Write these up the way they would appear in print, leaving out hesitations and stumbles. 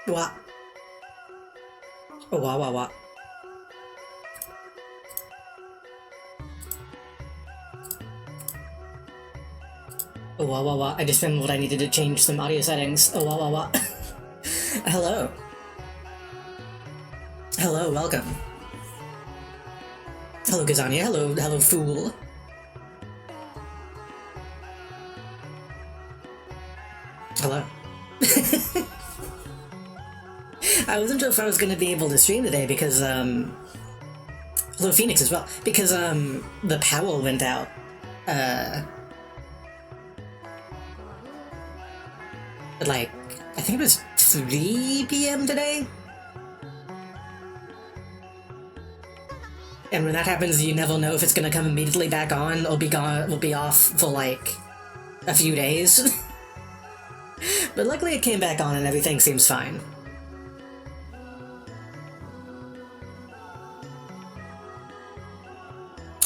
わ。わわわ。Wa wa wa. I just remembered I needed to change some audio settings. Wa wa wa. Hello. Hello, welcome. Hello, Kazania. Hello, fool. Hello. I wasn't sure if I was going to be able to stream today because, hello, Phoenix as well, because, the power went out, like, I think it was 3 p.m. today? And when that happens, you never know if it's gonna come immediately back on or will be off for, like, a few days. But luckily it came back on and everything seems fine.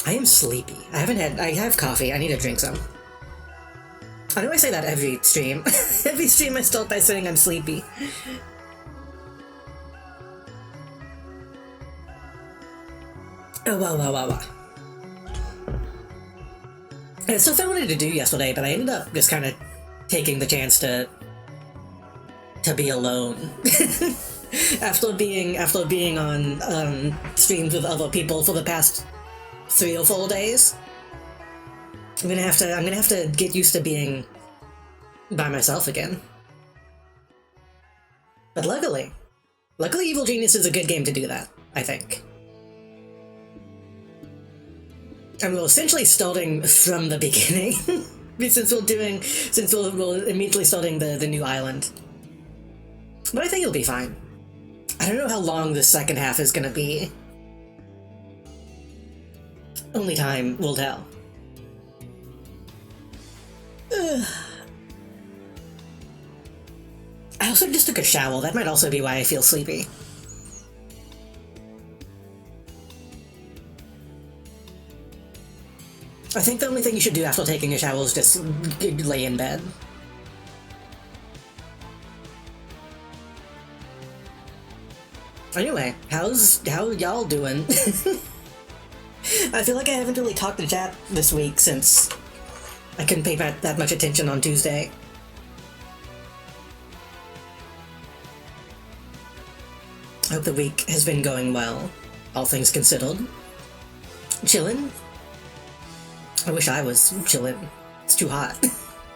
I am sleepy. I have coffee. I need to drink some. I know I say that every stream. Every stream I start by saying I'm sleepy. Oh, wow. It's stuff I wanted to do yesterday, but I ended up just kind of taking the chance to to be alone. after being on streams with other people for the past 3 or 4 days, I'm gonna have to get used to being by myself again. But luckily Evil Genius is a good game to do that, I think. And we're essentially starting from the beginning, since we're immediately starting the new island. But I think it'll be fine. I don't know how long the second half is gonna be. Only time will tell. Ugh. I also just took a shower. That might also be why I feel sleepy. I think the only thing you should do after taking a shower is just lay in bed. Anyway, how y'all doing? I feel like I haven't really talked to chat this week since I couldn't pay that much attention on Tuesday. I hope the week has been going well, all things considered. Chillin'? I wish I was chillin'. It's too hot.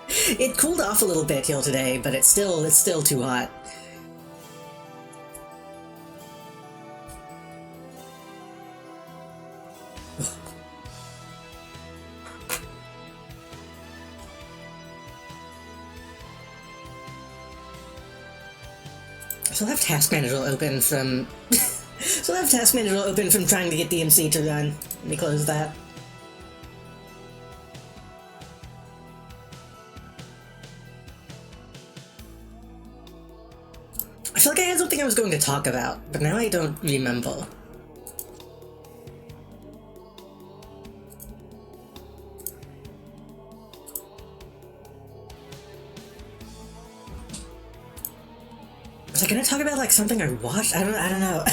It cooled off a little bit here today, but it's still too hot. So I'll have Task Manager open from... from trying to get DMC to run. Let me close that. I feel like I had something I was going to talk about, but now I don't remember. Was I gonna talk about like something I watched? I don't know.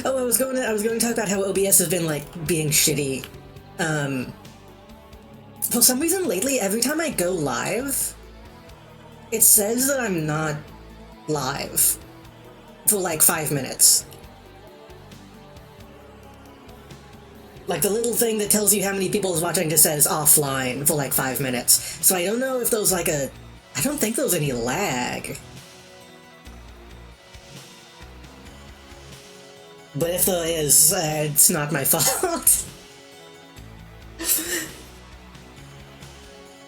Oh, I was going to talk about how OBS has been like being shitty. For some reason lately, every time I go live, it says that I'm not live for like 5 minutes. Like the little thing that tells you how many people is watching just says offline for like 5 minutes. So I don't know if there's like I don't think there's any lag. But if there is, it's not my fault.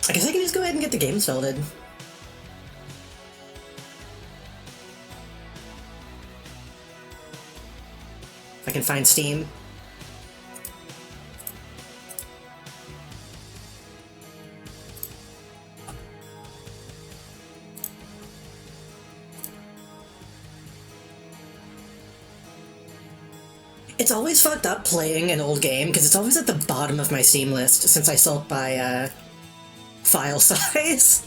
I guess I can just go ahead and get the game started. If I can find Steam. It's always fucked up playing an old game, because it's always at the bottom of my Steam list, since I sort by, file size.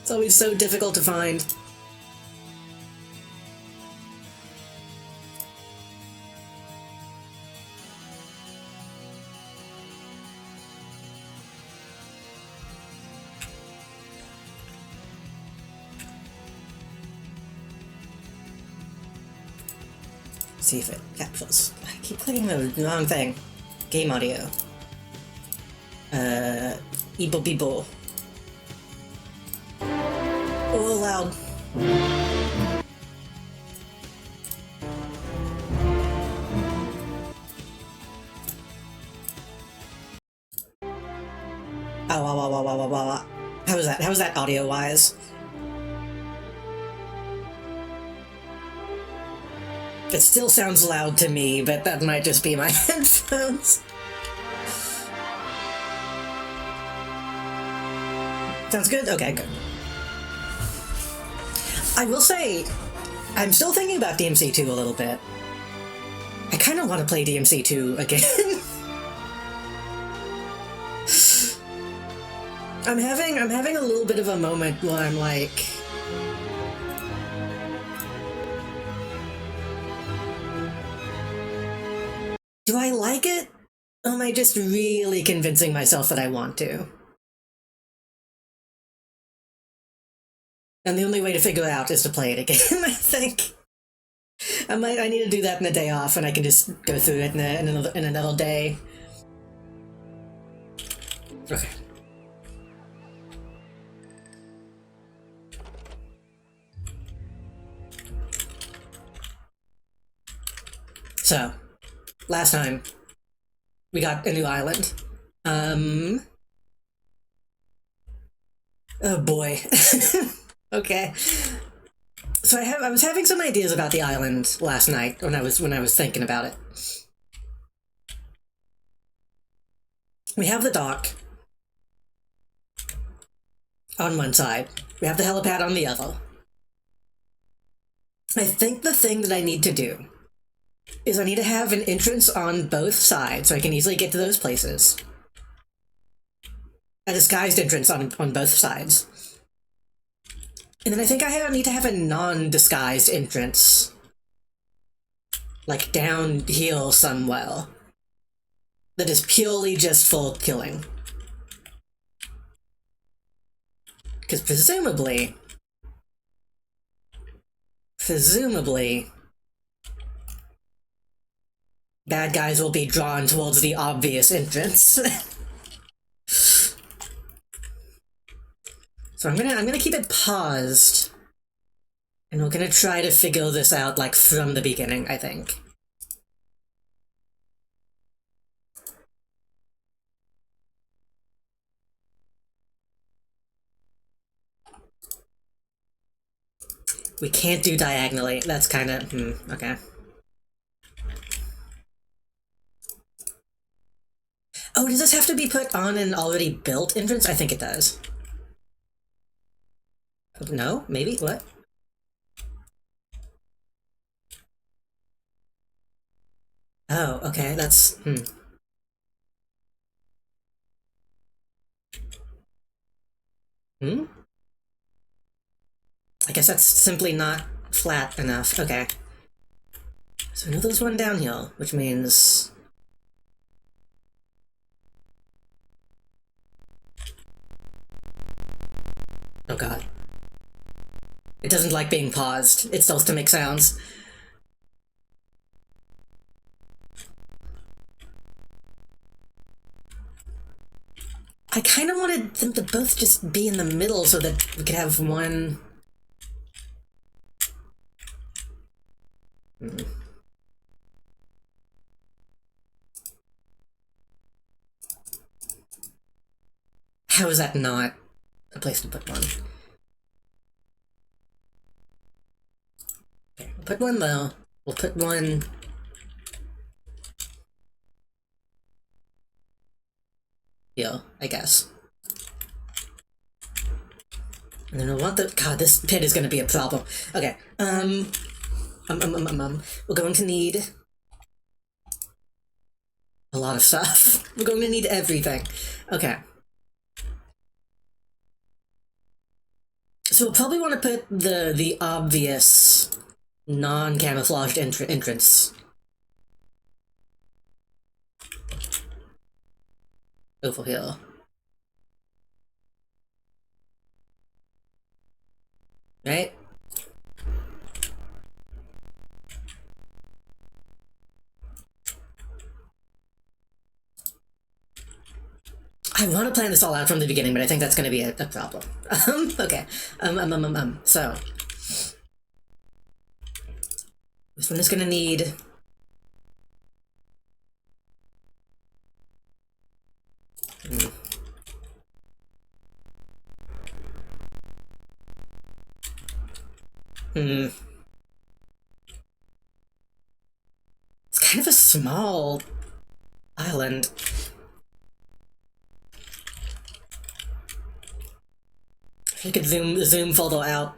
It's always so difficult to find. See if it captures. I keep clicking the wrong thing. Game audio. Eebo Beebo. Oh, loud. Oh, wow. How was that? How was that audio-wise? It still sounds loud to me, but that might just be my headphones. Sounds good? Okay, good. I will say, I'm still thinking about DMC2 a little bit. I kind of want to play DMC2 again. I'm having a little bit of a moment where I'm like... do I like it? Or am I just really convincing myself that I want to? And the only way to figure it out is to play it again, I think. I need to do that in a day off, and I can just go through it in another day. Okay. So, last time, we got a new island. Oh boy. Okay. So I was having some ideas about the island last night when I was thinking about it. We have the dock on one side. We have the helipad on the other. I think the thing that I need to do is I need to have an entrance on both sides so I can easily get to those places. A disguised entrance on both sides. And then I think I need to have a non-disguised entrance. Like downhill somewhere. That is purely just for killing. Because presumably, bad guys will be drawn towards the obvious entrance. So I'm gonna keep it paused. And we're gonna try to figure this out, like, from the beginning, I think. We can't do diagonally. That's kind of... okay. Oh, does this have to be put on an already built entrance? I think it does. No? Maybe? What? Oh, okay, that's... I guess that's simply not flat enough. Okay. So I know there's one downhill, which means... Oh god. It doesn't like being paused. It starts to make sounds. I kind of wanted them to both just be in the middle so that we could have one... How is that not a place to put one? Okay, we'll put one though. We'll put one... here, I guess. And then we'll want the... God, this pit is gonna be a problem. Okay, we're going to need... a lot of stuff. We're going to need everything. Okay. So we'll probably want to put the obvious non-camouflaged entrance over here. Right? I want to plan this all out from the beginning, but I think that's going to be a problem. Okay. So. This one is going to need... It's kind of a small island. If you could zoom photo out.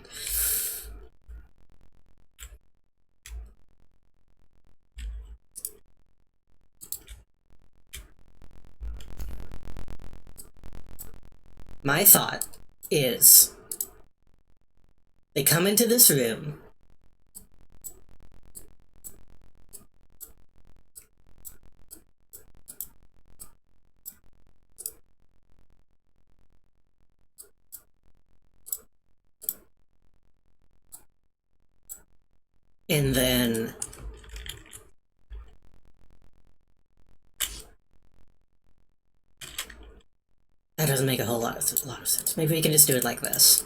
My thought is they come into this room. And then... that doesn't make a whole lot of sense. Maybe we can just do it like this.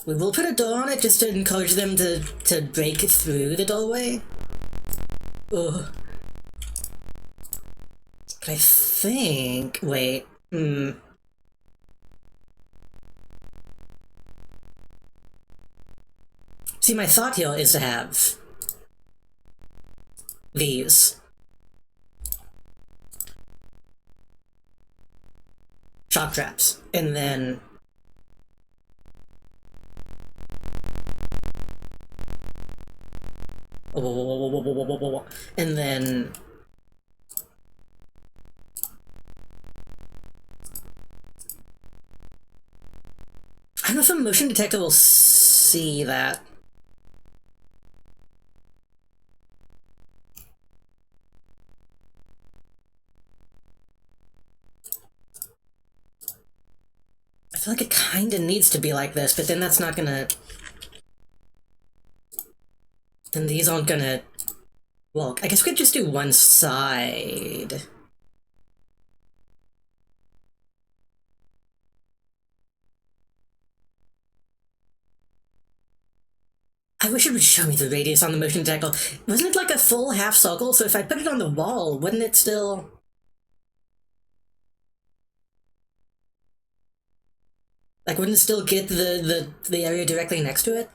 We will put a door on it just to encourage them to break through the doorway. Ugh. But I think... wait. See, my thought here is to have these shock traps, and then and then I don't know if a motion detector will see that. I feel like it kinda needs to be like this, but then that's not gonna... then these aren't gonna... well, I guess we could just do one side. I wish it would show me the radius on the motion detector. Wasn't it like a full half circle? So if I put it on the wall, wouldn't it still... like, wouldn't it still get the area directly next to it?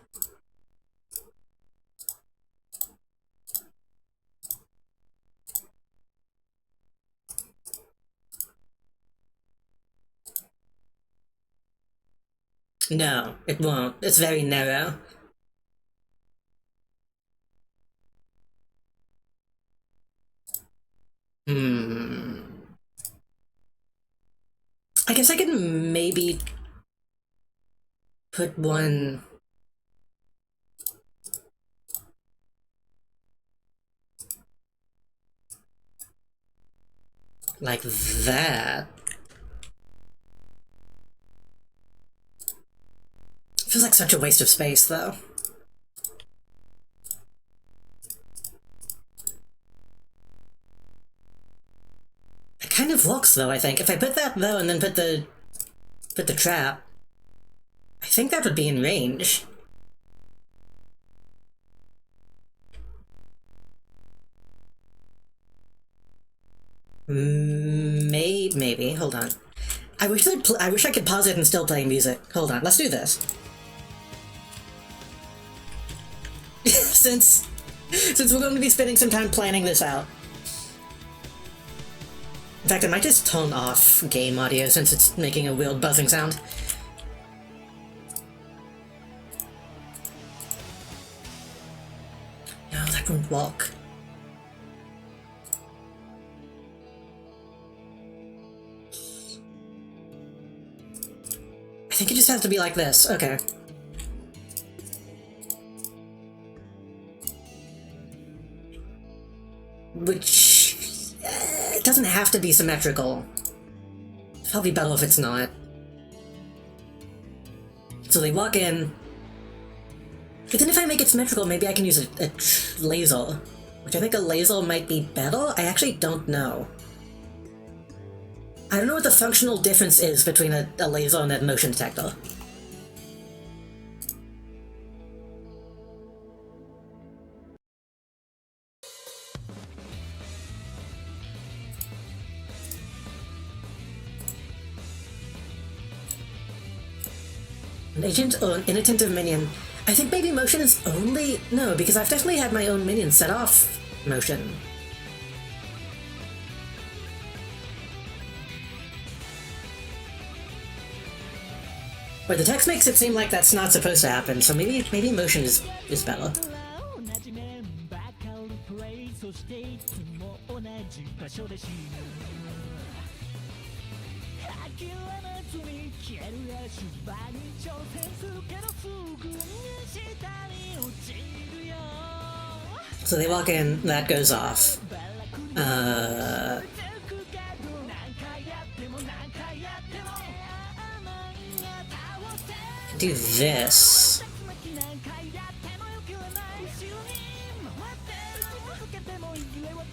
No, it won't. It's very narrow. I guess I could maybe put one... like that. Feels like such a waste of space, though. It kind of works, though, I think. If I put that, though, and then put the trap, I think that would be in range. Maybe. Hold on. I wish I could pause it and still play music. Hold on. Let's do this. since we're going to be spending some time planning this out. In fact, I might just turn off game audio since it's making a weird buzzing sound. No, that won't work. I think it just has to be like this. Okay. Which... it doesn't have to be symmetrical. It's probably better if it's not. So they walk in. But then if I make it symmetrical, maybe I can use a laser. Which I think a laser might be better? I actually don't know. I don't know what the functional difference is between a laser and a motion detector. An agent or an inattentive minion. I think maybe motion is only... no, because I've definitely had my own minion set off motion. But the text makes it seem like that's not supposed to happen, so maybe motion is better. So they walk in, that goes off. Do this.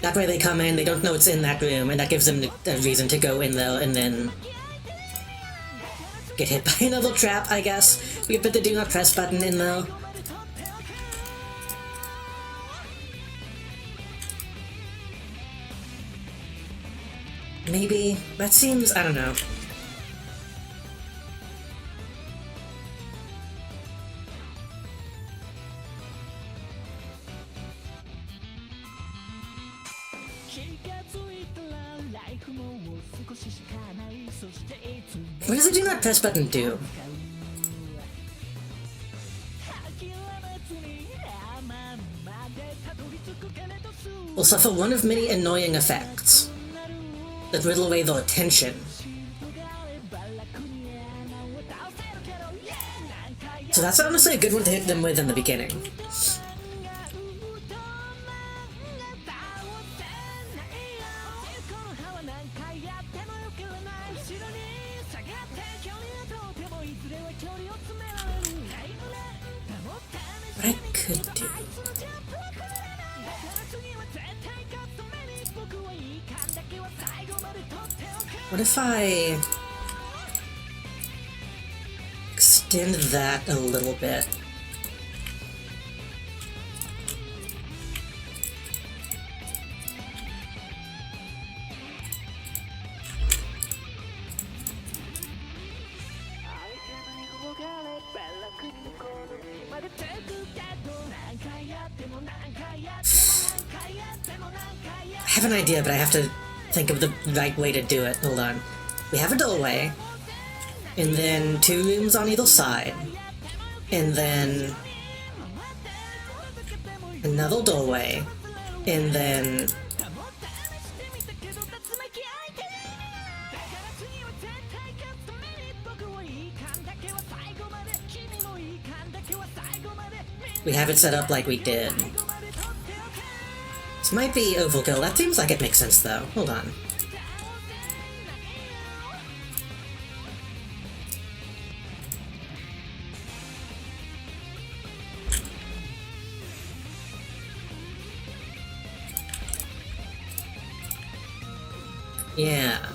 That way they come in, they don't know it's in that room, and that gives them a reason to go in though, and then get hit by another trap, I guess. We put the do not press button in though. Maybe. That seems, I don't know. What does the do not press button do? Will suffer one of many annoying effects that riddle away their attention. So that's honestly a good one to hit them with in the beginning. What I could do... What if I extend that a little bit? I have an idea, but I have to think of the right way to do it. Hold on. We have a doorway, and then 2 rooms on either side, and then another doorway, and then we have it set up like we did. This might be overkill. That seems like it makes sense, though. Hold on. Yeah.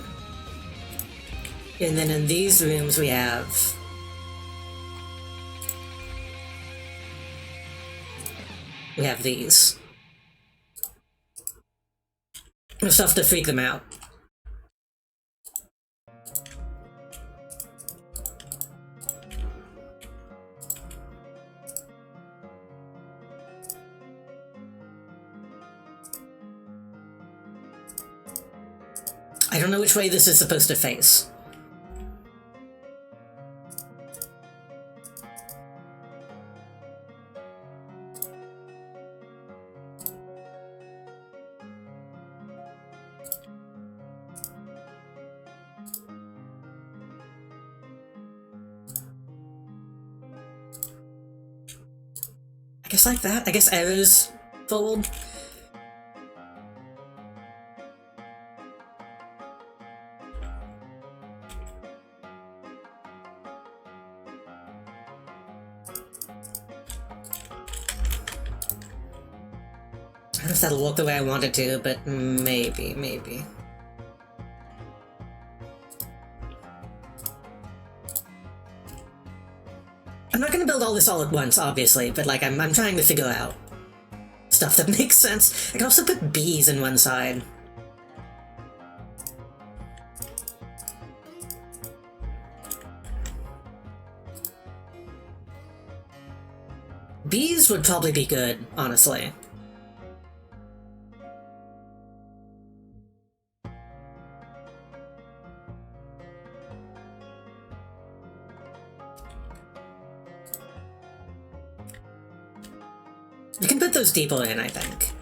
And then in these rooms we have... we have these. Stuff to freak them out. I don't know which way this is supposed to face. I guess like that. I guess arrows forward. I don't know if that'll work the way I want it to, but maybe. I'm not gonna build all this all at once, obviously, but like I'm trying to figure out stuff that makes sense. I can also put bees in one side. Bees would probably be good, honestly. You can put those deeper in, I think.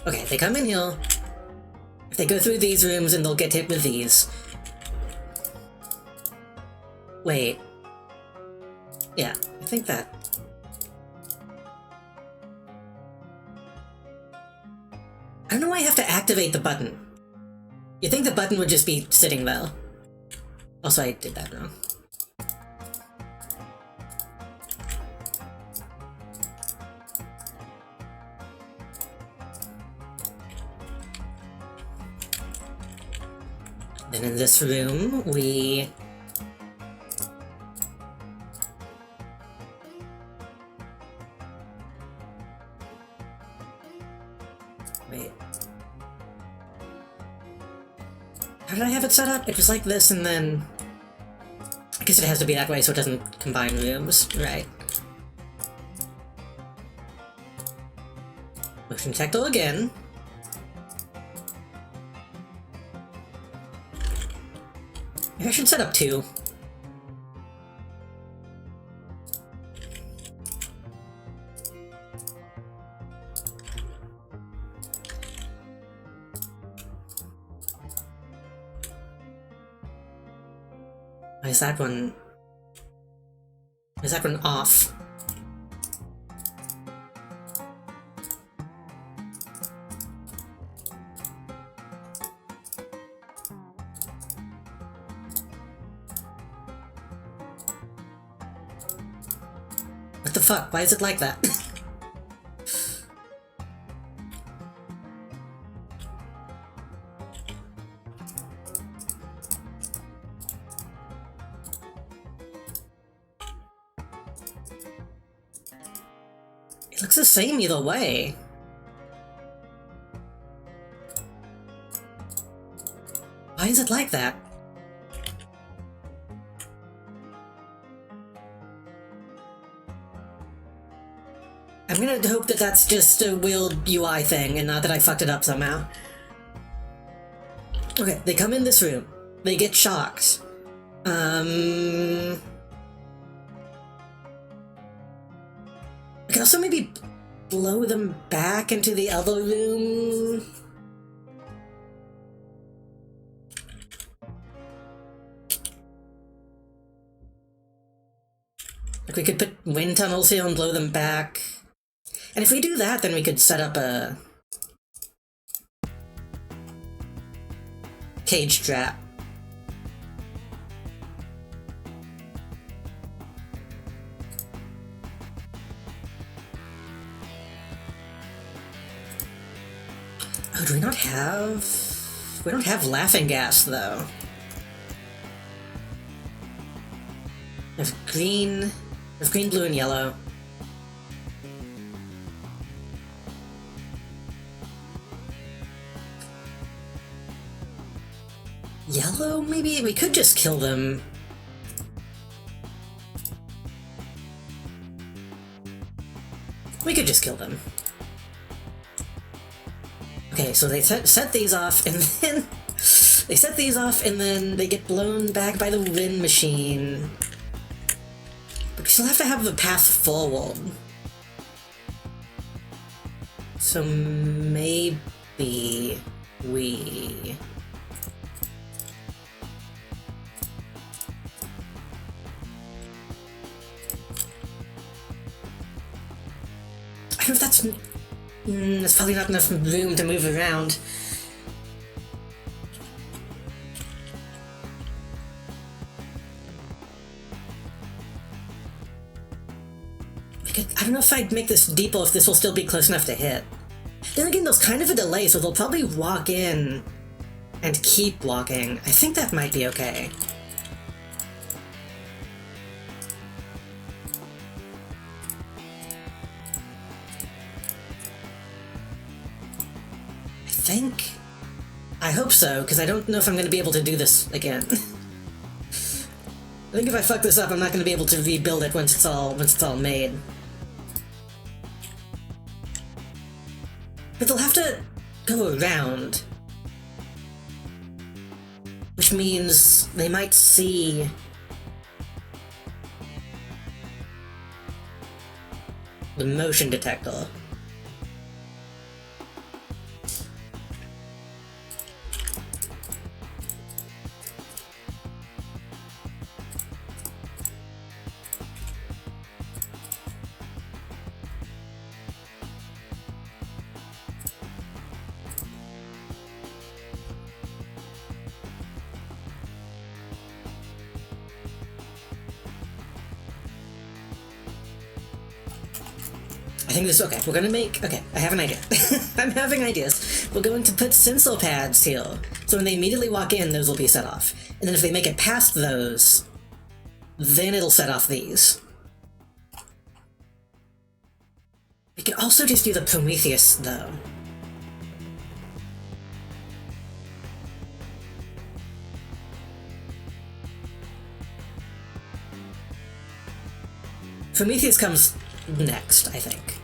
Okay, they come in here. If they go through these rooms, and they'll get hit with these. Wait. Yeah, I think that... I don't know why I have to activate the button. You'd think the button would just be sitting though. Also, I did that wrong. Then in this room, we... Wait. How did I have it set up? It was like this and then... I guess it has to be that way so it doesn't combine rooms. Right. Motion detector again. Maybe I should set up 2. Why is that one... Why is that one off? What the fuck? Why is it like that? It looks the same either way. Why is it like that? I'm gonna hope that that's just a weird UI thing and not that I fucked it up somehow. Okay, they come in this room. They get shocked. I can also maybe blow them back into the other room. Like we could put wind tunnels here and blow them back. And if we do that, then we could set up a cage trap. Oh, do we not have... We don't have laughing gas, though. There's green... There's green, blue, and yellow. Yellow, maybe? We could just kill them. We could just kill them. Okay, so they set these off, and then... They set these off, and then they get blown back by the wind machine. But we still have to have the path forward. So maybe... we... I don't know if that's... there's probably not enough room to move around. I don't know if I'd make this deeper if this will still be close enough to hit. Then again, there's kind of a delay, so they'll probably walk in and keep walking. I think that might be okay. I hope so, because I don't know if I'm going to be able to do this again. I think if I fuck this up, I'm not going to be able to rebuild it once it's all made. But they'll have to go around. Which means they might see... the motion detector. I think this, okay, we're gonna make, okay, I have an idea. I'm having ideas. We're going to put sensor pads here, so when they immediately walk in, those will be set off. And then if they make it past those, then it'll set off these. We could also just do the Prometheus, though. Prometheus comes next, I think.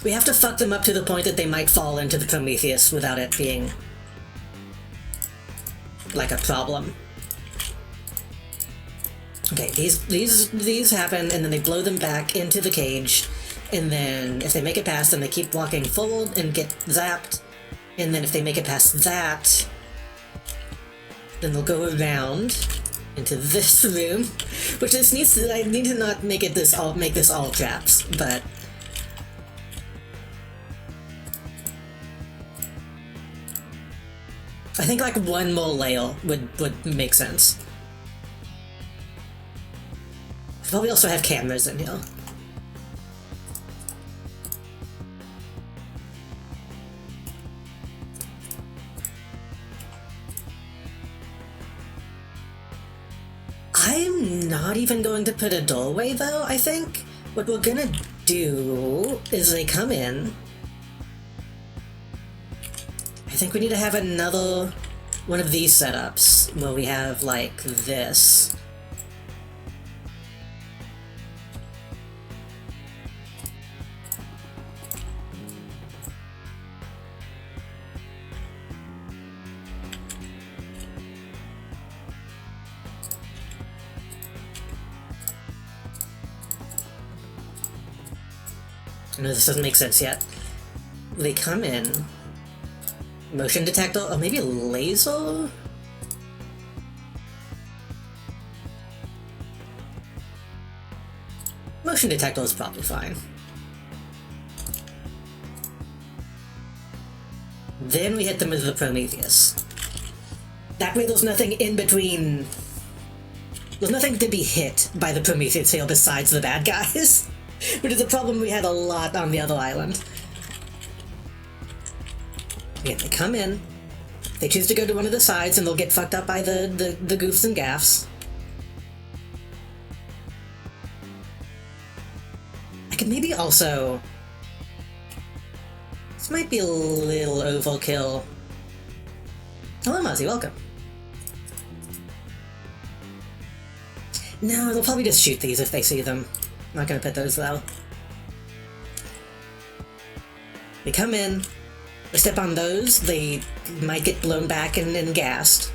We have to fuck them up to the point that they might fall into the Prometheus without it being like a problem. Okay, these happen, and then they blow them back into the cage, and then if they make it past, then they keep walking forward and get zapped, and then if they make it past that, then they'll go around into this room, which this needs to, I need to not make it this all, make this all traps, but I think like one more layer would make sense. But we also have cameras in here. I'm not even going to put a doorway though, I think. What we're gonna do is they come in. I think we need to have another one of these setups where we have like this. No, this doesn't make sense yet. They come in. Motion detector, or maybe a laser? Motion detector is probably fine. Then we hit them with the Prometheus. That way there's nothing in between. There's nothing to be hit by the Prometheus here besides the bad guys. Which is a problem we had a lot on the other island. Yeah, they come in, they choose to go to one of the sides, and they'll get fucked up by the goofs and gaffs. I could maybe also... This might be a little overkill. Hello, Muzzy, welcome. No, they'll probably just shoot these if they see them. I'm not gonna put those though. They come in, they step on those, they might get blown back and gassed.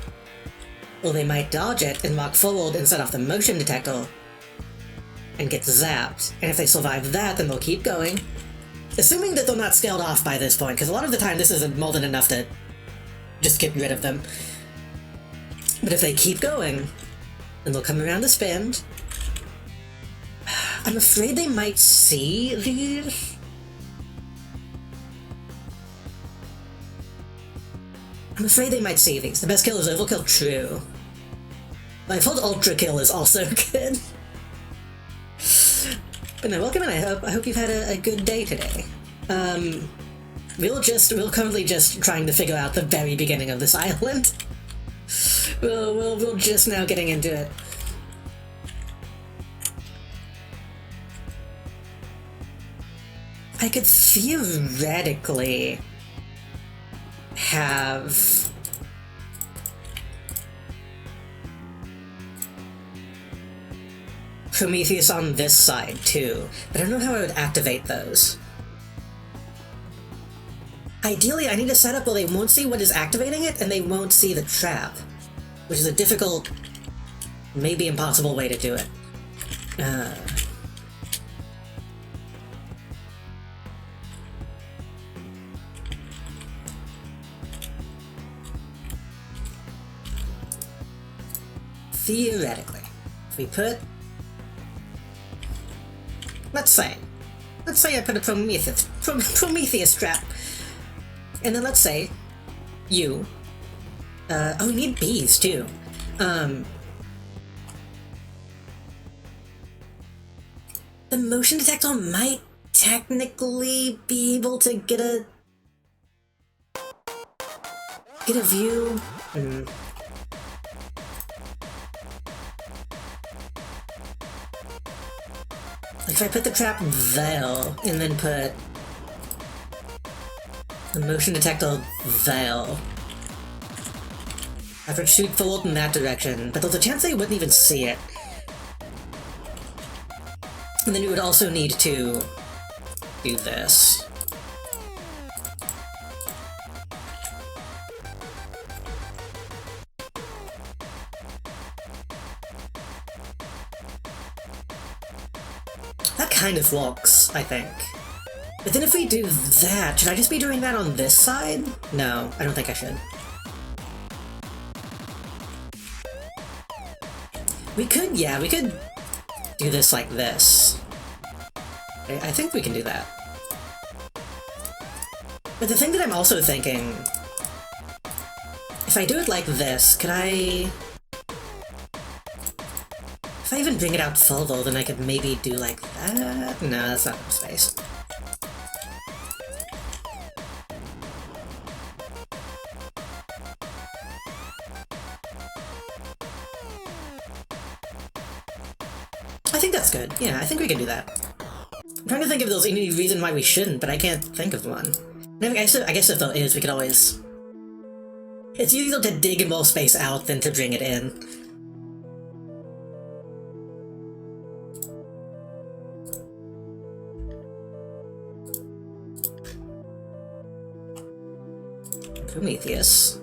Or they might dodge it and walk forward and set off the motion detector and get zapped. And if they survive that, then they'll keep going. Assuming that they're not scaled off by this point, because a lot of the time this isn't more than enough to just get rid of them. But if they keep going, then they'll come around the spin. I'm afraid they might see these. I'm afraid they might see these. The best kill is overkill, true. I've heard ultra kill is also good. But no, welcome in. I hope you've had a good day today. We're currently just trying to figure out the very beginning of this island. We're just now getting into it. I could theoretically have Prometheus on this side too, but I don't know how I would activate those. Ideally, I need a setup where they won't see what is activating it and they won't see the trap, which is a difficult, maybe impossible way to do it. Theoretically, if we put, let's say I put a Prometheus trap, and then let's say you, oh, we need bees The motion detector might technically be able to get a view. If I put the trap there, and then put the motion detector there, I could shoot forward in that direction, but there's a chance they wouldn't even see it. And then you would also need to do this. That kind of works, I think. But then if we do that, should I just be doing that on this side? No, I don't think I should. We could do this like this. I think we can do that. But the thing that I'm also thinking, if I do it like this, could I... If I even bring it out further, then I could maybe do like that? No, that's not enough space. I think that's good. Yeah, I think we can do that. I'm trying to think if there's any reason why we shouldn't, but I can't think of one. I guess if there is, we could always... It's easier to dig more space out than to bring it in. Prometheus.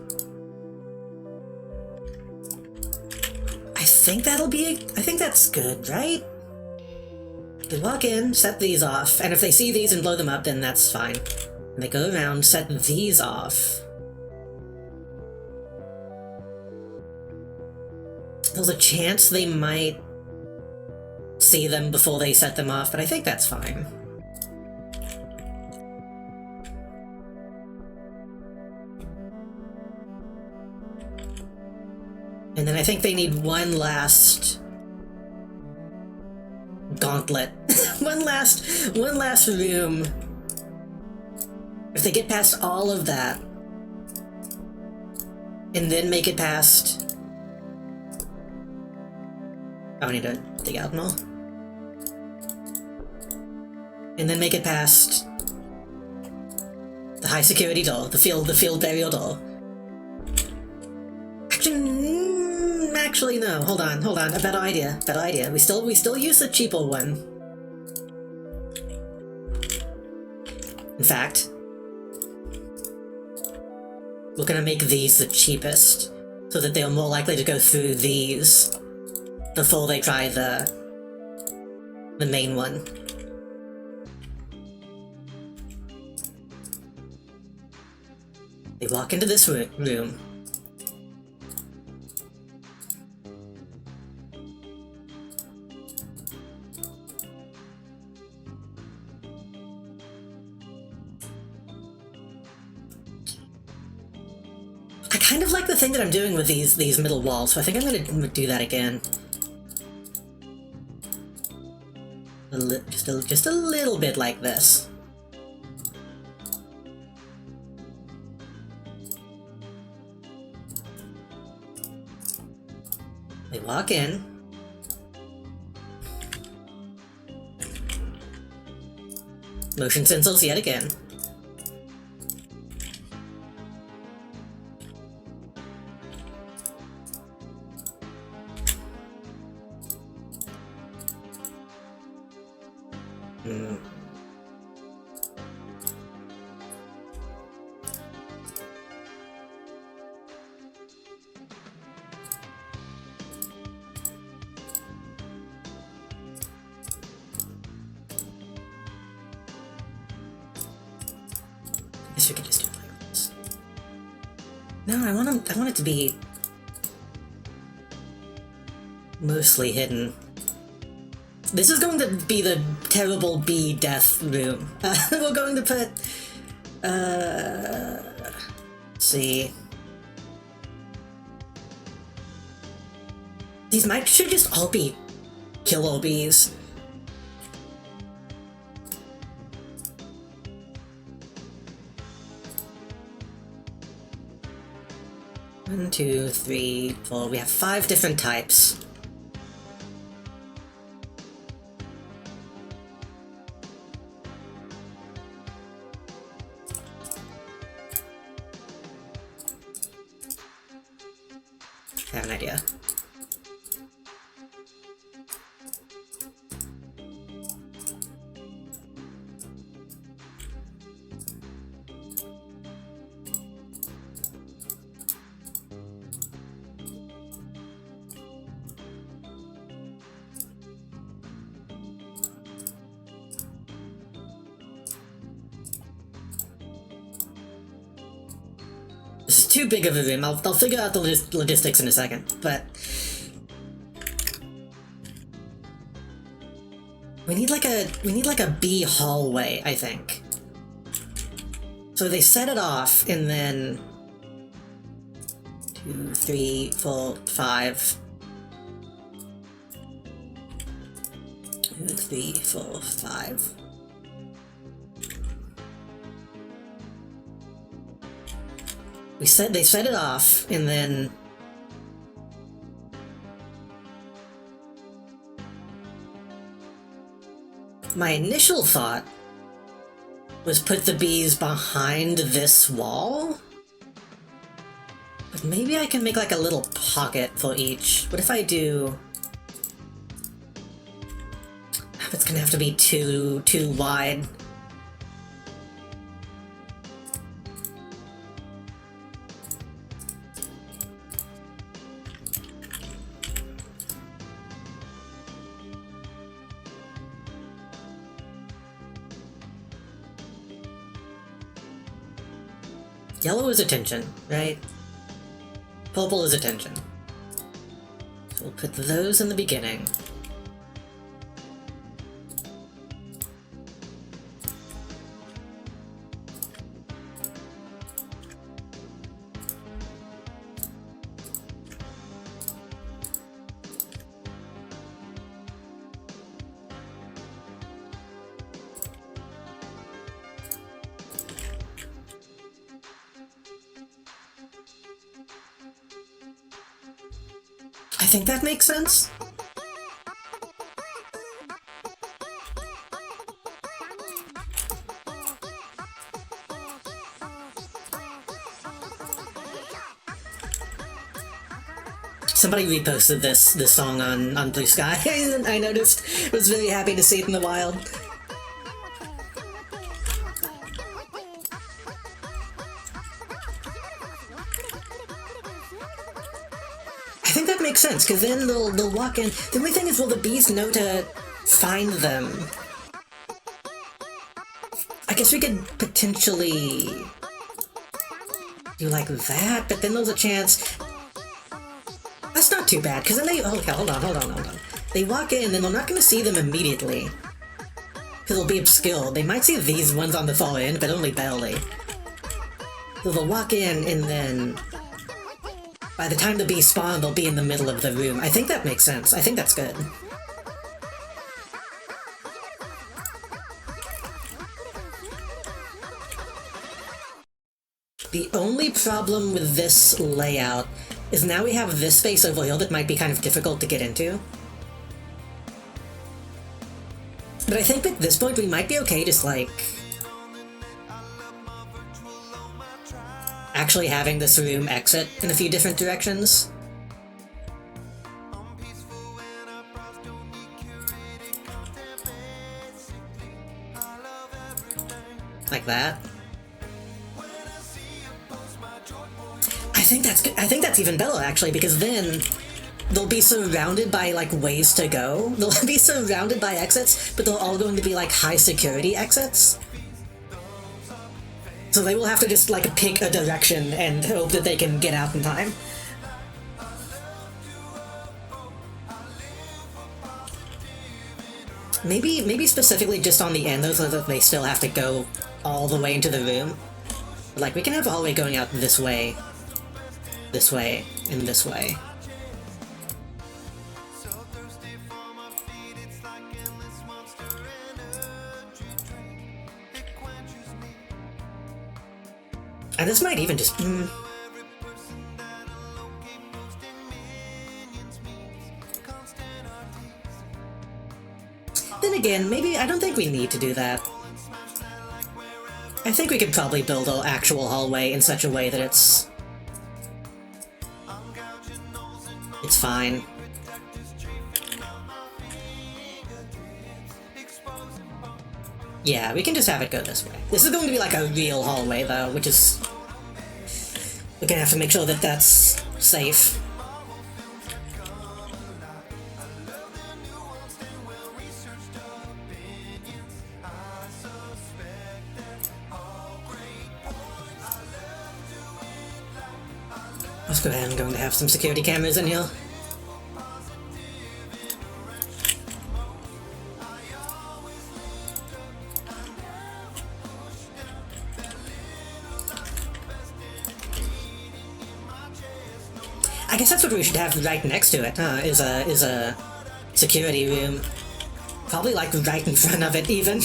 I think that'll be... I think that's good, right? They walk in, set these off, and if they see these and blow them up, then that's fine. And they go around, set these off. There's a chance they might see them before they set them off, but I think that's fine. And then I think they need one last gauntlet. one last room. If they get past all of that, and then make it past... Oh, I need to dig out more. And then make it past the high security door, the field burial door. Actually, no. Hold on. A better idea. We still use the cheaper one. In fact, we're gonna make these the cheapest, so that they're more likely to go through these before they try the main one. They walk into this room. I kind of like the thing that I'm doing with these middle walls, so I think I'm gonna do that again. Just a little bit like this. They walk in. Motion sensors yet again. I guess we could just do it like this. No, I want it to be mostly hidden. This is going to be the terrible bee death room. We're going to put... let's see... These should just all be killer bees. 1, 2, 3, 4. We have 5 different types. I have an idea. This is too big of a room. I'll figure out the logistics in a second, but we need like a bee hallway, I think. So they set it off, and then 2, 3, 4, 5. 2, 3, 4, 5. They set it off, and then my initial thought was put the bees behind this wall, but maybe I can make like a little pocket for each. What if I do? It's gonna have to be too wide. Yellow is attention, right? Purple is attention. So we'll put those in the beginning. I think that makes sense. Somebody reposted this song on Blue Sky. I noticed. Was very happy to see it in the wild. I think that makes sense, because then they'll walk in. The only thing is, will the bees know to find them? I guess we could potentially do like that, but then there's a chance. That's not too bad, because then they... Oh, hold on. They walk in, and they're not going to see them immediately, because they'll be obscured. They might see these ones on the far end, but only barely. So they'll walk in, and then by the time the bees spawn, they'll be in the middle of the room. I think that makes sense. I think that's good. The only problem with this layout is now we have this space over here that might be kind of difficult to get into. But I think at this point we might be okay just like actually having this room exit in a few different directions. Like that. I think that's even better actually, because then they'll be surrounded by like ways to go. They'll be surrounded by exits, but they're all going to be like high security exits. So they will have to just like pick a direction and hope that they can get out in time. Maybe specifically just on the end though, so that they still have to go all the way into the room. Like we can have a hallway going out this way, and this way. And this might even just... again, maybe I don't think we need to do that. I think we could probably build an actual hallway in such a way that it's fine. Yeah, we can just have it go this way. This is going to be like a real hallway, though, which is... We're gonna have to make sure that that's safe. Let's go ahead and going to have some security cameras in here. I guess that's what we should have right next to it, huh? Is a security room. Probably like right in front of it, even.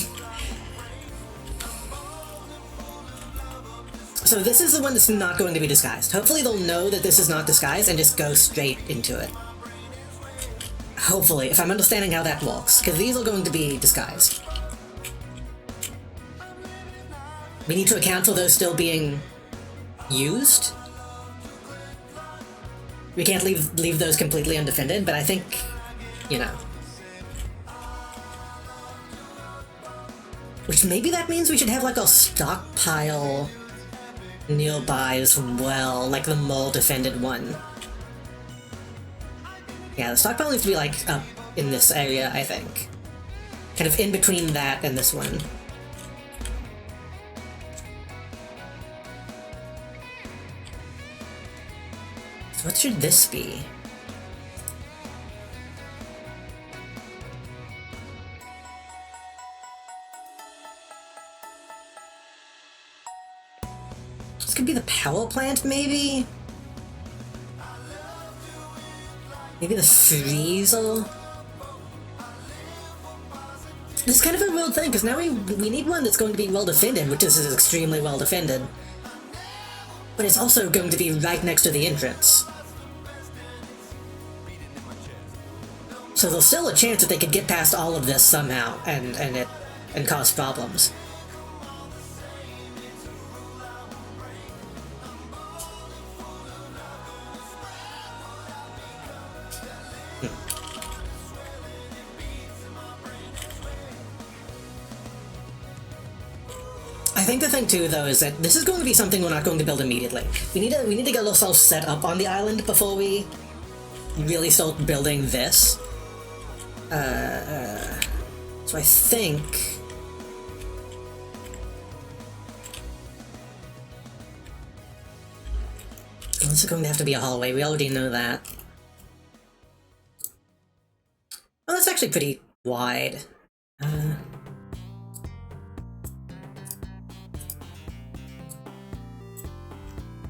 So this is the one that's not going to be disguised. Hopefully they'll know that this is not disguised and just go straight into it. Hopefully, if I'm understanding how that works, because these are going to be disguised. We need to account for those still being used. We can't leave those completely undefended, but I think, you know. Which maybe that means we should have like a stockpile nearby as well, like the more defended one. Yeah, the stockpile needs to be like up in this area, I think. Kind of in between that and this one. So what should this be? This could be the power plant, maybe? Maybe the freezer? This is kind of a weird thing, because now we need one that's going to be well defended, which is extremely well defended. But it's also going to be right next to the entrance. So there's still a chance that they could get past all of this somehow and cause problems. I think the thing too, though, is that this is going to be something we're not going to build immediately. We need to get ourselves set up on the island before we really start building this. So I think this is going to have to be a hallway. We already know that. Oh, that's actually pretty wide.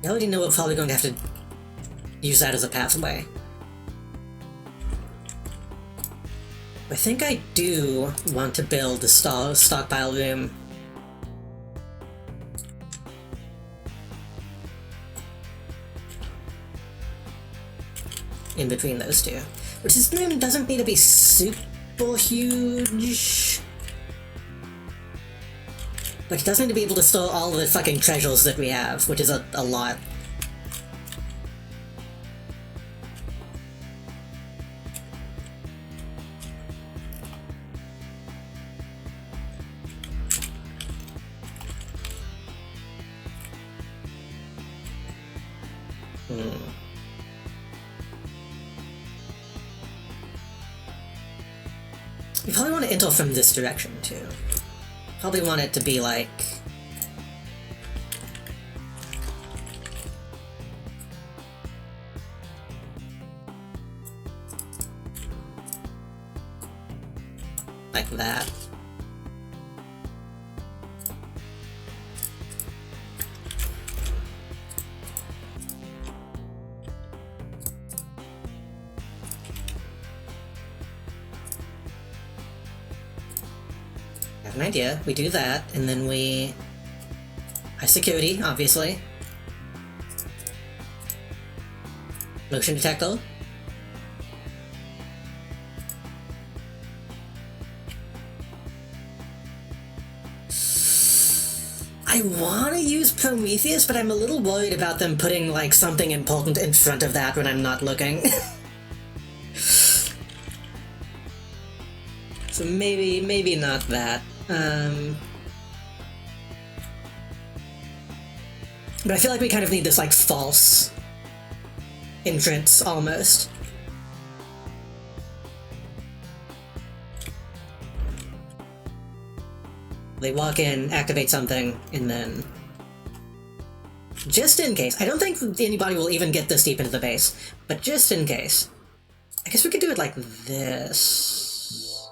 I already know we're probably going to have to use that as a pathway. I think I do want to build a stockpile room. In between those two. Which this room doesn't need to be super huge. Like, it does need to be able to store all the fucking treasures that we have, which is a lot. You probably want to enter from this direction, too. Probably want it to be like... like that. An idea. We do that, and then we... high security, obviously. Motion detector. I want to use Prometheus, but I'm a little worried about them putting, like, something important in front of that when I'm not looking. So maybe not that. But I feel like we kind of need this, like, false entrance, almost. They walk in, activate something, and then... Just in case. I don't think anybody will even get this deep into the base, but just in case. I guess we could do it like this.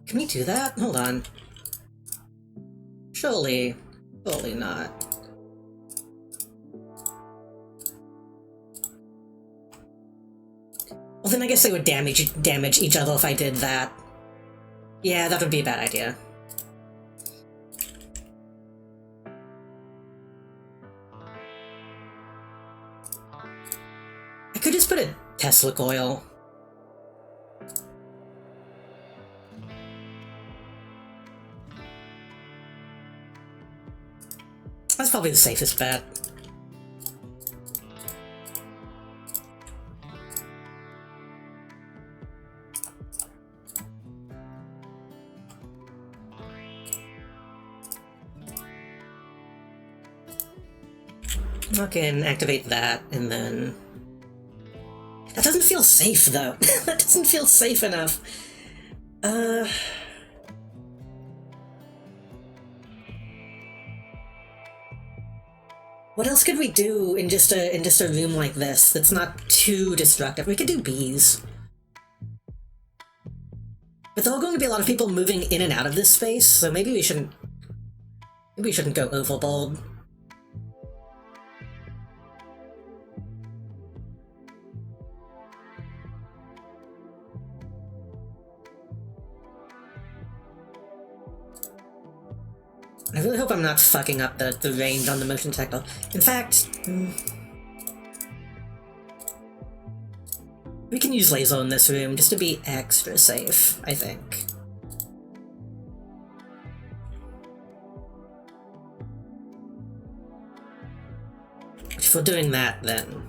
Can we do that? Hold on. Surely not. Well, then I guess they would damage each other if I did that. Yeah, that would be a bad idea. I could just put a Tesla coil. That's probably the safest bet. Okay, and activate that, and then... That doesn't feel safe, though. That doesn't feel safe enough. What else could we do in just a room like this that's not too destructive? We could do bees. But there are going to be a lot of people moving in and out of this space, so maybe we shouldn't go overboard. I really hope I'm not fucking up the range on the motion detector. In fact... we can use laser in this room just to be extra safe, I think. If we're doing that, then...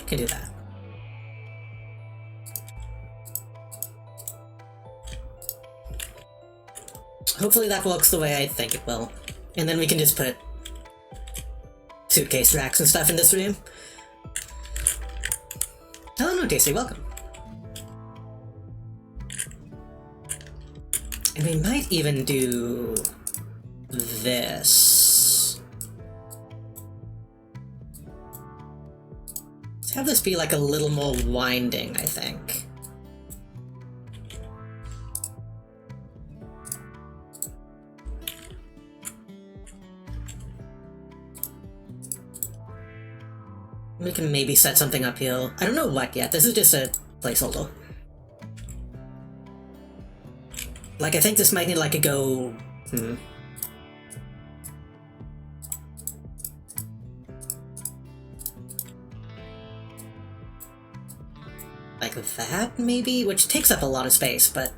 can do that. Hopefully that works the way I think it will. And then we can just put suitcase racks and stuff in this room. Hello, no Daisy, welcome. And we might even do this. Have this be like a little more winding, I think. We can maybe set something up here. I don't know what yet. This is just a placeholder. Like, I think this might need like a go... Like that, maybe? Which takes up a lot of space, but...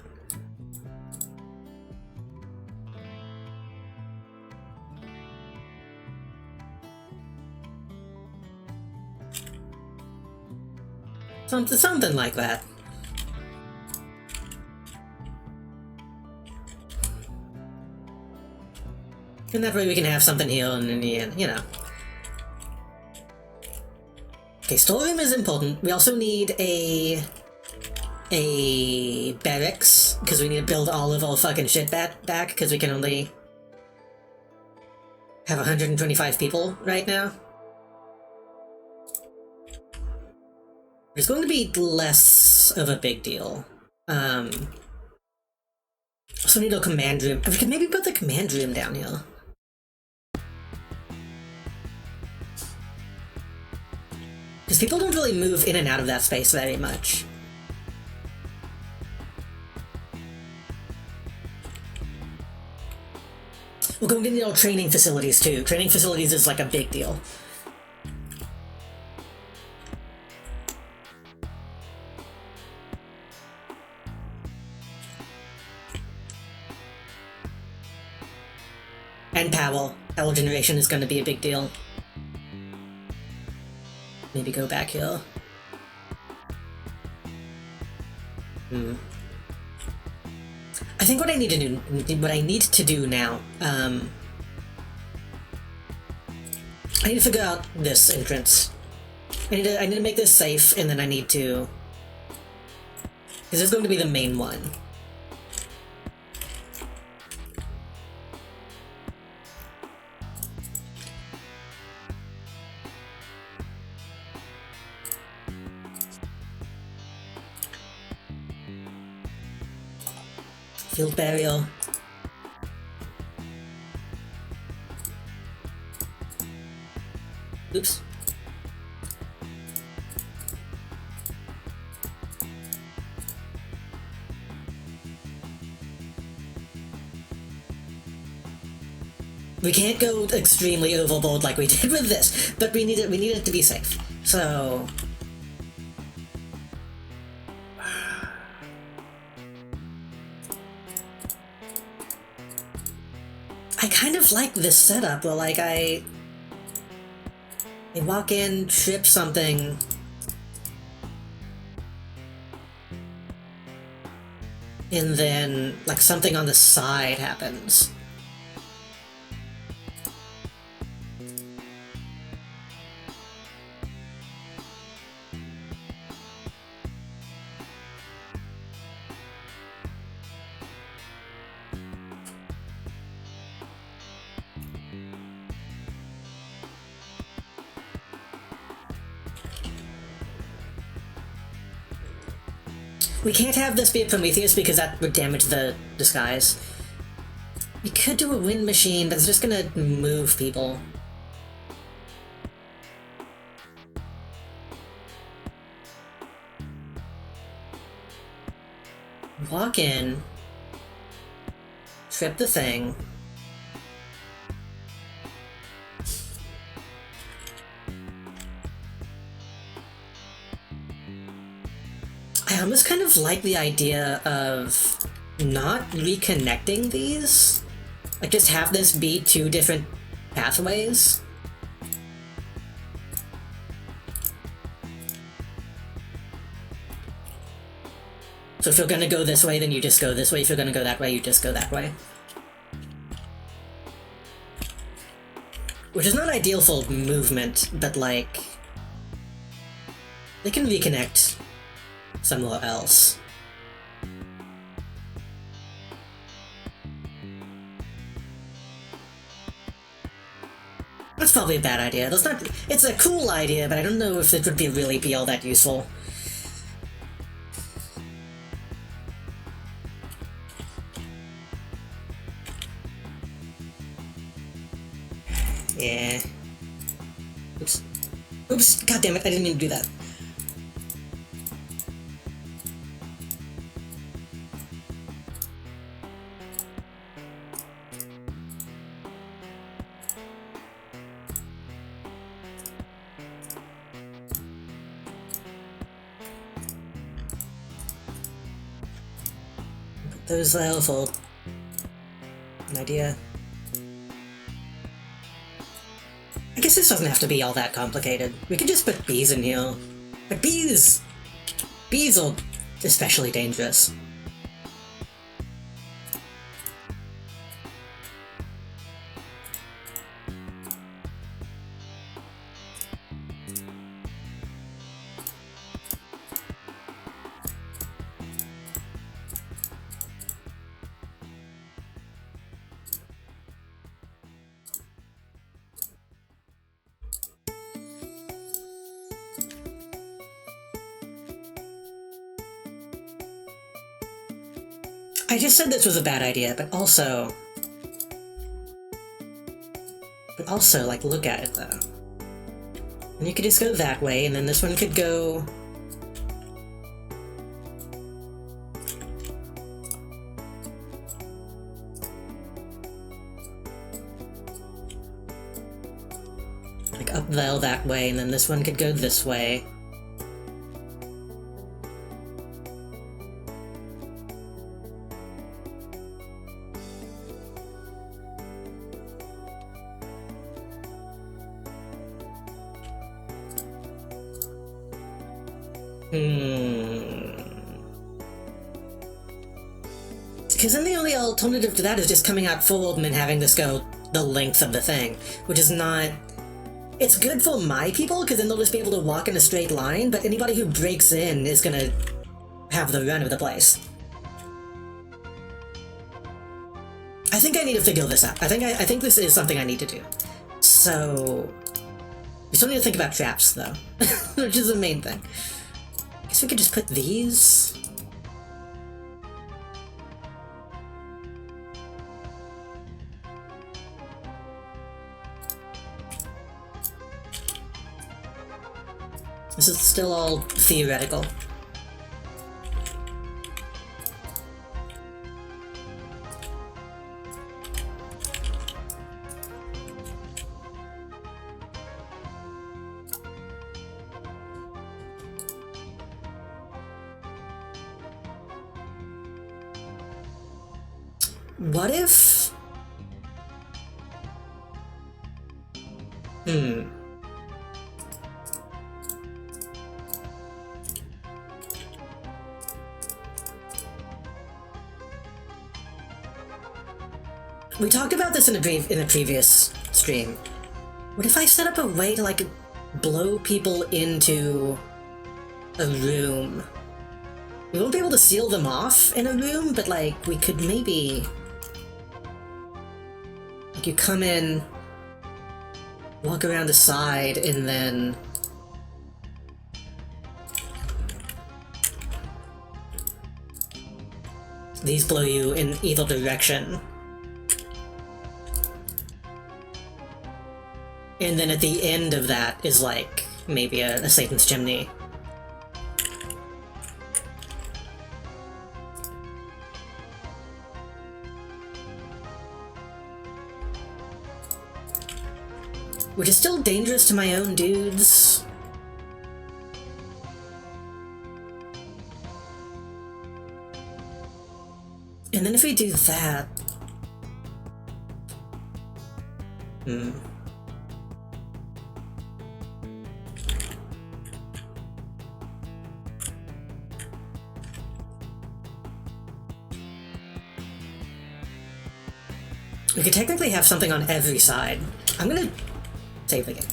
Something like that. And that way we can have something here and in the end, you know. Okay, storeroom is important. We also need a barracks, because we need to build all of our fucking shit back, because we can only have 125 people right now. It's going to be less of a big deal. Also need a command room. We could maybe put the command room down here. Because people don't really move in and out of that space very much. We're going to need all training facilities too. Training facilities is like a big deal. And Powell. Powell generation is going to be a big deal. Maybe go back here. I think what I need to do now, I need to figure out this entrance. I need to make this safe, and then I need to, because this is going to be the main one. Field burial. Oops. We can't go extremely overboard like we did with this, but we need it to be safe. So I kind of like this setup where, like, I walk in, trip something, and then, like, something on the side happens. We can't have this be a Prometheus because that would damage the disguise. We could do a wind machine, but it's just gonna move people. Walk in, trip the thing. I almost kind of like the idea of not reconnecting these. Like, just have this be two different pathways. So if you're gonna go this way, then you just go this way. If you're gonna go that way, you just go that way. Which is not ideal for movement, but, like, they can reconnect somewhere else. That's probably a bad idea. It's a cool idea, but I don't know if it would really be all that useful. Yeah. Oops. Oops, god damn it, I didn't mean to do that. Those for an idea. I guess this doesn't have to be all that complicated. We could just put bees in here. But bees are especially dangerous. I just said this was a bad idea, but also, like, look at it, though. And you could just go that way, and then this one could go... upvel that way, and then this one could go this way. Because then the only alternative to that is just coming out full open and having this go the length of the thing, which is not... It's good for my people, because then they'll just be able to walk in a straight line, but anybody who breaks in is gonna have the run of the place. I think I need to figure this out. I think this is something I need to do. So... We still need to think about traps, though, which is the main thing. I guess we could just put these... This is still all theoretical. What if... We talked about this in a previous stream. What if I set up a way to, like, blow people into a room? We won't be able to seal them off in a room, but, like, we could maybe... Like, you come in, walk around the side, and then... These blow you in either direction. And then at the end of that is, like, maybe a Satan's Chimney. Which is still dangerous to my own dudes. And then if we do that... We could technically have something on every side. I'm gonna save the game.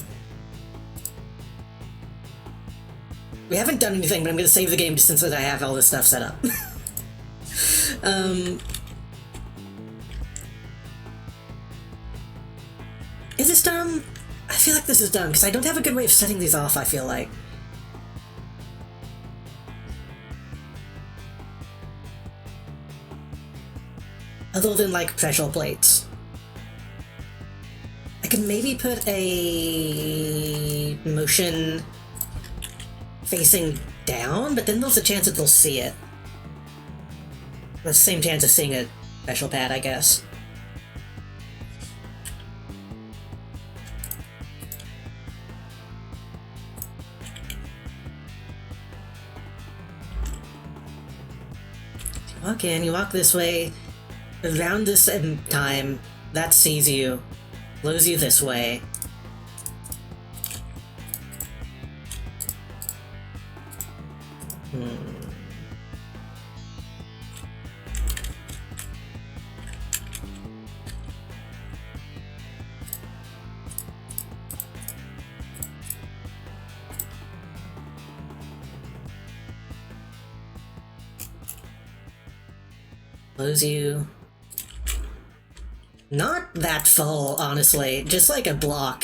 We haven't done anything, but I'm gonna save the game just since I have all this stuff set up. Is this dumb? I feel like this is dumb, because I don't have a good way of setting these off, I feel like. Other than, like, pressure plates. I can maybe put a motion facing down, but then there's a chance that they'll see it. The same chance of seeing a special pad, I guess. You walk in, you walk this way, around this time, that sees you. Blows you this way. Blows you. Not that full, honestly. Just like a block.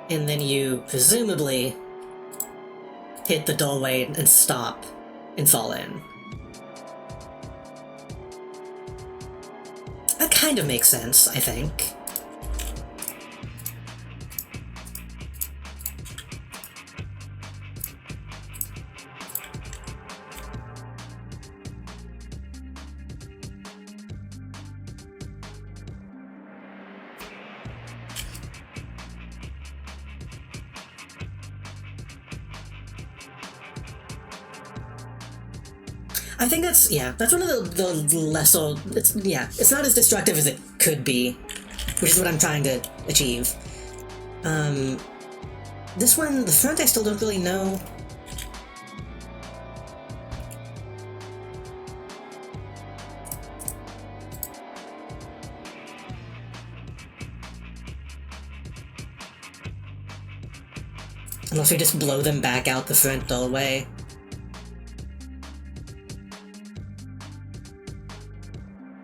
And then you, presumably, hit the doorway and stop and fall in. That kind of makes sense, I think. I think that's, yeah, that's one of the lesser, it's not as destructive as it could be, which is what I'm trying to achieve. This one, the front, I still don't really know. Unless we just blow them back out the front doorway.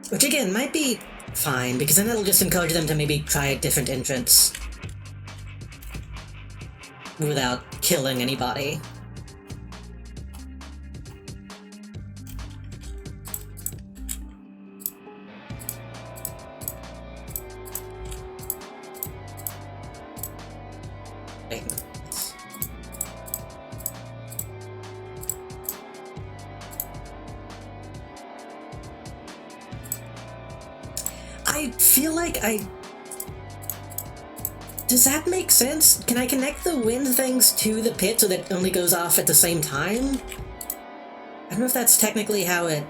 Which again, might be fine, because then that'll just encourage them to maybe try a different entrance. Without killing anybody. I feel like Does that make sense? Can I connect the wind things to the pit so that it only goes off at the same time? I don't know if that's technically how it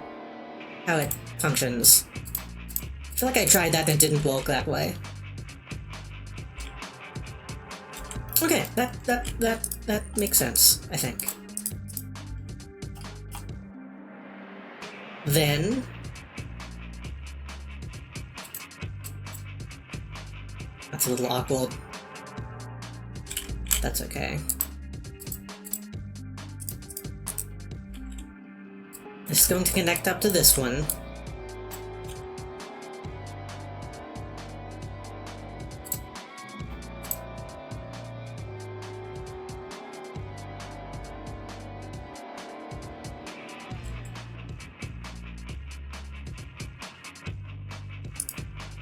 functions. I feel like I tried that and it didn't work that way. Okay, that makes sense, I think. Then that's a little awkward. That's okay. It's going to connect up to this one.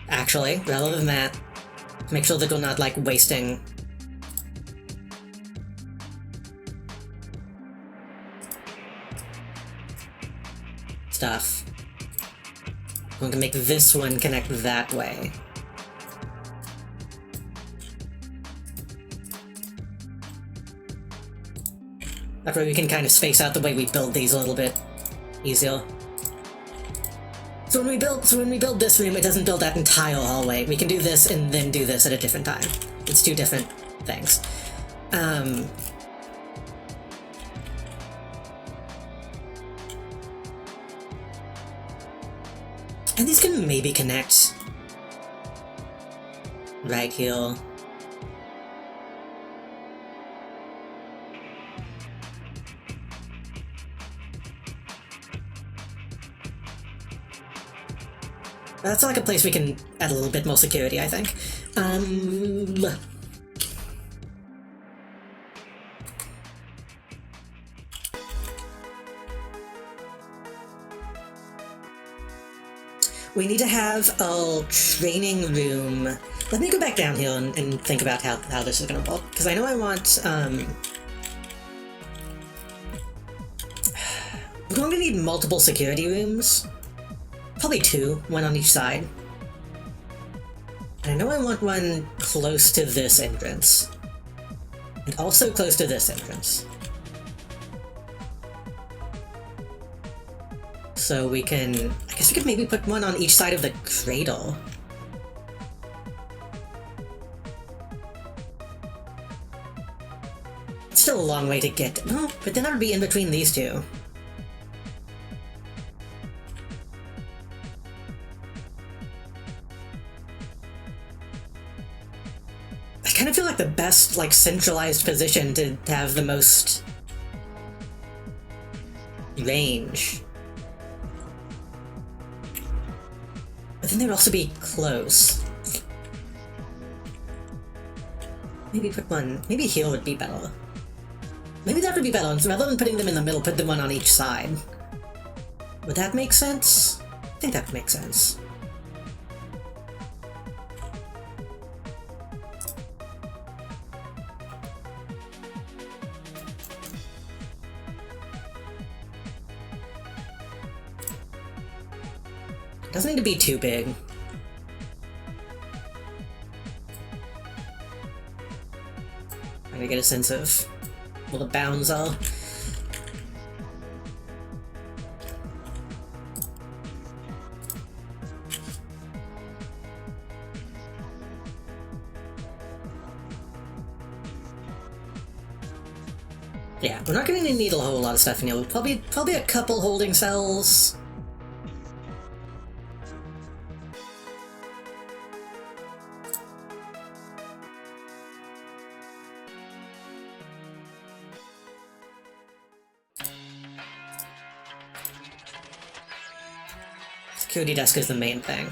Actually, rather than that, make sure that we're not, like, wasting stuff. I'm going to make this one connect that way. That way we can kind of space out the way we build these a little bit easier. So when we build this room, it doesn't build that entire hallway. We can do this and then do this at a different time. It's two different things. And these can maybe connect right here. That's like a place we can add a little bit more security, I think. We need to have a training room. Let me go back down here and think about how this is gonna work. Because I know I want, we're going to need multiple security rooms. Probably two, one on each side. And I know I want one close to this entrance. And also close to this entrance. So we can... I guess we could maybe put one on each side of the cradle. It's still a long way to get... No, but then that would be in between these two. I kind of feel like the best, like, centralized position to have the most range. But then they'd also be close. Maybe put one... Maybe here would be better. Maybe that would be better. So rather than putting them in the middle, put them one on each side. Would that make sense? I think that would make sense. Doesn't need to be too big. I'm gonna get a sense of where the bounds are. Yeah, we're not going to need a whole lot of stuff in here. Probably a couple holding cells. Security desk is the main thing.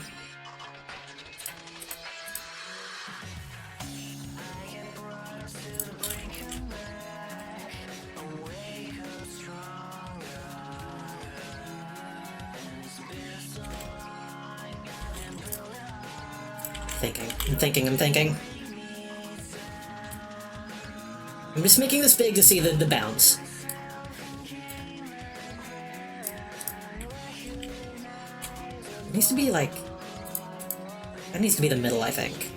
I'm thinking. I'm just making this big to see the bounds. It needs to be like... That needs to be the middle, I think.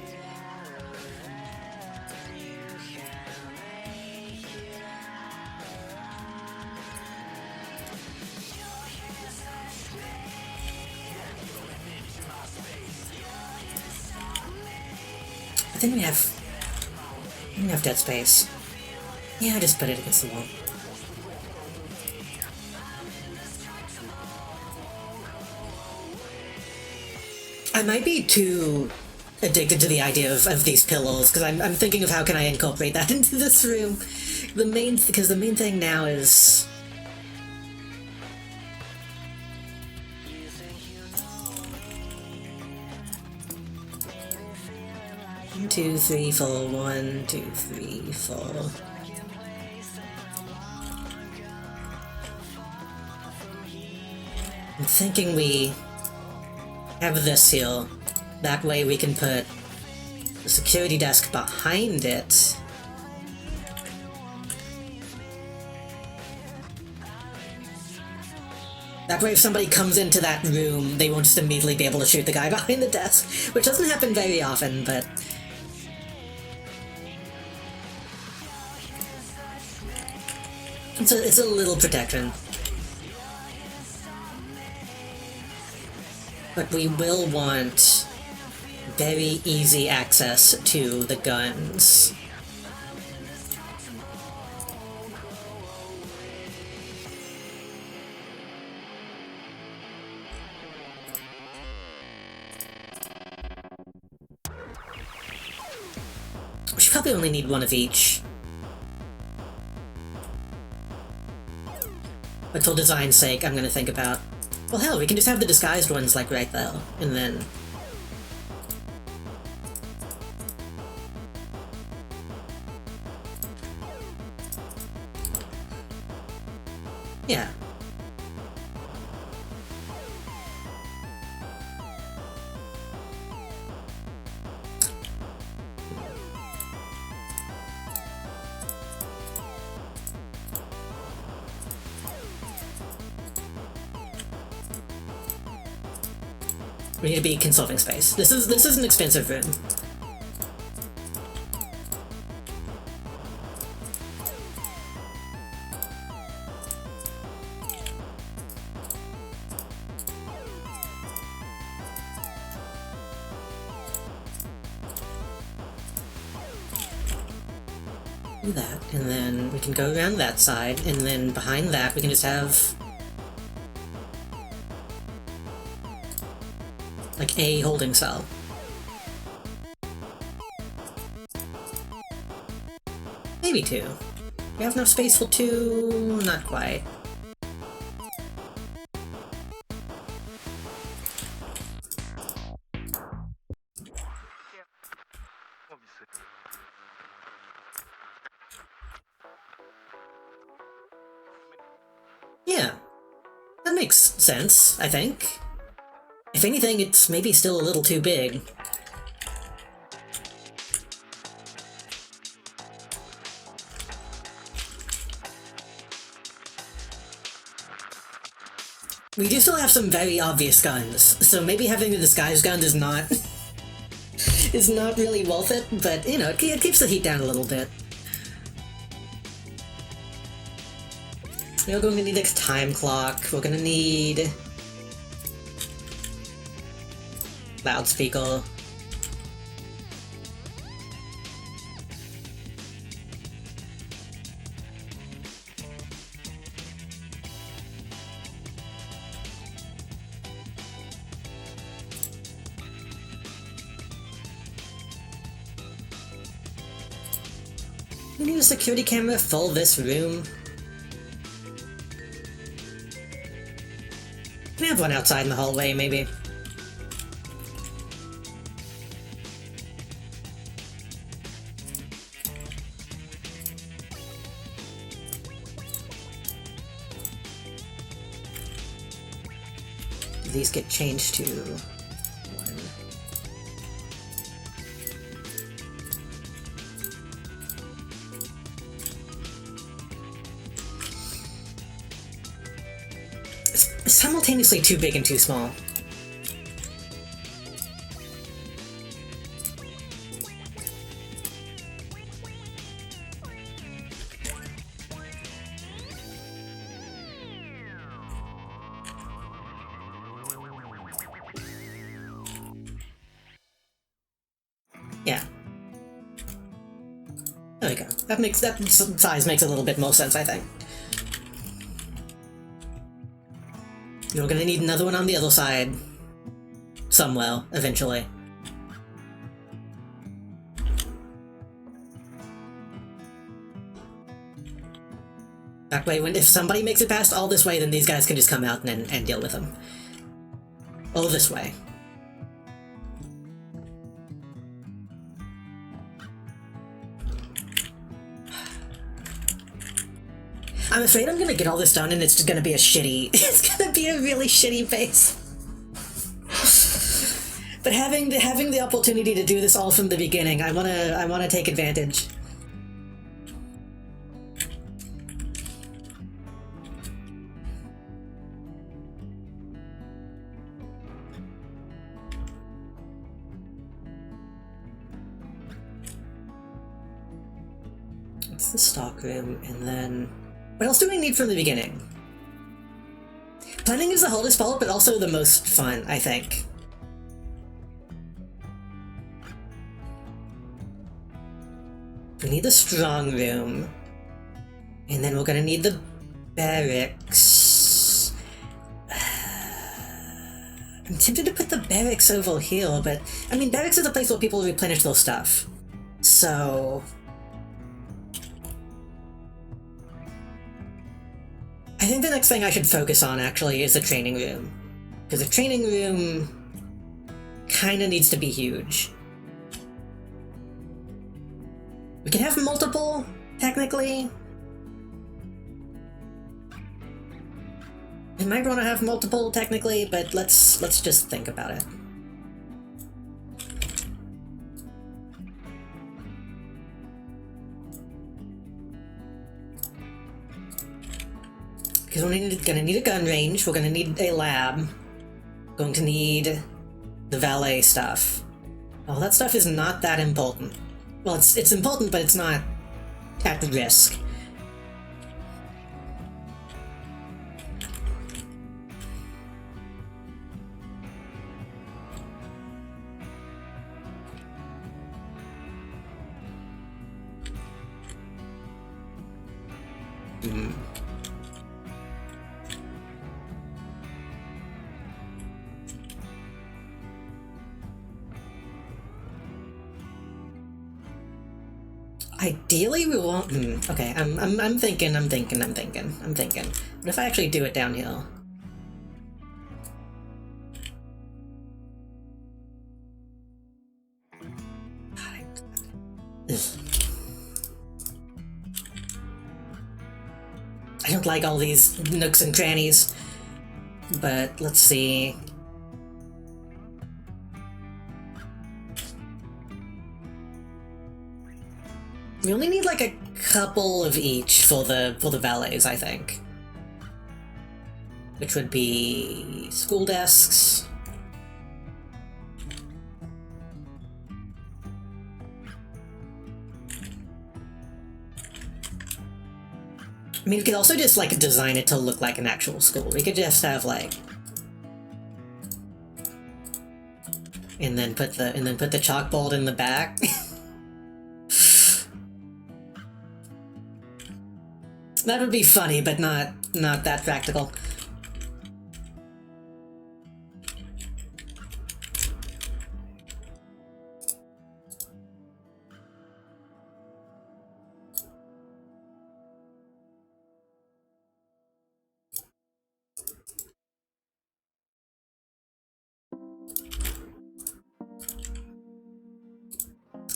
I think we have dead space. Yeah, just put it against the wall. I might be too addicted to the idea of these pillows, because I'm thinking of how can I incorporate that into this room. Because the main thing now is... One, two, three, four. 1, 2, 3, 4. I'm thinking we have this here. That way we can put the security desk behind it. That way if somebody comes into that room, they won't just immediately be able to shoot the guy behind the desk, which doesn't happen very often, but... It's a little protection. But we will want very easy access to the guns. We should probably only need one of each. But for design's sake, I'm gonna think about... Well, hell, we can just have the disguised ones, like, right there, and then... Yeah. We need to be consulting space. This is an expensive room. Do that, and then we can go around that side, and then behind that we can just have like a holding cell. Maybe 2. We have enough space for 2? Not quite. Yeah. That makes sense, I think. If anything, it's maybe still a little too big. We do still have some very obvious guns, so maybe having the disguised gun is not really worth it, but, you know, it keeps the heat down a little bit. We're going to need a time clock, we're gonna need... loudspeaker. We need a security camera full this room. Can I have one outside in the hallway, maybe? These get changed to one. It's simultaneously too big and too small. Yeah. There we go. That size makes a little bit more sense, I think. You're gonna need another one on the other side. Somewhere, eventually. That way, if somebody makes it past all this way, then these guys can just come out and deal with them. All this way. I'm afraid I'm gonna get all this done and it's just gonna be a shitty... It's gonna be a really shitty base. But having the opportunity to do this all from the beginning, I wanna take advantage. It's the stock room, and then... What else do we need from the beginning? Planning is the hardest part, but also the most fun, I think. We need the strong room. And then we're gonna need the barracks. I'm tempted to put the barracks over here, but... I mean, barracks is a place where people replenish their stuff. So... I think the next thing I should focus on, actually, is the training room. Because the training room kinda needs to be huge. We can have multiple, technically. We might want to have multiple, technically, but let's just think about it. Because we're gonna need a gun range, we're gonna need a lab, going to need the valet stuff. All that stuff is not that important. Well, it's important, but it's not at risk. Ideally, we won't. Okay, I'm thinking. What if I actually do it down here? I don't like all these nooks and crannies, but let's see. We only need like a couple of each for the valets, I think. Which would be school desks. I mean, we could also just like design it to look like an actual school. We could just have like, and then put the chalkboard in the back. That would be funny, but not that practical.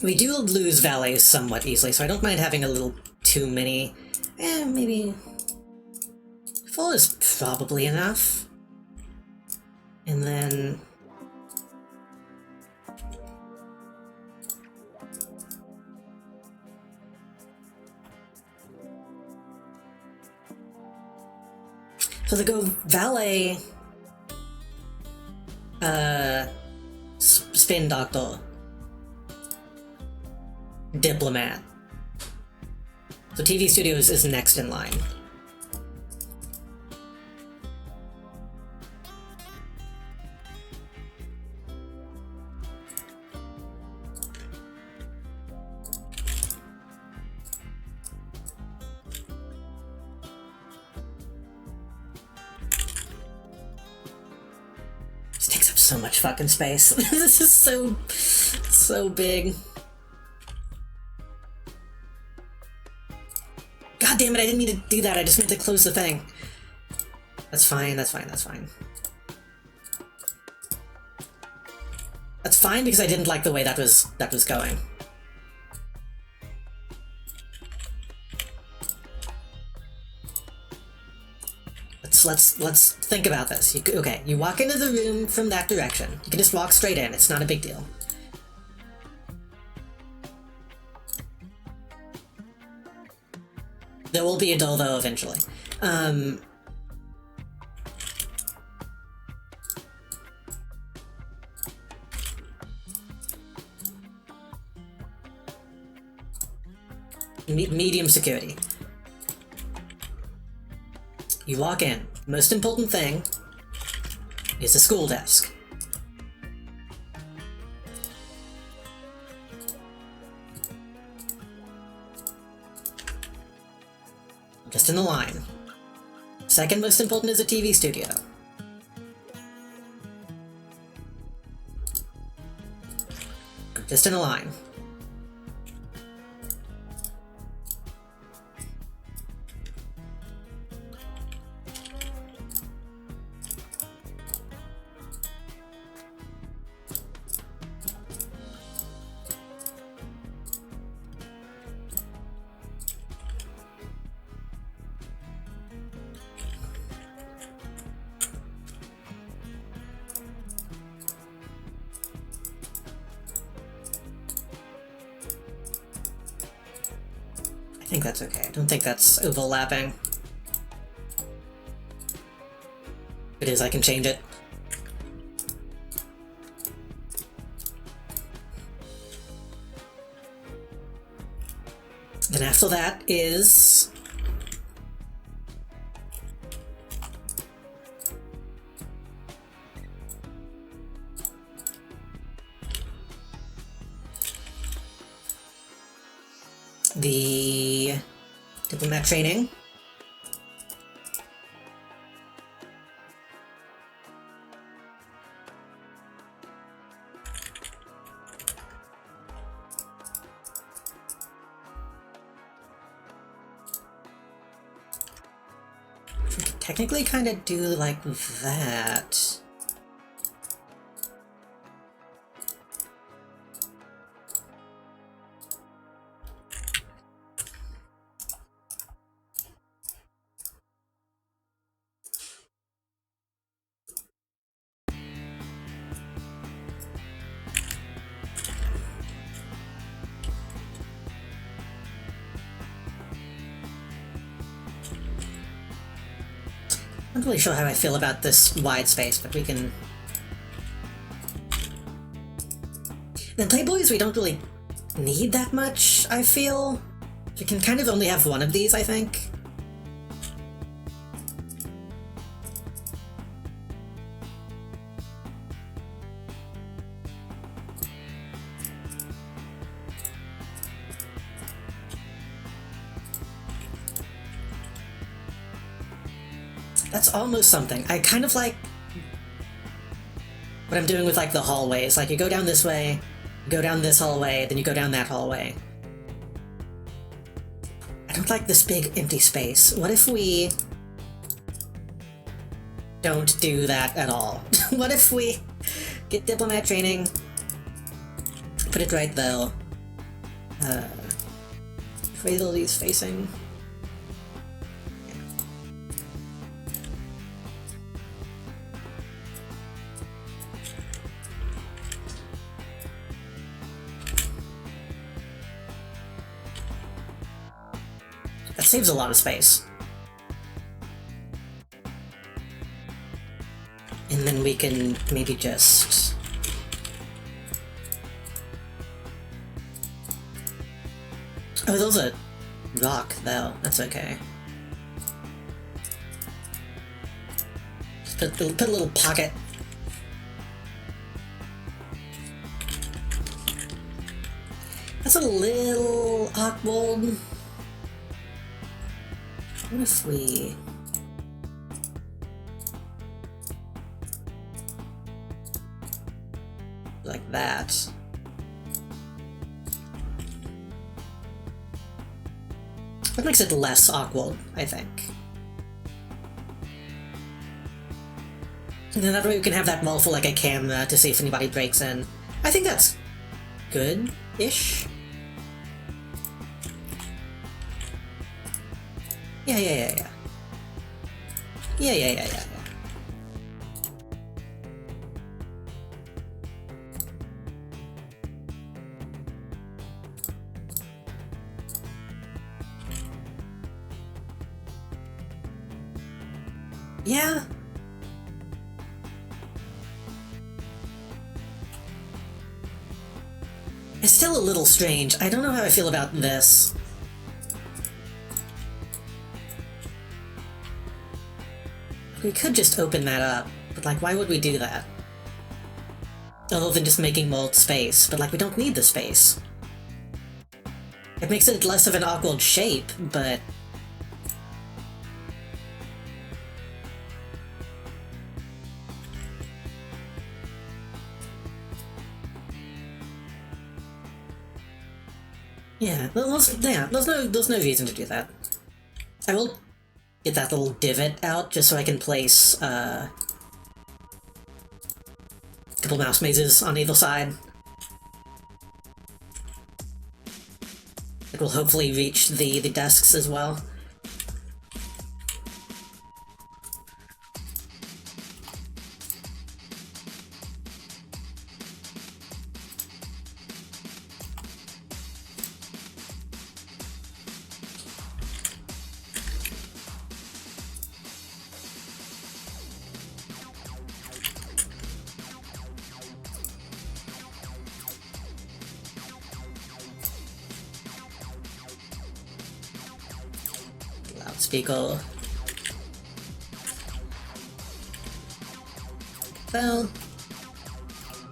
We do lose valets somewhat easily, so I don't mind having a little too many. Maybe... 4 is probably enough. And then... So they go valet, spin doctor, diplomat. So TV Studios is next in line. So much fucking space. This is so big. God damn it, I didn't mean to do that, I just meant to close the thing. That's fine, that's fine, that's fine. That's fine because I didn't like the way that was going. Let's think about this. Okay, you walk into the room from that direction. You can just walk straight in. It's not a big deal. There will be a door, though, eventually. Medium security. You walk in. Most important thing is the school desk. Just in the line. Second most important is a TV studio. Just in a line. I think that's okay. I don't think that's overlapping. If it is, I can change it. Then after that is... the diplomat training. We could technically kind of do like that. I'm not really sure how I feel about this wide space, but we can... Then Playboys, we don't really need that much, I feel. We can kind of only have one of these, I think. That's almost something. I kind of like what I'm doing with like the hallways. Like you go down this way, go down this hallway, then you go down that hallway. I don't like this big empty space. What if we don't do that at all? What if we get diplomat training, put it right there, Cradle's facing. That saves a lot of space. And then we can maybe just... Oh, those are rock, though. That's okay. Just put a little pocket. That's a little awkward. What if we... like that? That makes it less awkward, I think. And then that way we can have that wall for like a camera to see if anybody breaks in. I think that's good-ish. Yeah. Yeah. Yeah. It's still a little strange. I don't know how I feel about this. We could just open that up, but like, why would we do that? Other than just making more space, but like, we don't need the space. It makes it less of an awkward shape, but... yeah, there's no reason to do that. I will get that little divot out just so I can place a couple mouse mazes on either side. It will hopefully reach the desks as well. Loudspeaker. Well,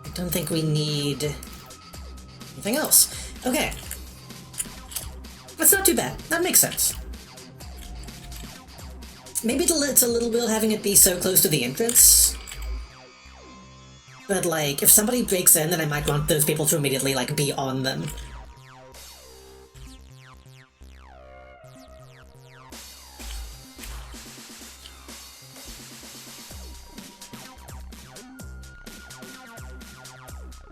I don't think we need anything else. Okay. That's not too bad. That makes sense. Maybe it's a little bit having it be so close to the entrance. But, like, if somebody breaks in, then I might want those people to immediately, like, be on them.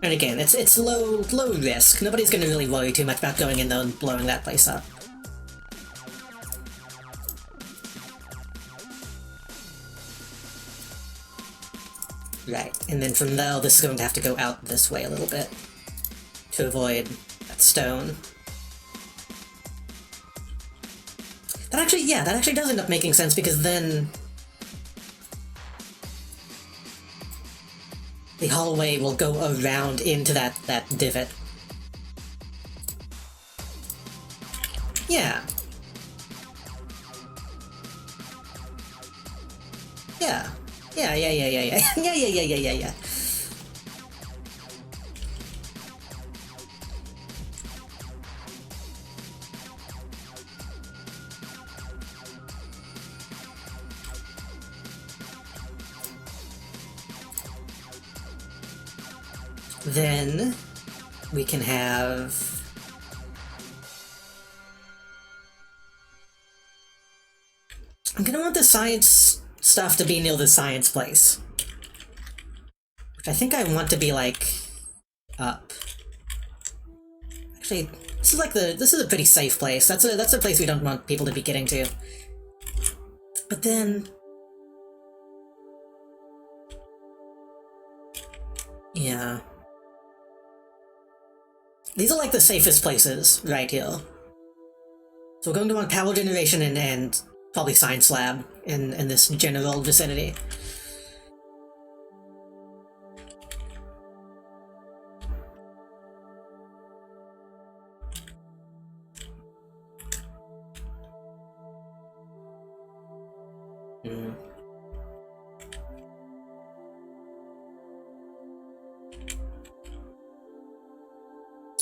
And again, it's low risk. Nobody's gonna really worry too much about going in there and blowing that place up. Right, and then from there, this is going to have to go out this way a little bit to avoid that stone. That actually does end up making sense, because then the hallway will go around into that divot. Yeah. Yeah. Yeah. Then we can have... I'm gonna want the science stuff to be near the science place. Which I think I want to be, like, up. Actually, This is a pretty safe place. That's a place we don't want people to be getting to. But then, yeah, these are like the safest places right here. So we're going to want power generation and probably science lab in this general vicinity.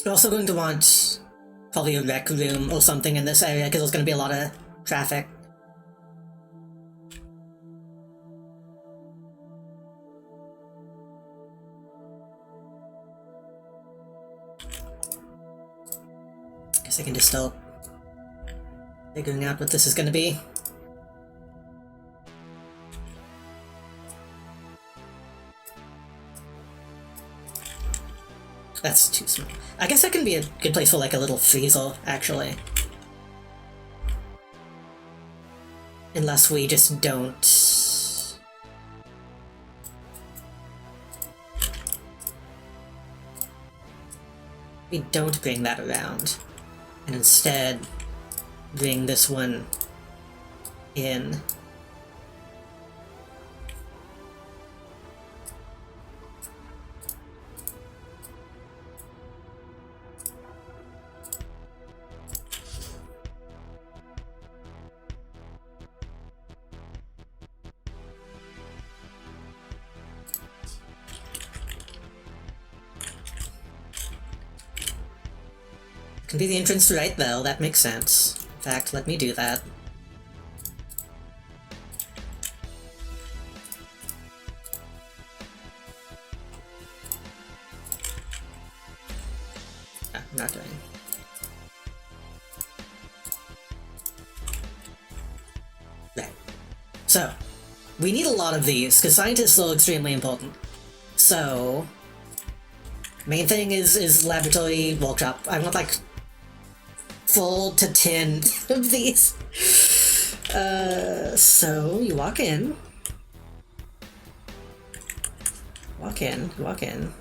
We're also going to want probably a rec room or something in this area because there's going to be a lot of traffic. Guess I can just start figuring out what this is going to be. That's too small. I guess that can be a good place for like a little freezer, actually. Unless we just don't... We don't bring that around. And instead, bring this one in. Can be the entrance right though, that makes sense. In fact, let me do that. Ah, I'm not doing. Right. So, we need a lot of these, because scientists are extremely important. So, main thing is laboratory workshop. I want like 4 to 10 of these. So you walk in. Walk in.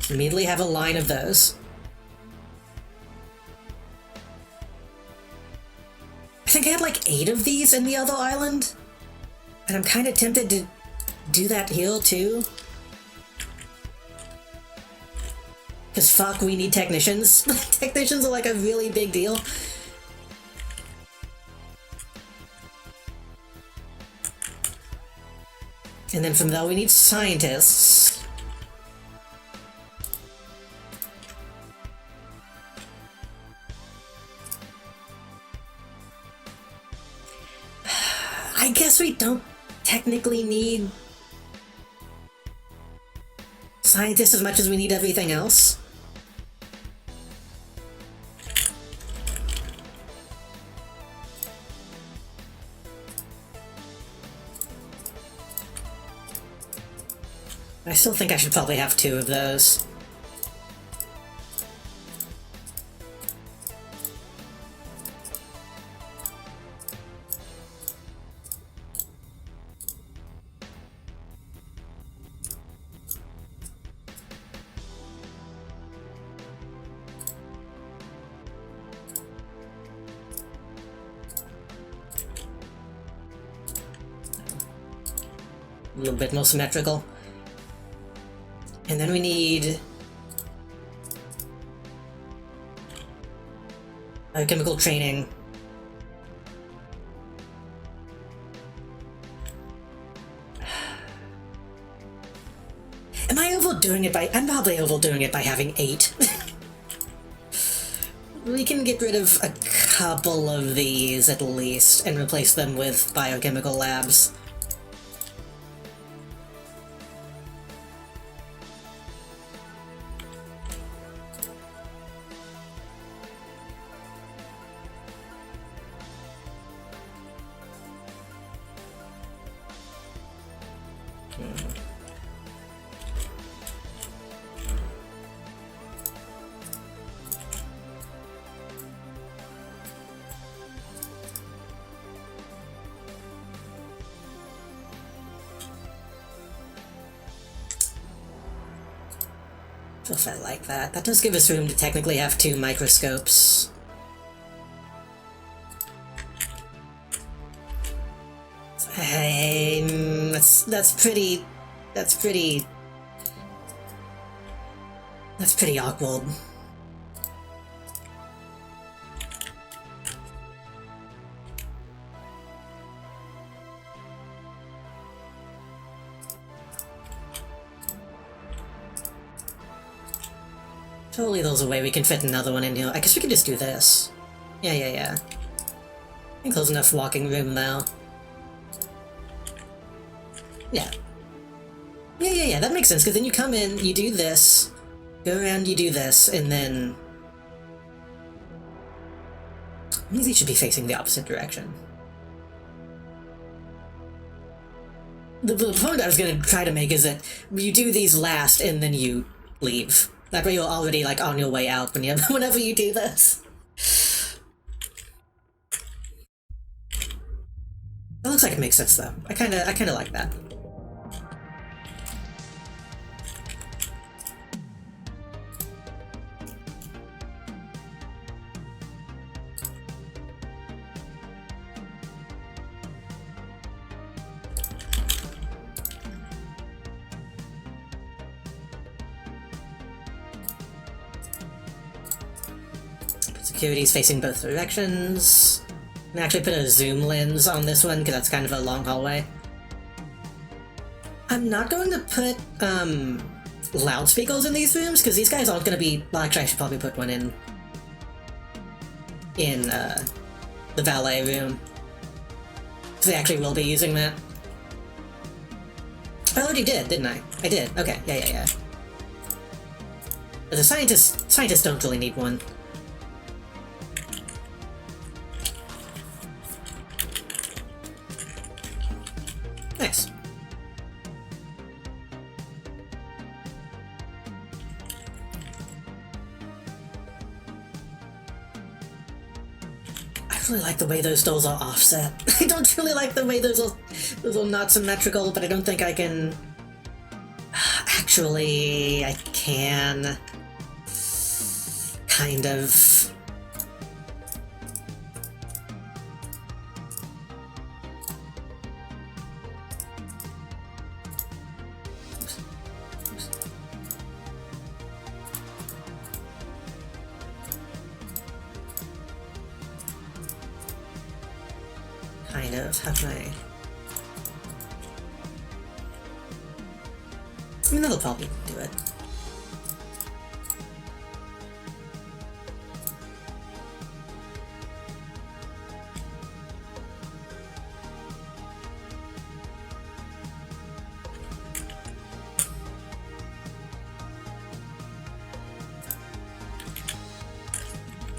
Immediately have a line of those. I think I had like 8 of these in the other island. And I'm kind of tempted to do that here too. Because fuck, we need technicians. Technicians are like a really big deal. And then from there we need scientists. I guess we don't technically need scientists as much as we need everything else. I still think I should probably have 2 of those. A little bit more symmetrical. And then we need chemical training. Am I overdoing it by... I'm probably overdoing it by having 8. We can get rid of a couple of these at least and replace them with biochemical labs. If I like that. That does give us room to technically have 2 microscopes. That's pretty awkward. Totally there's a way we can fit another one in here. I guess we can just do this. Yeah. I think there's enough walking room now. Yeah. Yeah, that makes sense, because then you come in, you do this, go around, you do this, and then... Maybe they should be facing the opposite direction. The point I was going to try to make is that you do these last, and then you leave. That way you're already, like, on your way out whenever you do this. That looks like it makes sense, though. I kinda like that. Security's facing both directions. And actually put a zoom lens on this one, because that's kind of a long hallway. I'm not going to put, loudspeakers in these rooms, because these guys aren't going to be... Well, actually, I should probably put one in the valet room. Because they actually will be using that. I already did, didn't I? I did. Okay, yeah. But the scientists don't really need one. Nice. I really like the way those doors are offset. I don't really like the way those are not symmetrical, but I don't think I can... Actually, I can... Kind of... How can I mean, that'll probably do it.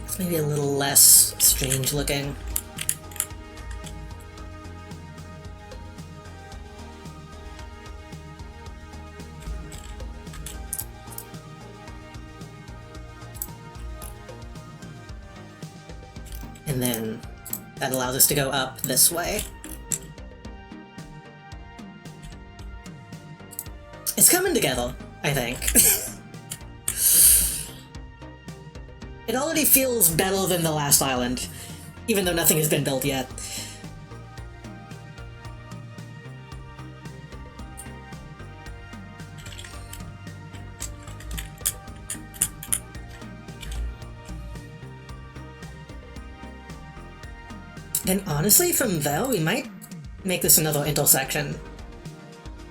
It's maybe a little less strange looking. And then that allows us to go up this way. It's coming together, I think. It already feels better than the last island, even though nothing has been built yet. And honestly, from there, we might make this another intersection.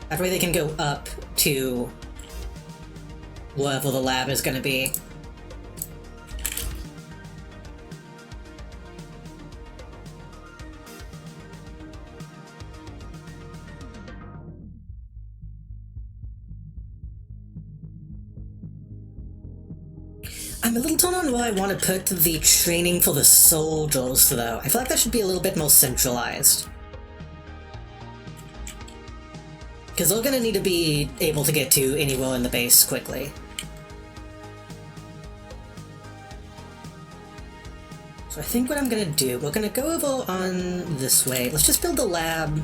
That way they can go up to wherever the lab is going to be. I'm a little torn on where I want to put the training for the soldiers, though. I feel like that should be a little bit more centralized. Because they're going to need to be able to get to anywhere in the base quickly. So I think what I'm going to do, we're going to go over on this way. Let's just build the lab.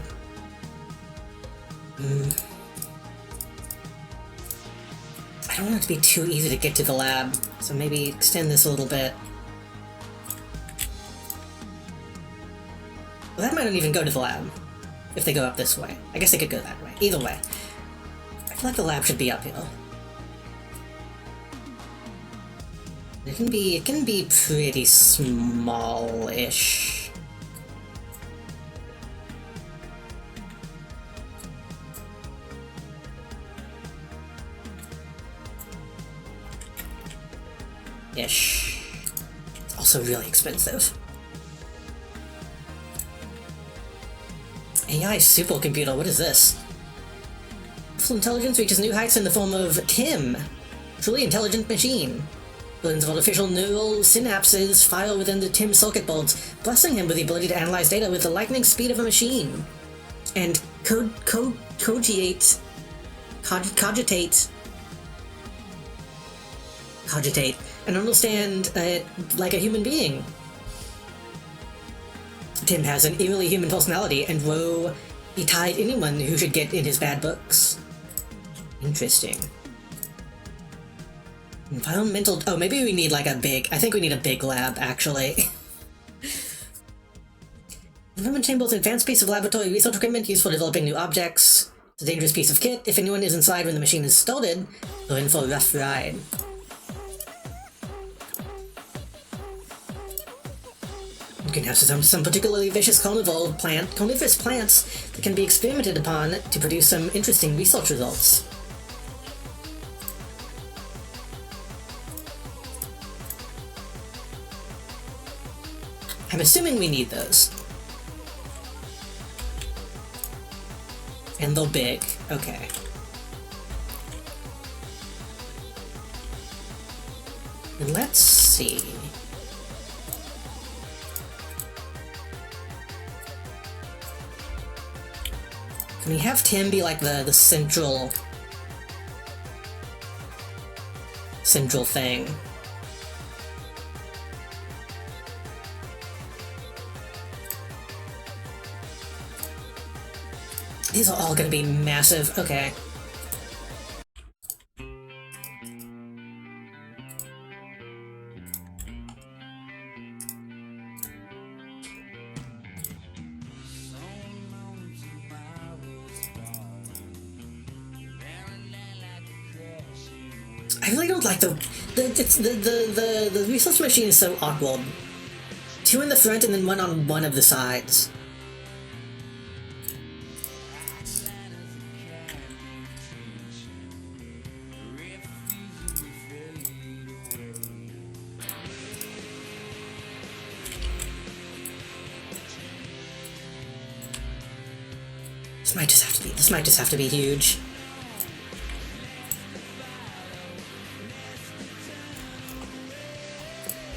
I I don't want it to be too easy to get to the lab, so maybe extend this a little bit. Well, that might not even go to the lab, if they go up this way. I guess they could go that way. Either way. I feel like the lab should be uphill. It can be pretty small-ish. Ish. It's also really expensive. AI supercomputer, what is this? Artificial intelligence reaches new heights in the form of Tim, truly intelligent machine. Billions of artificial neural synapses fire within the Tim circuit boards, blessing him with the ability to analyze data with the lightning speed of a machine. And cogitate, and understand like a human being. Tim has an eerily human personality, and woe betide anyone who should get in his bad books. Interesting. Environmental... Oh, maybe we need like a big... I think we need a big lab, actually. Environment chamber is an advanced piece of laboratory research equipment used for developing new objects. It's a dangerous piece of kit. If anyone is inside when the machine is started, they're in for a rough ride. You can have some particularly vicious carnivorous plants that can be experimented upon to produce some interesting research results. I'm assuming we need those. And they're big. Okay. And let's see. Can we have Tim be like the central thing? These are all gonna be massive. Okay. I really don't like the research machine is so awkward. Two in the front and then one on one of the sides. This might just have to be huge.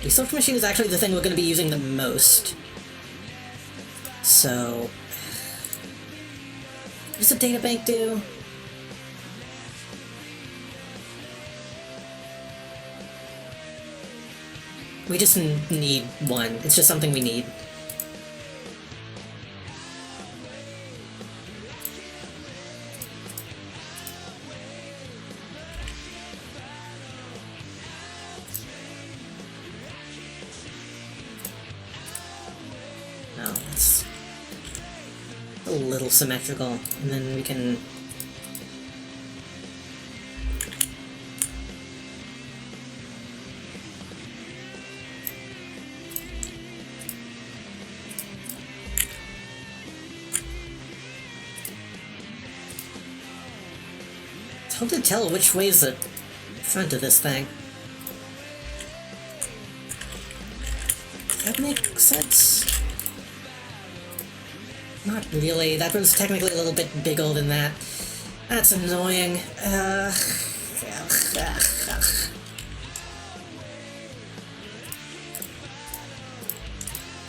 Research machine is actually the thing we're going to be using the most. So... what does the data bank do? We just need one. It's just something we need. It's a little symmetrical, and then we can... it's hard to tell which way is the front of this thing. Does that make sense? Not really. That one's technically a little bit bigger than that. That's annoying.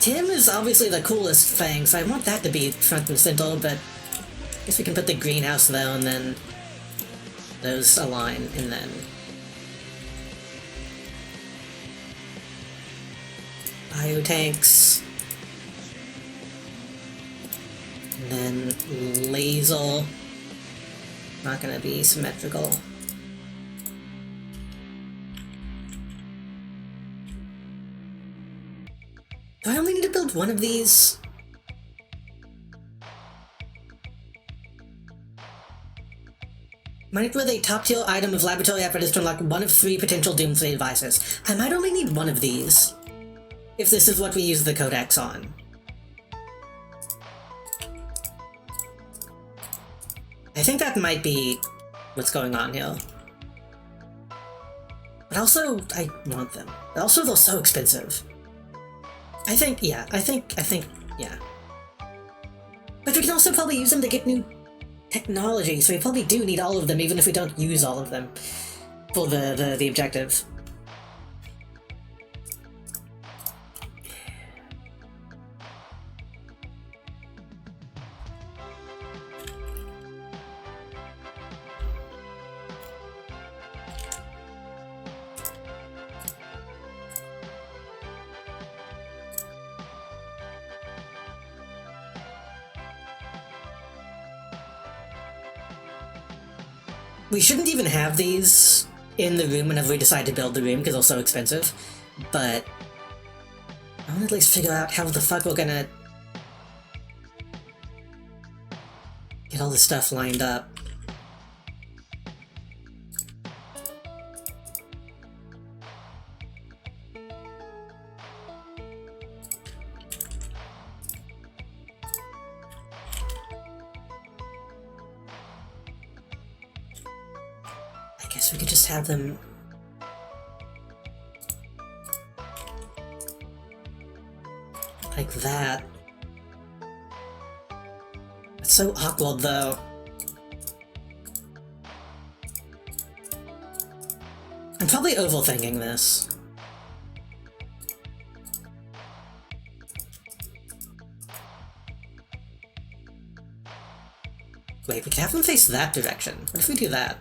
Tim is obviously the coolest thing, so I want that to be front and center, but I guess we can put the greenhouse there and then those align, and then biotanks. And then laser. Not gonna be symmetrical. want one of these? Might with a top-tier item of laboratory apparatus to unlock one of 3 potential Doomsday devices. I might only need one of these, if this is what we use the Codex on. I think that might be what's going on here. But also, I want them. But also, they're so expensive. I think, yeah. But we can also probably use them to get new technology, so we probably do need all of them, even if we don't use all of them for the objective. We shouldn't even have these in the room whenever we decide to build the room, because they're so expensive, but I want to at least figure out how the fuck we're gonna get all this stuff lined up. I guess we could just have them like that. It's so awkward though. I'm probably overthinking this. Wait, we could have them face that direction. What if we do that?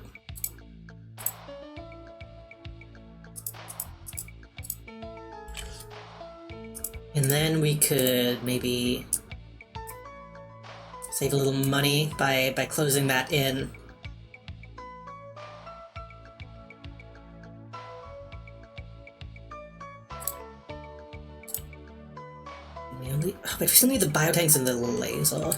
And then we could maybe save a little money by closing that in. Wait, we still need the biotanks and the laser.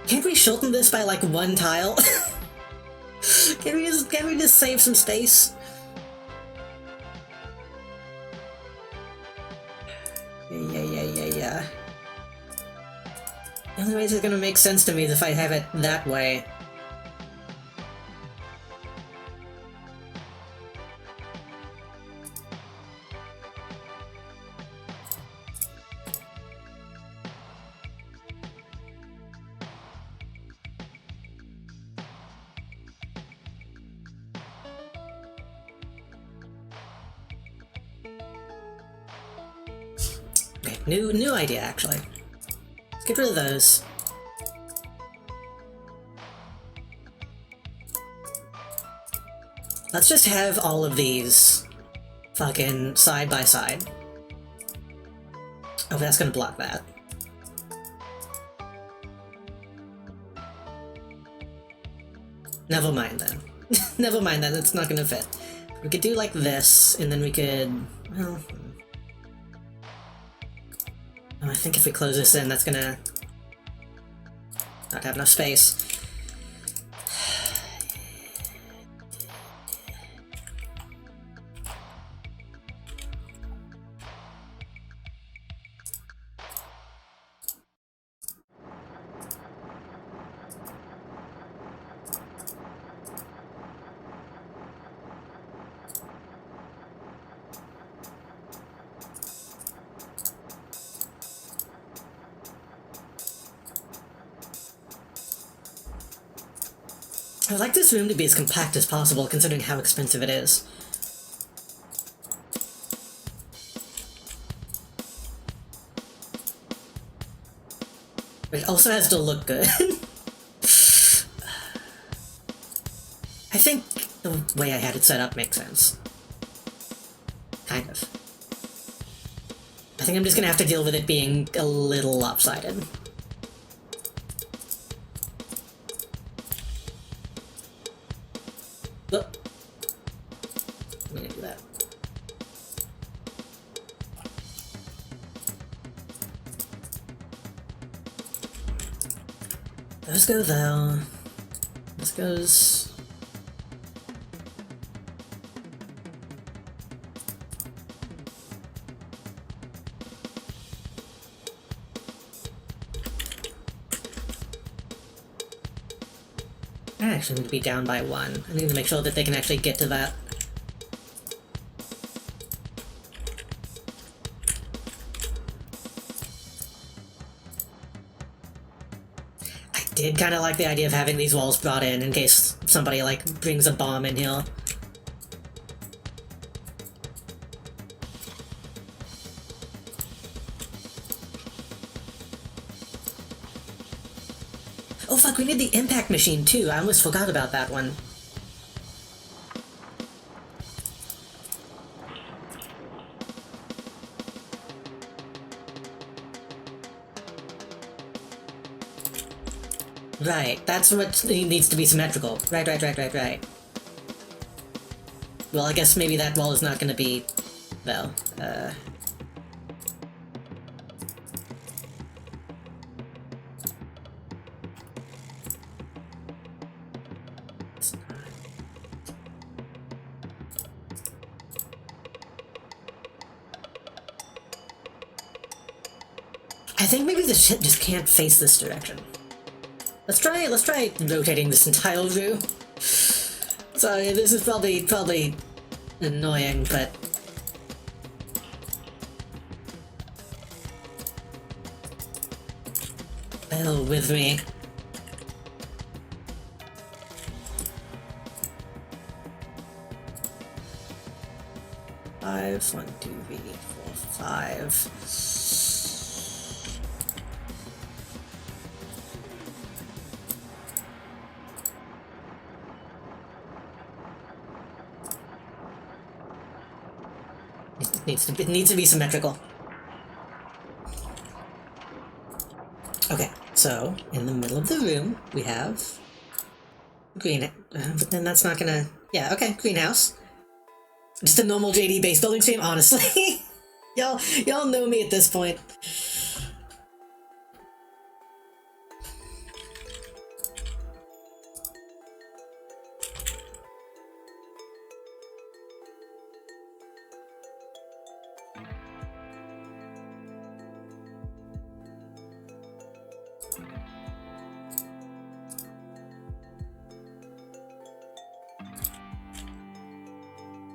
Can't we shorten this by like 1 tile? Can we just save some space? Yeah. The only way this is gonna make sense to me is if I have it that way. Okay, new idea actually. Let's get rid of those. Let's just have all of these fucking side by side. Oh, that's gonna block that. Never mind then. Never mind then, it's not gonna fit. We could do like this, and then we could... well... oh, I think if we close this in, that's gonna... not have enough space. I'd like this room to be as compact as possible, considering how expensive it is. But it also has to look good. I think the way I had it set up makes sense. Kind of. But think I'm just gonna have to deal with it being a little lopsided. Oh. I'm gonna do that. Those go though. This goes... I actually need to be down by 1. I need to make sure that they can actually get to that. I did kind of like the idea of having these walls brought in case somebody, like, brings a bomb in here. Oh fuck, we need the impact machine too. I almost forgot about that one. Right, that's what needs to be symmetrical. Right. Well, I guess maybe that wall is not gonna be... well, I think maybe the ship just can't face this direction. Let's try rotating this entire room. Sorry, this is probably annoying, but... bear with me. Five, 1, 2, 3, 4, 5. It needs to be symmetrical. Okay, so in the middle of the room we have green, but then that's not gonna. Yeah, okay, greenhouse. Just a normal JD base building stream, honestly. y'all know me at this point.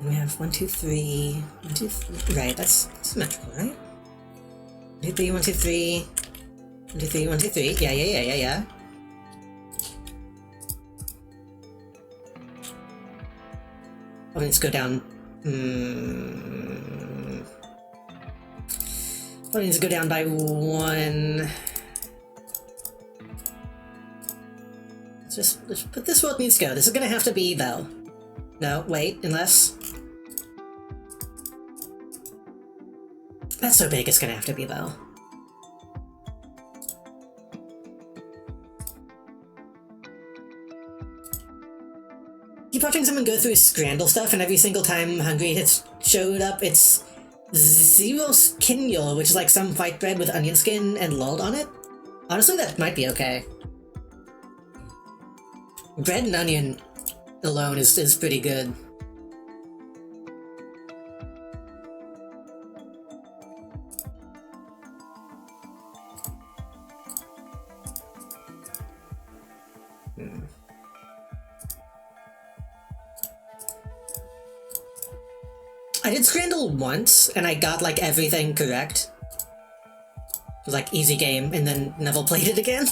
We have 1, 2, 3, 1, 2, 3. Right, that's symmetrical, right? 1, 2, 3, 1, 2, 3. 1, 2, 3, 1, 2, 3. Yeah. Oh, let's go down. Oh, needs to go down by 1. Let's put this where it needs to go. This is gonna have to be though. No, wait, unless... that's so big it's gonna have to be though. Keep watching someone go through Scrandle stuff, and every single time Hungry Hits showed up, it's Zeros Kinyo, which is like some white bread with onion skin and lard on it. Honestly, that might be okay. Bread and onion alone is pretty good. I did Scrandle once, and I got, like, everything correct. It was, like, easy game, and then never played it again.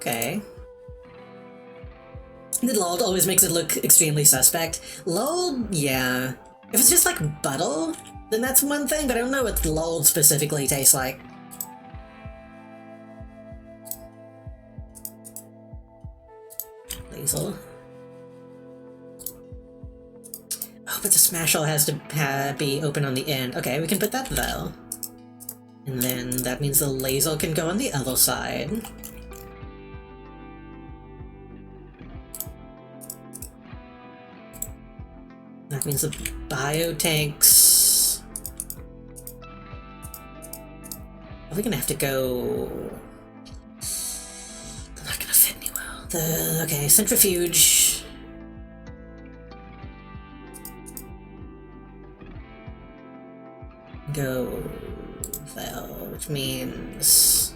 Okay. The lord always makes it look extremely suspect. Lol, yeah. If it's just like Buttle, then that's one thing, but I don't know what Lold specifically tastes like. Lae'zel. Oh, but the Smashall has to be open on the end. Okay, we can put that though. And then that means the Lae'zel can go on the other side. That means the biotanks... Are gonna have to go... They're not gonna fit me well. Okay, Centrifuge. Go... Vel, which means...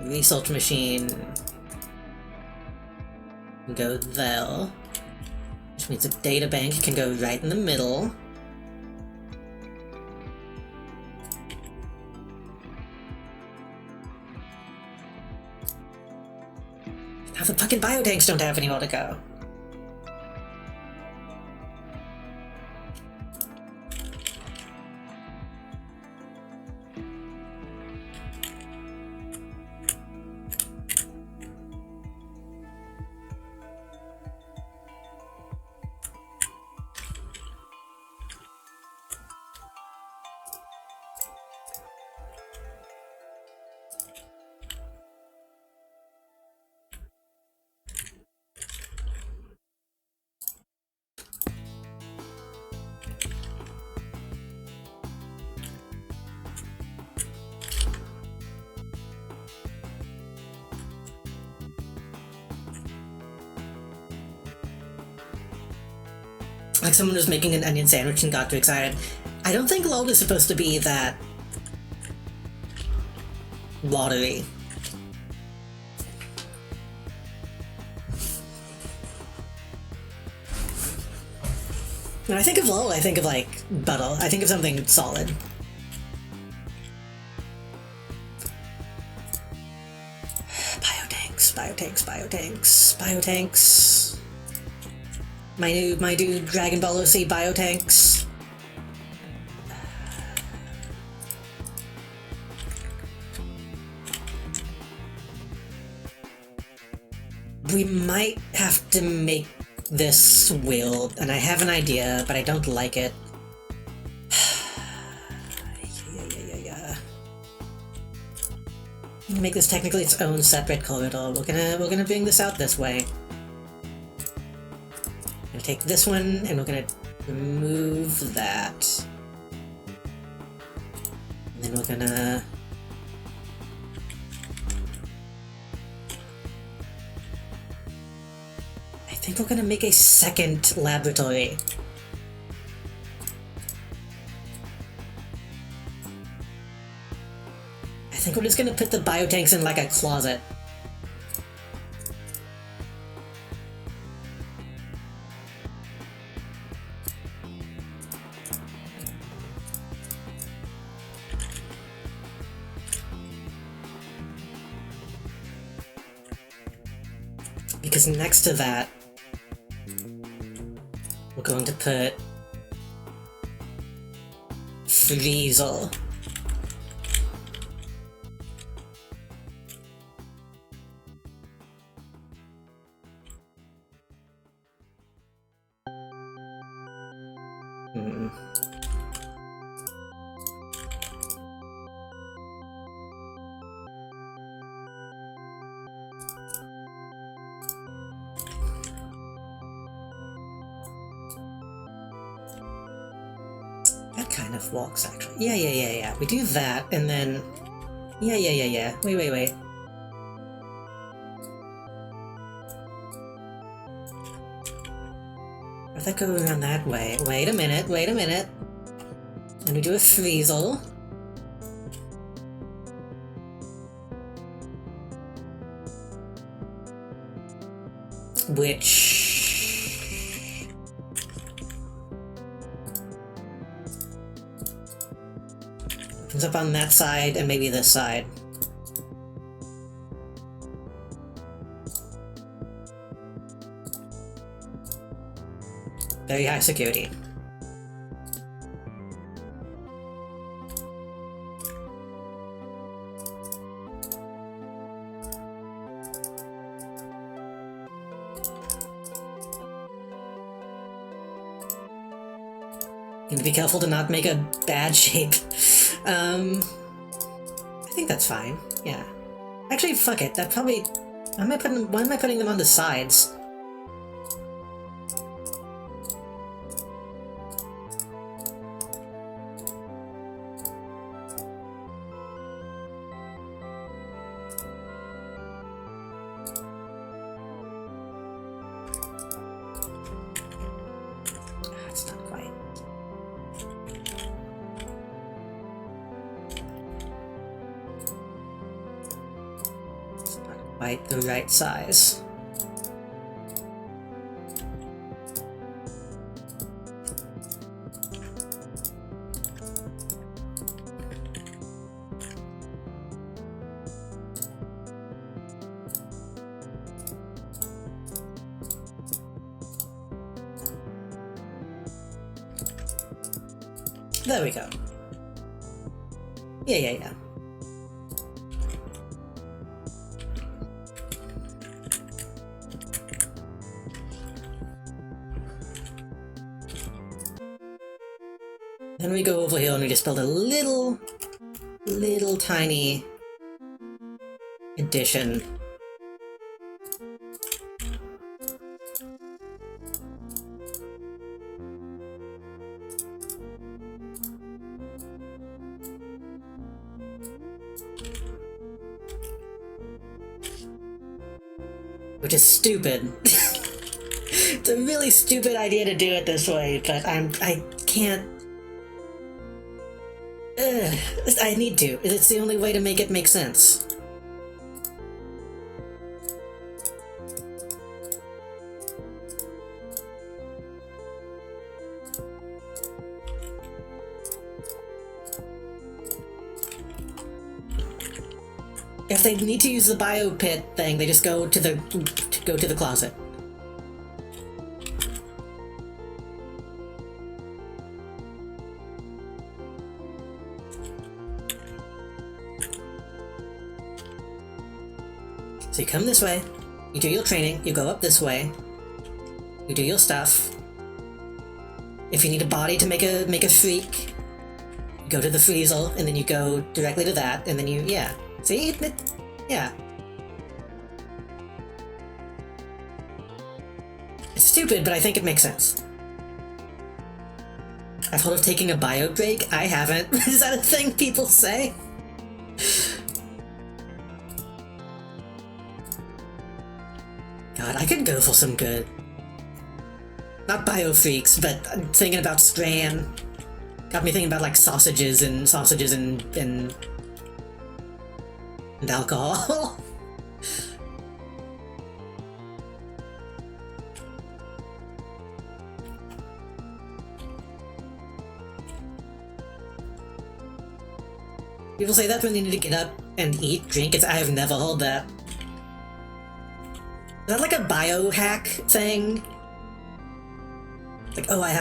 Research Machine... Go Vel. Which means a data bank can go right in the middle. Now the fucking biotanks don't have anywhere to go. Like someone was making an onion sandwich and got too excited. I don't think Lold is supposed to be that... watery. When I think of Lold, I think of like Buttle. I think of something solid. Biotanks. My dude, Dragon Ball OC biotanks. We might have to make this wheel, and I have an idea, but I don't like it. Yeah. Make this technically its own separate corridor. We're gonna bring this out this way. Gonna take this one, and we're gonna remove that. And then we're gonna... I think we're gonna make a second laboratory. I think we're just gonna put the biotanks in like a closet. Because next to that, we're going to put Friezl. That kind of walks, actually. Yeah. We do that, and then... Yeah. Wait. If that go around that way... Wait a minute. And we do a Friezl. Which... comes up on that side, and maybe this side. Very high security. Need to be careful to not make a bad shape. I think that's fine. Yeah. Actually, fuck it. That probably. Why am I putting them on the sides? It's not quite. It's not quite the right size. There we go. Yeah. Then we go over here and we just build a little tiny addition. Which is stupid. It's a really stupid idea to do it this way, but I can't. I need to. It's the only way to make it make sense. If they need to use the bio pit thing, they just go to the closet. So you come this way, you do your training, you go up this way, you do your stuff. If you need a body to make a freak, you go to the Friesel, and then you go directly to that, and then yeah. See? Yeah. It's stupid, but I think it makes sense. I've heard of taking a bio break. I haven't. Is that a thing people say? God, I could go for some good. Not bio freaks, but I'm thinking about Scran. Got me thinking about like sausages and alcohol. People say that when they need to get up and eat, drink. I have never heard that. Is that like a biohack thing? Like, oh, I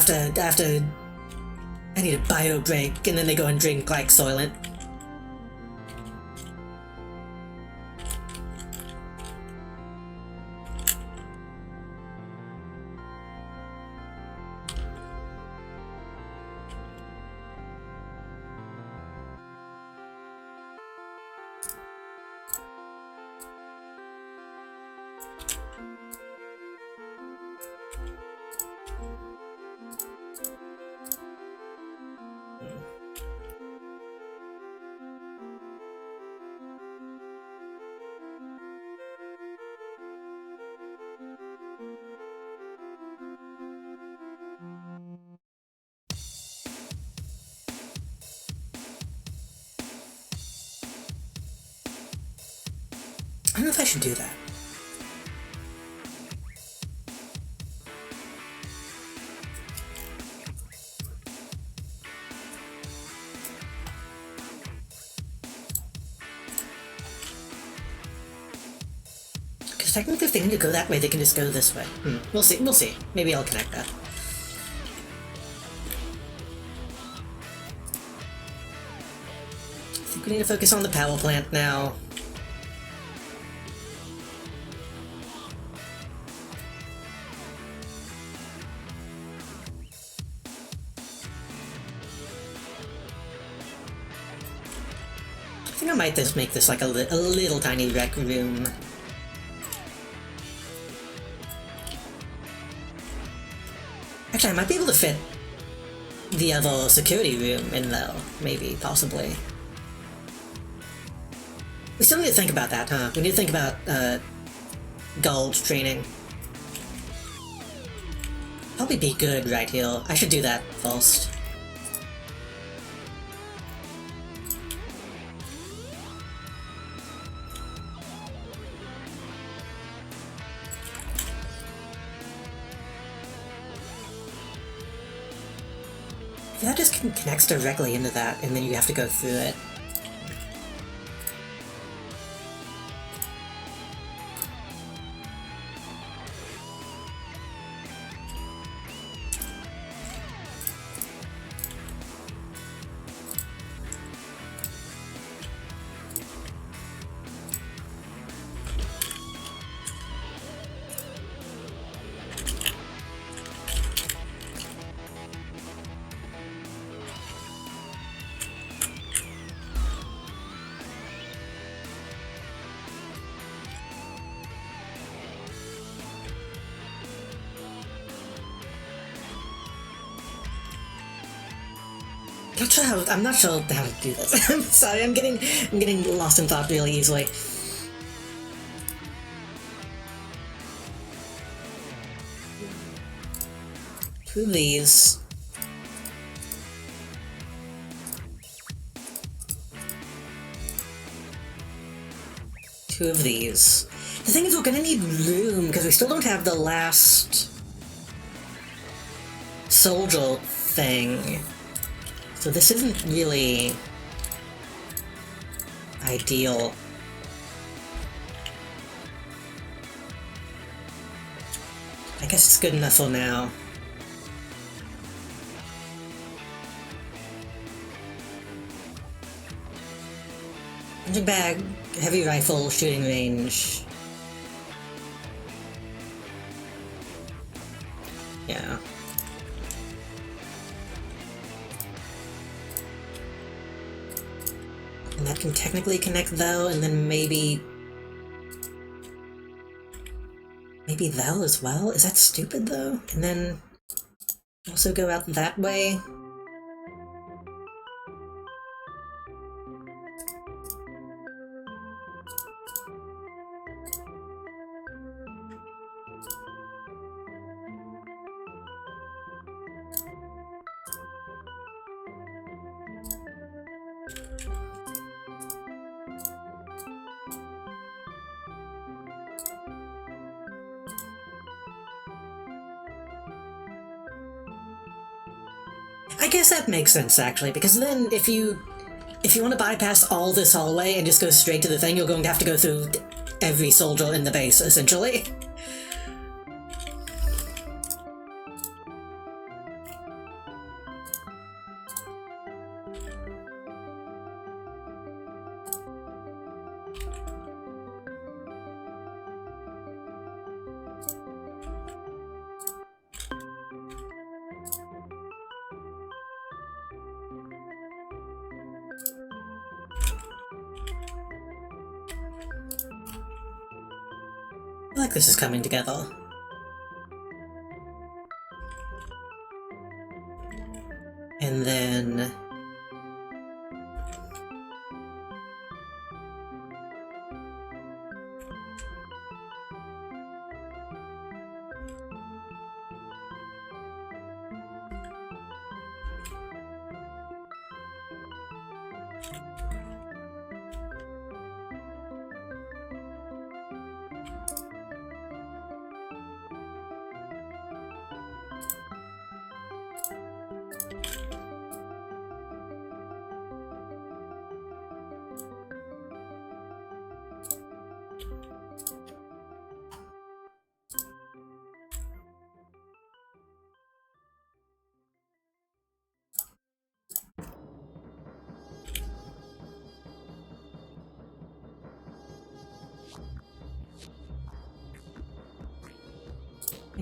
need a bio break, and then they go and drink like Soylent. I don't know if I should do that. Because technically if they need to go that way, they can just go this way. We'll see. Maybe I'll connect that. We need to focus on the power plant now. I think I might just make this like a little tiny rec room. Actually, I might be able to fit the other security room in though, maybe, possibly. We still need to think about that, huh? We need to think about, gold training. Probably be good right here. I should do that first. That just connects directly into that, and then you have to go through it. I'm not sure how to do this. I'm sorry, I'm getting lost in thought really easily. Two of these. Two of these. The thing is, we're gonna need room because we still don't have the last soldier thing. So this isn't really ideal. I guess it's good enough for now. Punching bag, heavy rifle, shooting range. Yeah. And that can technically connect though, and then maybe thou as well? Is that stupid though? And then also go out that way? I guess that makes sense, actually, because then if you want to bypass all this hallway and just go straight to the thing, you're going to have to go through every soldier in the base, essentially. I like this is coming together. And then...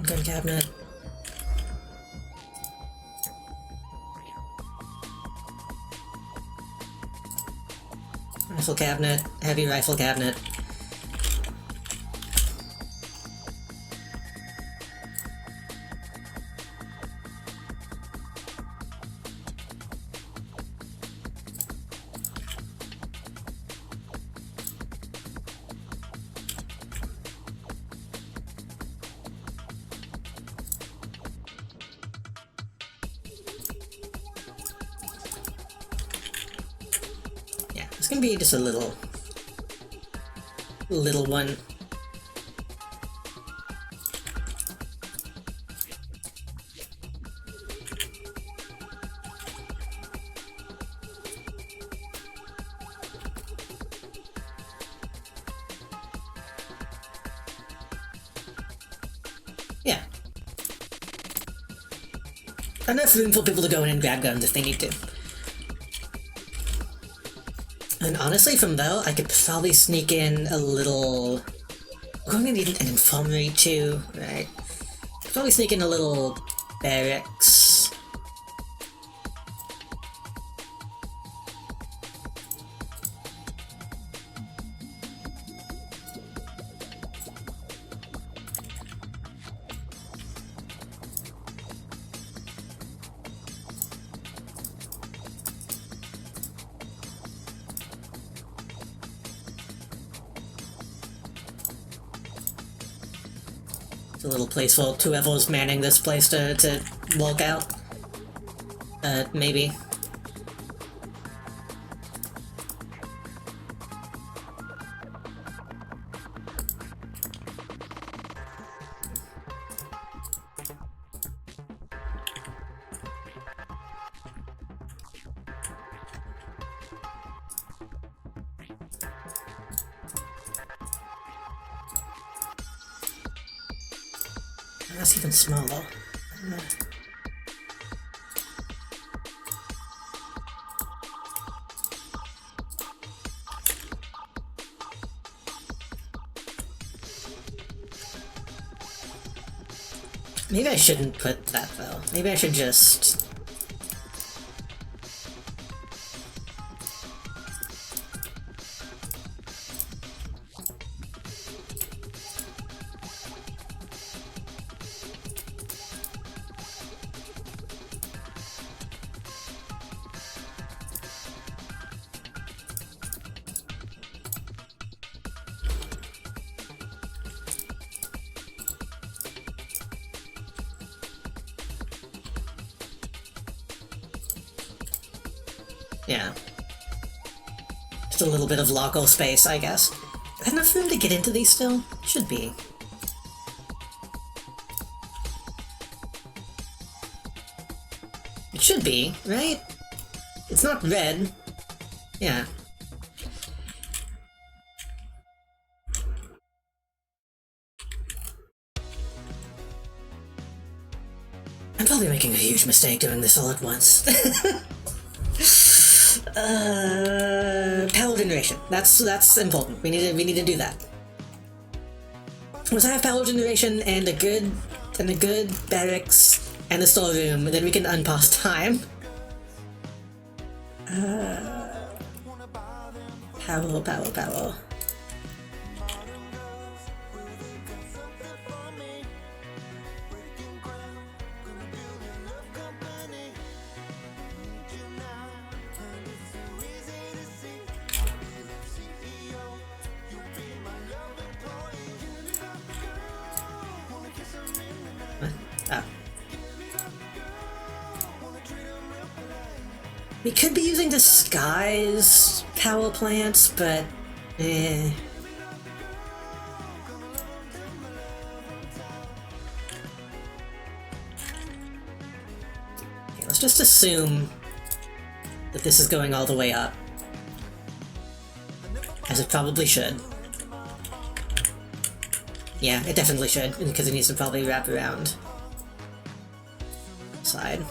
Gun cabinet. Rifle cabinet. Heavy rifle cabinet. It's gonna be just a little one. Yeah. Enough room for people to go in and grab guns if they need to. And honestly, from though, I could probably sneak in a little... We're going to need an infirmary too, right? Probably sneak in a little barracks. It's a little place for whoever's manning this place to walk out. Maybe. That's even smaller. Maybe I shouldn't put that though. Maybe I should just... Yeah. Just a little bit of local space, I guess. Got enough room to get into these still? Should be. It should be, right? It's not red. Yeah. I'm probably making a huge mistake doing this all at once. Power generation. That's important. We need to do that. Once I have power generation and a good barracks and a storeroom, then we can unpause time. Power. We could be using disguise power plants, but eh. Okay, let's just assume that this is going all the way up, as it probably should. Yeah, it definitely should, because it needs to probably wrap around side.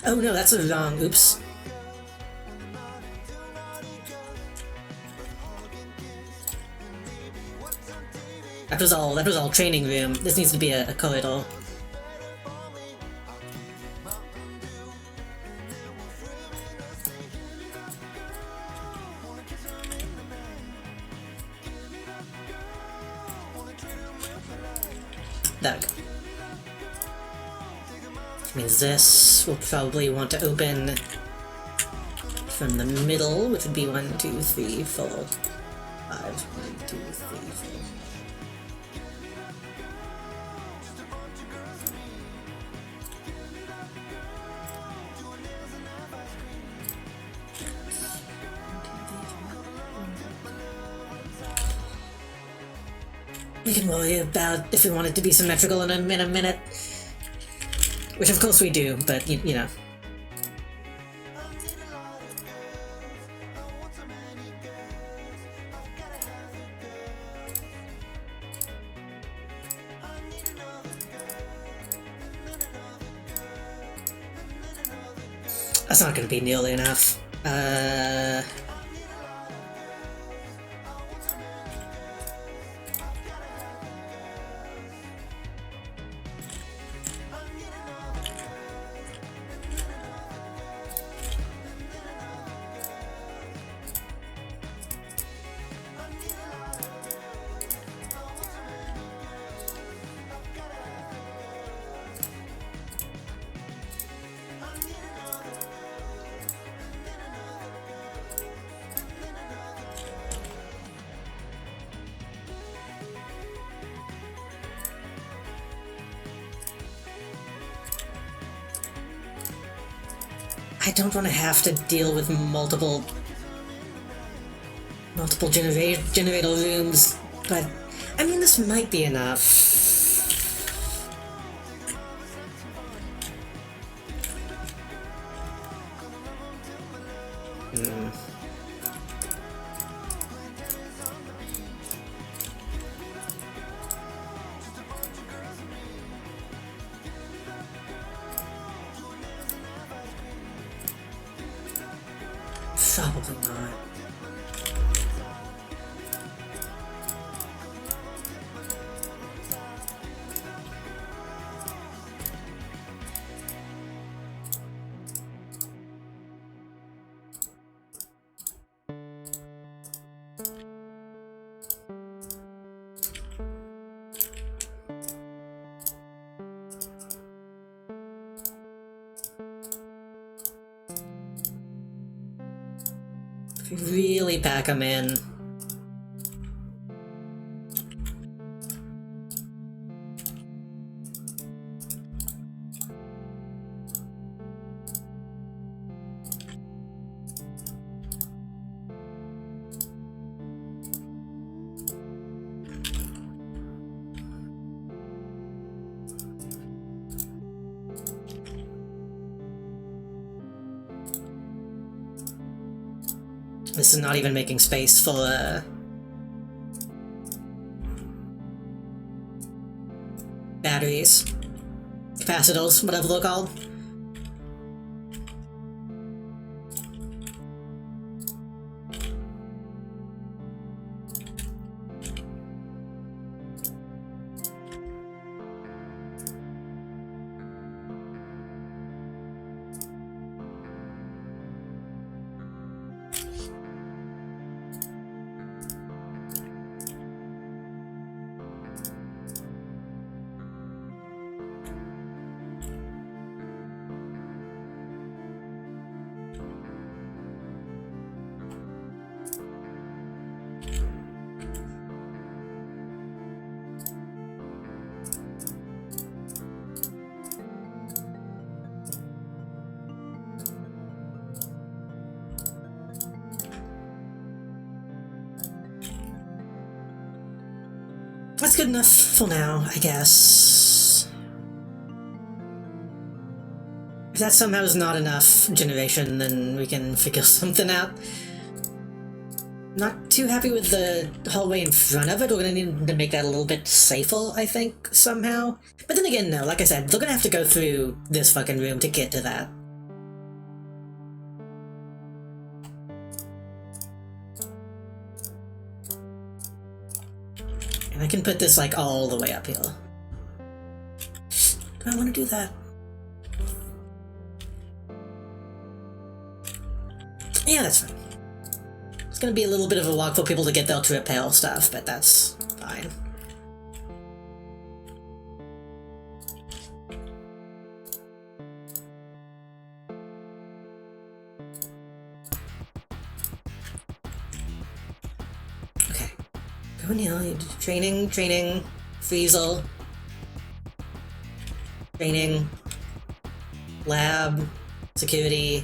Oh no, that's the wrong. Oops. That was all training room. This needs to be a corridor. There. Which means this will probably want to open from the middle, which would be 1, 2, 3, 4, 5. 1, 2, 3, 4. We can worry about if we want it to be symmetrical in a minute. Which of course we do, but you know. That's not gonna be nearly enough. I don't want to have to deal with multiple generator rooms, but I mean, this might be enough. Probably not. Really pack them in. This is not even making space for batteries, capacitors, whatever they're called. That's good enough for now, I guess. If that somehow is not enough generation, then we can figure something out. Not too happy with the hallway in front of it. We're gonna need to make that a little bit safer, I think, somehow. But then again, no, like I said, they're gonna have to go through this fucking room to get to that. And I can put this, like, all the way up here. Do I want to do that? Yeah, that's fine. It's gonna be a little bit of a walk for people to get their trip pale stuff, but that's fine. Okay. Go in here. Training, Friesel. Training. Lab. Security.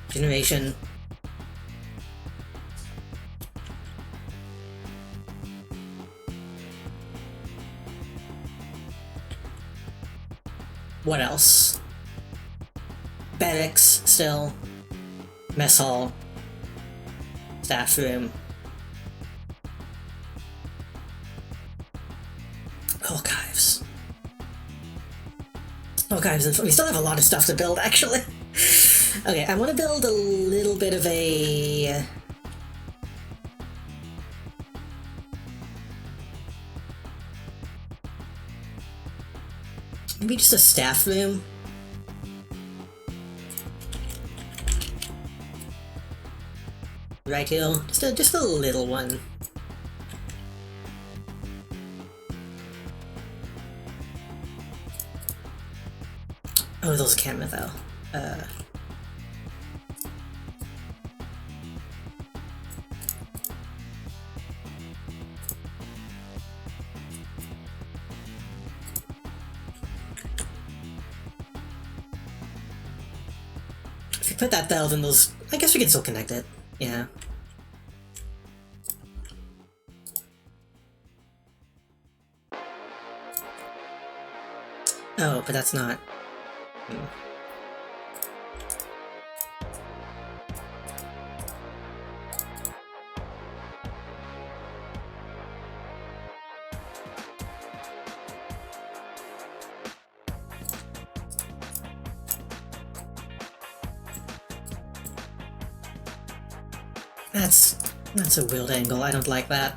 Generation. What else? Barracks, still. Mess hall. Staff room. Archives. Archives, and we still have a lot of stuff to build, actually. Okay, I want to build a little bit of a... maybe just a staff room? Right here. Just a little one. Oh, there's a camera, though. If you put that there, then those... I guess we can still connect it. Yeah. Oh, but that's not... That's a weird angle. I don't like that.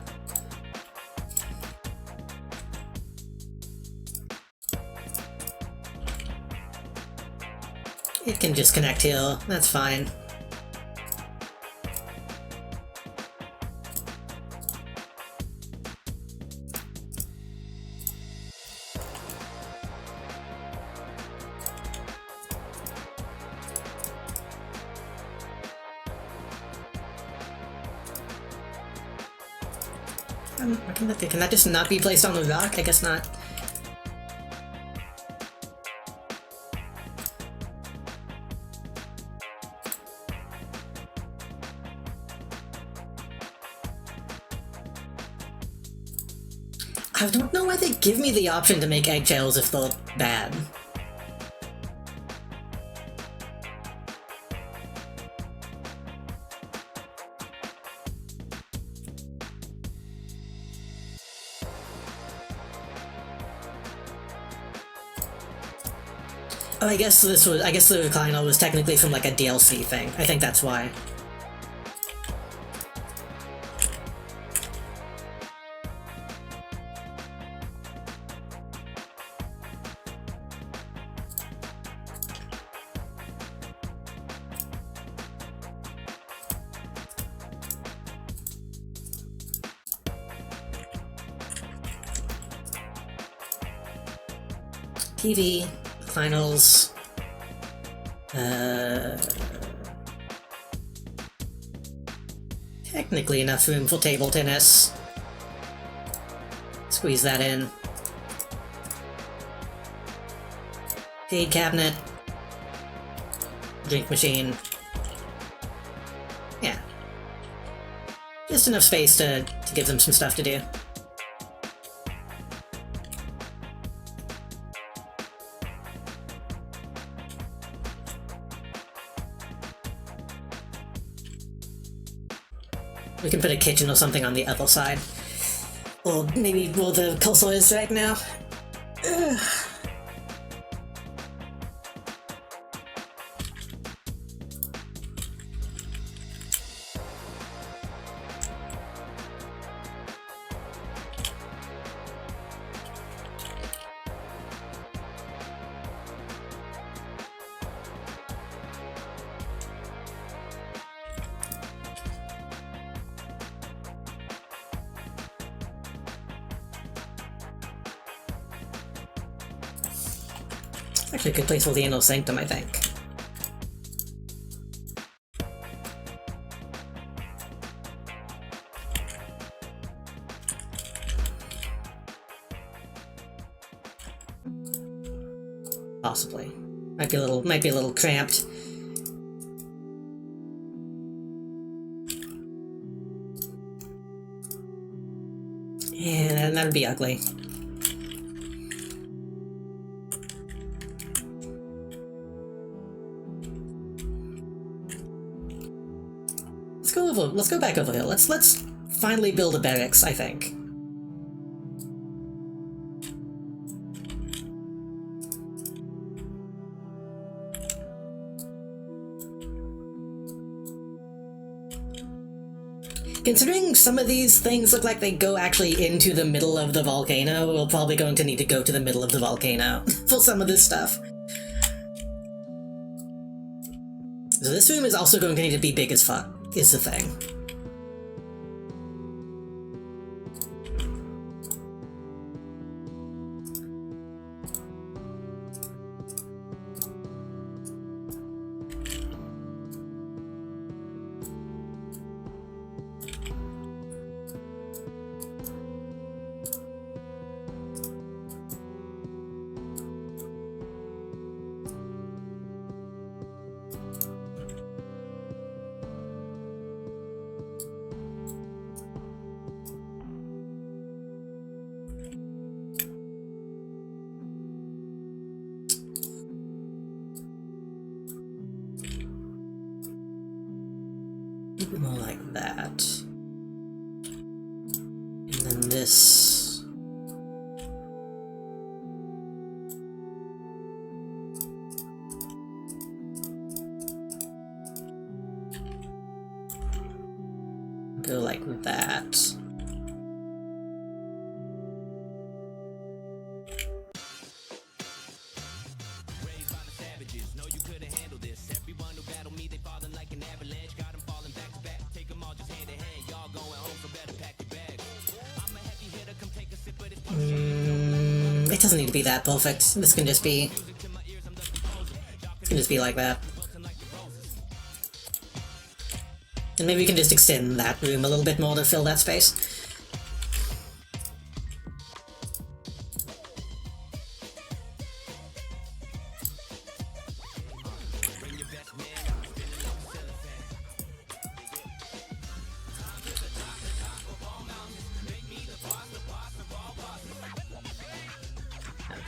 It can just connect here. That's fine. Can that just not be placed on the rock? I guess not. I don't know why they give me the option to make eggshells if they're bad. Oh, I guess the recliner was technically from like a DLC thing. I think that's why. TV, finals, technically enough room for table tennis. Squeeze that in. Feed cabinet. Drink machine. Yeah. Just enough space to give them some stuff to do. We can put a kitchen or something on the other side. Or maybe where the cursor is right now. Ugh. Actually, a good place for the Inner Sanctum, I think. Possibly. Might be a little cramped. And that would be ugly. Let's go back over here. Let's finally build a barracks, I think. Considering some of these things look like they go actually into the middle of the volcano, we're probably going to need to go to the middle of the volcano for some of this stuff. So this room is also going to need to be big as fuck, is the thing. More like that. And then this. Go like that. It doesn't need to be that perfect. This can just be... It can just be like that. And maybe we can just extend that room a little bit more to fill that space.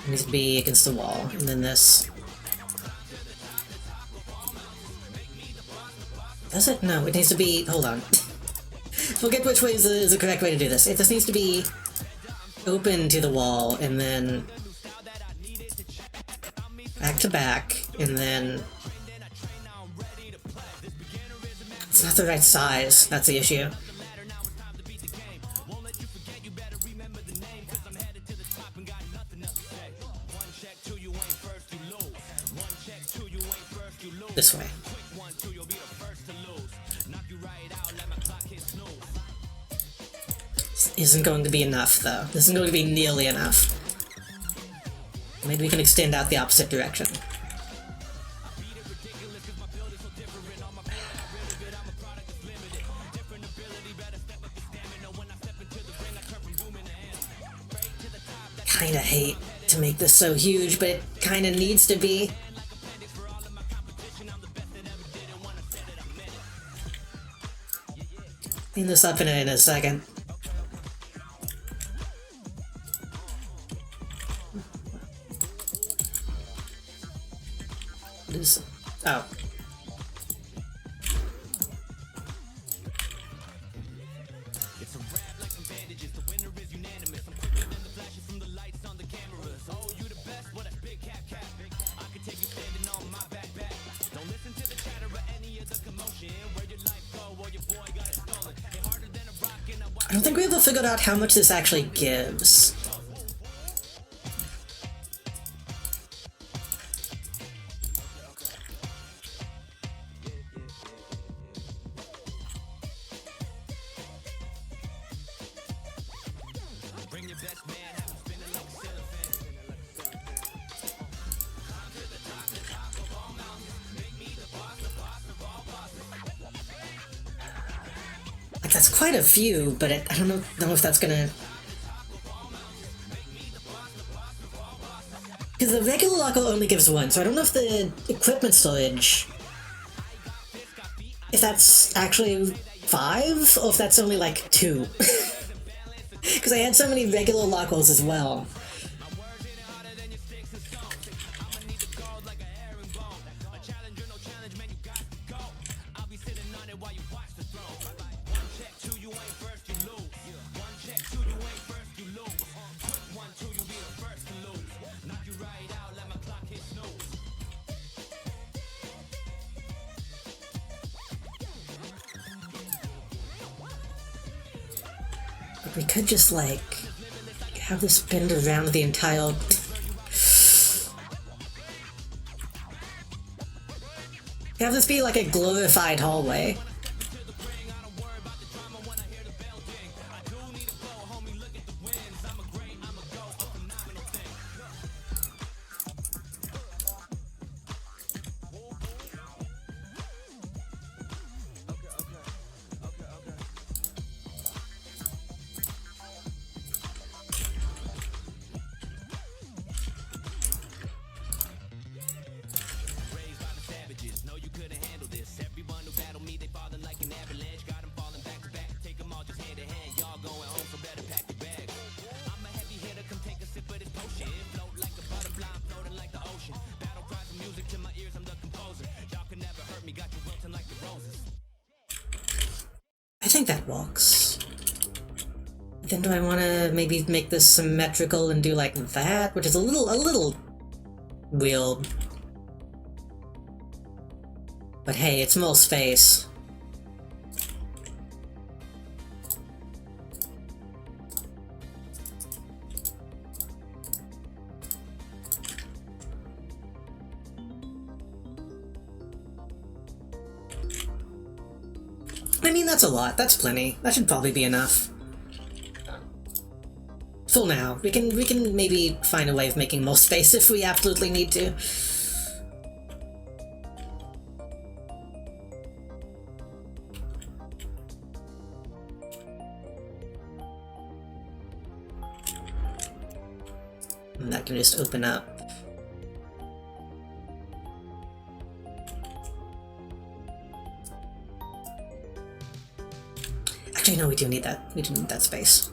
It needs to be against the wall, and then this. Does it? No, it needs to be... Hold on. Forget which way is the correct way to do this. This needs to be open to the wall, and then back to back, and then... It's not the right size, that's the issue. This way. This isn't going to be enough, though. This isn't going to be nearly enough. Maybe we can extend out the opposite direction. Kinda hate to make this so huge, but it kinda needs to be. Clean this up in a second. What is... Oh. I don't think we ever figured out how much this actually gives. That's quite a few, but I don't know if that's gonna... Because the regular locker only gives one, so I don't know if the equipment storage... If that's actually 5, or if that's only like 2. Because I had so many regular lockers as well. We could just, like, have this bend around the entire... Have this be like a glorified hallway. I think that works. Then do I want to maybe make this symmetrical and do like that, which is a little weird. But hey, it's more space. I mean, that's a lot. That's plenty. That should probably be enough. For now. We can maybe find a way of making more space if we absolutely need to. And that can just open up. Actually, no, we do need that. We do need that space.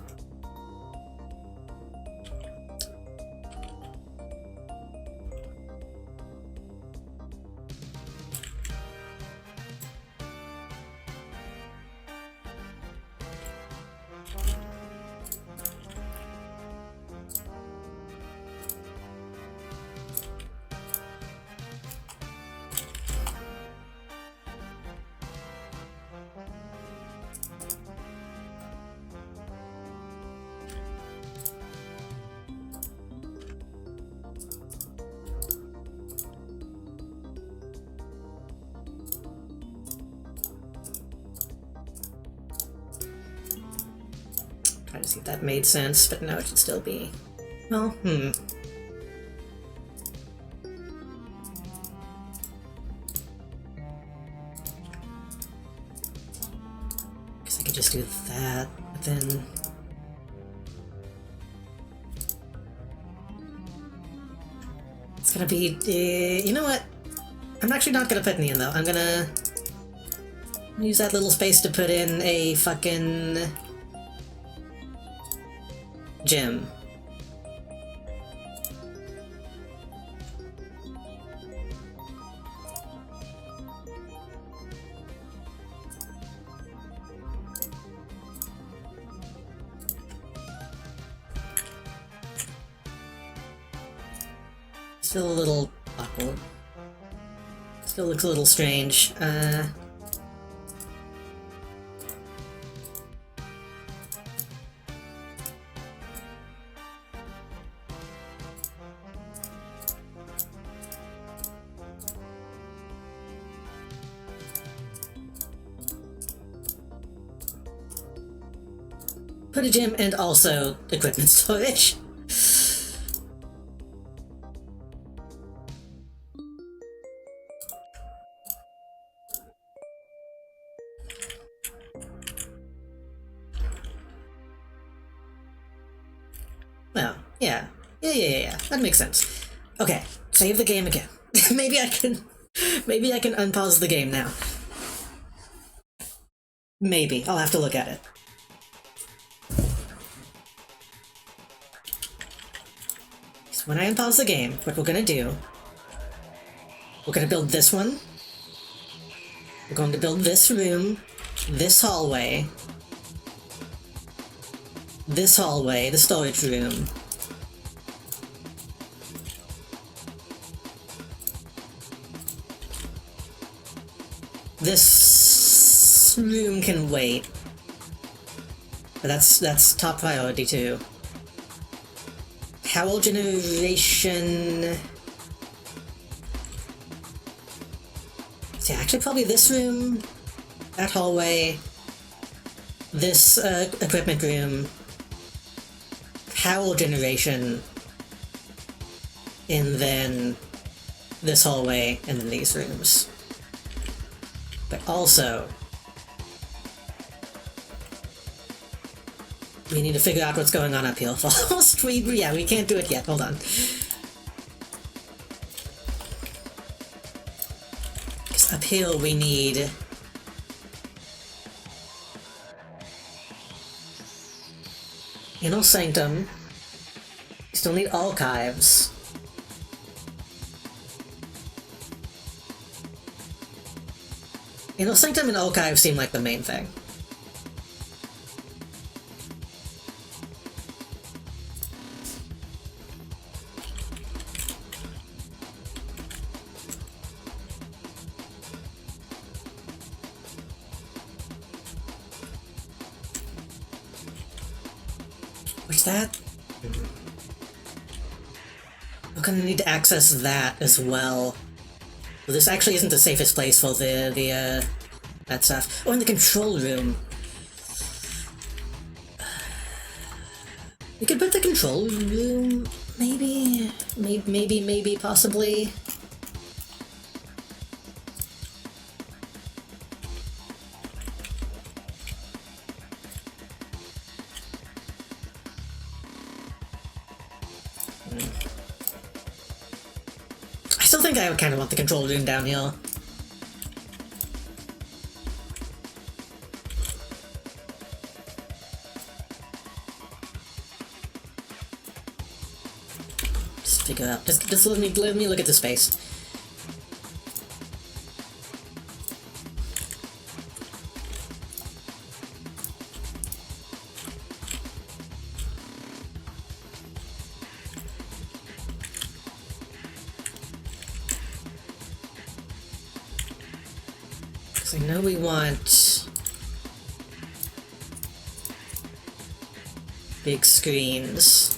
Try to see if that made sense, but no, it should still be... Well, Guess I could just do that, but then... It's gonna be... you know what? I'm actually not gonna put any in, though. I'm gonna... use that little space to put in a fucking... gym. Still a little awkward. Still looks a little strange. Put a gym and also equipment storage. Yeah. Yeah. That makes sense. Okay, save the game again. Maybe I can unpause the game now. Maybe. I'll have to look at it. So when I unpause the game, what we're gonna do, we're gonna build this one. We're going to build this room, this hallway, the storage room. This room can wait. But that's top priority too. Power generation. See, actually probably this room, that hallway, this equipment room, power generation, and then this hallway, and then these rooms. But also, we need to figure out what's going on up here first. we can't do it yet. Hold on. Because up here we need... Inner Sanctum. We still need archives. Inner Sanctum and archives seem like the main thing. What's that? We're gonna need to access that as well. Well, this actually isn't the safest place for that stuff. Oh, in the control room. We could put the control room, maybe, possibly. I still think I kind of want the control room down here. Just figure out. Just let me look at the space. I know we want big screens.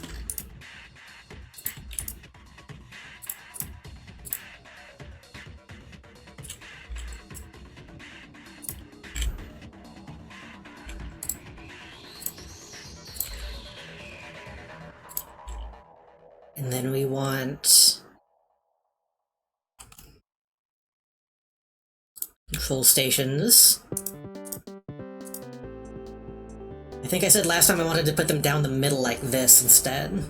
And then we want control stations. I think I said last time I wanted to put them down the middle like this instead.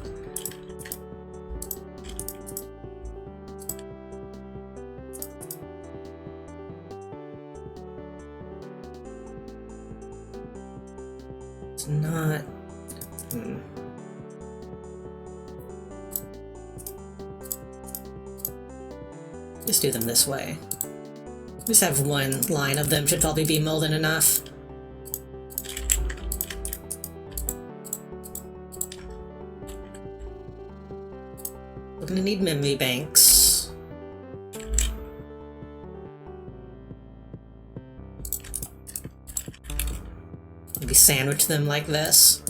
It's not... Just do them this way. Just have one line of them, should probably be more than enough. We're gonna need memory banks. Maybe sandwich them like this.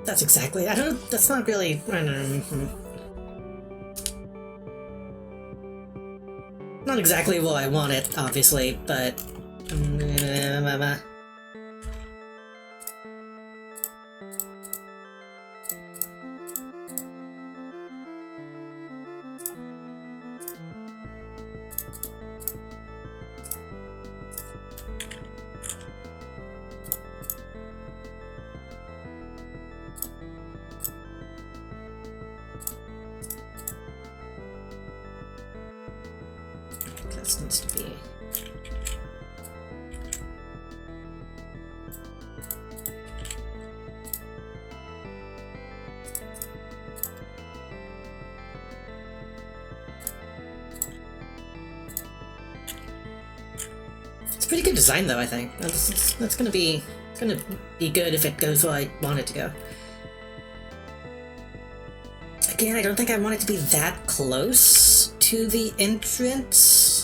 That's exactly... that's not really... not not exactly what I want it, obviously, but... This needs to be... It's a pretty good design, though, I think. That's gonna be... It's gonna be good if it goes where I want it to go. Again, I don't think I want it to be that close to the entrance.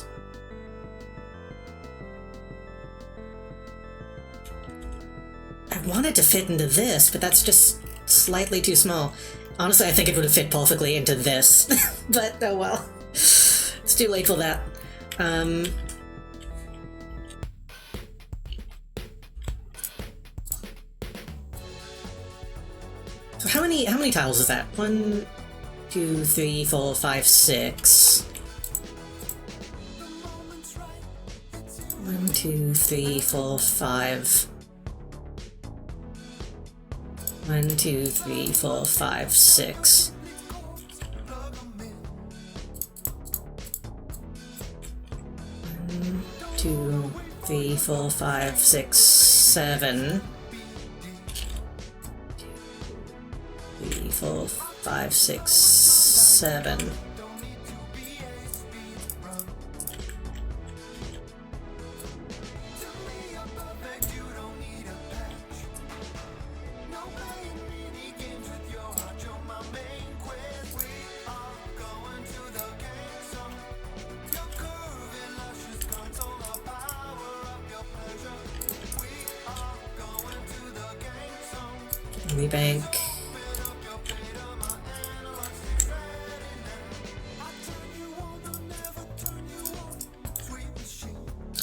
I want it to fit into this, but that's just slightly too small. Honestly, I think it would have fit perfectly into this, but oh well. It's too late for that. So how many tiles is that? 1, 2, 3, 4, 5, 6. 1, 2, 3, 4, 5. 1, 2, 3, 4, 5, 6. 1, 2, 3, 4, 5, 6, 7. 3, 4, 5, 6, 7. Bank. I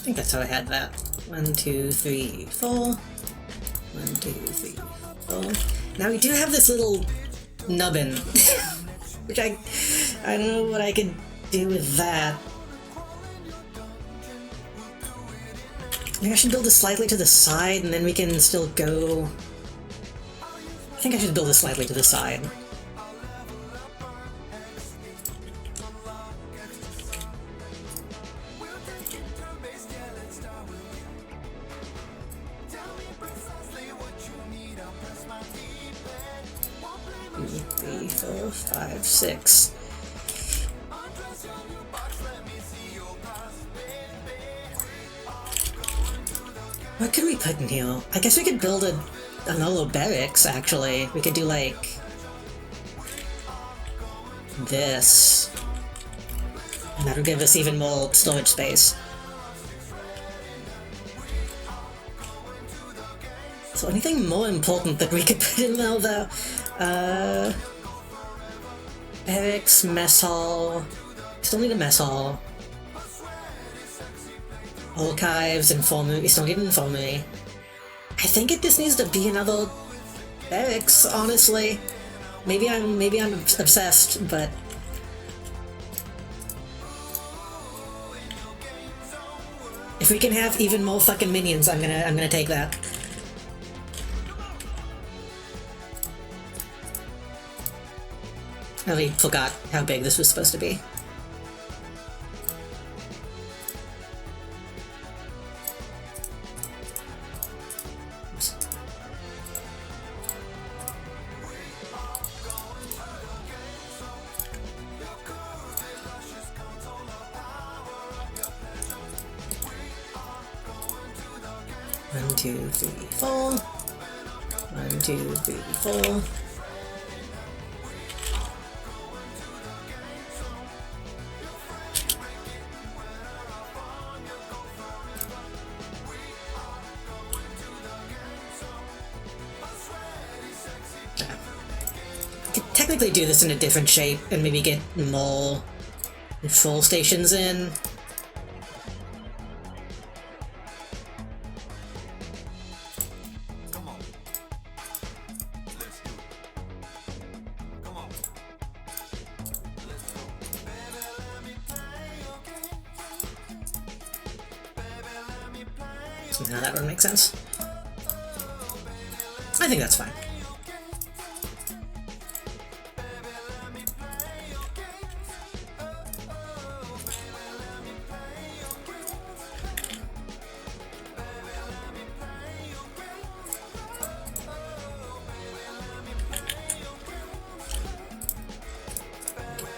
think that's how I had that. 1, 2, 3, 4. 1, 2, 3, 4. Now we do have this little nubbin, which I don't know what I could do with that. Maybe I should build it slightly to the side, and then we can still go. I think I should build it slightly to the side. Two, 3, 4, 5, 6. What could we put in here? I guess we could build another barracks, actually. We could do, like, this. And that would give us even more storage space. So anything more important that we could put in there, though? Barracks, mess hall. We still need a mess hall. Archives, infirmary. We still need an infirmary. I think it just needs to be another barracks, honestly. Maybe I'm obsessed, but if we can have even more fucking minions, I'm gonna take that. I really forgot how big this was supposed to be. One, two, three, 4. 1, 2, 3, 4. Could technically do this in a different shape and maybe get more control stations in. Somehow that would make sense. I think that's fine.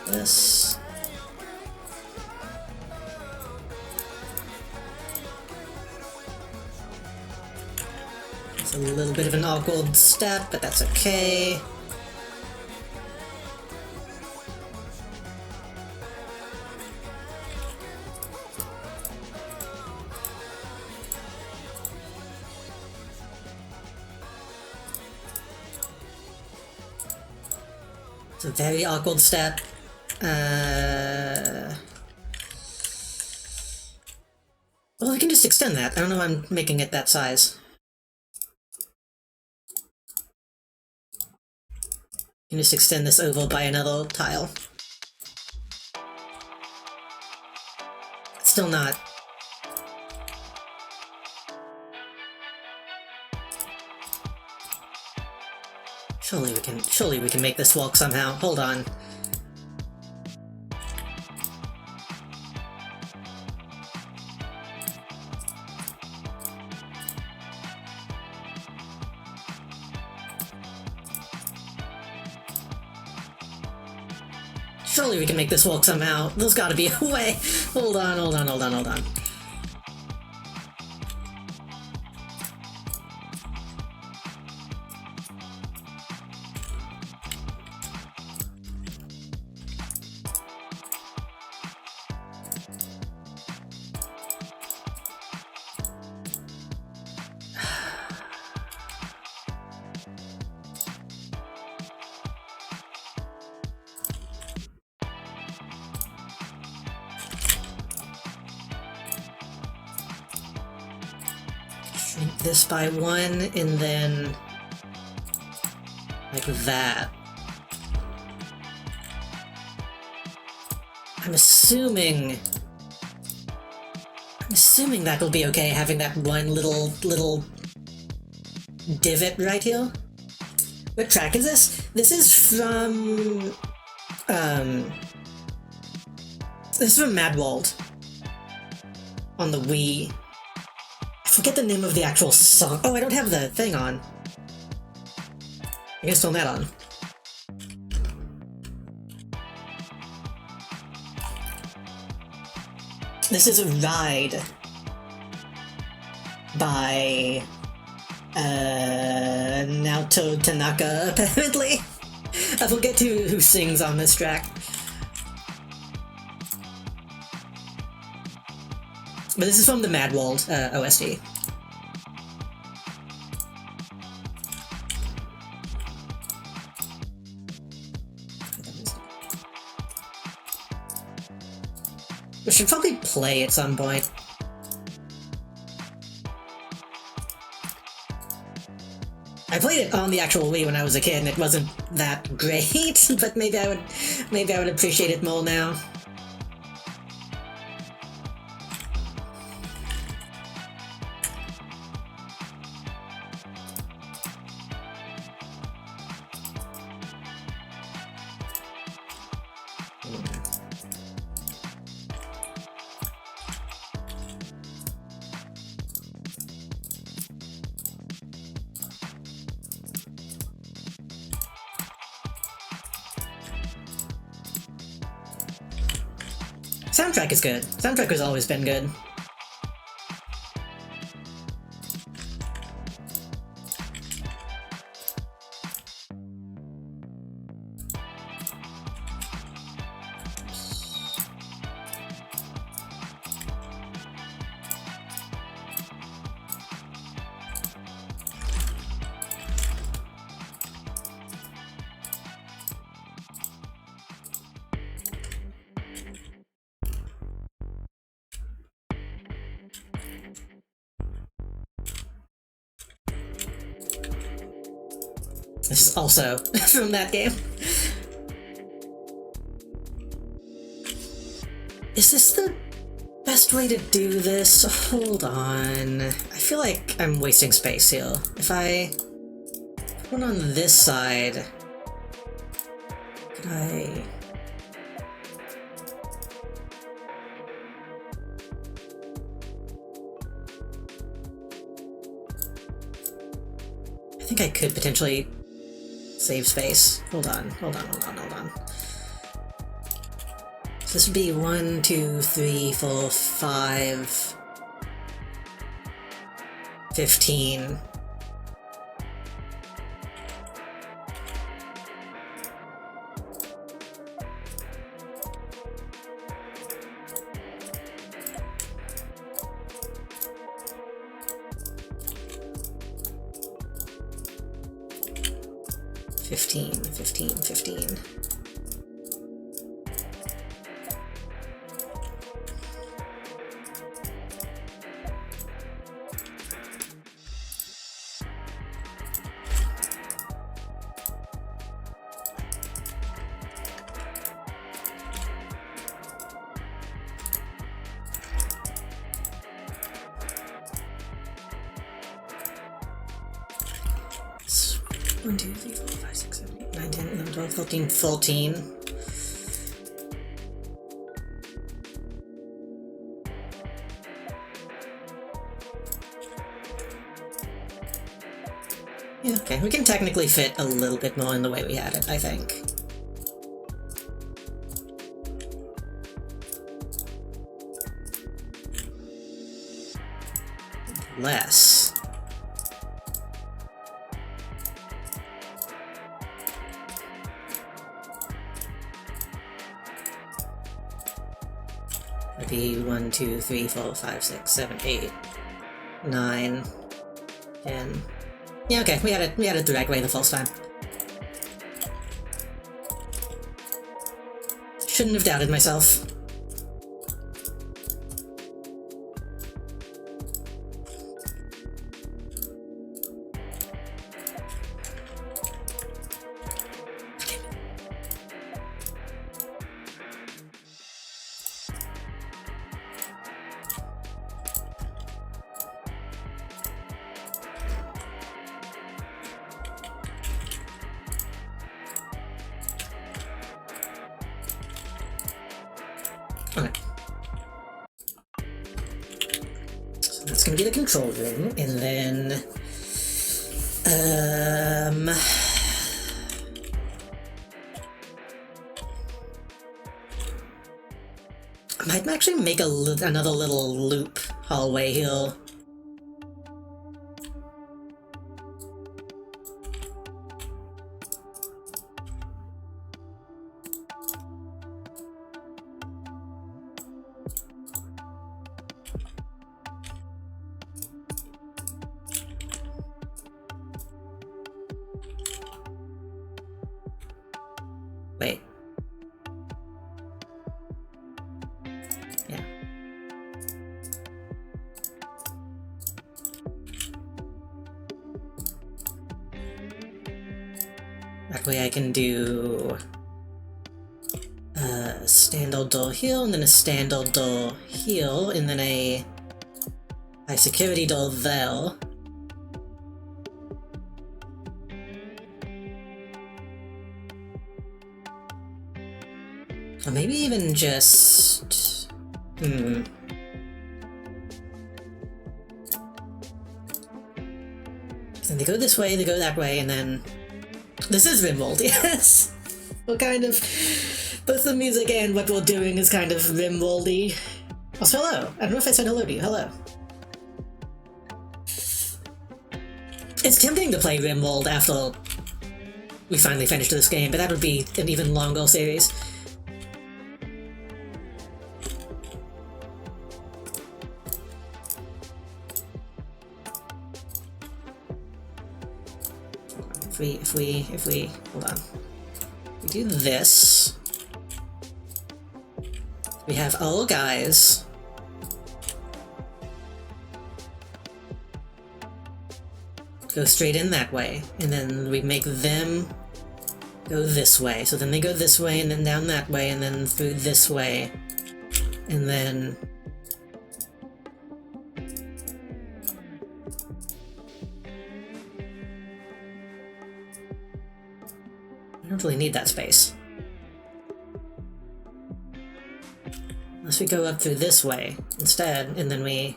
This. It's a little bit of an awkward step, but that's okay. It's a very awkward step. Well, we can just extend that. I don't know why I'm making it that size. You can just extend this oval by another tile. Still not. Surely we can make this walk somehow. Hold on. Surely we can make this walk somehow. There's gotta be a way. Hold on. Shrink this by 1, and then like that. I'm assuming that will be okay, having that one little divot right here. What track is this? This is from Mad World on the Wii. I forget the name of the actual song. Oh, I don't have the thing on. I guess turn that on. This is a ride by Naoto Tanaka, apparently. I forget who sings on this track. But this is from the Mad World OST. We should probably play at some point. I played it on the actual Wii when I was a kid, and it wasn't that great. But maybe I would appreciate it more now. Soundtrack is good. Soundtrack has always been good. This is also from that game. Is this the best way to do this? Hold on. I feel like I'm wasting space here. If I put one on this side, could I... I think I could potentially save space. Hold on. So this would be 1, 2, 3, 4, 5, 15. Fifteen. It's 1, 2, 3, 4, 5, 6, 7, 8, 9, 10, 11, 12, 13, 14. Yeah, okay, we can technically fit a little bit more in the way we had it, I think. Less. Maybe 1, 2, 3, 4, 5, 6, 7, 8, 9, 10. Yeah, okay, we had it the right way the first time. Shouldn't have doubted myself. Okay. So that's gonna be the control room, and then... I might actually make another little loop hallway here. Wait. Yeah. That way I can do a standard door here, and then a standard door here, and then a high security door there. Or maybe even just... So they go this way, they go that way, and then... This is Rimworld, yes! We're kind of... Both the music and what we're doing is kind of Rimworld-y. Also, hello! I don't know if I said hello to you. Hello. It's tempting to play Rimworld after we finally finish this game, but that would be an even longer series. If we, hold on. We do this. We have all guys. Go straight in that way, and then we make them go this way. So then they go this way, and then down that way, and then through this way, and then I don't really need that space. Unless we go up through this way instead, and then we...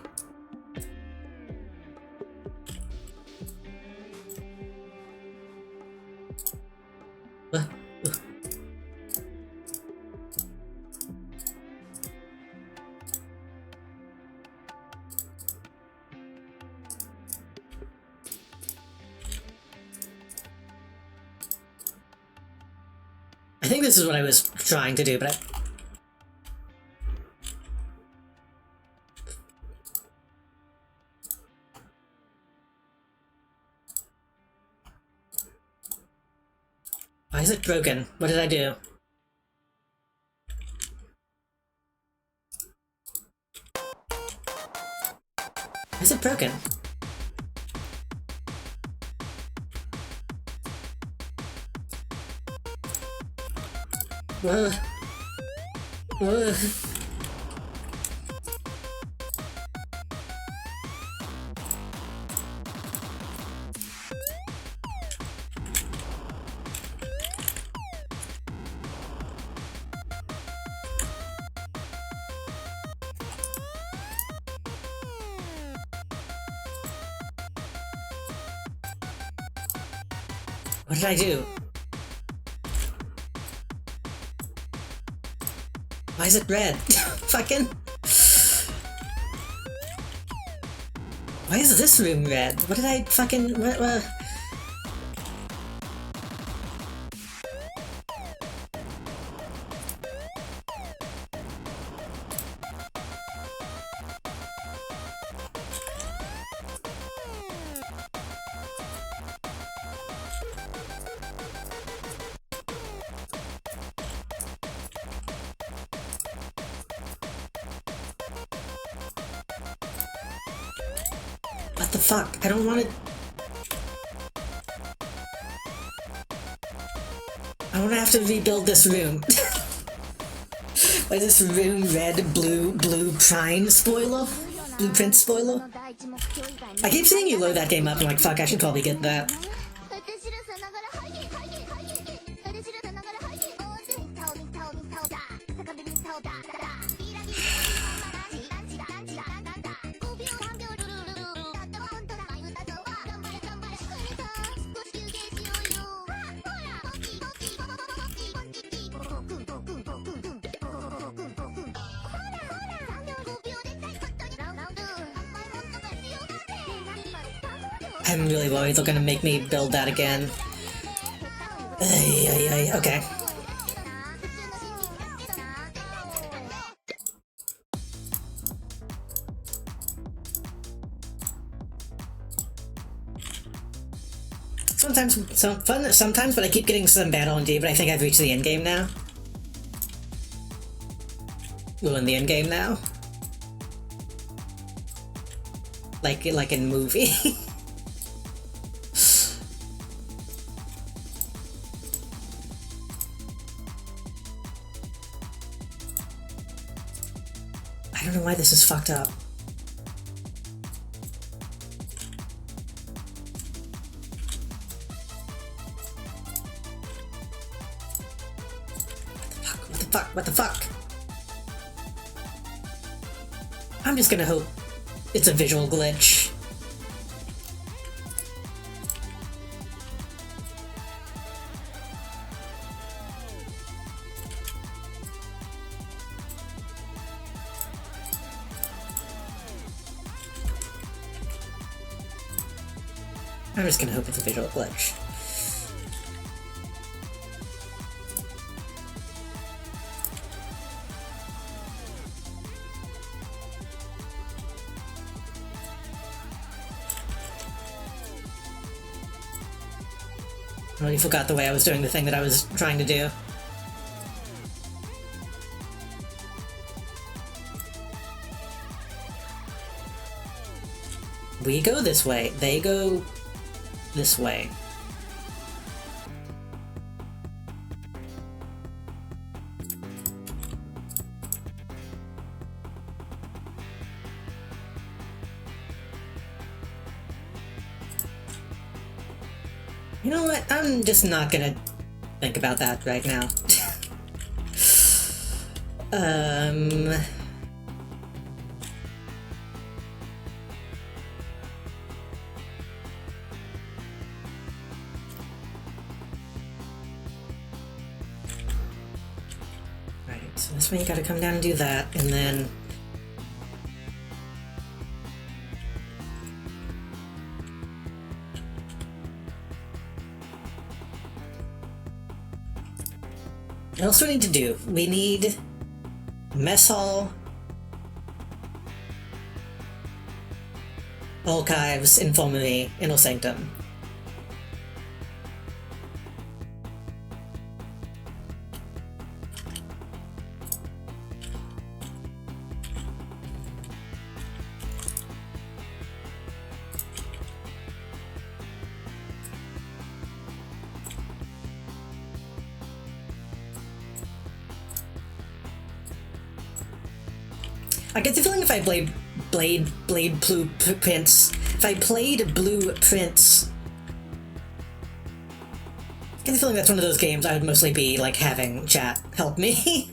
I think this is what I was trying to do, but why is it broken? What did I do? Why is it broken? Whoa. Whoa. What did I do? Why is it red? Fucking... Why is this room red? What did I fucking... What? What the fuck? I don't want to... I don't have to rebuild this room. Why is this room red, blue prime spoiler? Blueprint spoiler? I keep seeing you load that game up and I'm like, fuck, I should probably get that. I'm really worried they're gonna make me build that again. Okay. Sometimes, but I keep getting some bad LNG, but I think I've reached the end game now. We're in the end game now. Like in movie. I don't know why this is fucked up. What the fuck? I'm just gonna hope it's a visual glitch. I'm just gonna hope it's a visual glitch. I already forgot the way I was doing the thing that I was trying to do. We go this way, they go this way. You know what? I'm just not gonna think about that right now. um... Right, so this way you gotta come down and do that, and then... What else do we need to do? We need Mess Hall, Archives, Infirmary, Inner Sanctum. I get the feeling if I played Blueprints, if I played Blueprints, I get the feeling that's one of those games I would mostly be, like, having chat help me.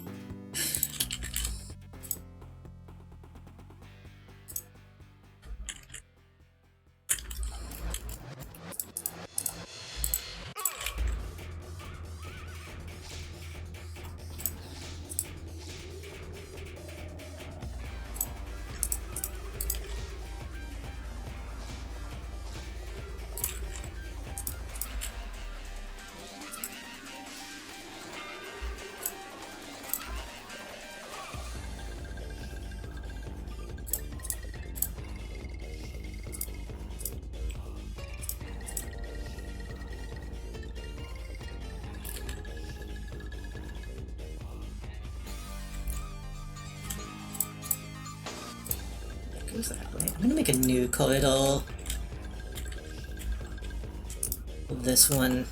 Goes that way. I'm gonna make a new corridor. This one.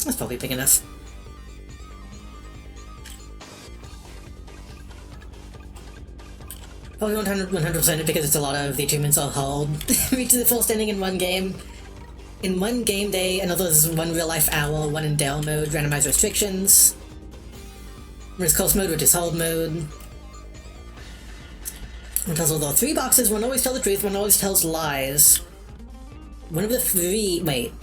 That's probably big enough. Probably 100% because it's a lot of the achievements are hard. Reach the full standing in one game. In one game day, another is one real life hour, one in Dell mode, randomized restrictions. Risk cost mode, which is hard mode. One tells all the 3 boxes, one always tells the truth, one always tells lies. One of the 3... wait.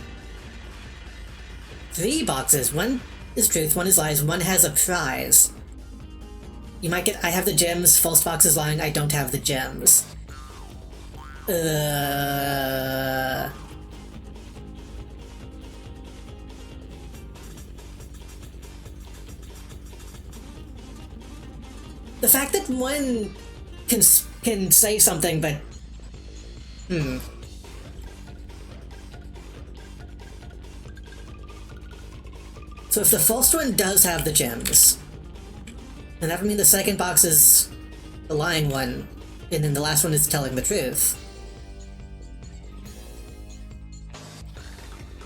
3 boxes, one is truth, one is lies, one has a prize. You might get... I have the gems, false box is lying, I don't have the gems. The fact that one can say something, but... So if the false one does have the gems, then that would mean the second box is the lying one, and then the last one is telling the truth.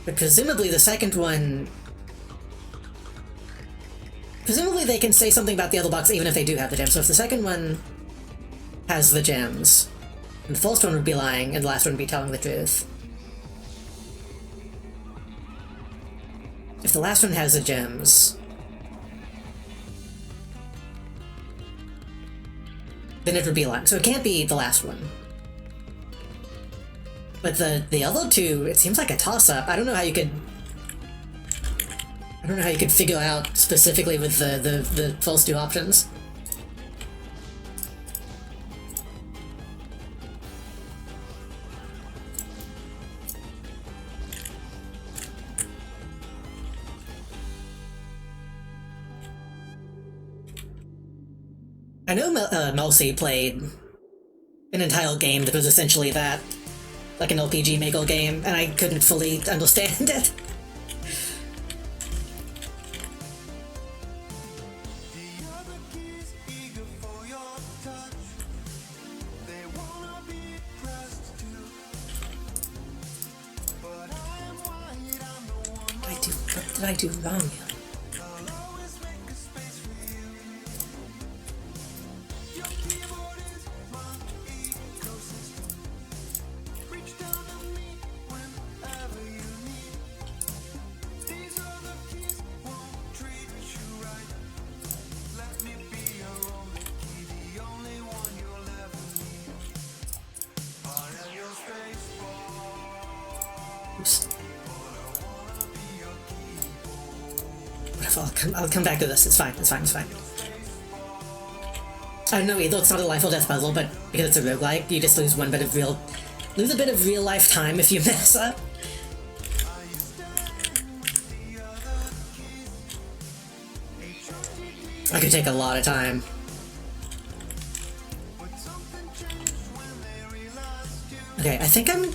But presumably the second one... presumably they can say something about the other box even if they do have the gems. So if the second one has the gems, and the false one would be lying, and the last one would be telling the truth. If the last one has the gems, then it would be lying. So it can't be the last one. But the other two, it seems like a toss-up. I don't know how you could... I don't know how you could figure out specifically with the false 2 options. I know Melcy played an entire game that was essentially that, like an LPG Magle game, and I couldn't fully understand it. What did I do wrong here? Oops. I'll come back to this. It's fine. It's fine. It's fine. I don't know either. It's not a life or death puzzle, but because it's a roguelike, you just lose a bit of real life time if you mess up. I could take a lot of time. Okay, I think I'm...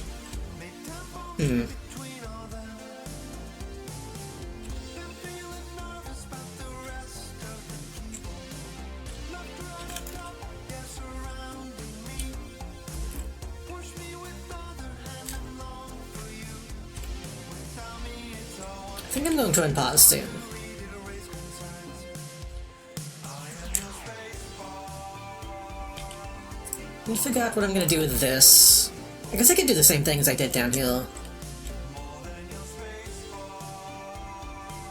I think I'm going to unpause soon. Let me figure out what I'm going to do with this. I guess I could do the same thing as I did down here.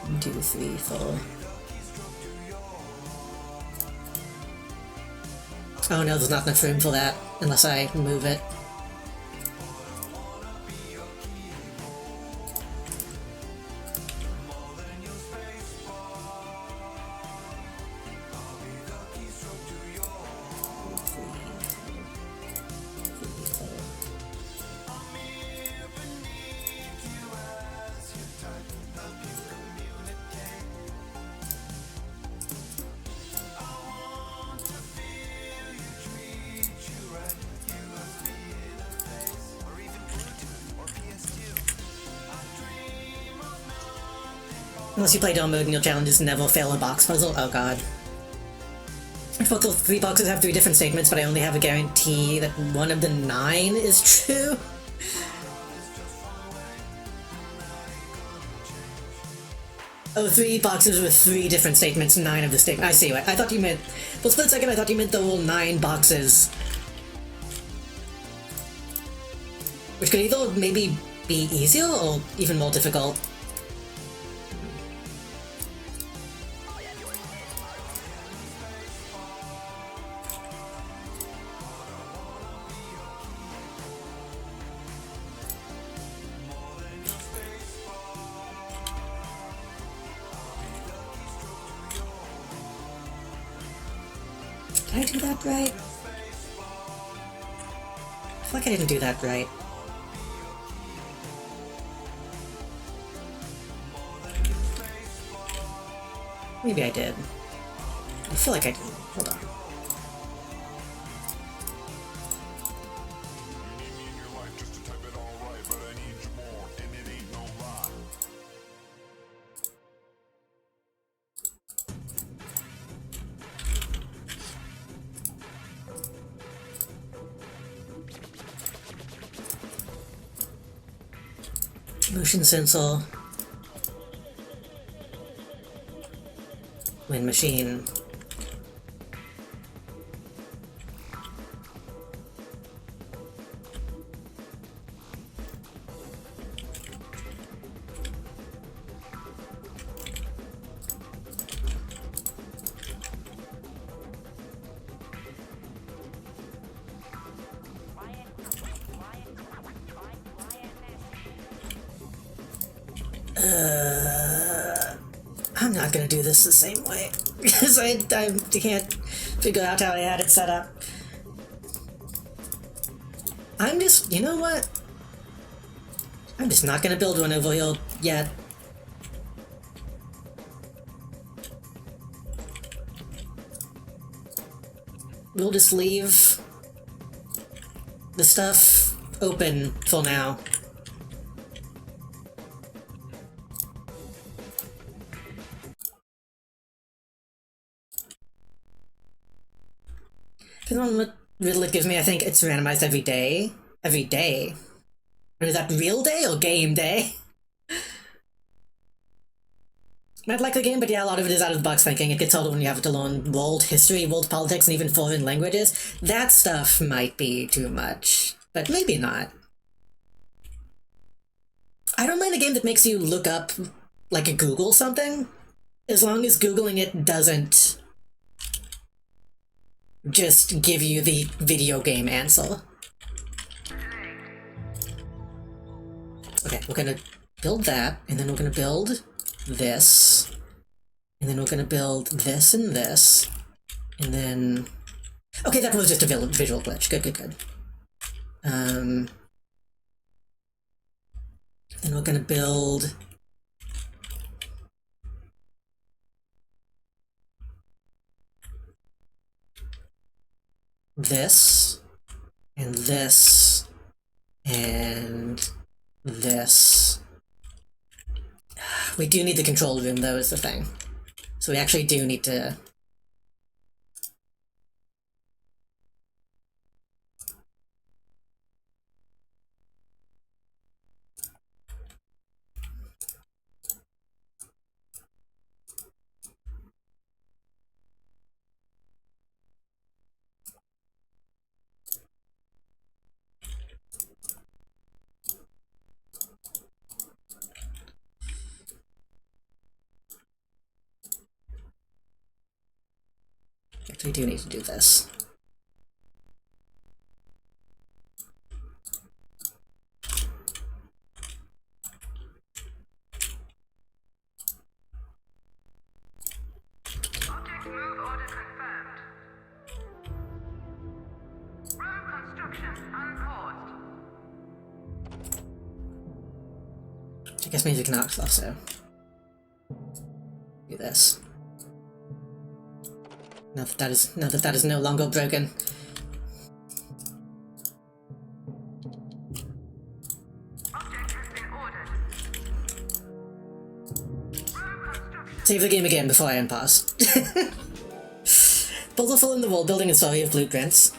1, 2, 3, 4. Oh no, there's not enough room for that, unless I move it. Unless you play Dome mode and your challenges never fail a box puzzle. Oh god. I thought those 3 boxes have 3 different statements, but I only have a guarantee that one of the 9 is true. Oh, 3 boxes with 3 different statements, 9 of the statements. I see what. I thought you meant... For a split second, I thought you meant the whole 9 boxes. Which could either maybe be easier or even more difficult. Did I do that right? I feel like I didn't do that right. Maybe I did. I feel like I did. Hold on. Motion sensor. Wind machine. I'm not gonna do this the same way, because I can't figure out how I had it set up. I'm just, you know what? I'm just not gonna build one over here yet. we'll just leave the stuff open for now. Depending on what riddle it gives me, I think it's randomized every day. Every day? Or is that real day or game day? Might like the game, but yeah, a lot of it is out of the box thinking. It gets harder when you have to learn world history, world politics, and even foreign languages. That stuff might be too much, but maybe not. I don't mind a game that makes you look up, like, Google something, as long as Googling it doesn't just give you the video game answer. Okay, we're gonna build that, and then we're gonna build this, and then we're gonna build this and this, and then... Okay, that was just a visual glitch. Good, good, good. Then we're gonna build... this, and this, and this. We do need the control room, though, is the thing. So we actually do need to... We do need to do this. Object move order confirmed. Road construction unpaused. I guess means we can also do this. Now that that is no longer broken. Object has been ordered. Save the game again before I unpause. Build a hole in the wall, building a story of blueprints.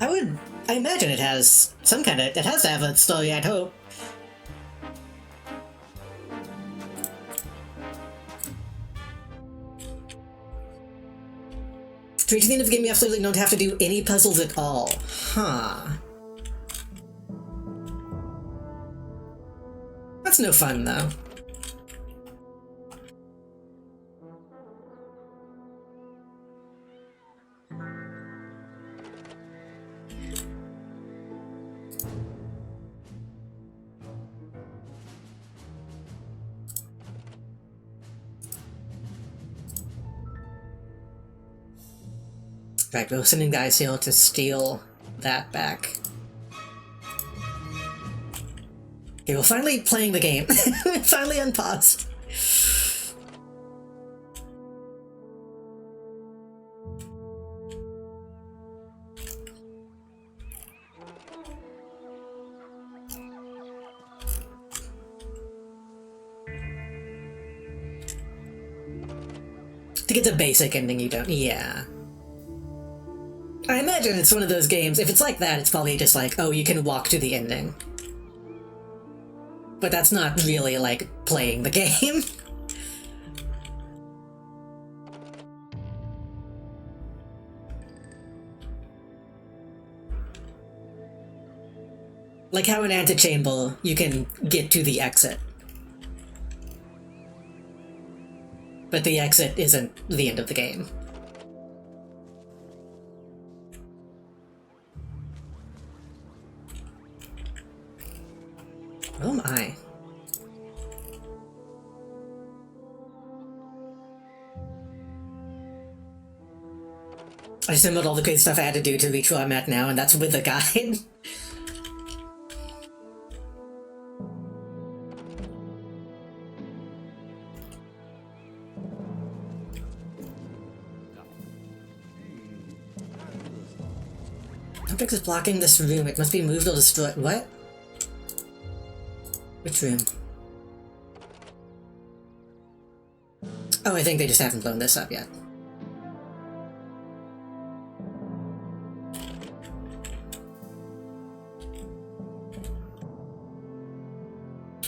I imagine it has some kind of, it has to have a story, I'd hope. To reach the end of the game, you absolutely don't have to do any puzzles at all. Huh. That's no fun, though. Right, we're sending guys here to steal that back. Okay, we're finally playing the game. Finally unpaused. To get the basic ending, you don't. Yeah. I imagine it's one of those games, if it's like that, it's probably just like, oh, you can walk to the ending. But that's not really, like, playing the game. Like how in Antechamber, you can get to the exit. But the exit isn't the end of the game. Oh my. I just remembered all the crazy stuff I had to do to reach where I'm at now, and that's with the guide. object is blocking this room. It must be moved or destroyed. What? Which room? Oh, I think they just haven't blown this up yet.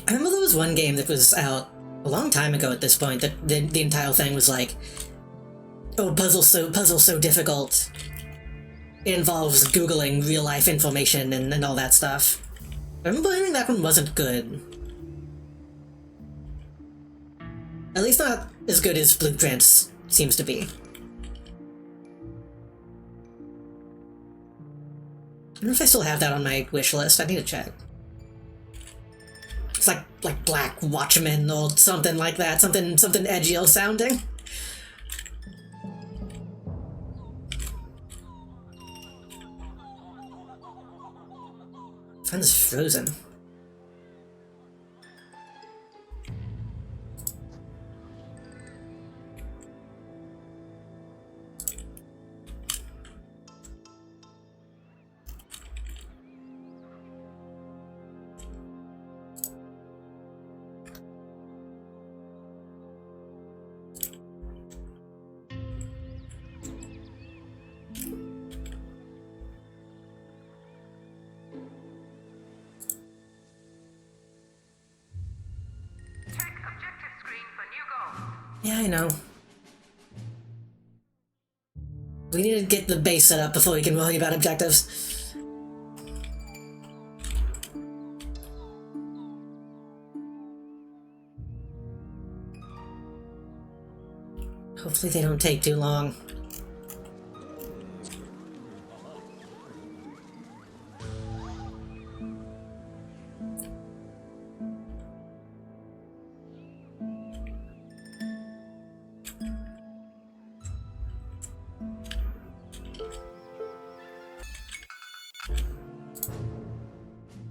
I remember there was one game that was out a long time ago at this point that the entire thing was like, oh, puzzle's so difficult. It involves Googling real-life information and all that stuff. I remember hearing that one wasn't good. At least not as good as Blueprints seems to be. I wonder if I still have that on my wish list. I need to check. It's like Black Watchmen or something like that. Something edgier sounding. Fun's frozen. Yeah, I know. We need to get the base set up before we can worry about objectives. Hopefully they don't take too long.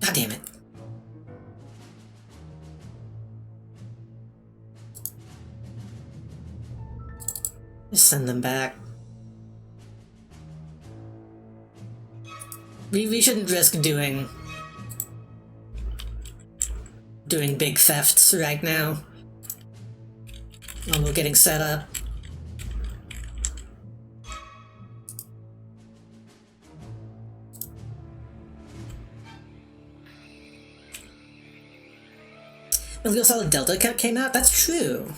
God damn it. Just send them back. We shouldn't risk doing big thefts right now. While we're getting set up. Metal Gear Solid Delta came out? That's true.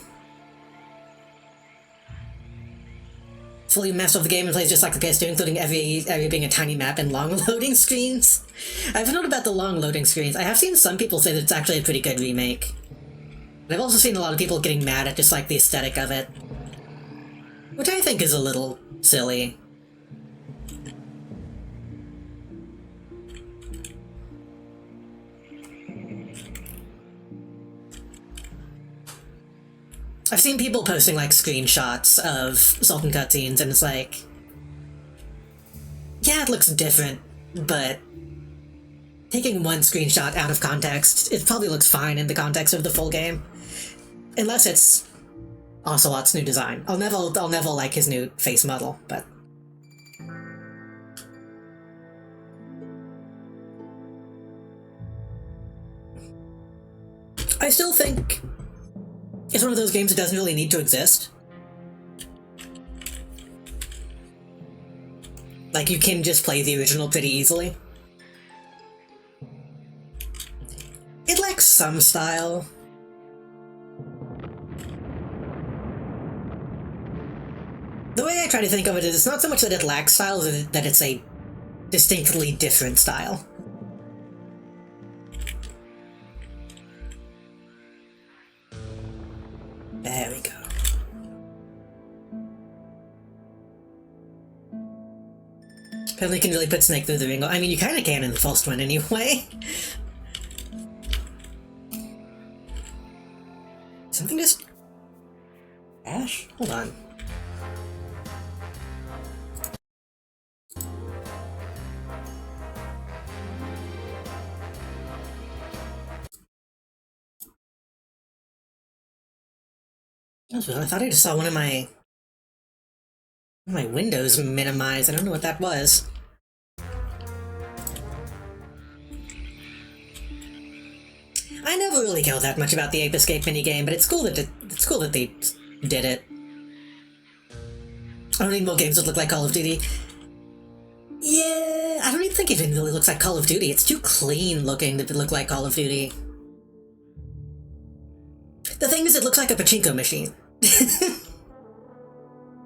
Fully master of the game and plays just like the PS2, including every area being a tiny map and long loading screens. I've heard about the long loading screens. I have seen some people say that it's actually a pretty good remake. But I've also seen a lot of people getting mad at just like the aesthetic of it. Which I think is a little silly. I've seen people posting like screenshots of Sultan cutscenes and it's like, yeah, it looks different, but taking one screenshot out of context, it probably looks fine in the context of the full game. Unless it's Ocelot's new design. I'll never like his new face model, but I still think it's one of those games that doesn't really need to exist. Like, you can just play the original pretty easily. It lacks some style. The way I try to think of it is, it's not so much that it lacks style, as that it's a distinctly different style. There we go. Apparently you can really put Snake through the ring. I mean, you kinda can in the first one anyway. Something just... Ash? Hold on. That's weird. I thought I just saw one of my windows minimized. I don't know what that was. I never really care that much about the Ape Escape minigame, but it's cool that they did it. I don't need more games that look like Call of Duty. Yeah, I don't even think it even really looks like Call of Duty. It's too clean looking to look like Call of Duty. The thing is, it looks like a pachinko machine.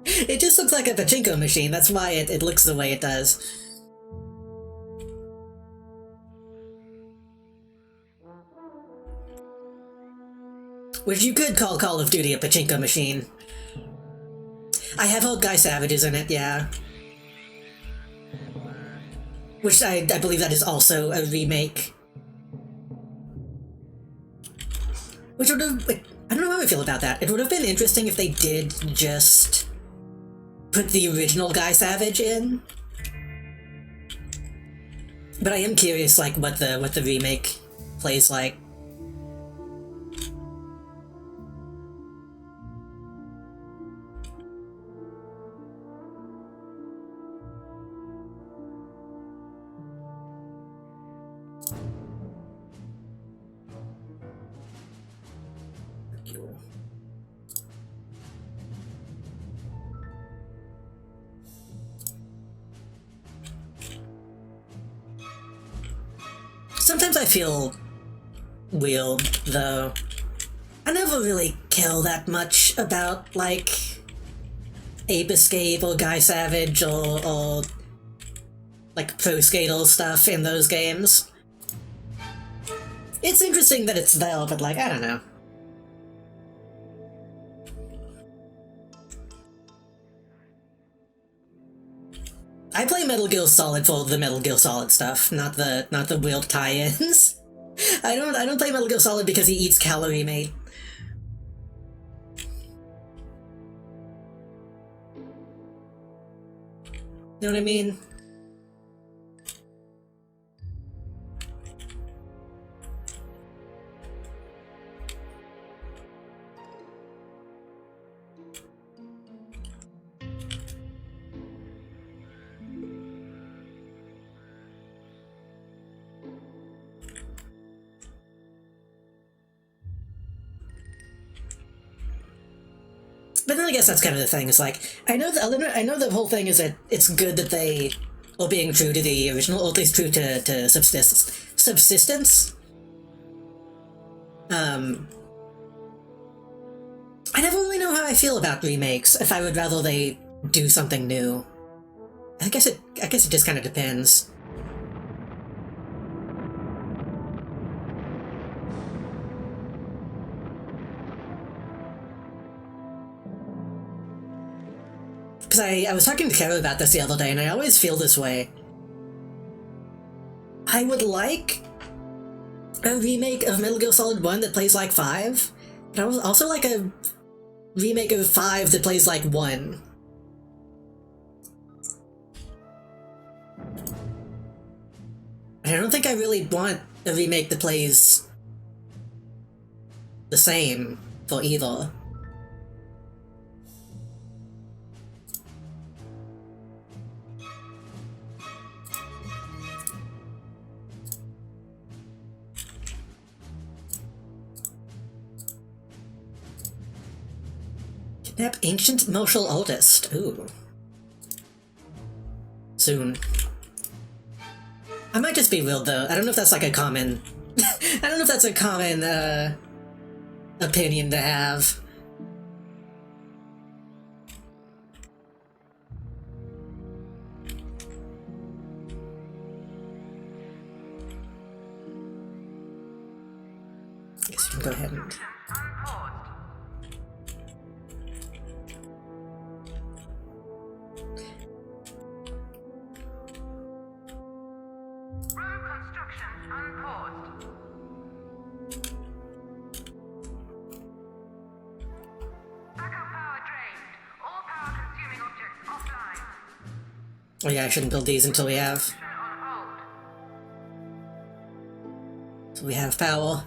It just looks like a pachinko machine, that's why it looks the way it does. Which you could call Call of Duty a pachinko machine. I have heard Guy Savage is in it, yeah. Which I believe that is also a remake. Which would have... I don't know how I feel about that. It would have been interesting if they did just put the original Guy Savage in. But I am curious, like, what the remake plays like. Sometimes I feel weird, though. I never really care that much about, like, Ape Escape or Guy Savage or like, Pro Skater stuff in those games. It's interesting that it's there, but, like, I don't know. I play Metal Gear Solid for the Metal Gear Solid stuff, not the weird tie-ins. I don't play Metal Gear Solid because he eats calorie mate. Know what I mean? But then I guess that's kind of the thing. It's like I know the whole thing is that it's good that they are being true to the original, or at least true to subsistence. I never really know how I feel about remakes. If I would rather they do something new. I guess it just kind of depends. Because I was talking to Kara about this the other day, and I always feel this way. I would like a remake of Metal Gear Solid 1 that plays like 5, but I would also like a remake of 5 that plays like 1. I don't think I really want a remake that plays the same for either. Kidnap ancient martial artist. Ooh. Soon. I might just be real though. I don't know if that's like a common... I don't know if that's a common, opinion to have. I guess you can go ahead and... Oh yeah, I shouldn't build these until we have... Until we have power.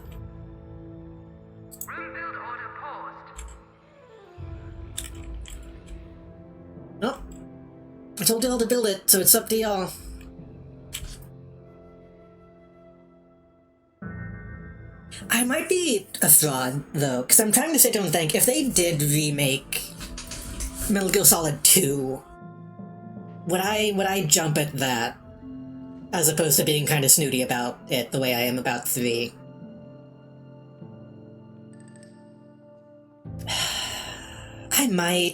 Room build order paused. Oh. I told y'all to build it, so it's up to y'all. I might be a fraud, though, because I'm trying to sit down and think, if they did remake Metal Gear Solid 2, would I jump at that, as opposed to being kind of snooty about it the way I am about 3?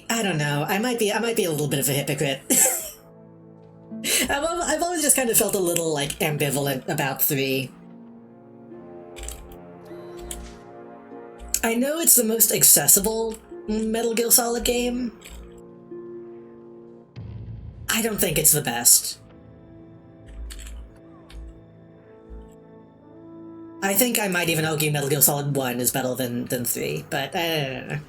I don't know, I might be a little bit of a hypocrite. I've always just kind of felt a little, like, ambivalent about 3. I know it's the most accessible Metal Gear Solid game. I don't think it's the best. I think I might even argue Metal Gear Solid 1 is better than 3, but I don't know.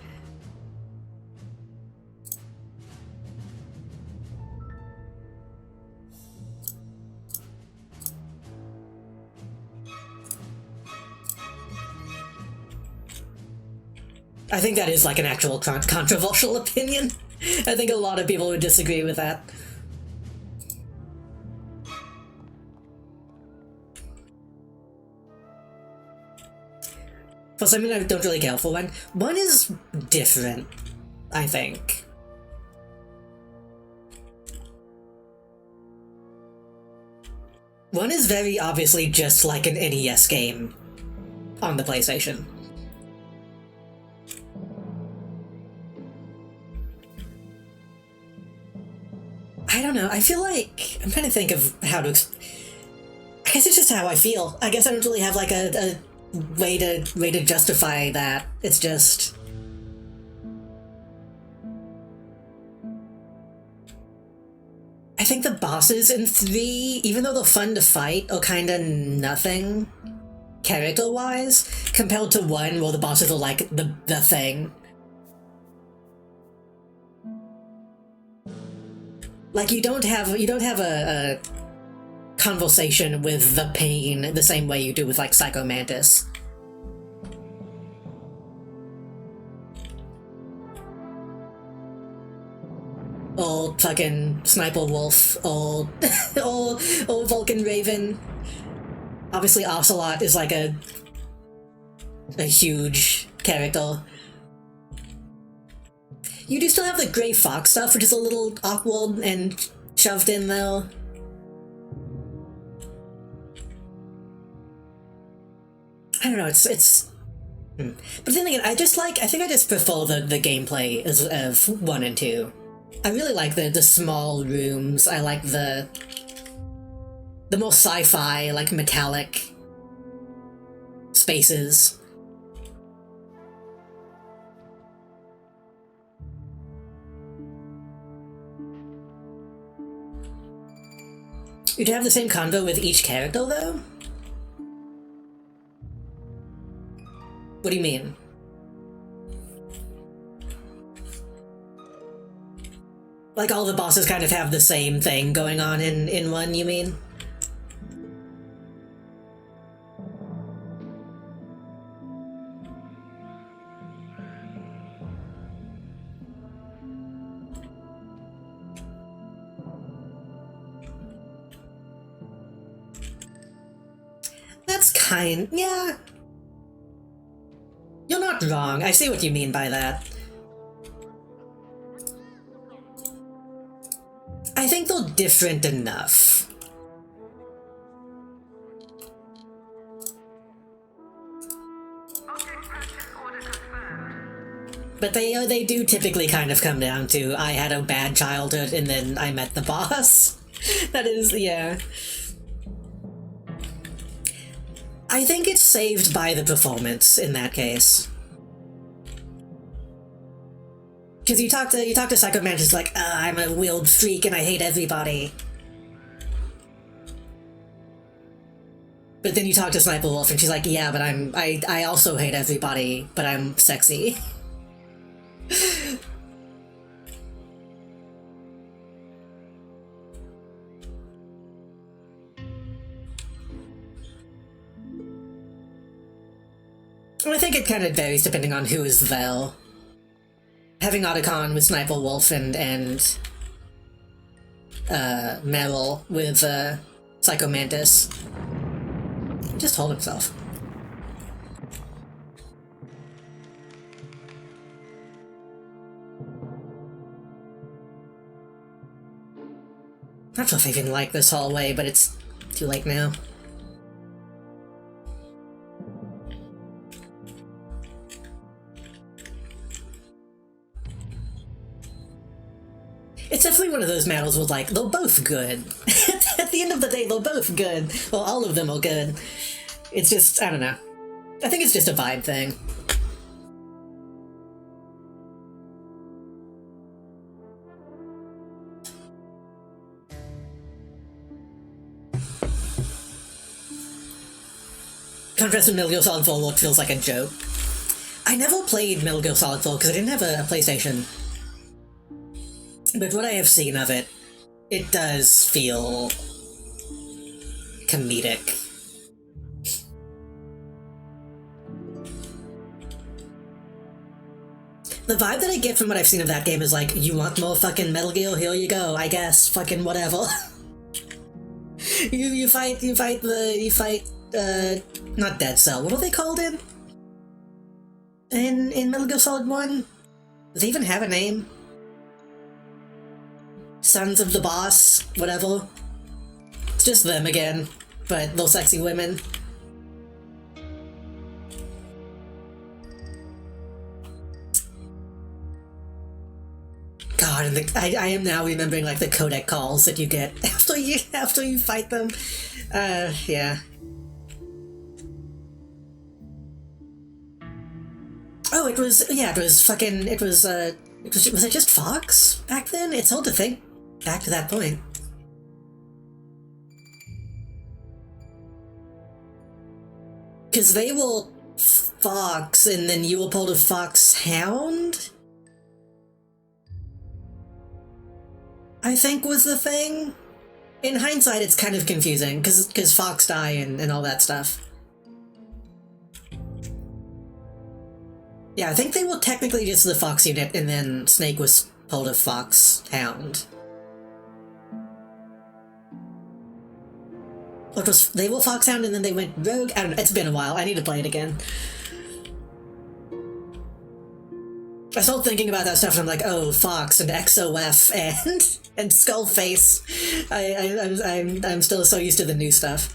I think that is like an actual controversial opinion. I think a lot of people would disagree with that. Plus, I mean, I don't really care for one. One is different, I think. One is very obviously just like an NES game on the PlayStation. I don't know, I feel like... I'm trying to think of how to... I guess it's just how I feel. I guess I don't really have like a way to justify that. It's just... I think the bosses in 3, even though they're fun to fight, are kinda nothing character-wise, compared to 1 where the bosses are like the thing. Like, you don't have a conversation with the pain the same way you do with, like, Psycho Mantis. Old fucking Sniper Wolf, old Vulcan Raven. Obviously Ocelot is like a huge character. You do still have the Grey Fox stuff, which is a little awkward and shoved in, though. I don't know, it's... But then again, I think I just prefer the gameplay of 1 and 2. I really like the small rooms, I like the more sci-fi, like, metallic spaces. You'd have the same convo with each character, though? What do you mean? Like, all the bosses kind of have the same thing going on in 1, you mean? That's yeah. You're not wrong, I see what you mean by that. I think they're different enough. Object purchase order confirmed. But they do typically kind of come down to, I had a bad childhood and then I met the boss. That is, yeah. I think it's saved by the performance in that case. Because you talk to Psycho Mantis like, I'm a wheeled freak and I hate everybody. But then you talk to Sniper Wolf and she's like, yeah, but I also hate everybody, but I'm sexy. I think it kind of varies depending on who is there. Having Otacon with Sniper Wolf and Meryl with Psycho Mantis. Just hold himself. Not sure if I even like this hallway, but it's too late now. It's definitely one of those medals with, like, they're both good. At the end of the day, they're both good. Well, all of them are good. It's just, I don't know. I think it's just a vibe thing. Contrast with Metal Gear Solid 4 feels like a joke. I never played Metal Gear Solid 4 because I didn't have a PlayStation. But what I have seen of it, it does feel comedic. The vibe that I get from what I've seen of that game is like, you want more fucking Metal Gear? Here you go, I guess. Fucking whatever. you fight, not Dead Cell, what are they called in Metal Gear Solid 1? Do they even have a name? Sons of the Boss, whatever. It's just them again, but those sexy women. God, and I am now remembering like the codec calls that you get after you fight them. Yeah. Oh, was it just Fox back then? It's hard to think back to that point. Because they were Fox, and then you were part of Foxhound? I think was the thing. In hindsight, it's kind of confusing, because Fox die and all that stuff. Yeah, I think they were technically just the Fox unit, and then Snake was part of Foxhound. Or they were Foxhound and then they went rogue? I don't know, it's been a while, I need to play it again. I started thinking about that stuff and I'm like, oh, Fox and XOF and Skullface. I'm still so used to the new stuff.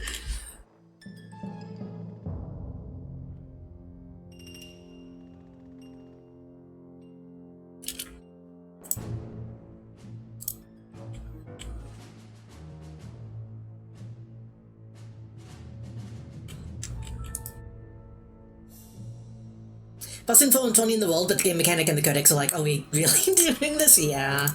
Plus info and 20 in the world, but the game mechanic and the codex are like, are we really doing this? Yeah.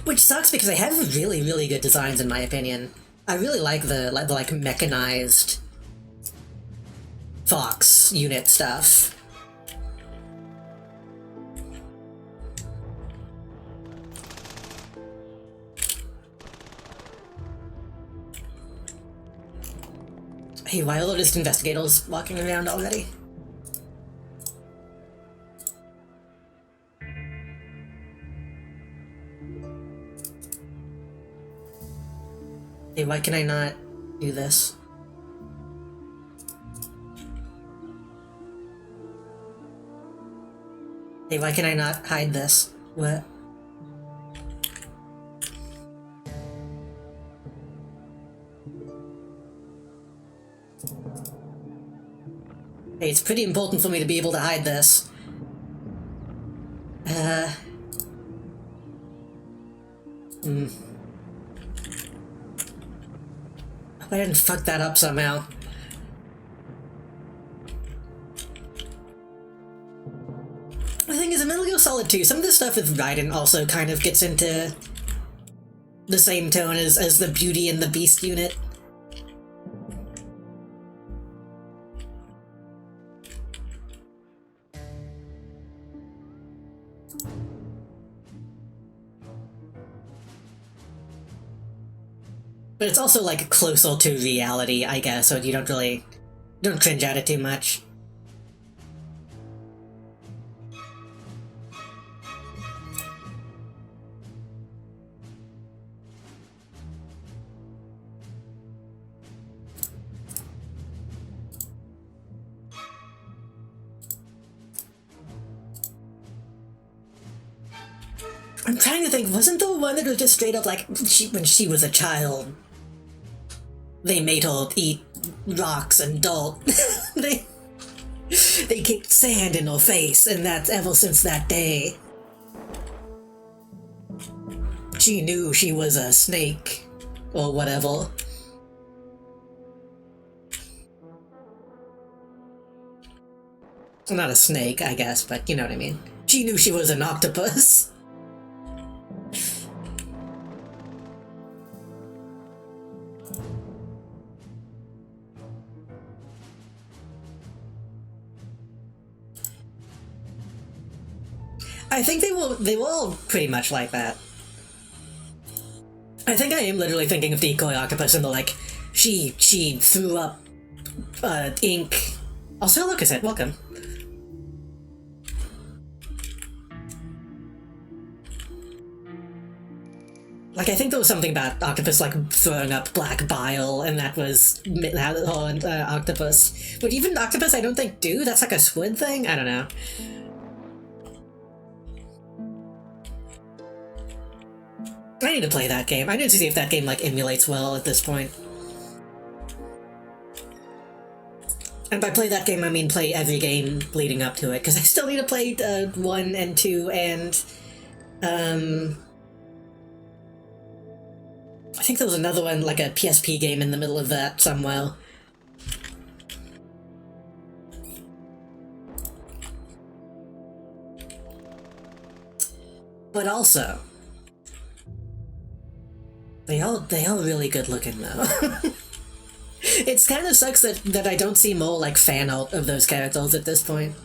Which sucks because they have really, really good designs in my opinion. I really like the mechanized Fox unit stuff. Hey, why are there just investigators walking around already? Hey, why can I not do this? Hey, why can I not hide this? What? Hey, it's pretty important for me to be able to hide this. I didn't fuck that up somehow. The thing is, in Metal Gear Solid 2, some of the stuff with Raiden also kind of gets into the same tone as the Beauty and the Beast unit. But it's also, like, closer to reality, I guess, so you don't cringe at it too much. I'm trying to think, wasn't the one that was just straight up like, when she was a child, they made her eat rocks and dirt. they kicked sand in her face, and that's ever since that day. She knew she was a snake, or whatever. Not a snake, I guess, but you know what I mean. She knew she was an octopus. I think they were all pretty much like that. I think I am literally thinking of Decoy Octopus and the like, she threw up ink. Also, look, I said, welcome. Like, I think there was something about Octopus, like, throwing up black bile, and that was Octopus. But even Octopus, I don't think do. That's like a squid thing? I don't know. I need to play that game. I need to see if that game, like, emulates well at this point. And by play that game, I mean play every game leading up to it, because I still need to play 1 and 2 and, I think there was another one, like a PSP game in the middle of that somewhere. But also, they all really good looking though. It's kind of sucks that I don't see more like fan art of those characters at this point.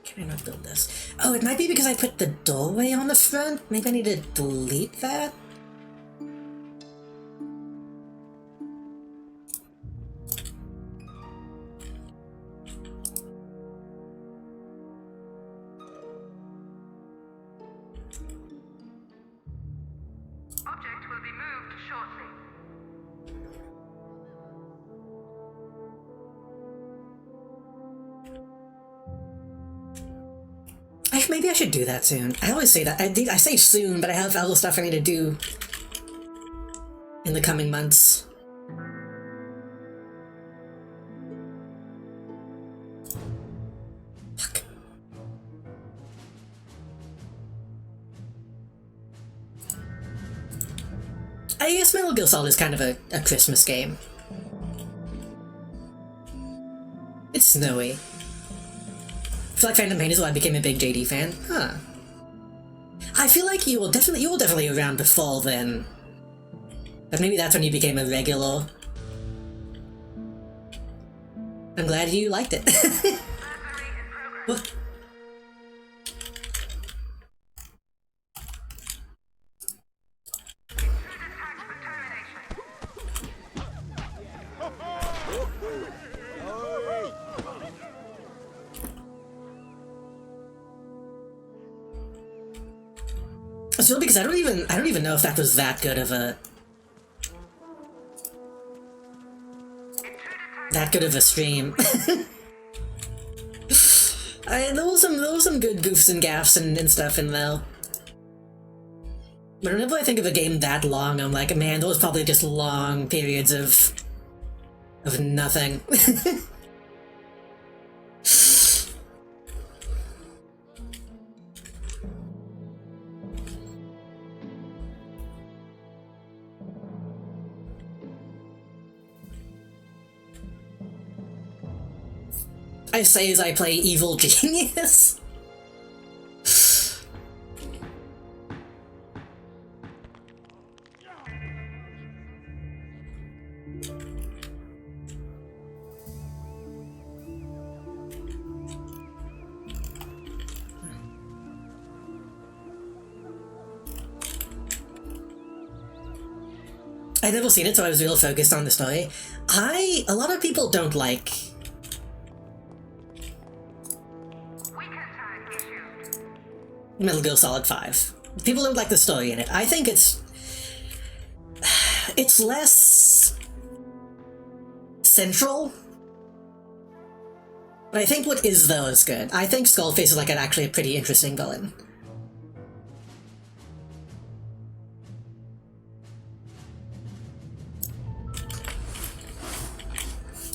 Can I not build this? Oh, it might be because I put the doorway on the front. Maybe I need to delete that. Object will be moved shortly. Maybe I should do that soon. I always say that. I say soon, but I have other stuff I need to do in the coming months. Fuck. I guess Metal Gear Solid is kind of a Christmas game. It's snowy. I feel like Phantom Pain is why I became a big JD fan. Huh. I feel like you were definitely around before then. But maybe that's when you became a regular. I'm glad you liked it. What? It's really because I don't even know if that was that good of a stream. There was some good goofs and gaffs and stuff in there. But whenever I think of a game that long, I'm like, man, those probably just long periods of nothing. I say as I play Evil Genius. I'd never seen it, so I was real focused on the story. A lot of people don't like Metal Gear Solid 5. People don't like the story in it. I think it's less central. But I think what is, though, is good. I think Skullface is, like, actually a pretty interesting villain.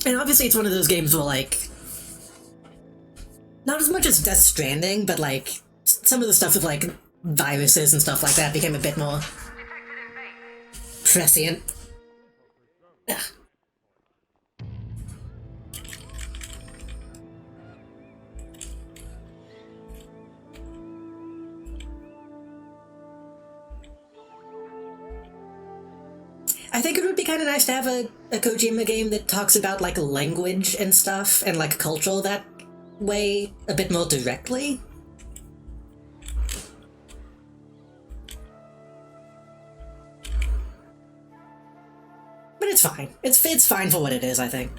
And obviously it's one of those games where, like, not as much as Death Stranding, but, like, some of the stuff with, like, viruses and stuff like that became a bit more prescient. Ugh. I think it would be kind of nice to have a Kojima game that talks about, like, language and stuff, and, like, culture that way a bit more directly. But it's fine. It's fine for what it is, I think.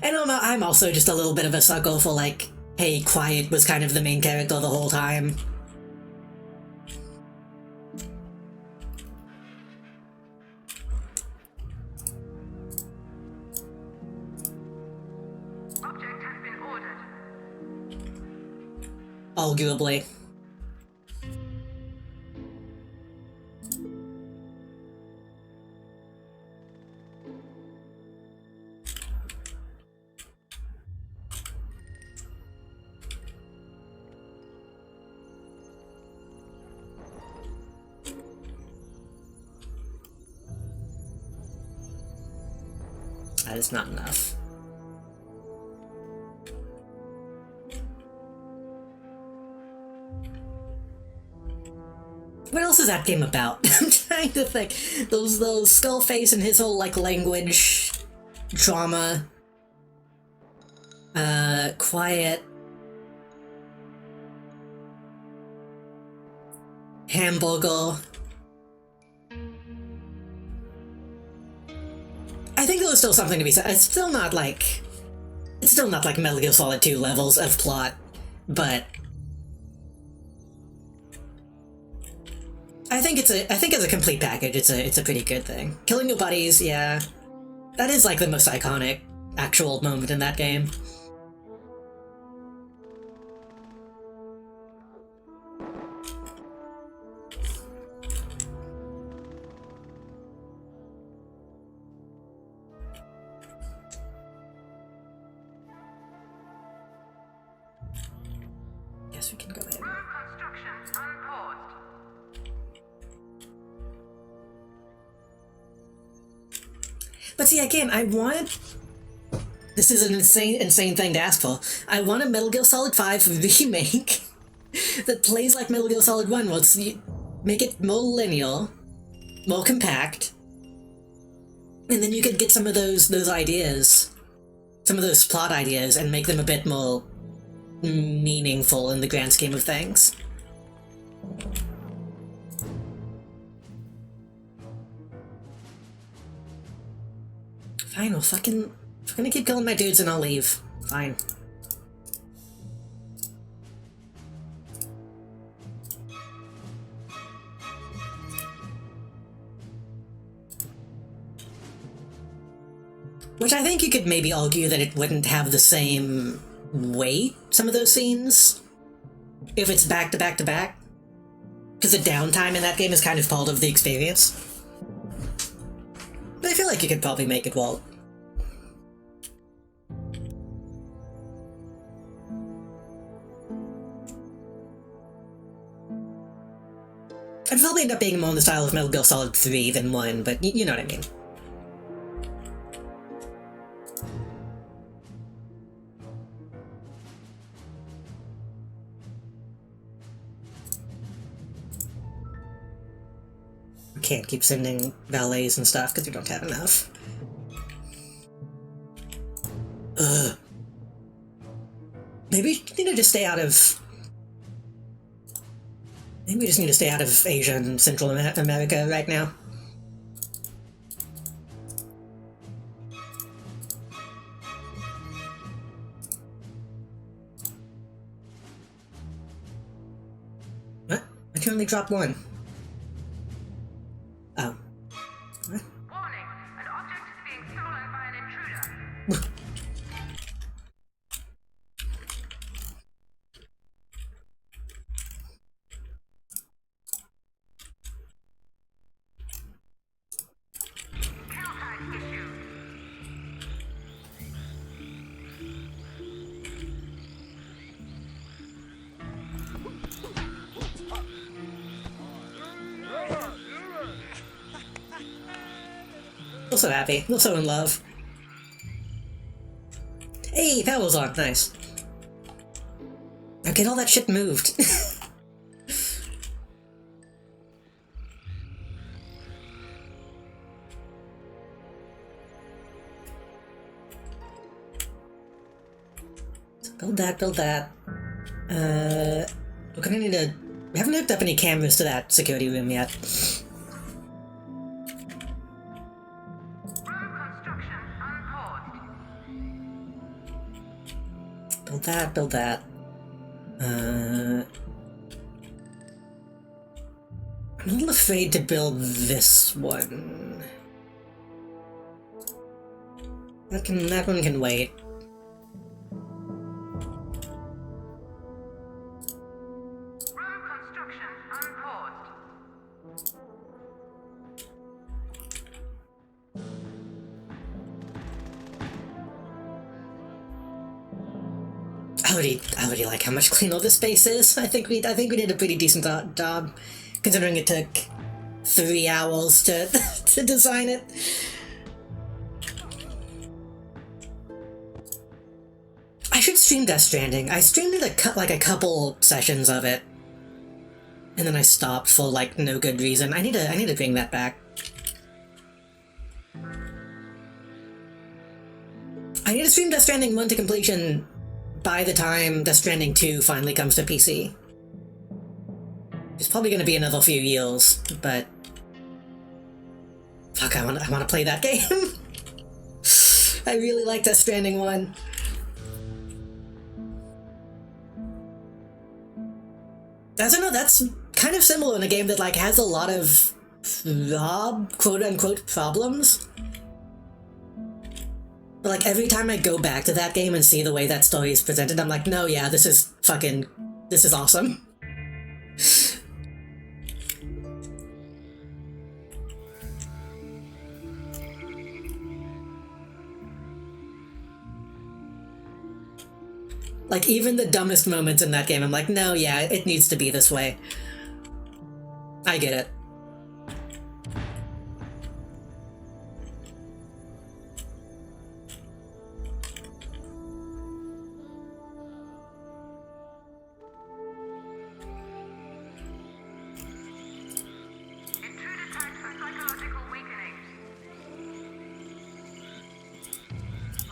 And I'm also just a little bit of a sucker for, like, hey, Quiet was kind of the main character the whole time. Object has been ordered. Arguably. That is not enough. What else is that game about? I'm trying to think. Those Skullface and his whole, like, language drama. Quiet. Hamburger. I think there was still something to be said. It's still not like Metal Gear Solid 2 levels of plot, but I think as a complete package, it's a pretty good thing. Killing your buddies, yeah, that is like the most iconic actual moment in that game. Guess we can go ahead. Road construction unpaused. But see, again, I want... This is an insane thing to ask for. I want a Metal Gear Solid 5 remake that plays like Metal Gear Solid 1, where you make it more linear, more compact, and then you could get some of those ideas, some of those plot ideas, and make them a bit more meaningful in the grand scheme of things. Fine, we'll fucking... I'm gonna keep killing my dudes and I'll leave. Fine. Which I think you could maybe argue that it wouldn't have the same weight, some of those scenes, if it's back to back to back. Because the downtime in that game is kind of part of the experience. But I feel like you could probably make it work. It'd probably end up being more in the style of Metal Gear Solid 3 than 1, but you know what I mean. Can't keep sending valets and stuff because we don't have enough. Ugh. Maybe we need to just stay out of... Maybe we just need to stay out of Asia and Central America right now. What? I can only drop one. Also happy. Also in love. Hey, Powell's on. Nice. Now get all that shit moved. Build that, build that. We're gonna need to... We haven't hooked up any cameras to that security room yet. Road construction unpaused. Build that, build that. I'm a little afraid to build this one. That one can wait. Road construction unpaused. I already like how much cleaner this space is. I think we did a pretty decent job, considering it took 3 hours to to design it. I should stream Death Stranding. I streamed it like a couple sessions of it, and then I stopped for like no good reason. I need to bring that back. I need to stream Death Stranding 1 to completion by the time Death Stranding 2 finally comes to PC. It's probably gonna be another few years, but fuck, I wanna play that game. I really like Death Stranding 1. I don't know, that's kind of similar in a game that like has a lot of quote-unquote problems. But like every time I go back to that game and see the way that story is presented, I'm like, no, yeah, this is awesome. Like, even the dumbest moments in that game, I'm like, no, yeah, it needs to be this way. I get it. Intruder tagged for psychological weakening.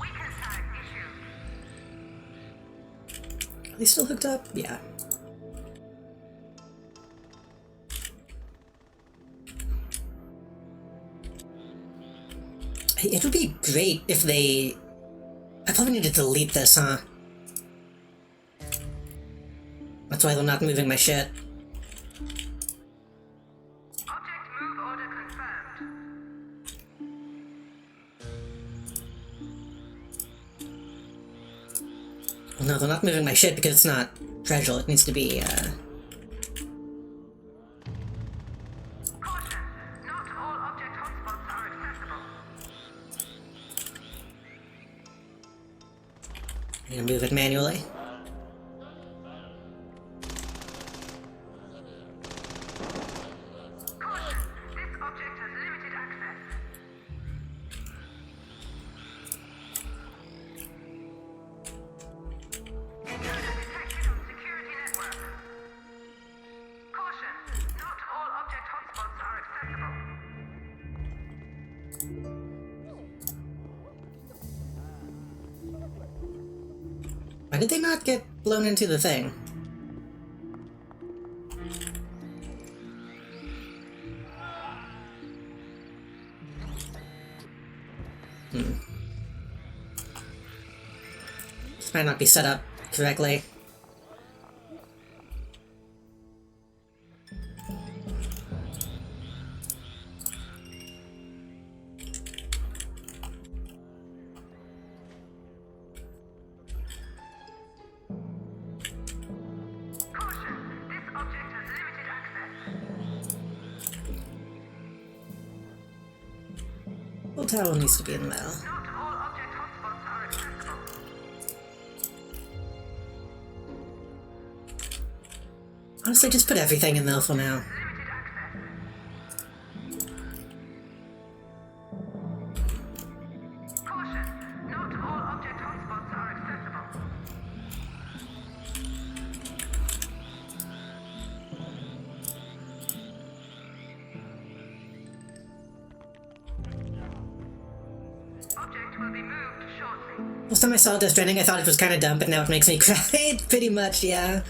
Weaken tag issued. Are they still hooked up? Yeah. Hey, it would be great if they... I probably need to delete this, huh? That's why they're not moving my shit. Object move order confirmed. Well, no, they're not moving my shit because it's not treasure. It needs to be, Caution, not all object hotspots are accessible. I need to move it manually. Caution, this object has limited access. Intruder detected on security network. Caution, not all object hotspots are accessible. Why did they not get blown into the thing? This might not be set up correctly. Caution, this object has limited access. Well, tower needs to be in the middle. Not all object hotspots are accessible. Honestly, just put everything in there for now. Limited access. Last time I saw Death Stranding, I thought it was kind of dumb, but now it makes me cry. Pretty much, yeah.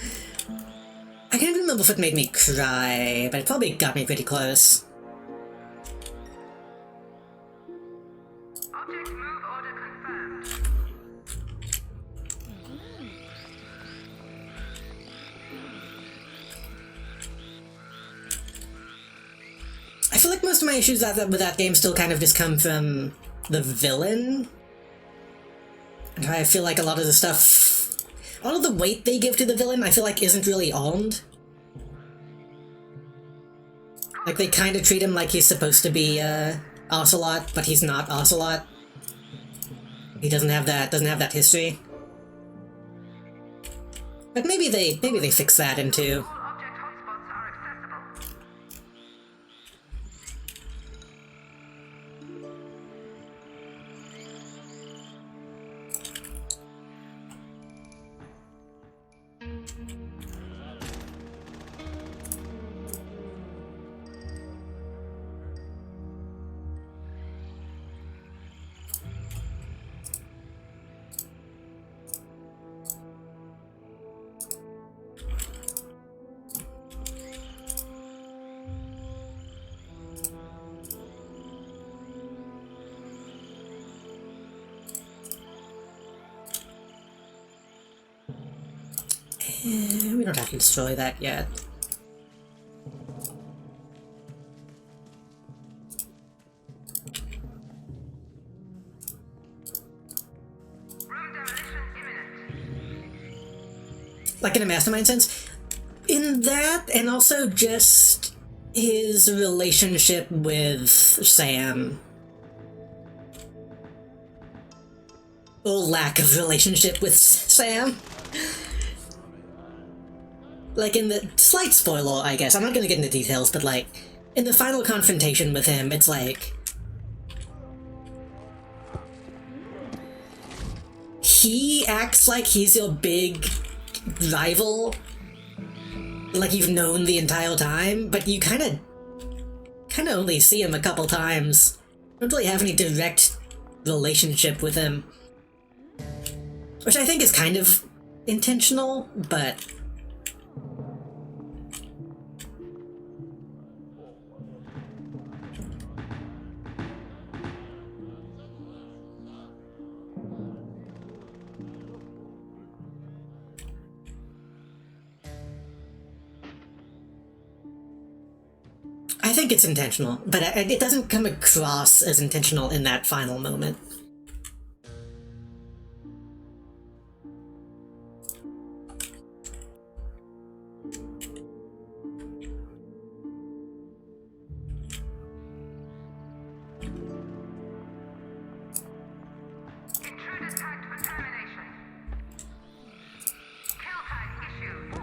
I can't remember if it made me cry, but it probably got me pretty close. Object move order confirmed. I feel like most of my issues with that game still kind of just come from the villain. And I feel like a lot of the stuff, all of the weight they give to the villain, I feel like isn't really owned. Like they kind of treat him like he's supposed to be Ocelot, but he's not Ocelot. He doesn't have that history. But maybe they fix that into. All object hotspots are accessible. We don't have to destroy that yet. Room demolition imminent. Like in a mastermind sense, in that, and also just his relationship with Sam. Or lack of relationship with Sam. Like in the slight spoiler, I guess. I'm not gonna get into details, but like in the final confrontation with him, it's like he acts like he's your big rival, like you've known the entire time, but you kind of only see him a couple times. Don't really have any direct relationship with him, which I think is kind of intentional, but I think it's intentional, but it doesn't come across as intentional in that final moment. Intruder tagged for termination. Kill tag issued.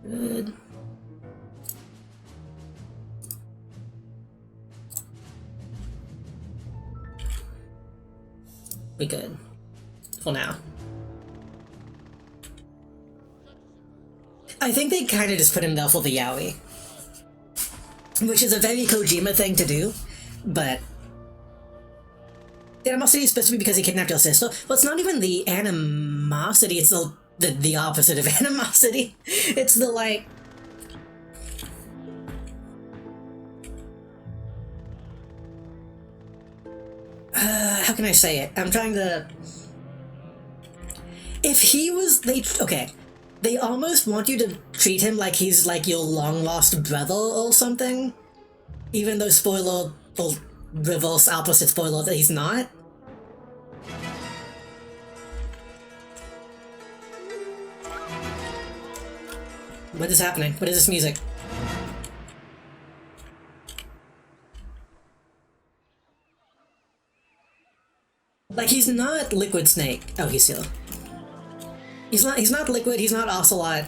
Good. We good. For now. I think they kind of just put him there for the yaoi. Which is a very Kojima thing to do, but the animosity is supposed to be because he kidnapped your sister. Well, it's not even the animosity, it's the opposite of animosity. It's the, like... how can I say it? I'm trying to... If he was... Okay. They almost want you to treat him like he's like your long-lost brother or something. Even though spoiler... Or reverse opposite spoiler that he's not. What is happening? What is this music? Like, he's not Liquid Snake. Oh, he's here. He's not Liquid, he's not Ocelot.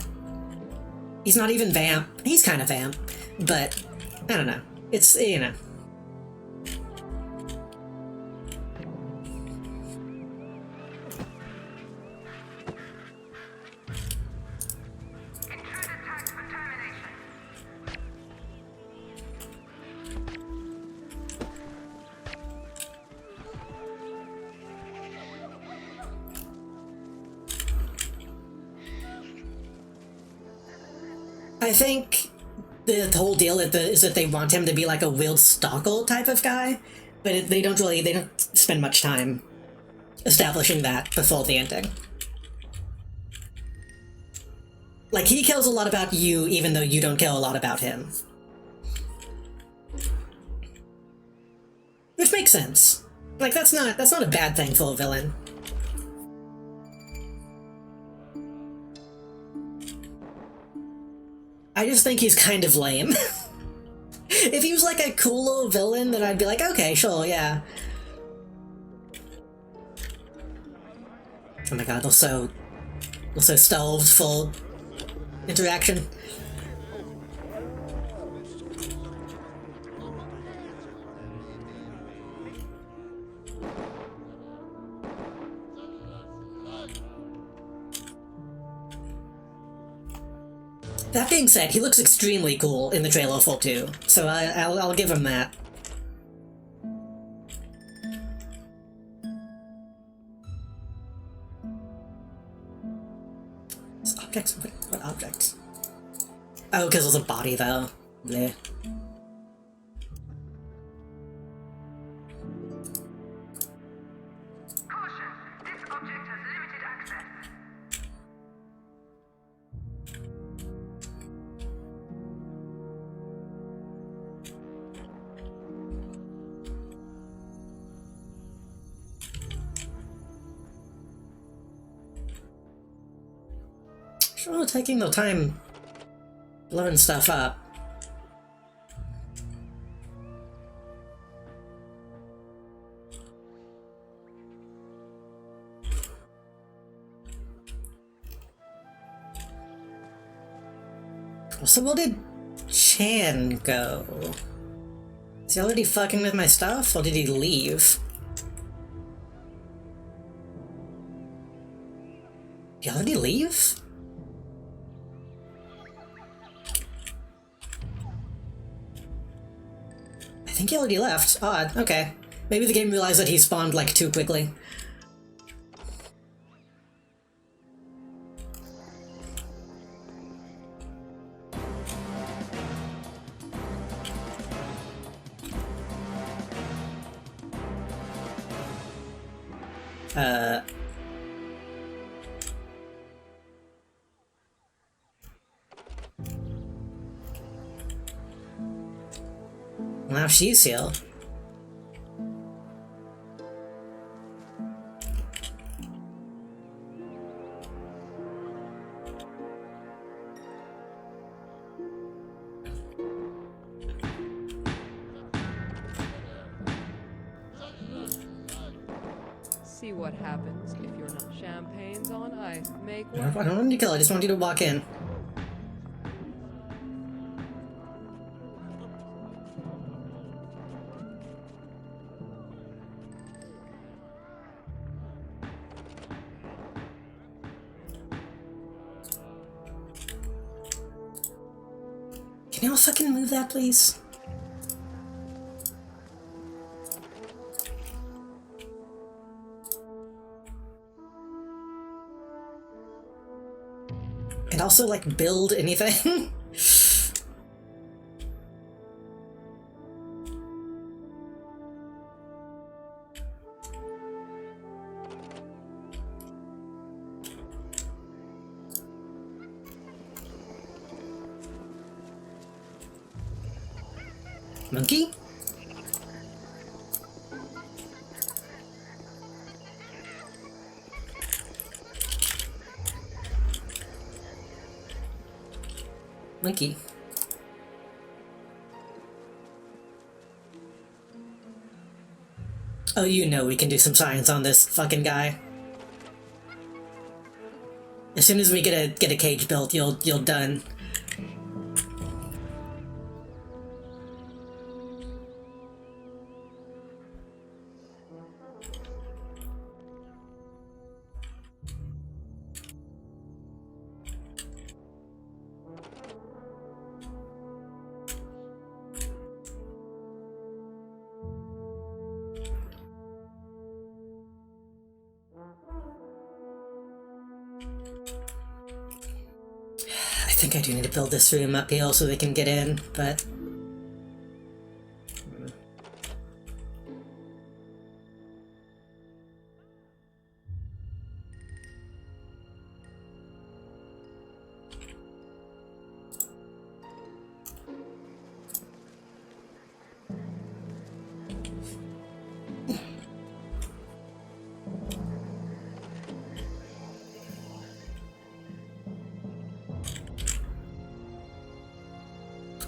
He's not even Vamp. He's kind of Vamp, but I don't know. It's, you know. I think the whole deal is that they want him to be like a Will Stockel type of guy, but they don't spend much time establishing that before the ending. Like, he cares a lot about you, even though you don't care a lot about him. Which makes sense. Like, that's not a bad thing for a villain. I just think he's kind of lame. If he was like a cooler villain, then I'd be like, okay, sure, yeah. Oh my god, also starved for interaction. That being said, he looks extremely cool in the trailer for 2, so I'll give him that. Objects? What objects? Oh, because there's a body, though. Bleh. Caution, this object has limited access. Sure, taking the time blowing stuff up. So where did Chan go? Is he already fucking with my stuff, or did he leave? Did he already leave? I think he already left. Odd, okay. Maybe the game realized that he spawned, like, too quickly. Now she's here. See what happens if you're not champagne's on ice. Make I one. don't want you to kill, I just want you to walk in. Can you all fucking move that, please? And also, like, build anything? Monkey? Monkey. Oh, you know we can do some science on this fucking guy. As soon as we get a cage built, you'll done. I think I do need to build this room up here so they can get in, but...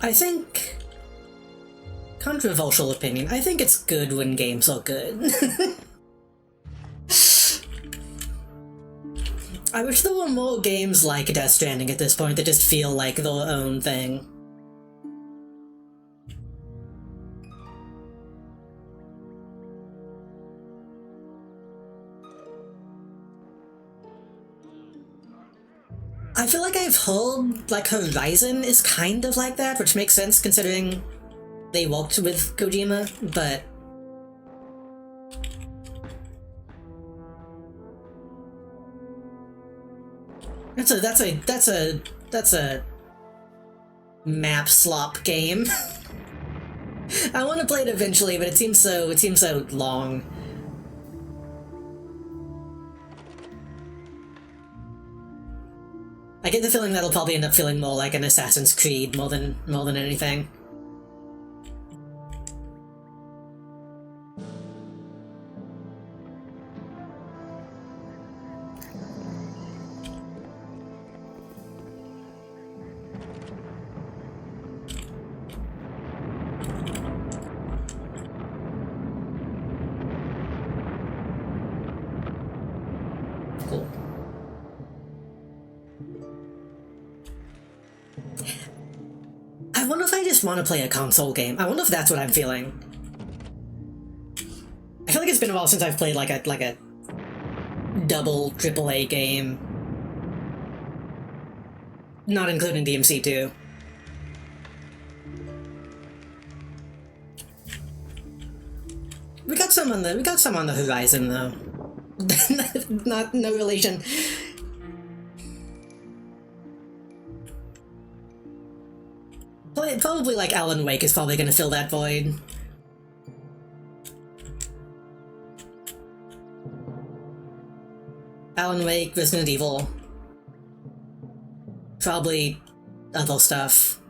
I think... Controversial opinion. I think it's good when games are good. I wish there were more games like Death Stranding at this point that just feel like their own thing. I feel like I've heard, like, Horizon is kind of like that, which makes sense considering they worked with Kojima, but... That's a map slop game. I want to play it eventually, but it seems so long. I get the feeling that'll probably end up feeling more like an Assassin's Creed more than anything. Cool. I wonder if I just want to play a console game. I wonder if that's what I'm feeling. I feel like it's been a while since I've played like a double AAA game. Not including DMC2. We got some on the horizon though. No relation. Probably like Alan Wake is probably gonna fill that void. Alan Wake, Resident Evil. Probably other stuff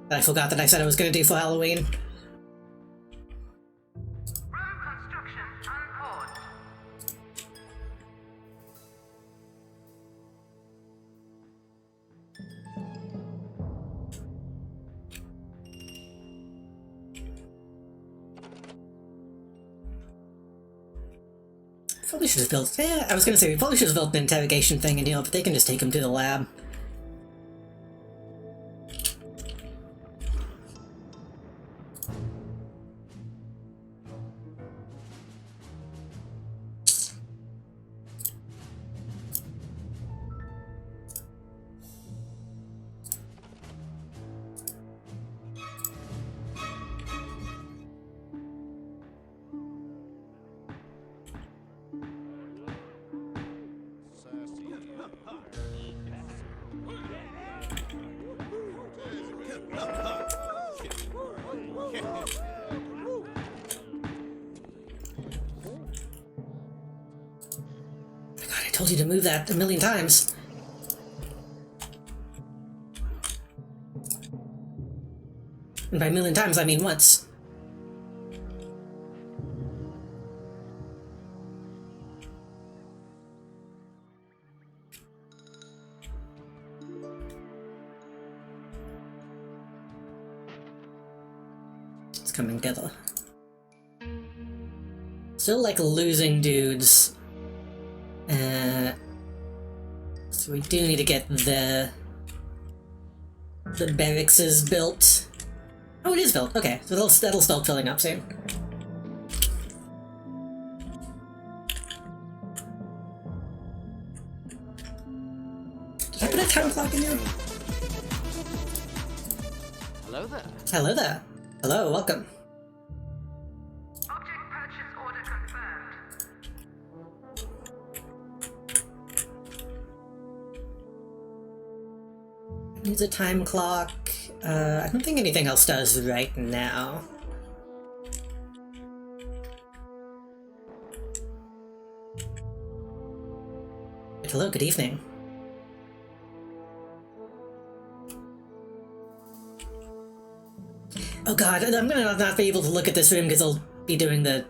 that I forgot that I said I was gonna do for Halloween. Road construction on pause. Probably should have built... Yeah, I was gonna say, we probably should have built an interrogation thing in here, but they can just take him to the lab. God, I told you to move that a million times. And by a million times, I mean once. It's coming together. Still like losing dudes. So we do need to get the barracks is built. Oh, it is built. Okay, so that'll start filling up soon. Did I put a time clock in here? Hello there. Hello there. Hello, welcome. Object purchase order confirmed. Use a time clock. I don't think anything else does right now. Hello, good evening. Oh god, I'm gonna not be able to look at this room because I'll be doing the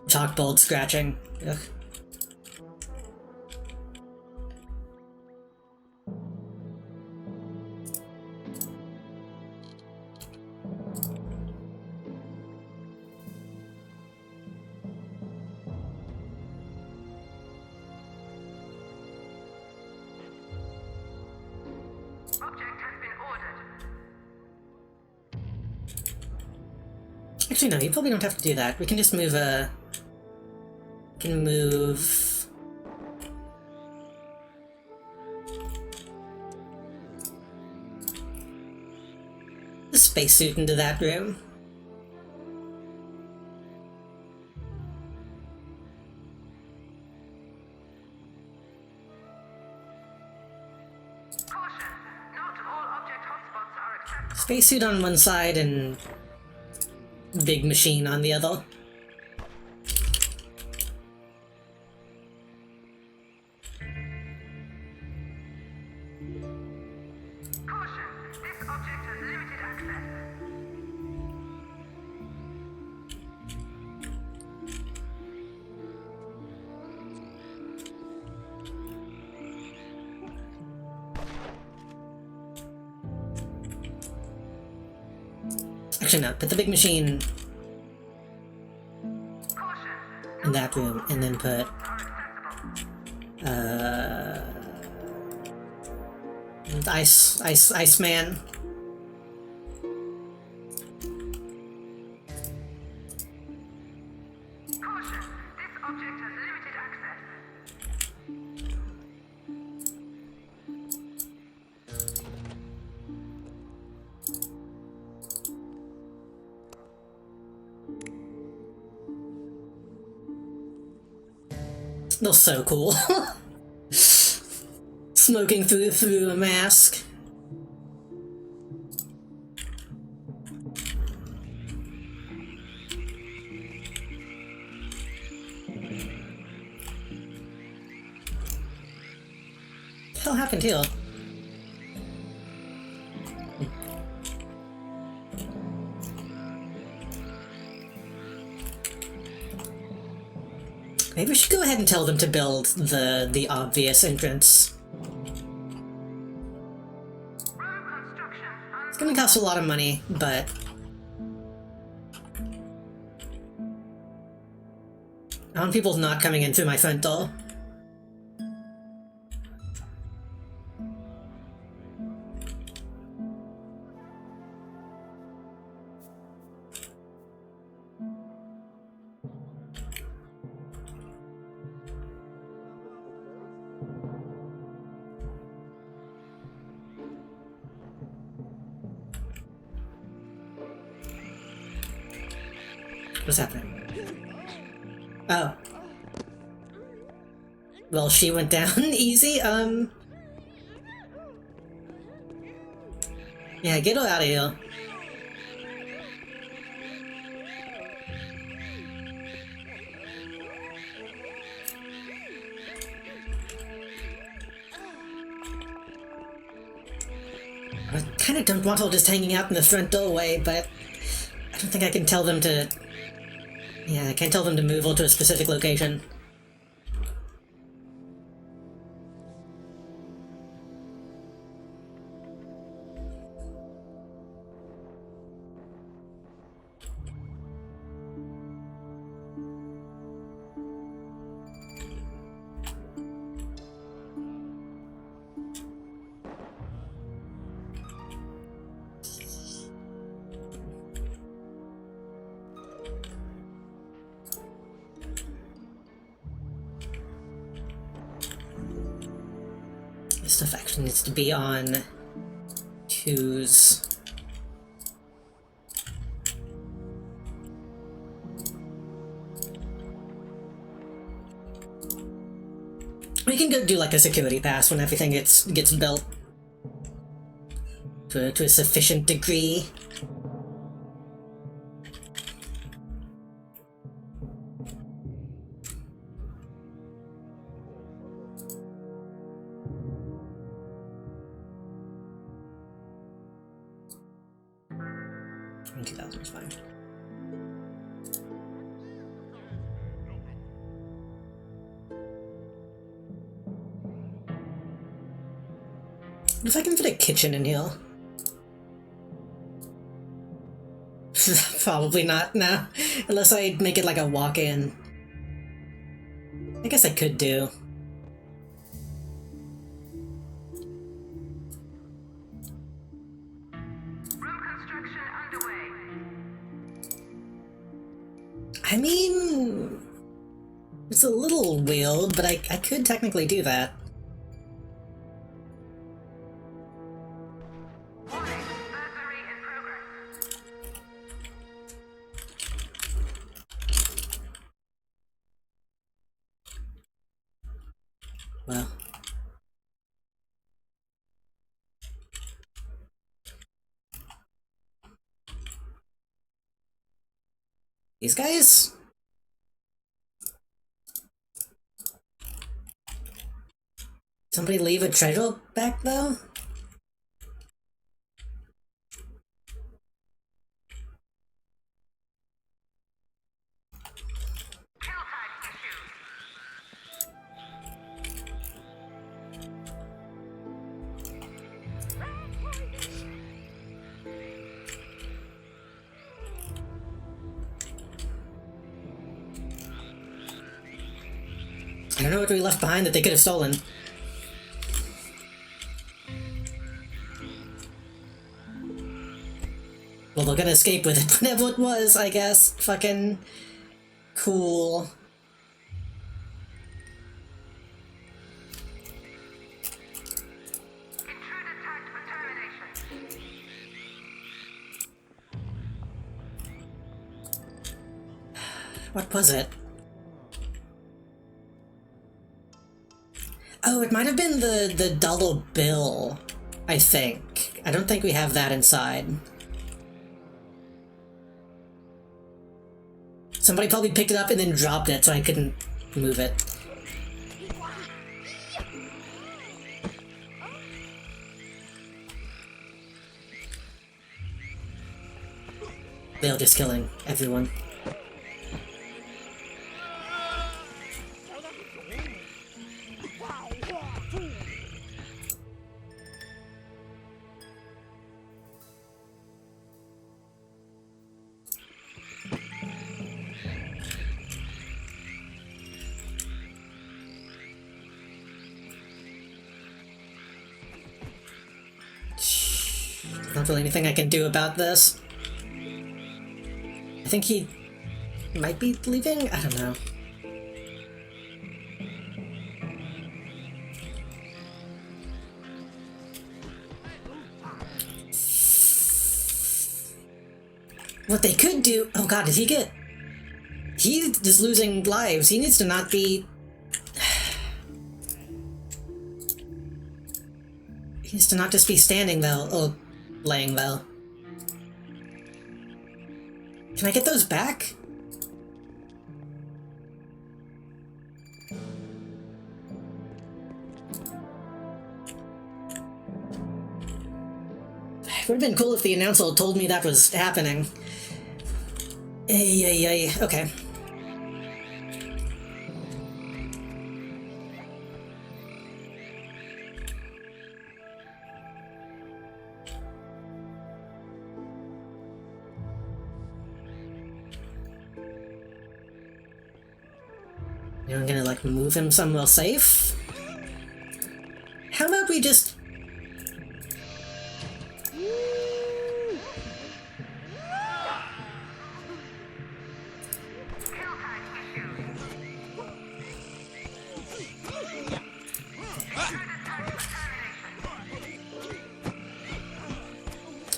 chalkboard scratching. Ugh. Object has been ordered. Actually, no, you probably don't have to do that. We can just move we can move... the spacesuit into that room. Caution. Not all object hotspots are acceptable. Spacesuit on one side and big machine on the other. Caution. This object has limited access. Actually, no, put the big machine Caution. in that room, and then put, Are acceptable. Iceman. Caution. This object has limited access. They're so cool. Smoking through a mask. What the hell happened here? Maybe we should go ahead and tell them to build the obvious entrance. Road construction. It's gonna cost a lot of money, but I want people not coming in through my front door. What's happening? Oh. Well, she went down easy, yeah, get her out of here. I kinda don't want her just hanging out in the front doorway, but I don't think I can tell them to... Yeah, I can't tell them to move her to a specific location. This stuff actually needs to be on 2s. We can go do like a security pass when everything gets built. to a sufficient degree. $22,000 is fine. What if I can fit a kitchen in here? Probably not, no. Unless I make it like a walk-in. I guess I could do. Room construction underway. I mean... It's a little weird, but I could technically do that. Warning, burglary in progress. Well... These guys? Somebody leave a treasure back though? Kill tag issued. I don't know what we left behind that they could have stolen. Well, they're gonna escape with it, whatever it was, I guess. Fucking... cool. Intruder tagged for termination. What was it? Oh, it might have been the dollar bill, I think. I don't think we have that inside. Somebody probably picked it up and then dropped it, so I couldn't move it. They're just killing everyone. Not really anything I can do about this. I think he might be leaving? I don't know. What they could do... Oh god, did he get... He's just losing lives. He needs to not be... He needs to not just be standing though, or laying though. Can I get those back? It would have been cool if the announcer told me that was happening. Okay. You're gonna, like, move him somewhere safe? How about we just... Kill tag issued.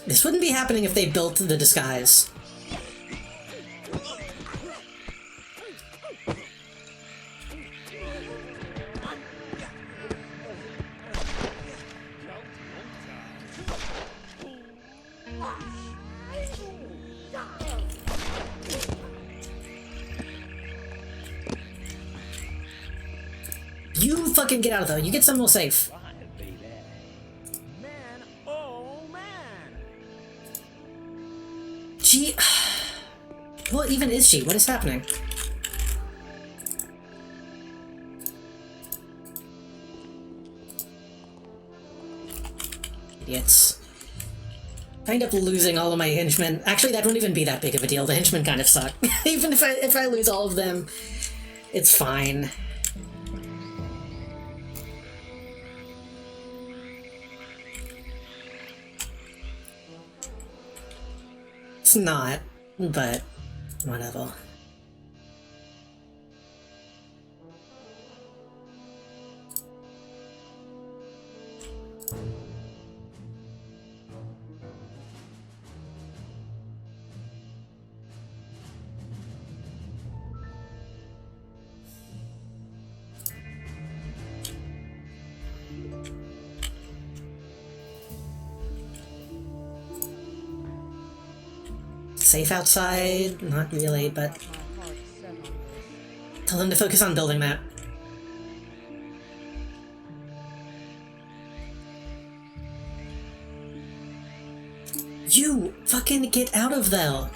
This wouldn't be happening if they built the disguise. You fucking get out of there. You get somewhere safe. Man, oh man! She... What even is she? What is happening? Idiots. I end up losing all of my henchmen. Actually, that wouldn't even be that big of a deal. The henchmen kind of suck. Even if I lose all of them, it's fine. It's not, but whatever. Safe outside? Not really, but My heart's set on this. tell them to focus on building that. You fucking get out of there!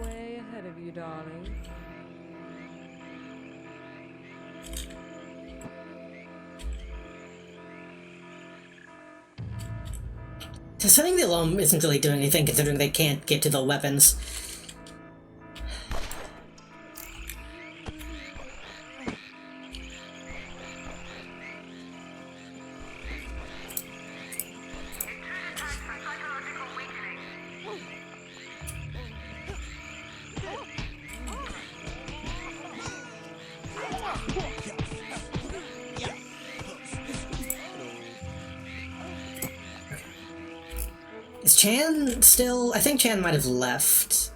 Way ahead of you, darling. Setting the alarm isn't really doing anything considering they can't get to the weapons. Intruder tags for psychological weakening. Is Chan still? I think Chan might have left.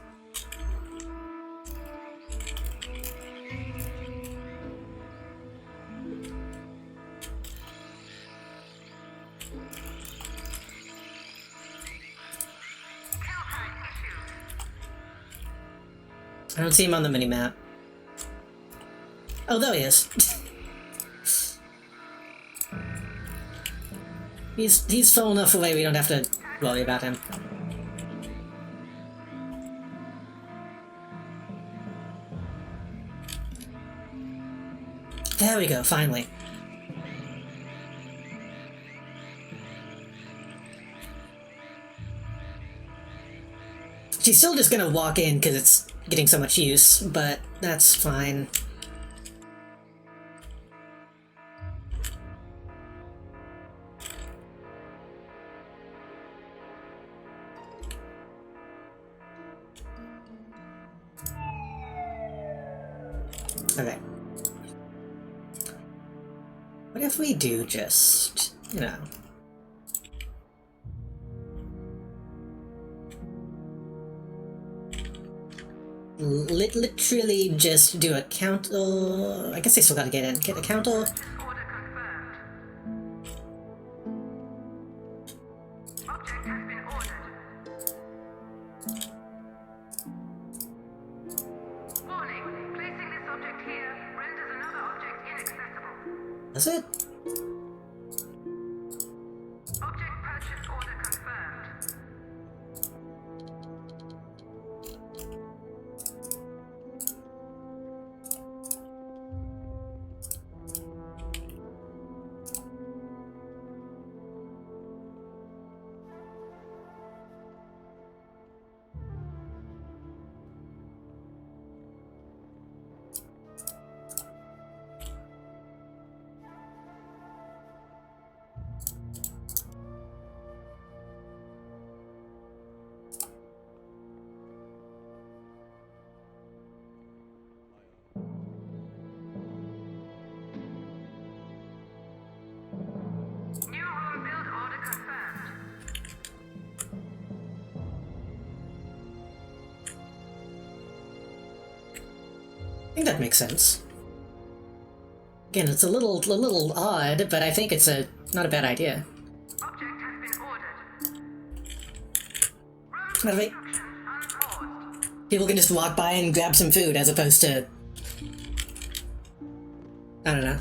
I don't see him on the minimap. Oh, there he is. He's far enough away we don't have to worry about him. There we go, finally. She's still just gonna walk in because it's getting so much use, but that's fine. Okay. What if we do just, you know... literally just do a counter... I guess I still gotta get in. Get a counter. Order confirmed. Object has been ordered. Warning, placing this object here renders another object inaccessible. That's it. Object purchase order confirmed. think that makes sense. Again, it's a little odd, but I think it's not a bad idea. Object has been ordered. By the way, Construction unpaused. people can just walk by and grab some food as opposed to, I don't know,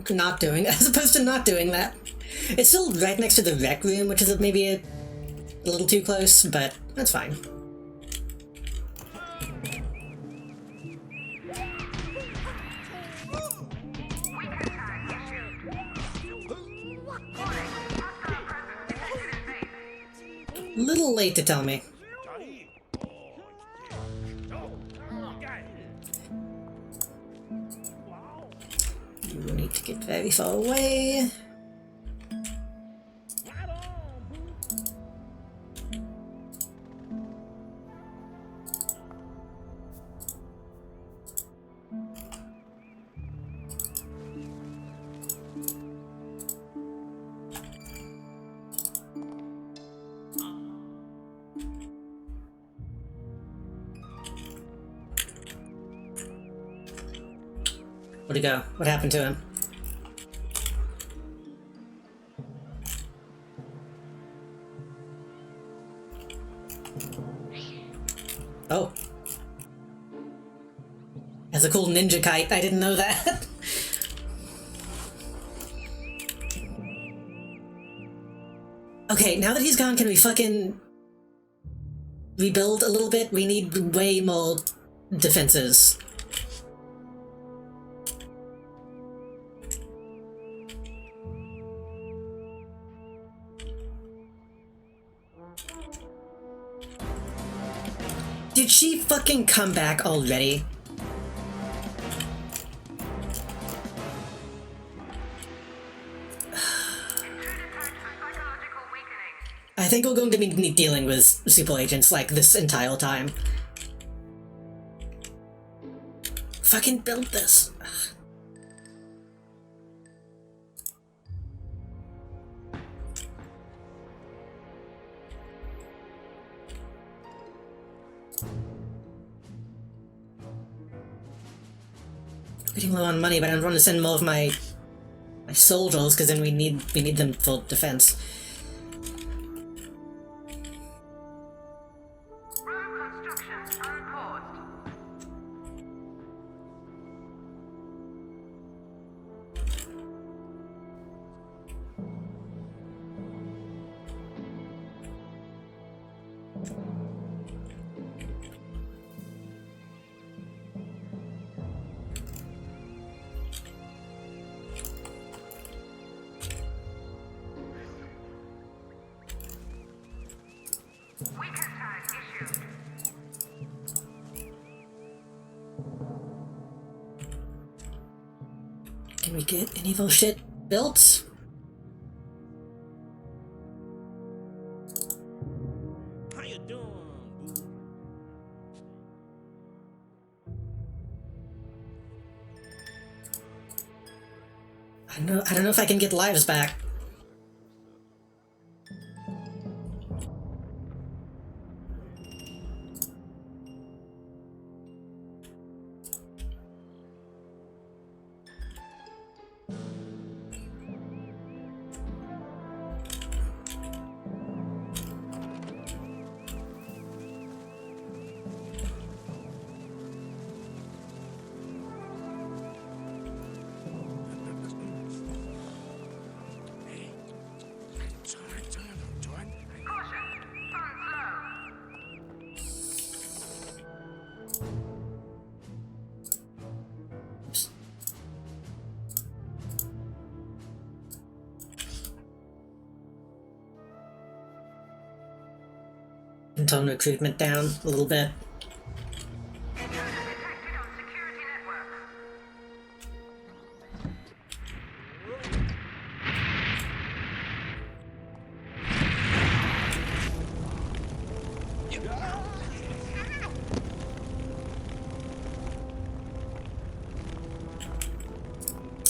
not doing, as opposed to not doing that. It's still right next to the rec room, which is maybe a little too close, but that's fine. Little late to tell me. You need to get very far away. Where'd he go? What happened to him? Oh. Has a cool ninja kite. I didn't know that. Okay, now that he's gone, can we fucking rebuild a little bit? We need way more defenses. Did she fucking come back already? I think we're going to be dealing with super agents like this entire time. Fucking build this. Getting low on money, but I want to send more of my soldiers because then we need them for defense. Road construction unpaused. Weaker tag issued. Can we get any of those shit built? How you doing, boo? I don't know if I can get lives back. Caution. Funds low. And tone recruitment down a little bit. Intruder detected on security network.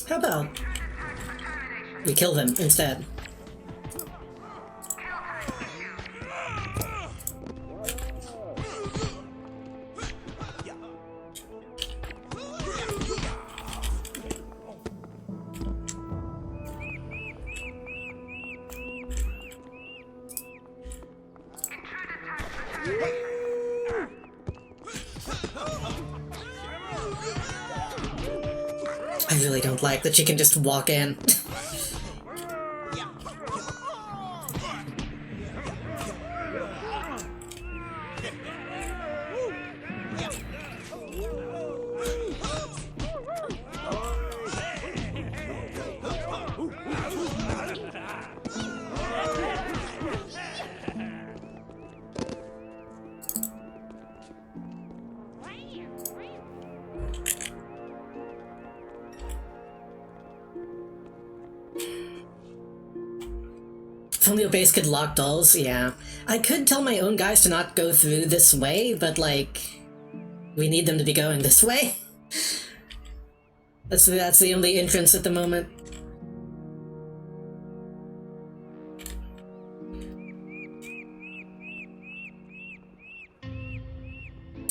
How about Intruder tagged for termination. we kill them instead? Kill tag issued. I really don't like that she can just walk in. If only a base could lock dolls, yeah. I could tell my own guys to not go through this way, but like, we need them to be going this way. That's the only entrance at the moment.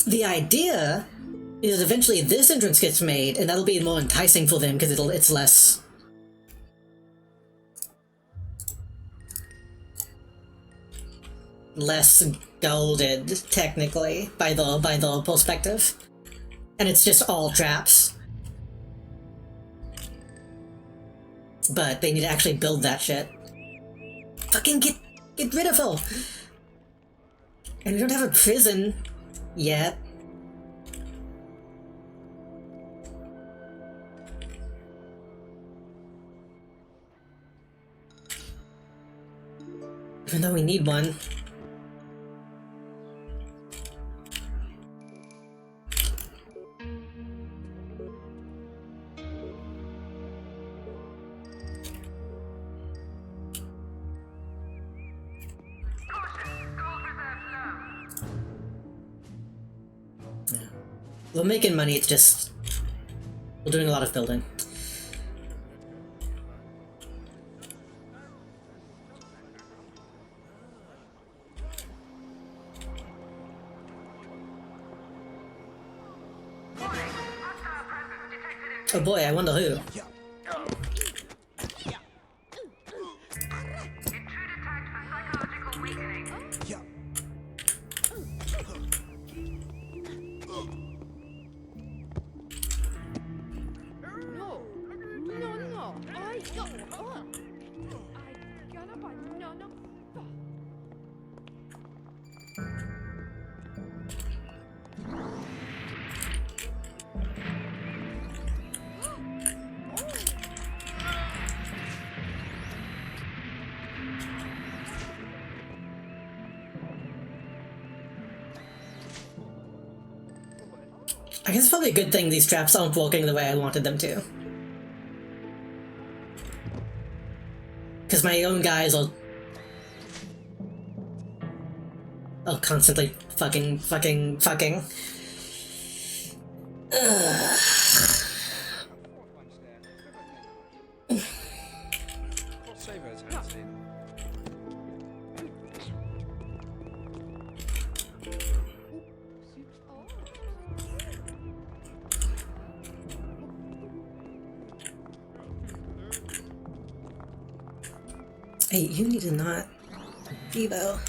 The idea is that eventually this entrance gets made, and that'll be more enticing for them because it's less. Less golded, technically, by the perspective. And it's just all traps. But they need to actually build that shit. Fucking get rid of her! And we don't have a prison yet. Even though we need one. We're making money, it's just... we're doing a lot of building. Oh boy, I wonder who. Intruder tagged for psychological weakening. No. I gonna buy no. I guess it's probably a good thing these traps aren't working the way I wanted them to. Because my own guys are constantly fucking. Ugh. Hey, you need to not... Evo.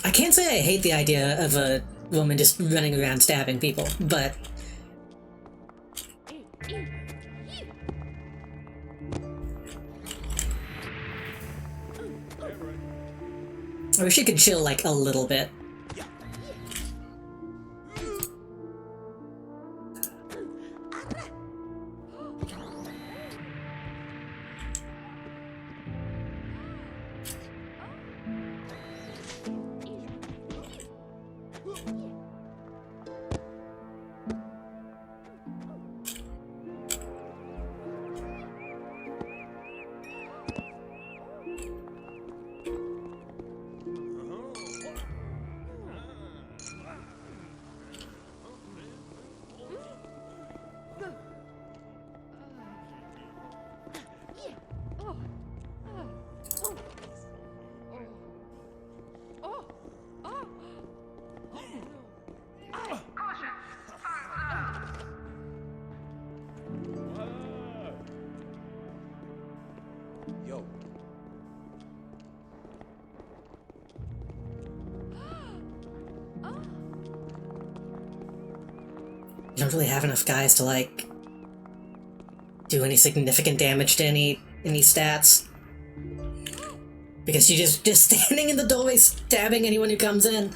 I can't say I hate the idea of a woman just running around stabbing people, but... I wish you could chill, like, a little bit. You don't really have enough guys to, like, do any significant damage to any stats. Because you're just standing in the doorway stabbing anyone who comes in.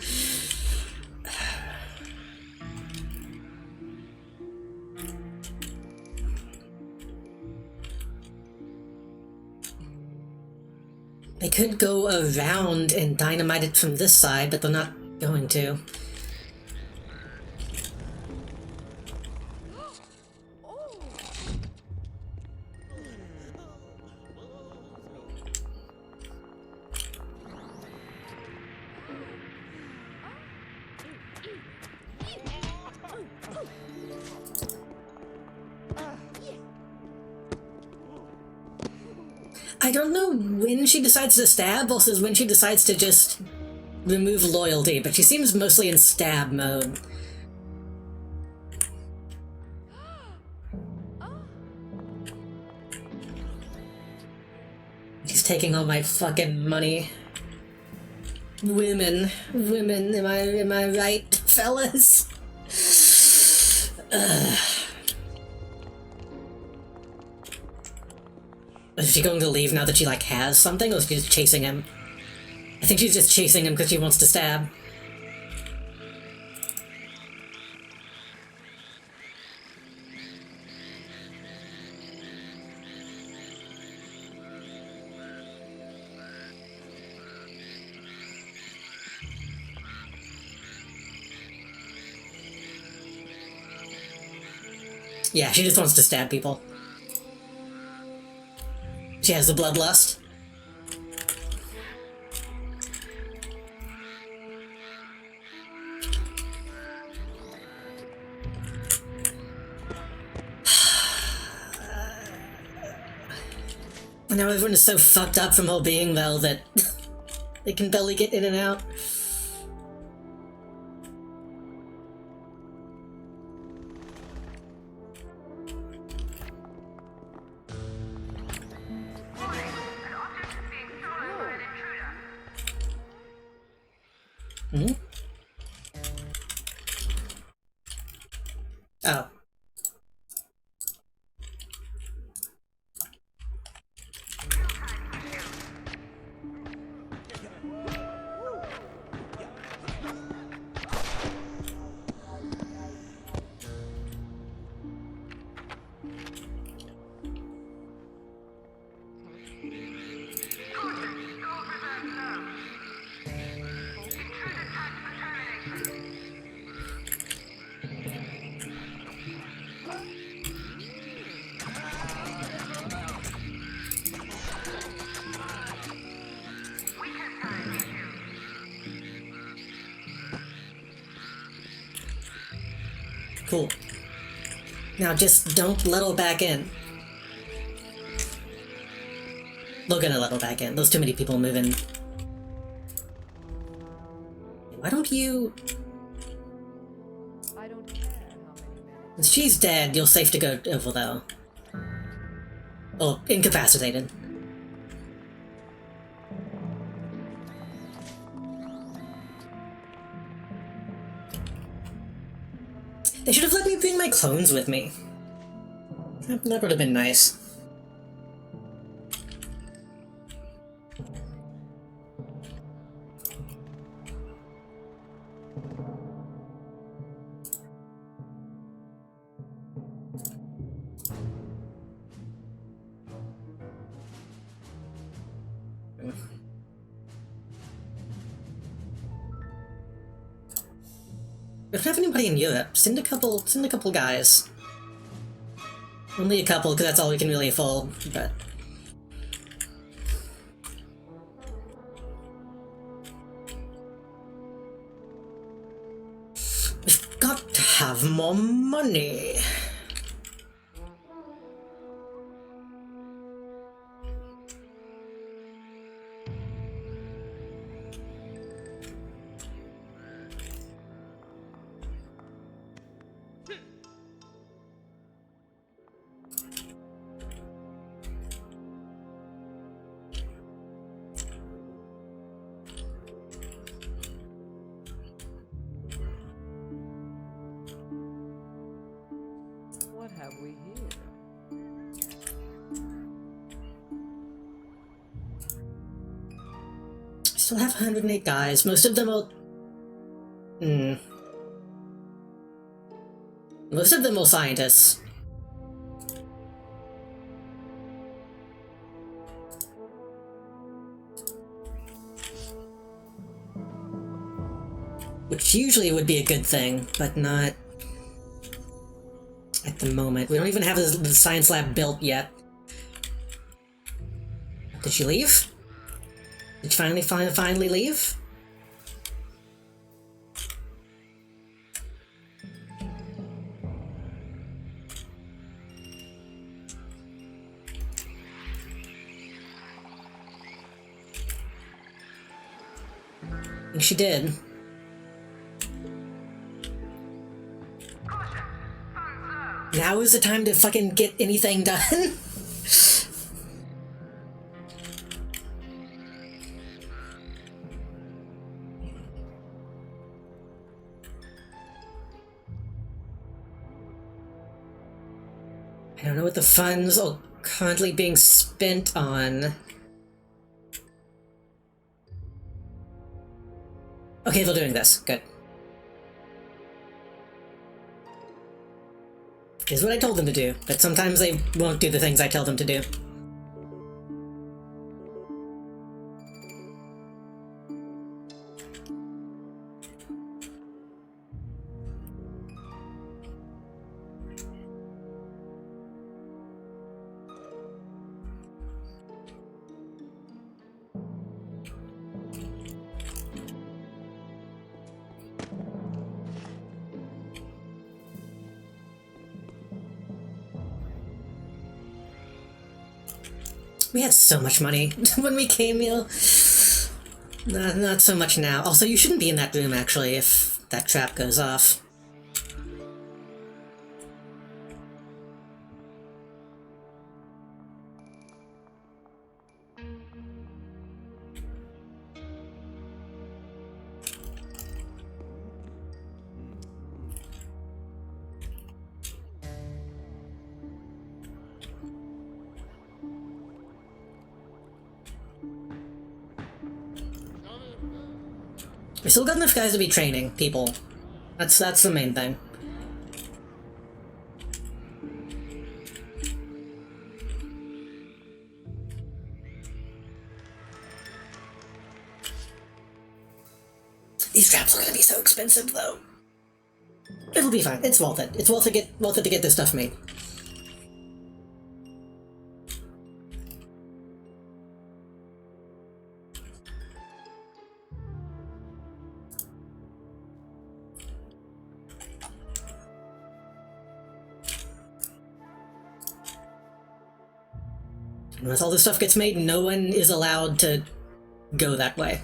They could go around and dynamite it from this side, but they're not going to. I don't know when she decides to stab versus when she decides to just remove loyalty, but she seems mostly in stab mode. She's taking all my fucking money. Women, am I right, fellas? Is she going to leave now that she, like, has something, or is she just chasing him? I think she's just chasing him because she wants to stab. Yeah, she just wants to stab people. She has the bloodlust. Now everyone is so fucked up from all being well that they can barely get in and out. Hmm? Oh. Cool. Now just don't let her back in. They're gonna let her back in. There's too many people moving. Why don't you... I don't care how many minutes. If she's dead, you're safe to go over there. Or incapacitated. They should have let me bring my clones with me. That would have been nice. We don't have anybody in Europe. Send a couple guys. Only a couple, because that's all we can really afford, but... We've got to have more money. Still have 108 guys. Most of them will... Most of them will scientists. Which usually would be a good thing, but not at the moment. We don't even have the science lab built yet. Did she leave? Did she finally leave? I think she did. Now is the time to fucking get anything done. I don't know what the funds are currently being spent on. Okay, they're doing this. Good. Is what I told them to do, but sometimes they won't do the things I tell them to do. We had so much money when we came here. Not so much now. Also, you shouldn't be in that room, actually, if that trap goes off. We still got enough guys to be training people. That's the main thing. These traps are gonna be so expensive, though. It'll be fine. It's worth it. It's worth it to get this stuff made. Once all this stuff gets made, no one is allowed to go that way.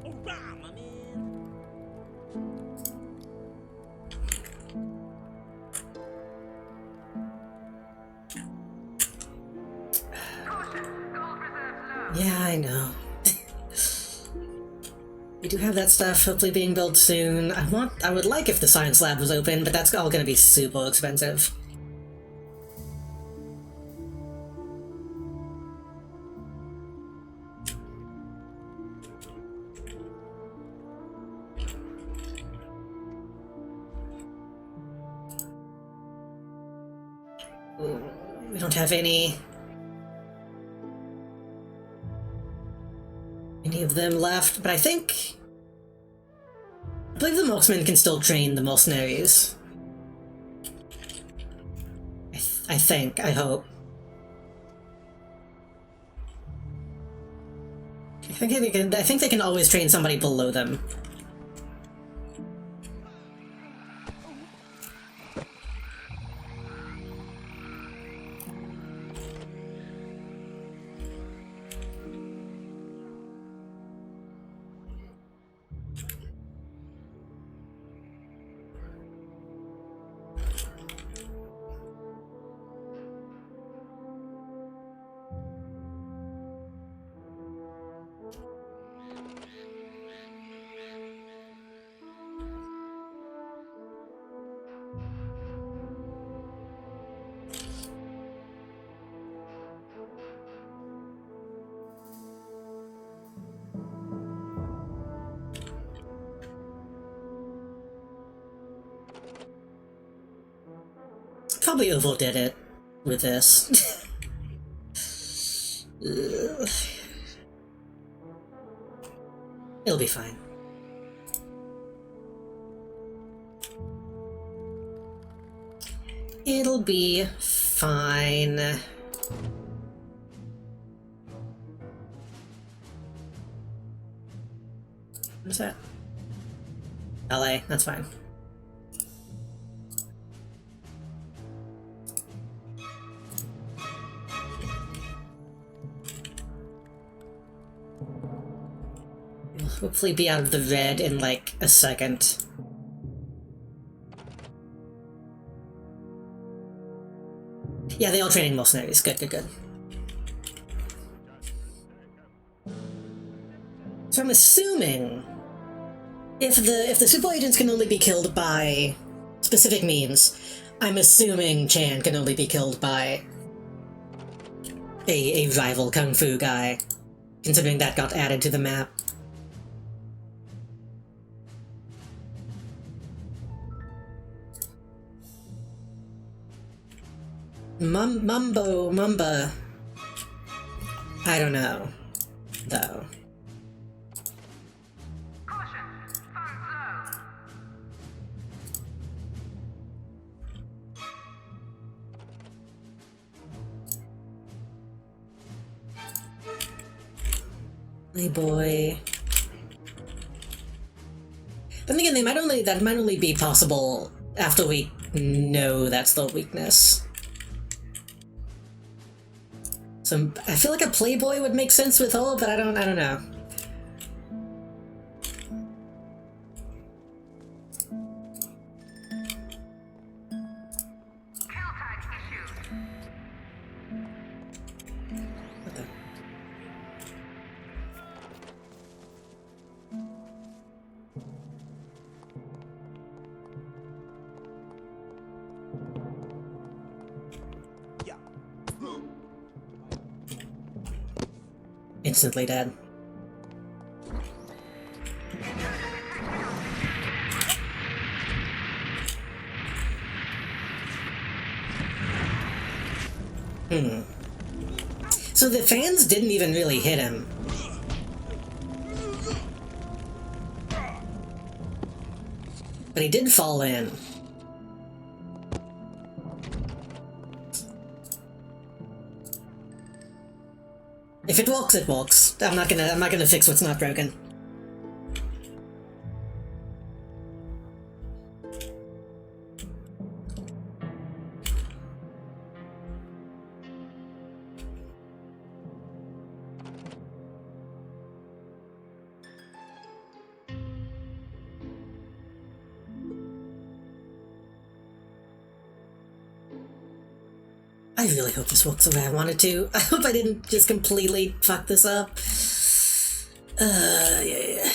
Alright, my man. Yeah, I know. We do have that stuff hopefully being built soon. I would like if the science lab was open, but that's all gonna be super expensive. We don't have any of them left, but I believe the marksmen can still train the mercenaries. I hope. I think they can always train somebody below them. Probably overdid it with this. It'll be fine. It'll be fine. What is that? LA, that's fine. We'll hopefully be out of the red in like a second. Yeah, they all training mercenaries. Good, good, good. So I'm assuming if the super agents can only be killed by specific means, I'm assuming Chan can only be killed by a rival kung fu guy, considering that got added to the map. Mumba. I don't know, though. Caution! Funds low. Hey boy. But then again, that might only be possible after we know that's the weakness. So I feel like a playboy would make sense with all, but I don't know. Kill tag issued. What the? Yeah. Instantly dead. So the fans didn't even really hit him. But he did fall in. If it works, it works. I'm not gonna fix what's not broken. I really hope this works the way I wanted to. I hope I didn't just completely fuck this up. Yeah.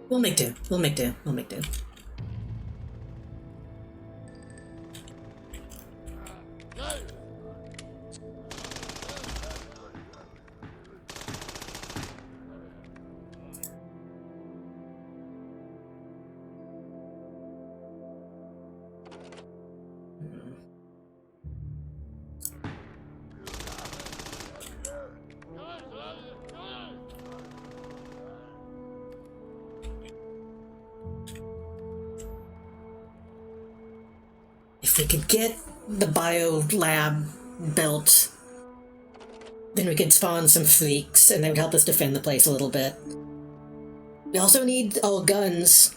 We'll make do. We'll make do. We'll make do. If we could get the bio lab built, then we could spawn some freaks, and they would help us defend the place a little bit. We also need all guns.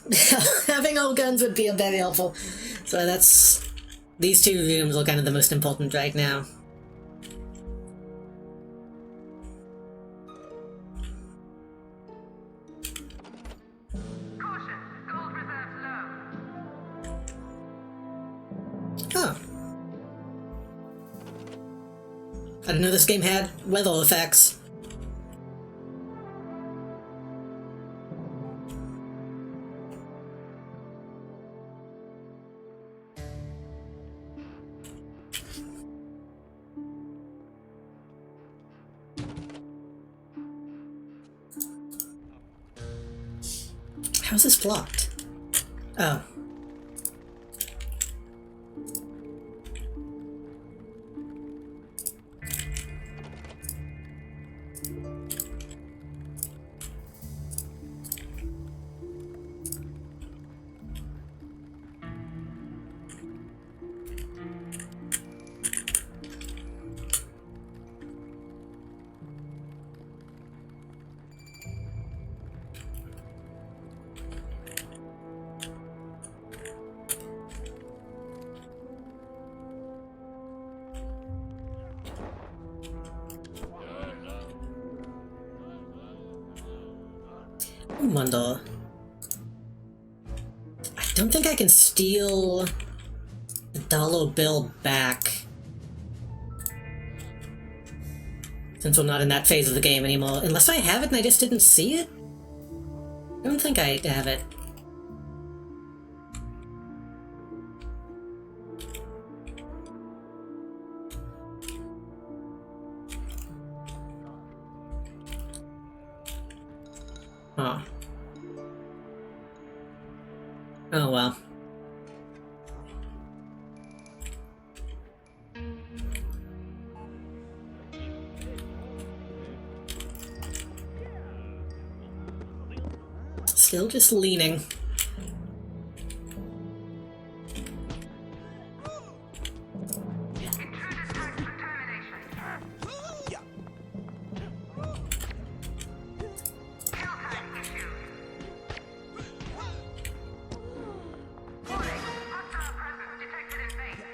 Having all guns would be very helpful. So that's... These two rooms are kind of the most important right now. Caution! Gold reserves low. Oh. I didn't know this game had weather effects. How's this blocked? Oh. Mundle. I don't think I can steal the dollar bill back. Since we're not in that phase of the game anymore. Unless I have it and I just didn't see it? I don't think I have it. Huh. Oh well. Still just leaning. Intruder's tax determination. Kill tag issued. Warning, hostile presence detected in base.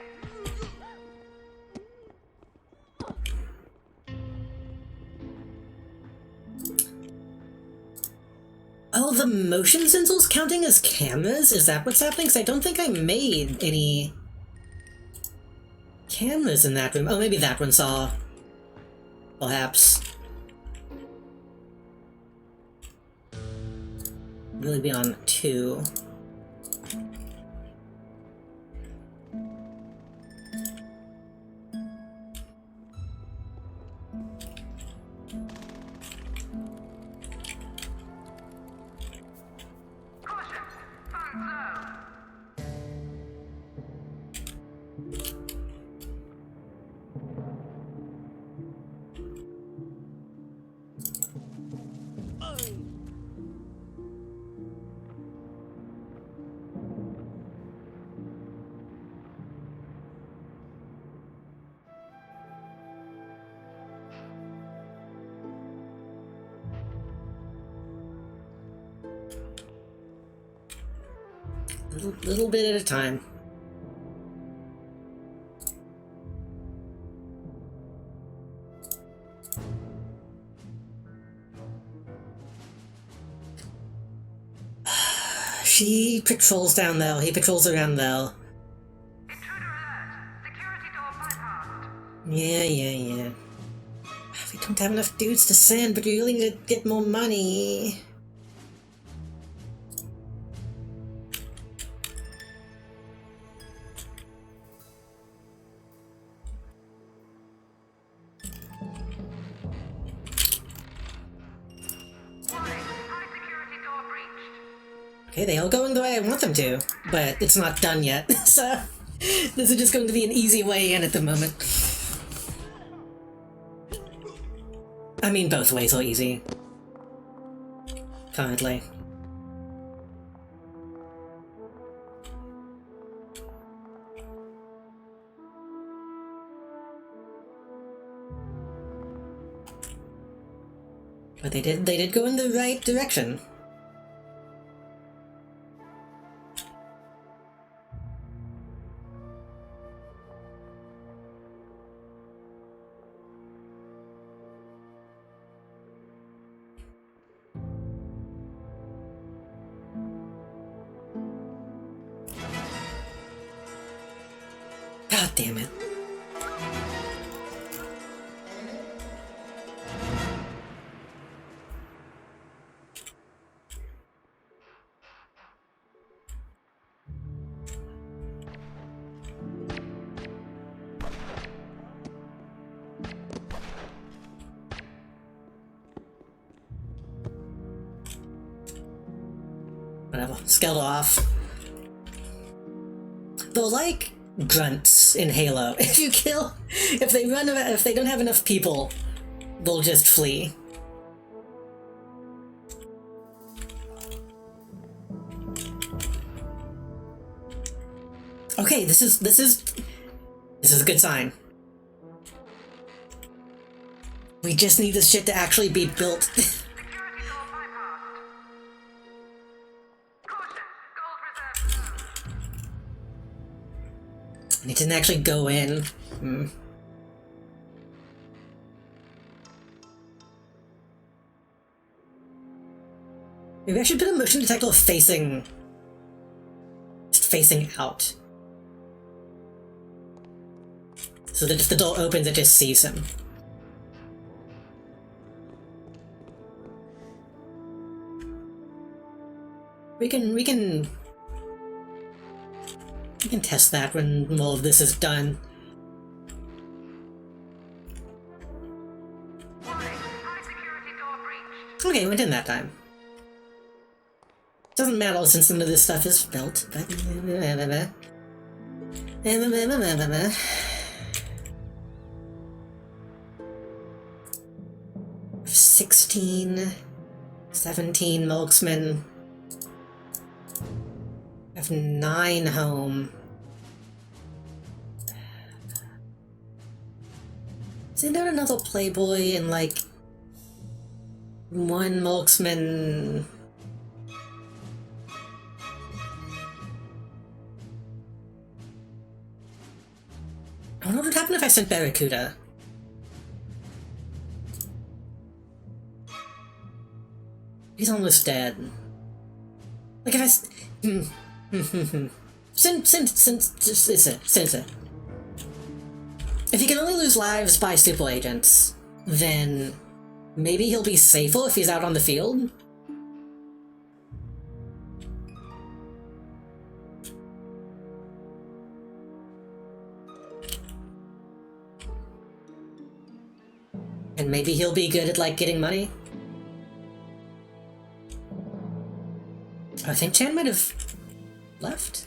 Oh, the motion sensors counting as cameras? Is that what's happening? Because I don't think I made any cameras in that room. Oh, maybe that one saw. Perhaps. Really be on 2. Caution, funds low. Little bit at a time. She patrols down there. He patrols around there. Intruder alert. Security door bypassed. Yeah. We don't have enough dudes to send, but we really need to get more money. Warning, high security door breached. Okay, they all going the way I want them to, but it's not done yet, so this is just going to be an easy way in at the moment. I mean, both ways are easy. Currently. But they did go in the right direction. God damn it. Whatever. Scale off. They're like grunts in Halo. If they don't have enough people, they'll just flee. Okay, this is a good sign. We just need this shit to actually be built. Security door bypassed. Caution, gold reserve low. And it didn't actually go in. Maybe I should put a motion detector facing... just facing out. So that if the door opens, it just sees him. We can test that when all of this is done. Warning, high security door breached. Okay, went in that time. Doesn't matter since none of this stuff is built, but... 16... 17 marksmen. I have 9 home. Isn't there another playboy and like 1 marksman? I wonder what would happen if I sent Barracuda. He's almost dead. Like if I send it. If he can only lose lives by super agents, then maybe he'll be safer if he's out on the field. And maybe he'll be good at, like, getting money. I think Chan might have left.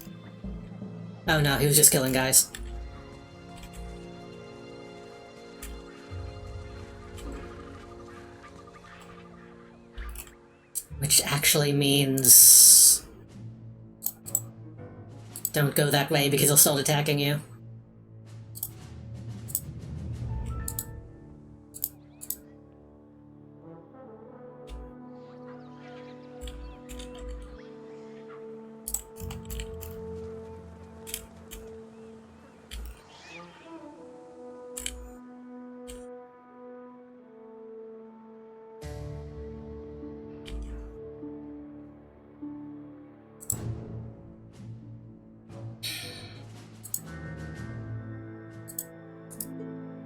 Oh no, he was just killing guys. Which actually means... don't go that way because he'll start attacking you.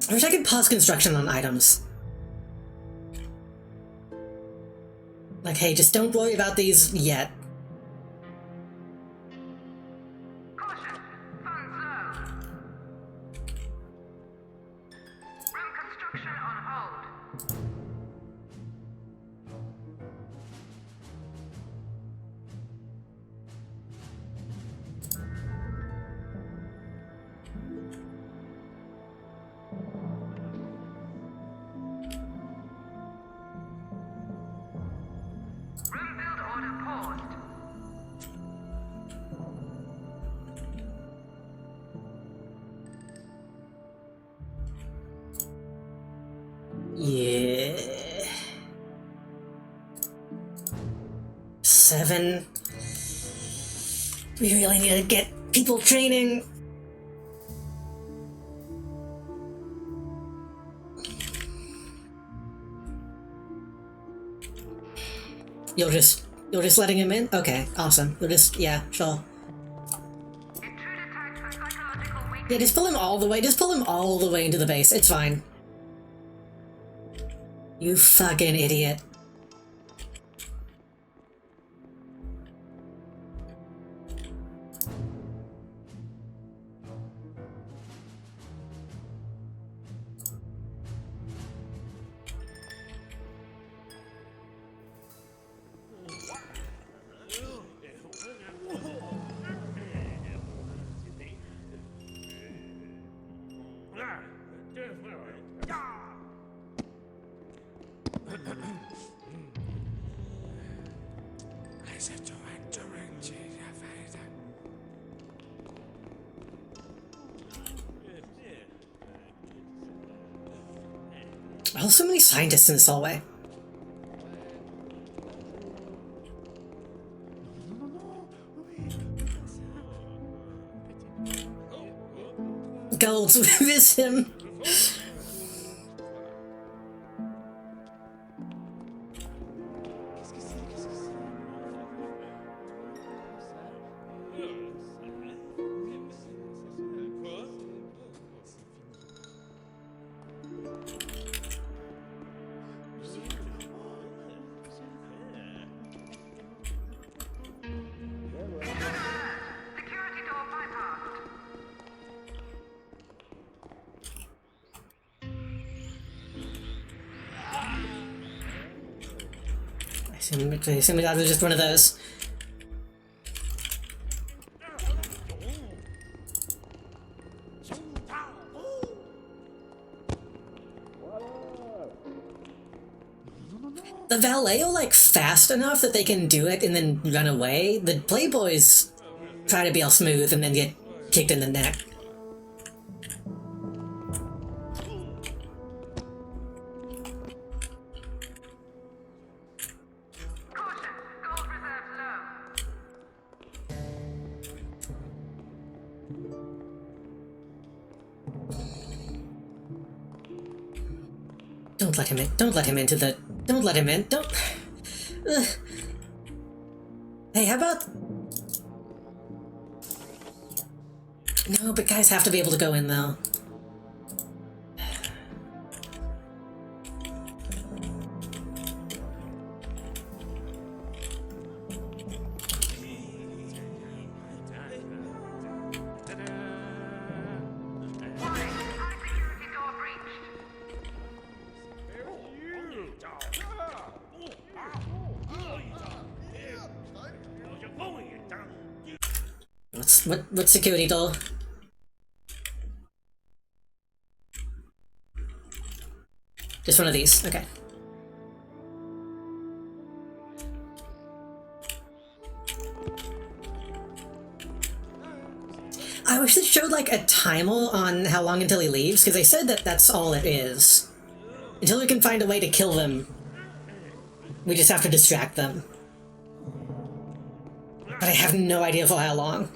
I wish I could pause construction on items. Like, hey, just don't worry about these yet. Caution, funds low. Room construction on hold. Room build order paused. Yeah. 7. We really need to get people training. You're just letting him in? Okay, awesome. You'll just, yeah, sure. Intruder tagged for psychological weakness. Yeah, just pull him all the way. Just pull him all the way into the base. It's fine. You fucking idiot. Oh, so many scientists in this hallway. Golds miss him. Assuming that was just one of those. The valet are like fast enough that they can do it and then run away. The playboys try to be all smooth and then get kicked in the neck. Caution, gold reserves low. Don't let him in. Don't let him into the... Don't let him in. Don't... Ugh. Hey, how about... No, but guys have to be able to go in, though. Warning, high security door breached. What's security door? Just one of these. Okay. I wish it showed like a timer on how long until he leaves, because they said that that's all it is. Until we can find a way to kill them, we just have to distract them. But I have no idea for how long.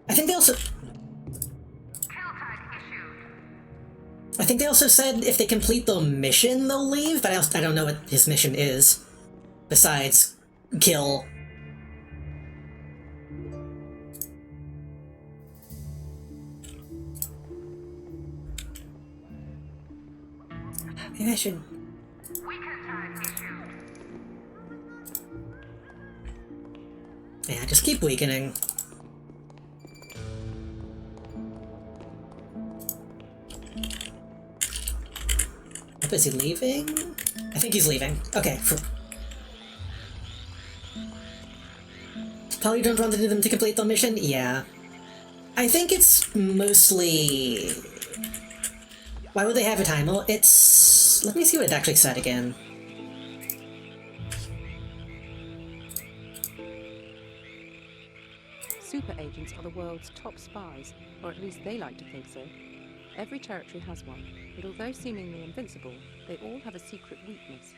I think they also... Kill tag issued. I think they also said if they complete the mission, they'll leave, but I don't know what his mission is. Besides, kill. Maybe I should... Weaken tag issued. Yeah, just keep weakening. Is he leaving? I think he's leaving. Okay. Probably don't want them to complete the mission? Yeah. I think it's mostly... Why would they have a timer? It's... Let me see what it actually said again. Super agents are the world's top spies, or at least they like to think so. Every territory has one, but although seemingly invincible, they all have a secret weakness.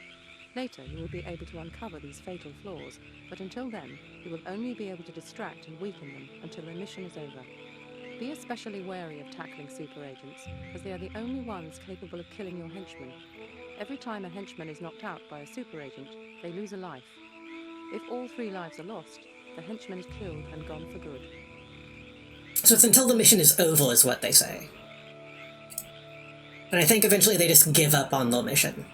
Later, you will be able to uncover these fatal flaws, but until then, you will only be able to distract and weaken them until the mission is over. Be especially wary of tackling super agents, as they are the only ones capable of killing your henchmen. Every time a henchman is knocked out by a super agent, they lose a life. If all 3 lives are lost, the henchman is killed and gone for good. So it's until the mission is over is what they say. And I think eventually they just give up on the mission.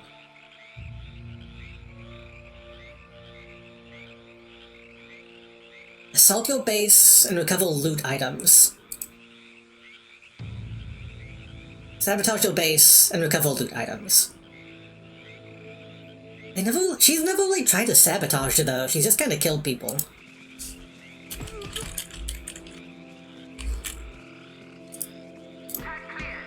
Assault your base and recover loot items. Sabotage your base and recover loot items. She's never really tried to sabotage it though, she's just kinda killed people. Tag cleared.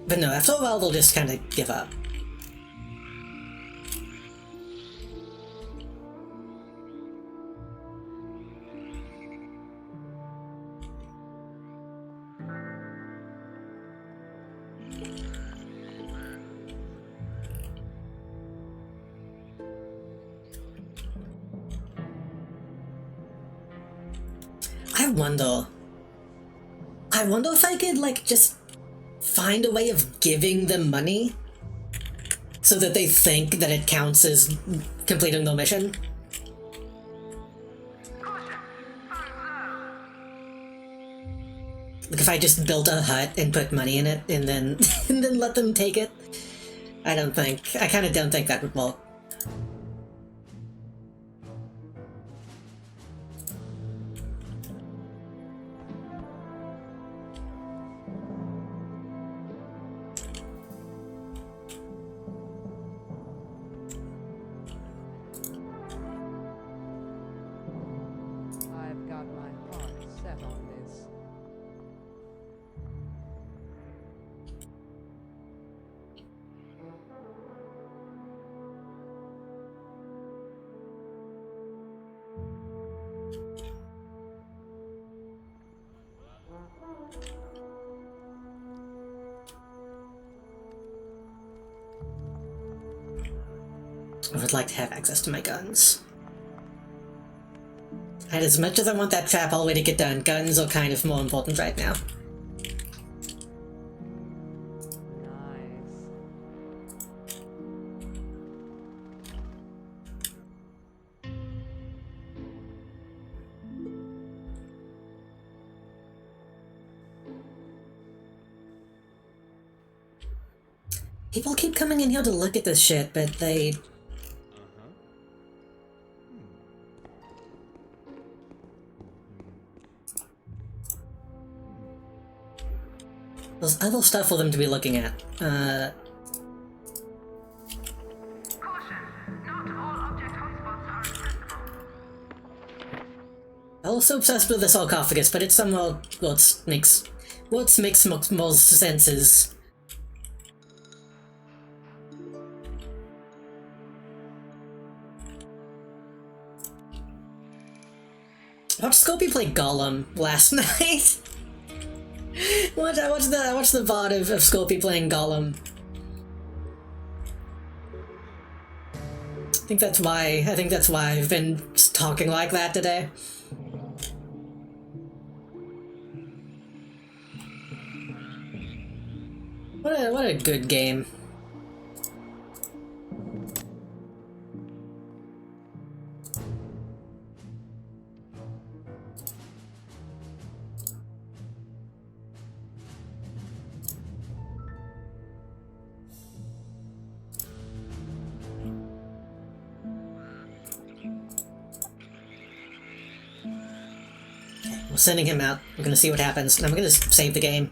But no, after a while they'll just kinda give up. I wonder if I could, like, just find a way of giving them money so that they think that it counts as completing the mission. Caution, funds low. Like if I just built a hut and put money in it and then and then let them take it. I kind of don't think that would work. I would like to have access to my guns. And as much as I want that trap hallway to get done, guns are kind of more important right now. Nice. People keep coming in here to look at this shit, but they... There's other stuff for them to be looking at. Caution. Not all object hotspots are accessible. I'm also obsessed with the sarcophagus, but it's somehow what makes more sense is... I watched Scopey play Gollum last night. I watched the VOD of Scopey playing Gollum. I think that's why I've been talking like that today. What a good game. We're sending him out. We're gonna see what happens. I'm gonna save the game.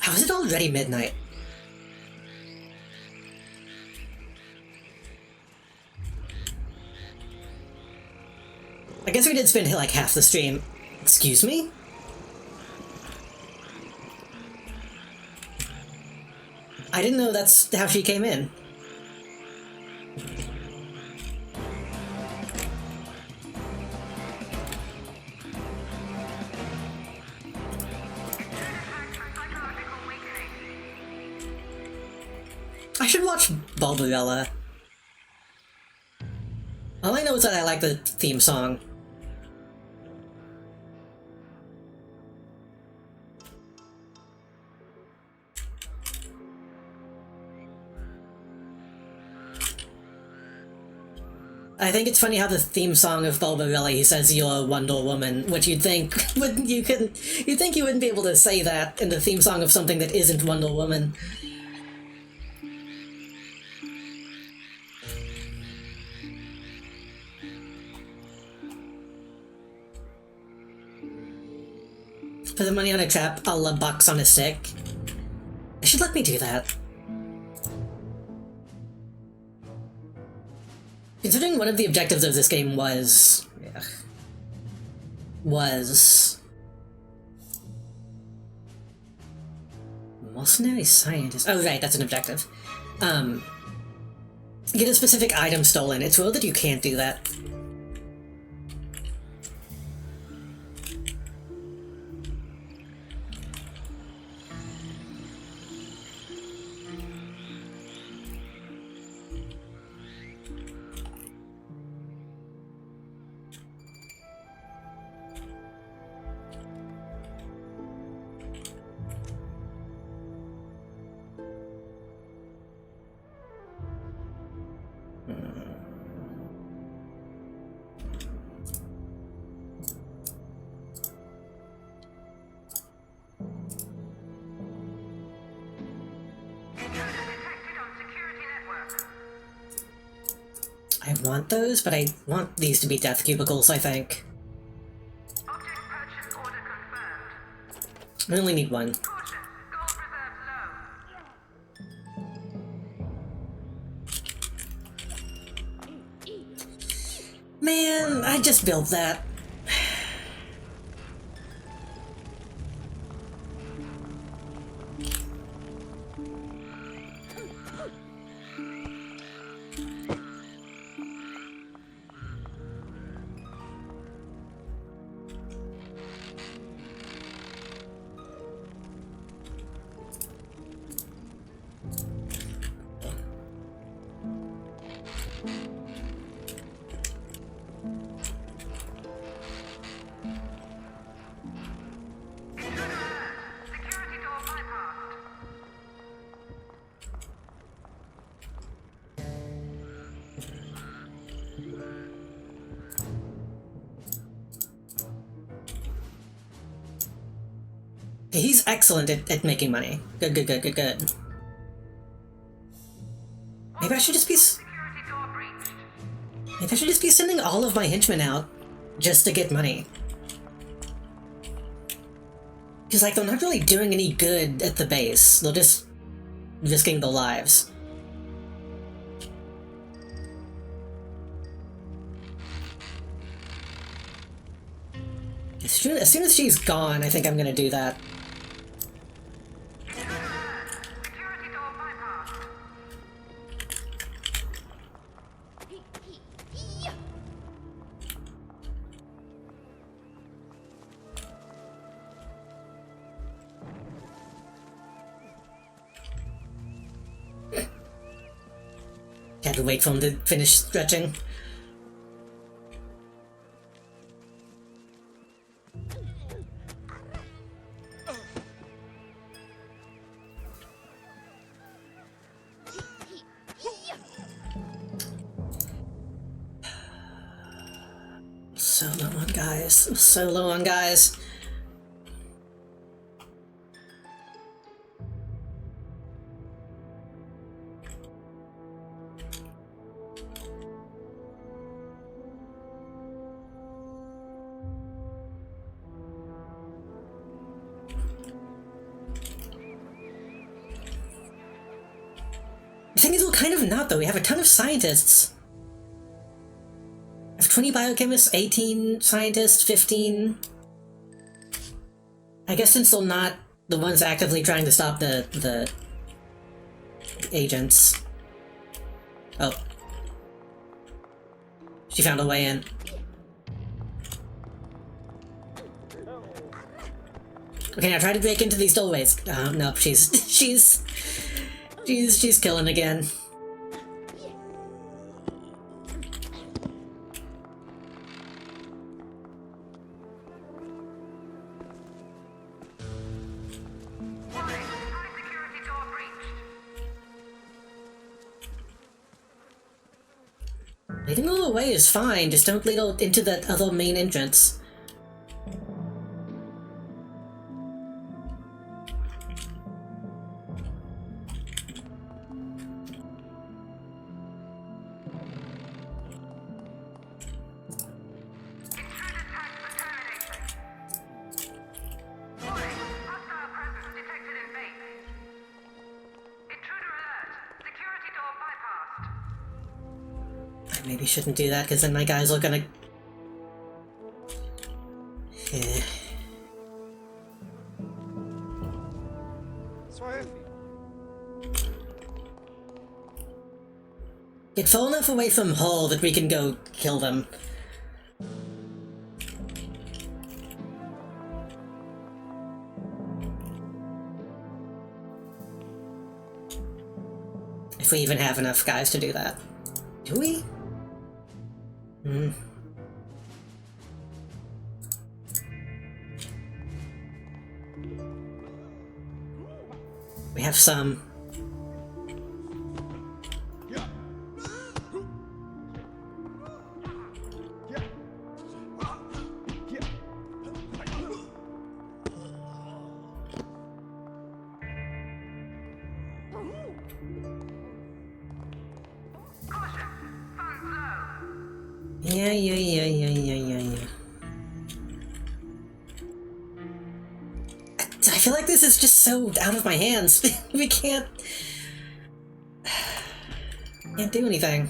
How is it already midnight? I guess we did spend like half the stream. Excuse me? I didn't know that's how she came in. I should watch Bulbarella. All I know is that I like the theme song. I think it's funny how the theme song of Bulbarella says you're Wonder Woman, which you'd think you wouldn't be able to say that in the theme song of something that isn't Wonder Woman. Put the money on a trap, I'll bucks on a stick. They should let me do that. Considering one of the objectives of this game was mercenary scientist. Oh right, that's an objective. Get a specific item stolen. It's weird that you can't do that. I want those, but I want these to be death cubicles, I think. Object purchase order confirmed. I only need one. Caution. Gold reserves low. Man, I just built that. He's excellent at making money. Good. Maybe I should just be... Security door breached. Maybe I should just be sending all of my henchmen out just to get money. Because, like, they're not really doing any good at the base. They're just risking their lives. As soon as she's gone, I think I'm gonna do that. Security door bypassed. Had to wait for him to finish stretching. So low on guys. So low on guys. The thing is, we're kind of not, though. We have a ton of scientists. I have 20 biochemists, 18 scientists, 15... I guess since they're not the ones actively trying to stop the agents. Oh. She found a way in. Okay, now try to break into these doorways. Oh, no, she's killing again. Warning, high security door breached. Leading her away is fine, just don't lead her into that other main entrance. Intruder tags were terminated. Warning, hostile presence detected in base. Intruder alert. Security door bypassed. I maybe shouldn't do that, because then my guys are gonna... Get far enough away from Hall that we can go kill them. If we even have enough guys to do that. Do we? We have some. Caution, funds low. Yeah. I feel like this is just so out of my hands. We can't do anything.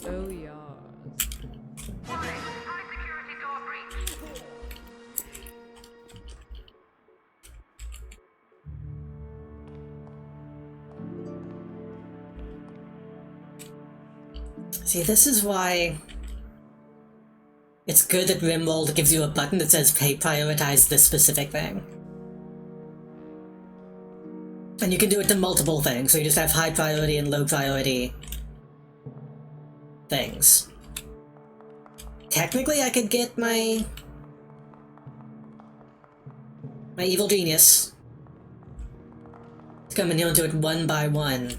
Oh yeah. Warning, high security door breached. See, this is why it's good that Rimworld gives you a button that says prioritize this specific thing. And you can do it to multiple things, so you just have high priority and low priority things. Technically, I could get my evil genius to come in here and do it one by one.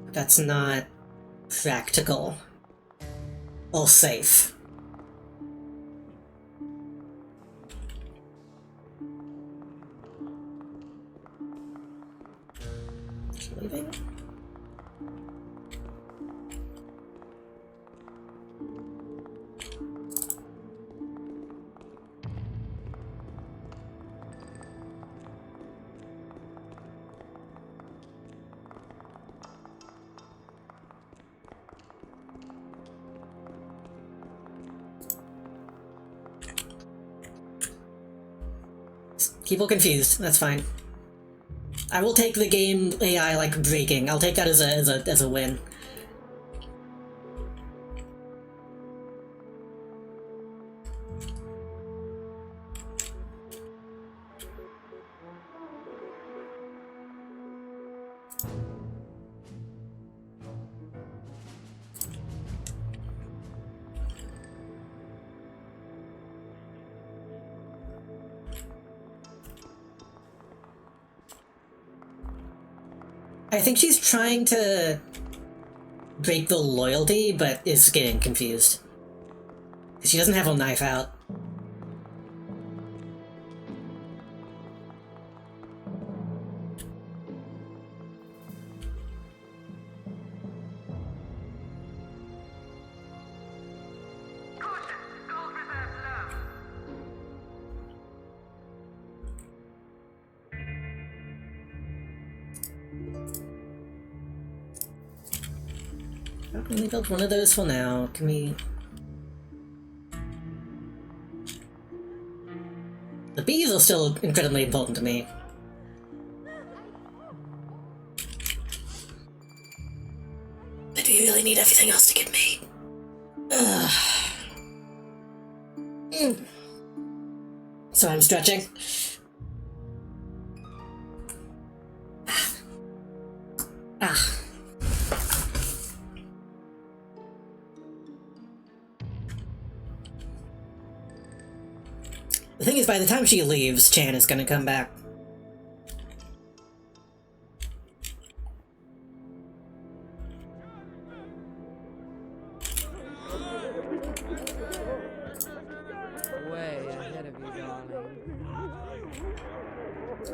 But that's not practical or safe. Leaving? People confused. That's fine. I will take the game AI like breaking. I'll take that as a win. I think she's trying to break the loyalty, but is getting confused. She doesn't have her knife out. Caution, gold reserves low. How can we build one of those for now? Can we... The bees are still incredibly important to me. But do you really need everything else to give me? Ugh. So I'm stretching. Ah. The thing is, by the time she leaves, Chan is gonna come back. Way ahead of you, darling.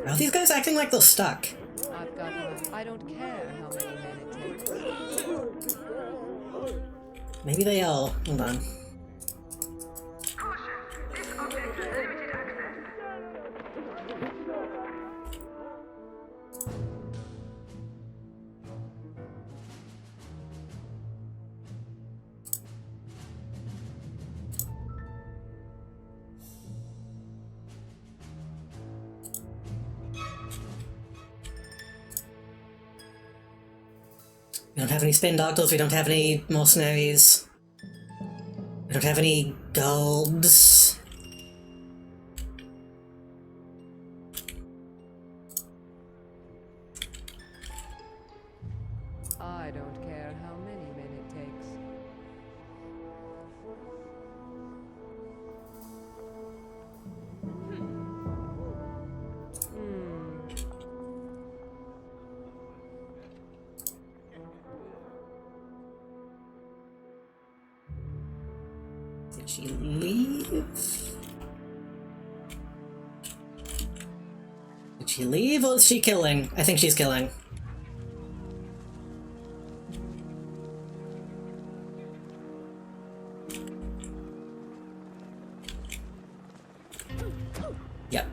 Are these guys acting like they're stuck? I've got enough. I don't care how many men it takes. Maybe they all. Hold on. Caution, this object has limited access. We don't have any spin doctors, we don't have any mercenaries. We don't have any guilds. I don't care how many men it takes. Did she leave? Did she leave or is she killing? I think she's killing. Yep.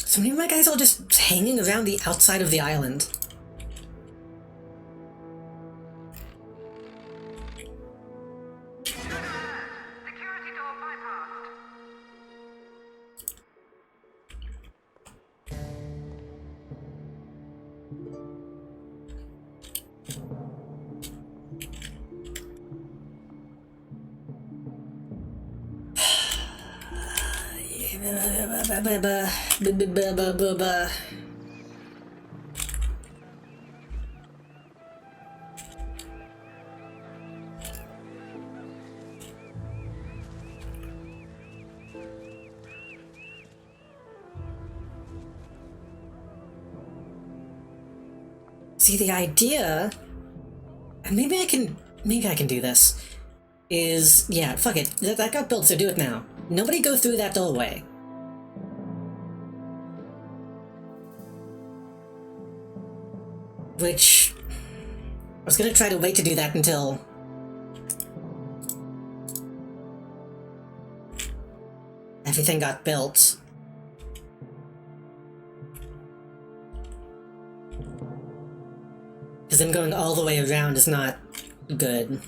So many of my guys are just hanging around the outside of the island. Security door bypassed. See, the idea, and maybe I can do this, is, yeah, fuck it, that got built, so do it now. Nobody go through that doorway. Which, I was gonna try to wait to do that until everything got built. Because then going all the way around is not good.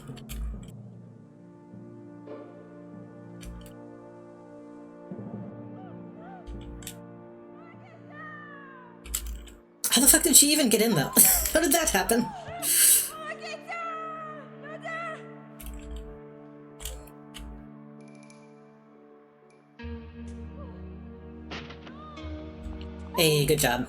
How the fuck did she even get in though? How did that happen? Hey, good job.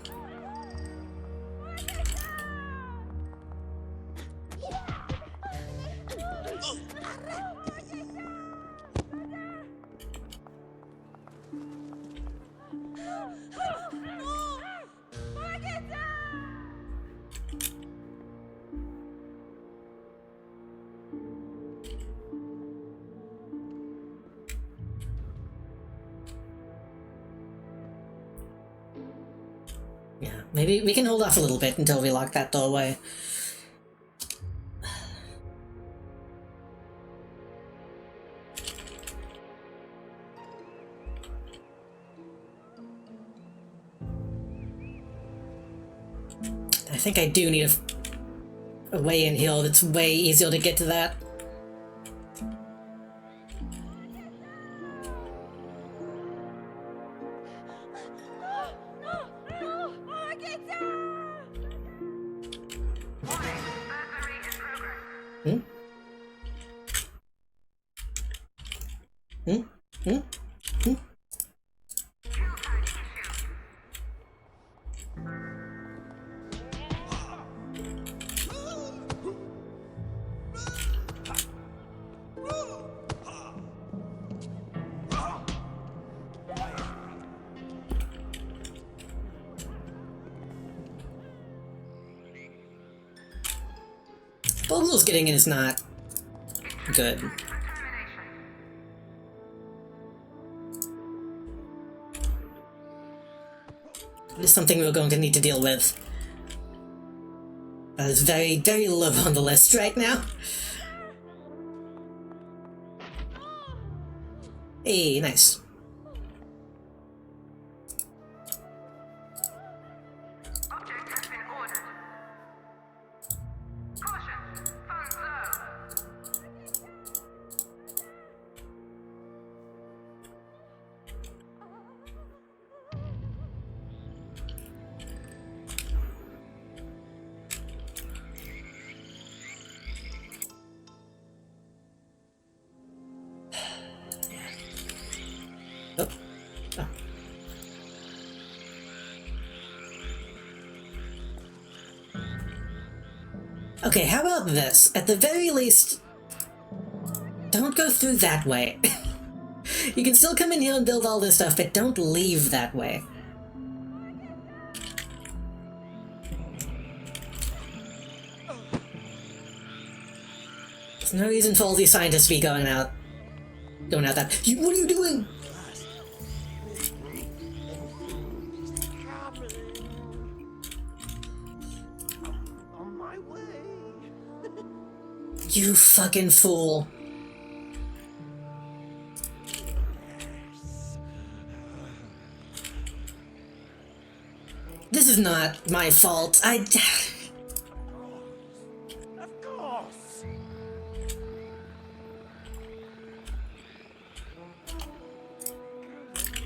Yeah, maybe we can hold off a little bit until we lock that doorway. I think I do need a way in here that's way easier to get to that. Hmm? Hmm? Hmm? Hmm? Boggles getting in is not good. It's something we're going to need to deal with. That is very, very low on the list right now. Hey, nice. Object has been ordered. Caution! Funds low. Oh. Oh. Okay, how about this? At the very least, don't go through that way. You can still come in here and build all this stuff, but don't leave that way. There's no reason for all these scientists to be going out that. What are you doing? On my way. You fucking fool. This is not my fault. Of course.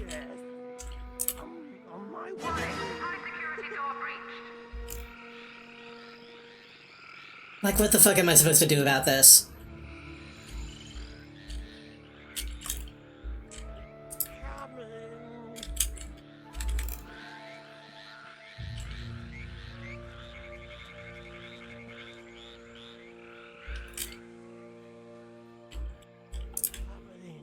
Yes. On my way. High security door breached. Like, what the fuck am I supposed to do about this? Coming.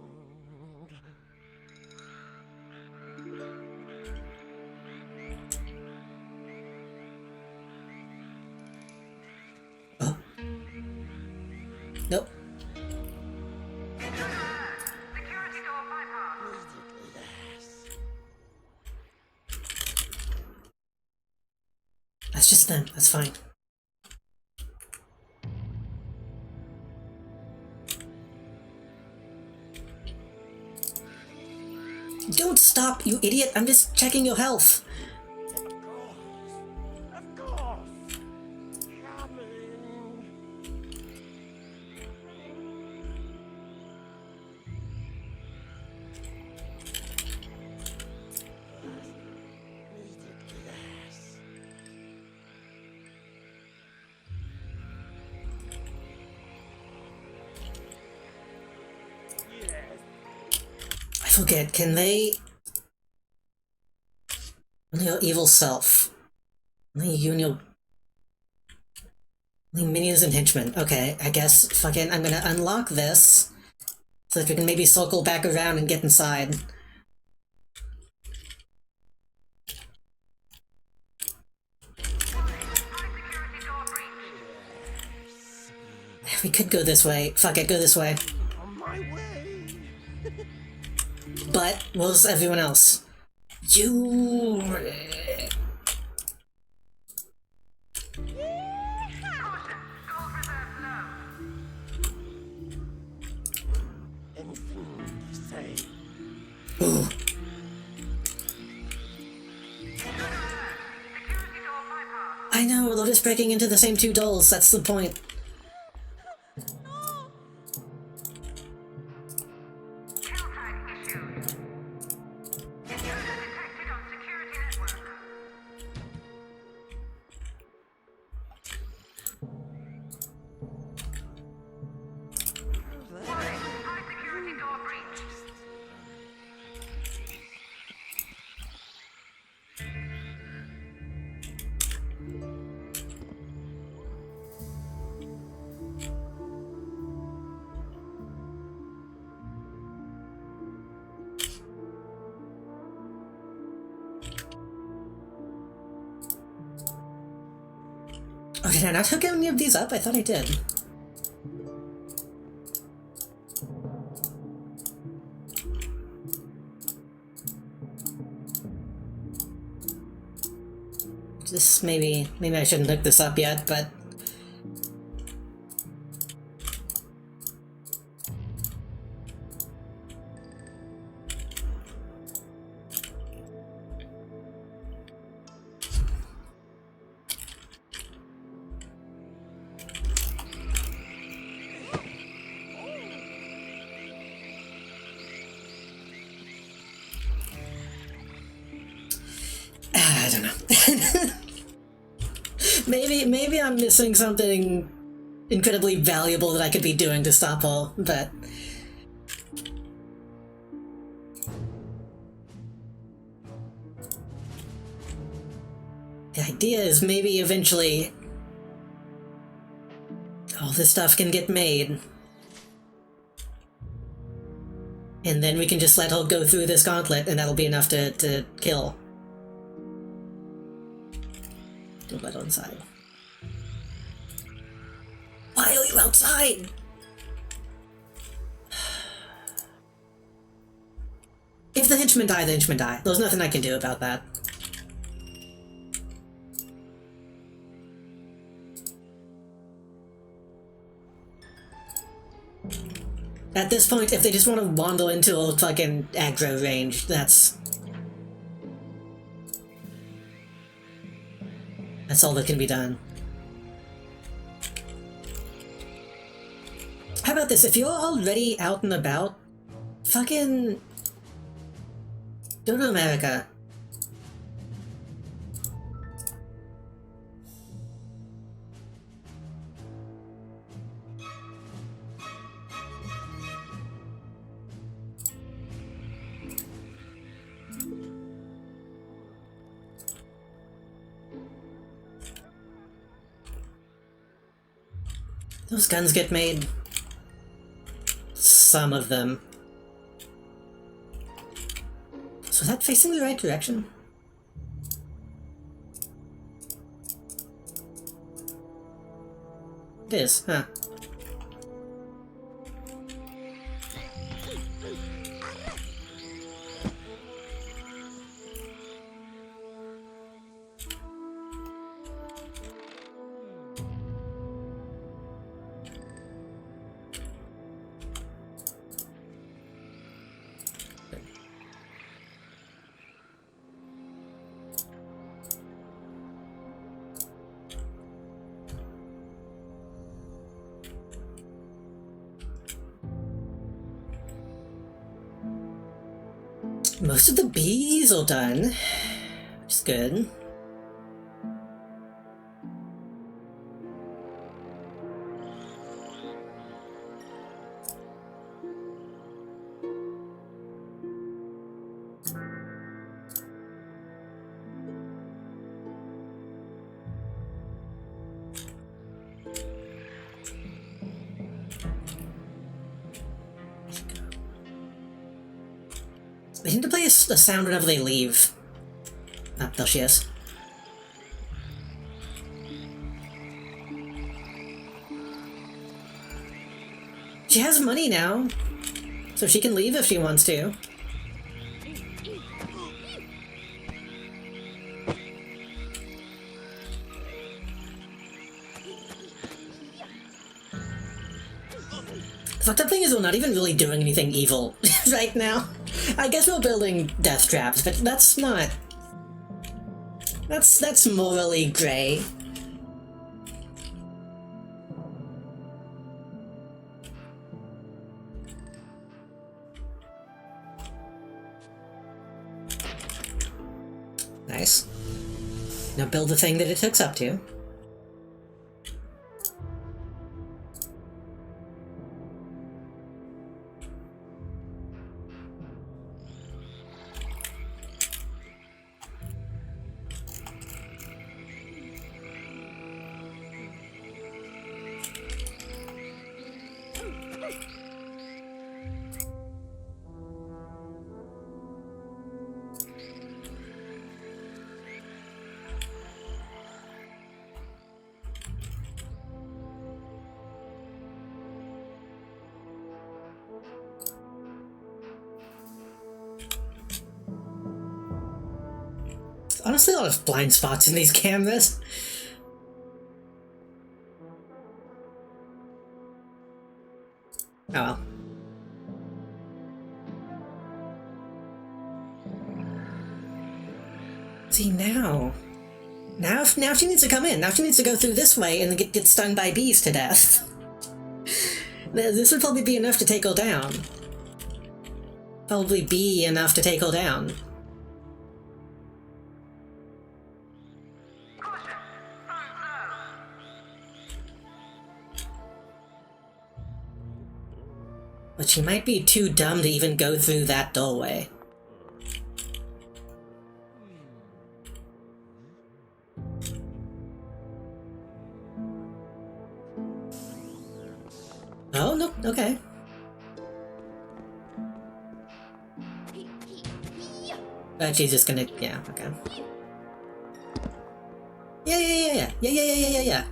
Oh. Nope. Security door bypass. That's just them. That's fine. Don't stop, you idiot! I'm just checking your health. Of course. Coming. I forget, can they... Only your evil self. Only you and your... Only minions and henchmen. Okay, I guess fucking I'm gonna unlock this so that we can maybe circle back around and get inside. Security door breach. We could go this way. Fuck it, go this way. On my way. But, what's everyone else? You... Caution. Gold reserve low. Anything to say. Ooh. Security door bypass. I know, they're just breaking into the same two dolls, that's the point. Kill tag issued. Intruder detected on security network. Warning. High security door breach. Oh, did I not hook any of these up? I thought I did. This maybe I shouldn't hook this up yet, but... I don't know. maybe I'm missing something incredibly valuable that I could be doing to stop all, but... The idea is maybe eventually all this stuff can get made. And then we can just let Hulk go through this gauntlet and that'll be enough to kill. Don't let inside. Why are you outside? If the henchmen die, the henchmen die. There's nothing I can do about that. At this point, if they just want to wander into a fucking aggro range, that's all that can be done. How about this? If you're already out and about, fucking go to America. Those guns get made. Some of them. So is that facing the right direction? It is, huh? Most of the bees are done, which is good. They need to play a sound whenever they leave. Ah, there she is. She has money now, so she can leave if she wants to. The fucked up thing is we're not even really doing anything evil right now. I guess we're building death traps, but that's not... That's morally gray. Nice. Now build the thing that it hooks up to. Honestly, a lot of blind spots in these cameras. Oh well. See, now she needs to come in. Now she needs to go through this way and get stung by bees to death. This would probably be enough to take her down. Probably be enough to take her down. But she might be too dumb to even go through that doorway. Oh, no, okay. But she's just gonna, yeah, okay. Yeah.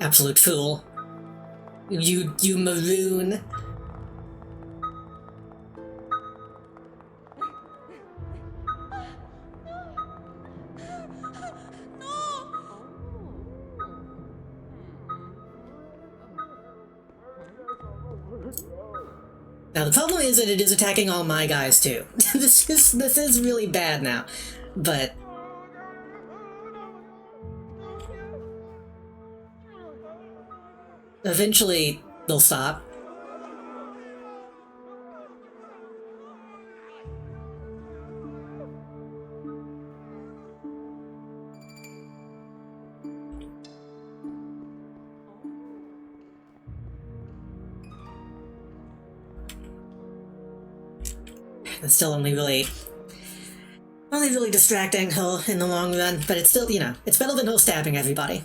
Absolute fool. You maroon. Now the problem is that it is attacking all my guys too. This is really bad now, but eventually they'll stop. It's still only really distracting her in the long run, but it's still, you know, it's better than her stabbing everybody.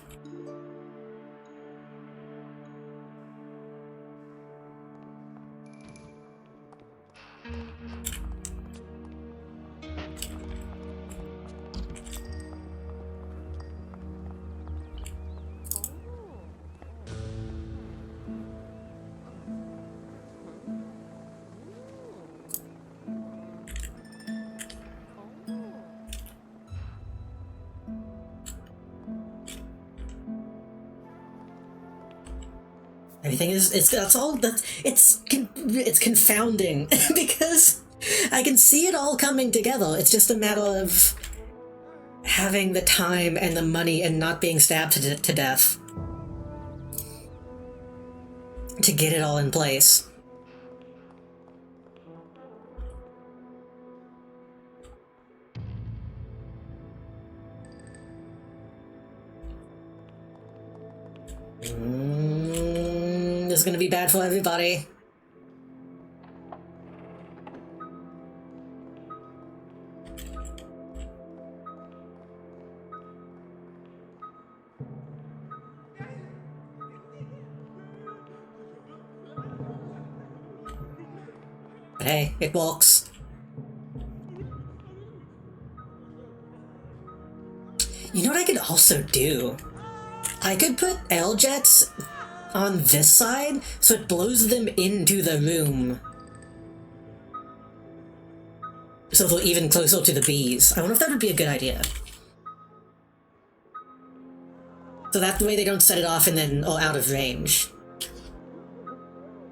Everything is, it's confounding because I can see it all coming together. It's just a matter of having the time and the money and not being stabbed to death to get it all in place. This is gonna be bad for everybody. But hey, it works. You know what I could also do? I could put L-jets on this side, so it blows them into the room. So they're even closer to the bees. I wonder if that would be a good idea. So that way they don't set it off and then are out of range.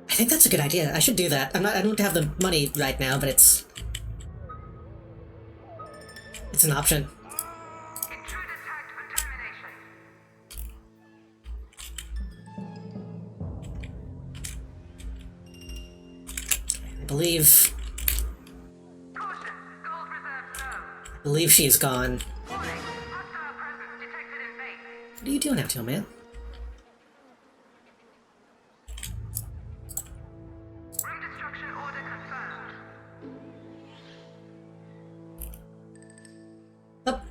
I think that's a good idea. I should do that. I don't have the money right now, but it's an option. Intruder tagged for termination. I believe Caution, gold reserves low. I believe she's gone. Warning, hostile presence detected in base. What are you doing out here, man? Room destruction order confirmed. Up.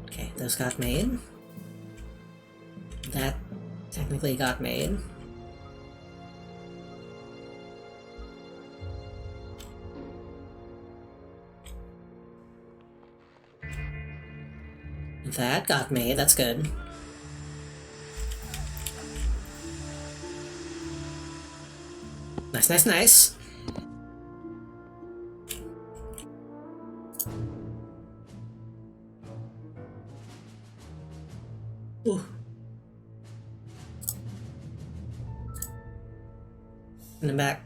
Okay, those got made. That technically got made. That got made, that's good. Nice, nice, nice. Ooh. In the back.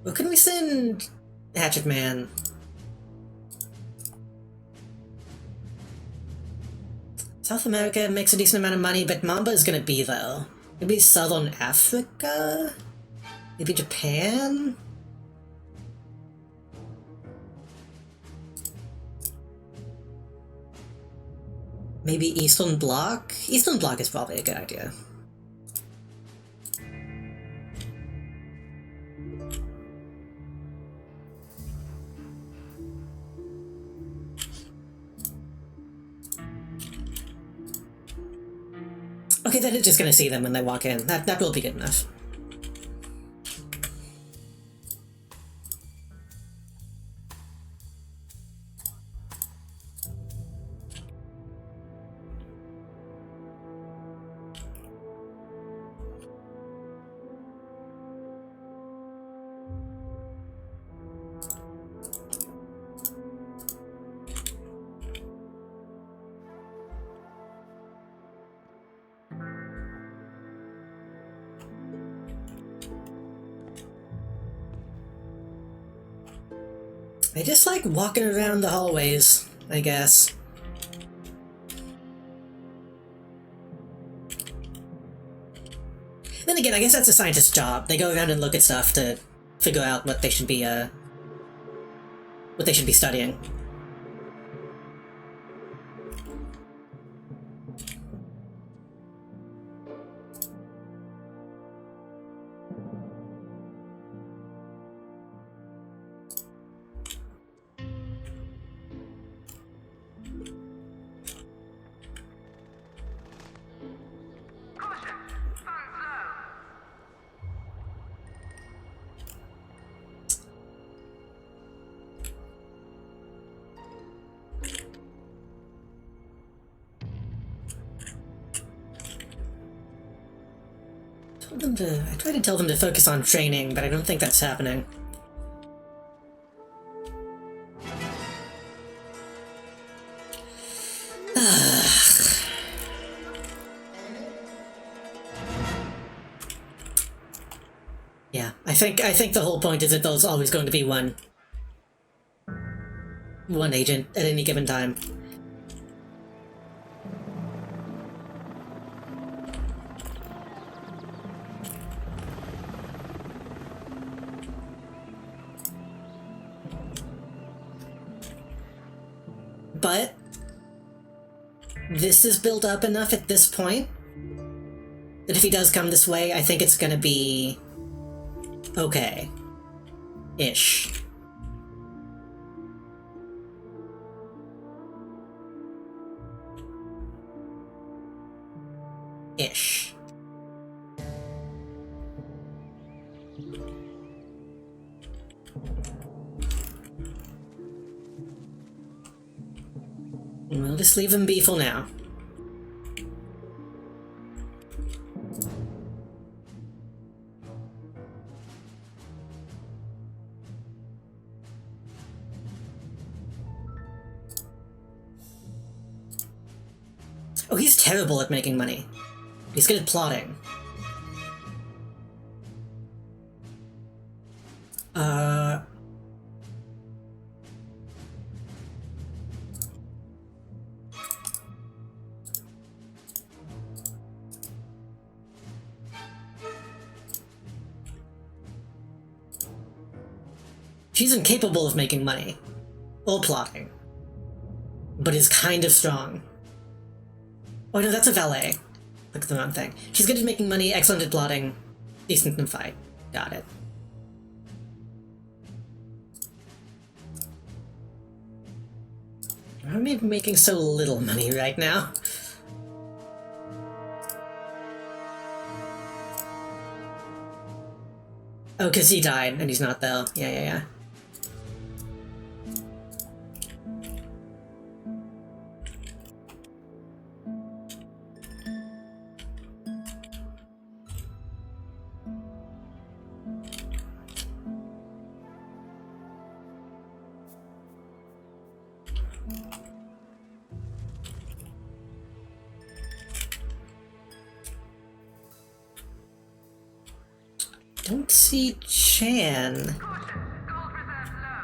Where can we send Hatchet Man? South America makes a decent amount of money, but Mamba is gonna be there. Maybe Southern Africa? Maybe Japan? Maybe Eastern Bloc? Eastern Bloc is probably a good idea. Okay, then it's just gonna see them when they walk in. That will be good enough. I just like walking around the hallways, I guess. Then again, I guess that's a scientist's job. They go around and look at stuff to figure out what they should be studying. Caution! Funds low. I tried to tell them to focus on training, but I don't think that's happening. Yeah, I think the whole point is that there's always going to be one agent at any given time. But this is built up enough at this point that if he does come this way, I think it's gonna be okay. Ish. Ish. We'll just leave him be for now. Oh, he's terrible at making money. He's good at plotting. She's incapable of making money. Or plotting. But is kind of strong. Oh no, that's a valet. Look at the wrong thing. She's good at making money, excellent at plotting, decent in fight. Got it. Why am I making so little money right now? Oh, because he died and he's not though. Yeah. Don't see Chan. Caution! Gold reserves low.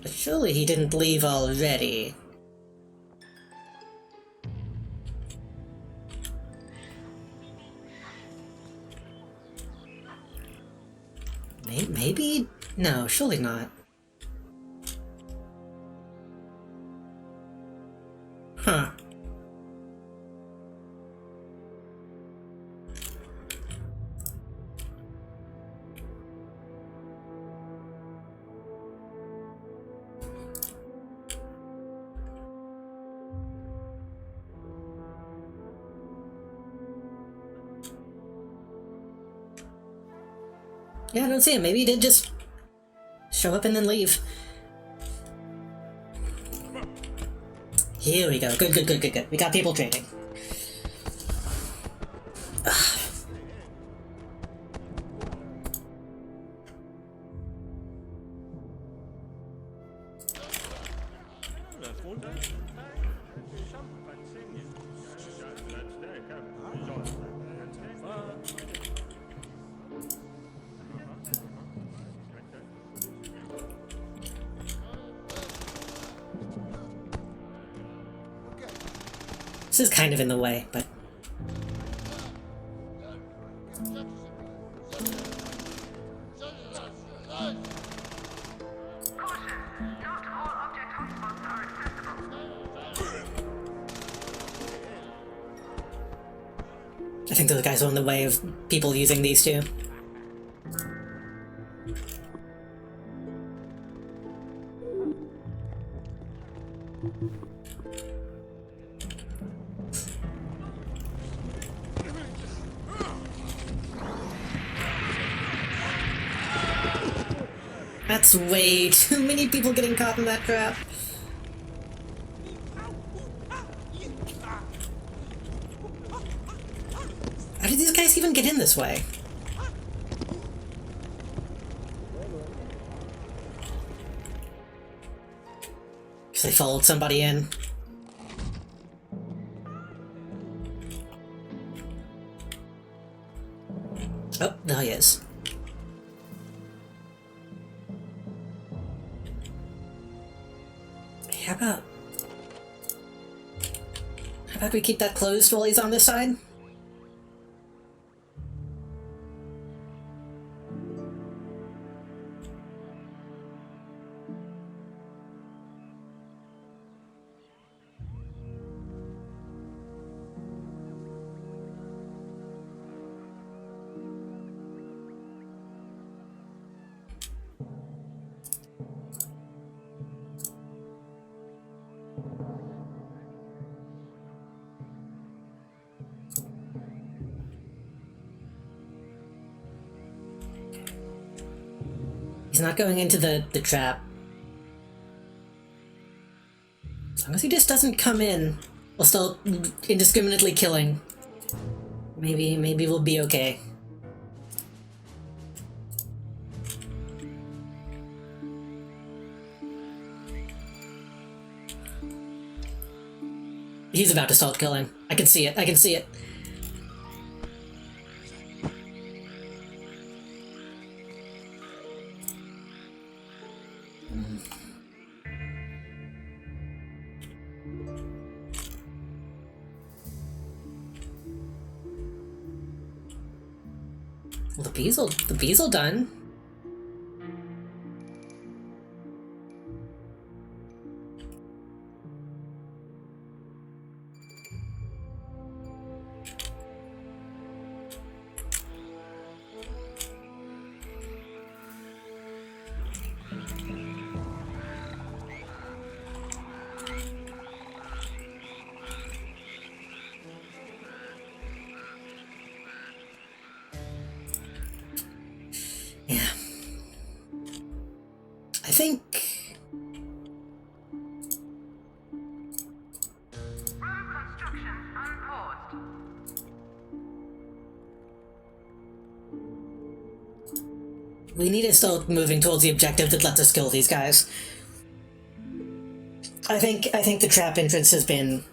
But surely he didn't leave already. Maybe? No, surely not. Huh. Yeah, I don't see him. Maybe he did just show up and then leave. Here we go. Good. We got people trading. This is kind of in the way, but I think those guys are in the way of people using these two. That's way too many people getting caught in that trap. How did these guys even get in this way? Because they followed somebody in. Oh, there he is. How about we keep that closed while he's on this side? He's not going into the trap. As long as he just doesn't come in while still indiscriminately killing, maybe we'll be okay. He's about to start killing. I can see it. I can see it. Well, the bees all done. Yeah. I think... Road construction unpaused. we need to start moving towards the objective that lets us kill these guys. I think the trap entrance has been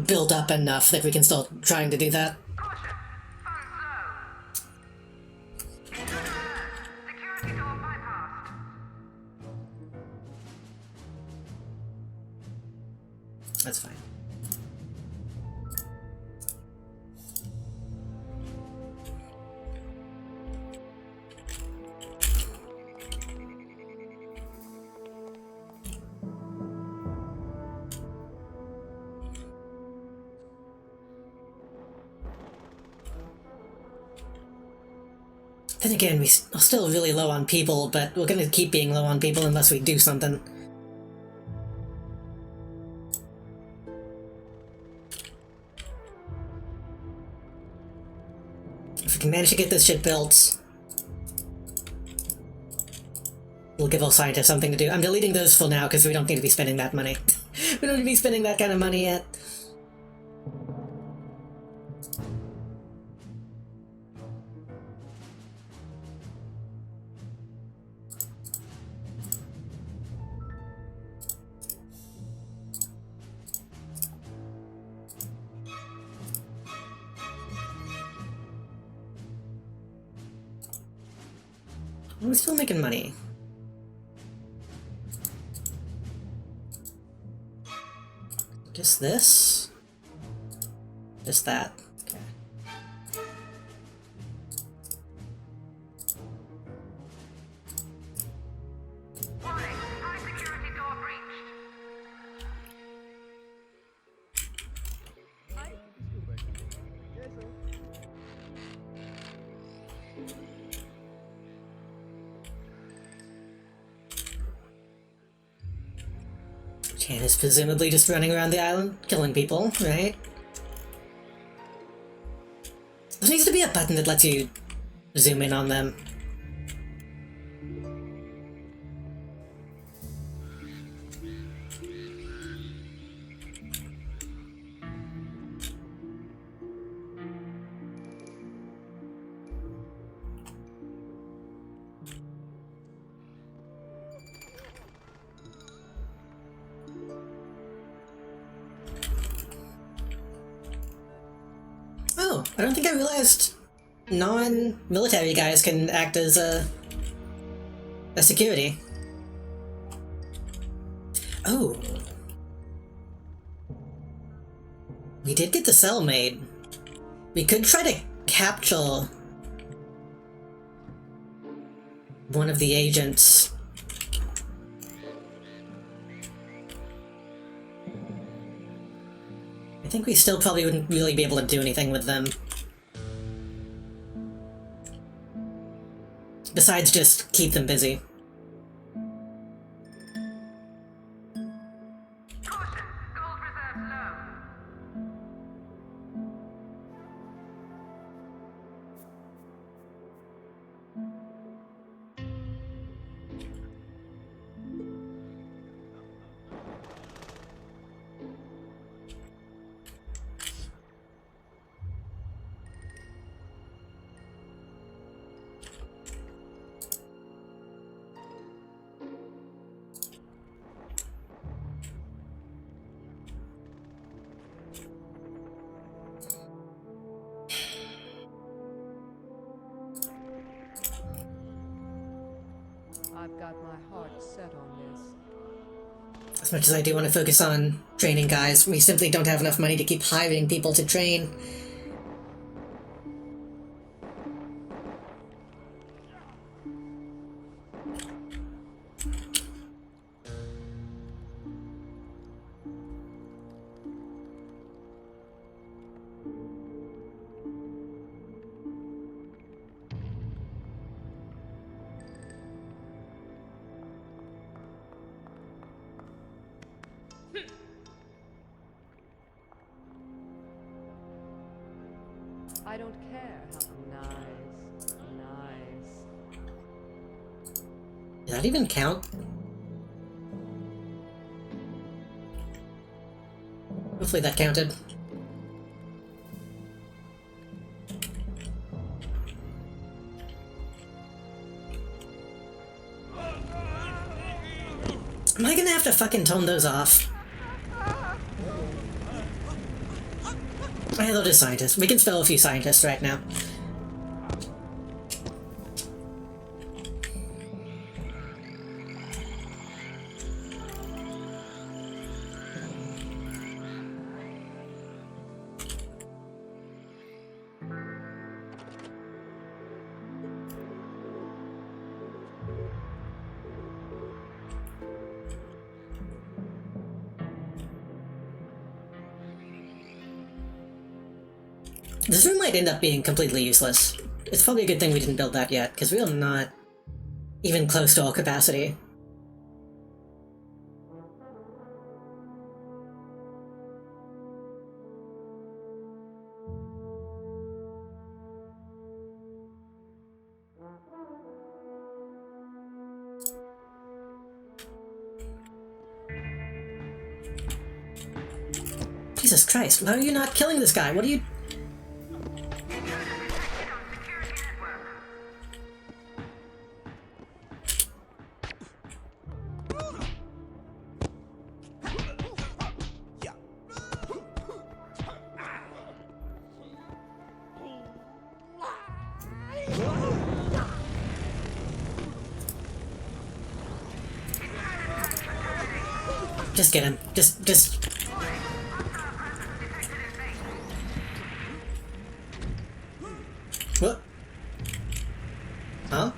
built up enough that we can start trying to do that. Caution. Funds low. Security door bypassed. That's fine. Then again, we're still really low on people, but we're gonna keep being low on people unless we do something. If we can manage to get this shit built, we'll give our scientists something to do. I'm deleting those for now because we don't need to be spending that money. We don't need to be spending that kind of money yet. We're still making money. Just this? Just that. Okay. Warning. High security door breached. Tan is presumably just running around the island, killing people, right? There needs to be a button that lets you zoom in on them. Oh, I don't think I realized non-military guys can act as a security. Oh. We did get the cell made. We could try to capture one of the agents. I think we still probably wouldn't really be able to do anything with them. Besides just keep them busy. Caution, gold reserves low. I've got my heart set on this. As much as I do want to focus on training guys, we simply don't have enough money to keep hiring people to train. I don't care how nice. Did that even count? Hopefully that counted. Am I gonna have to fucking tone those off? They'll just scientists. We can spell a few scientists right now. This room might end up being completely useless. It's probably a good thing we didn't build that yet, because we are not even close to our capacity. Jesus Christ, why are you not killing this guy? What are you... Just get him. Just... What? Huh?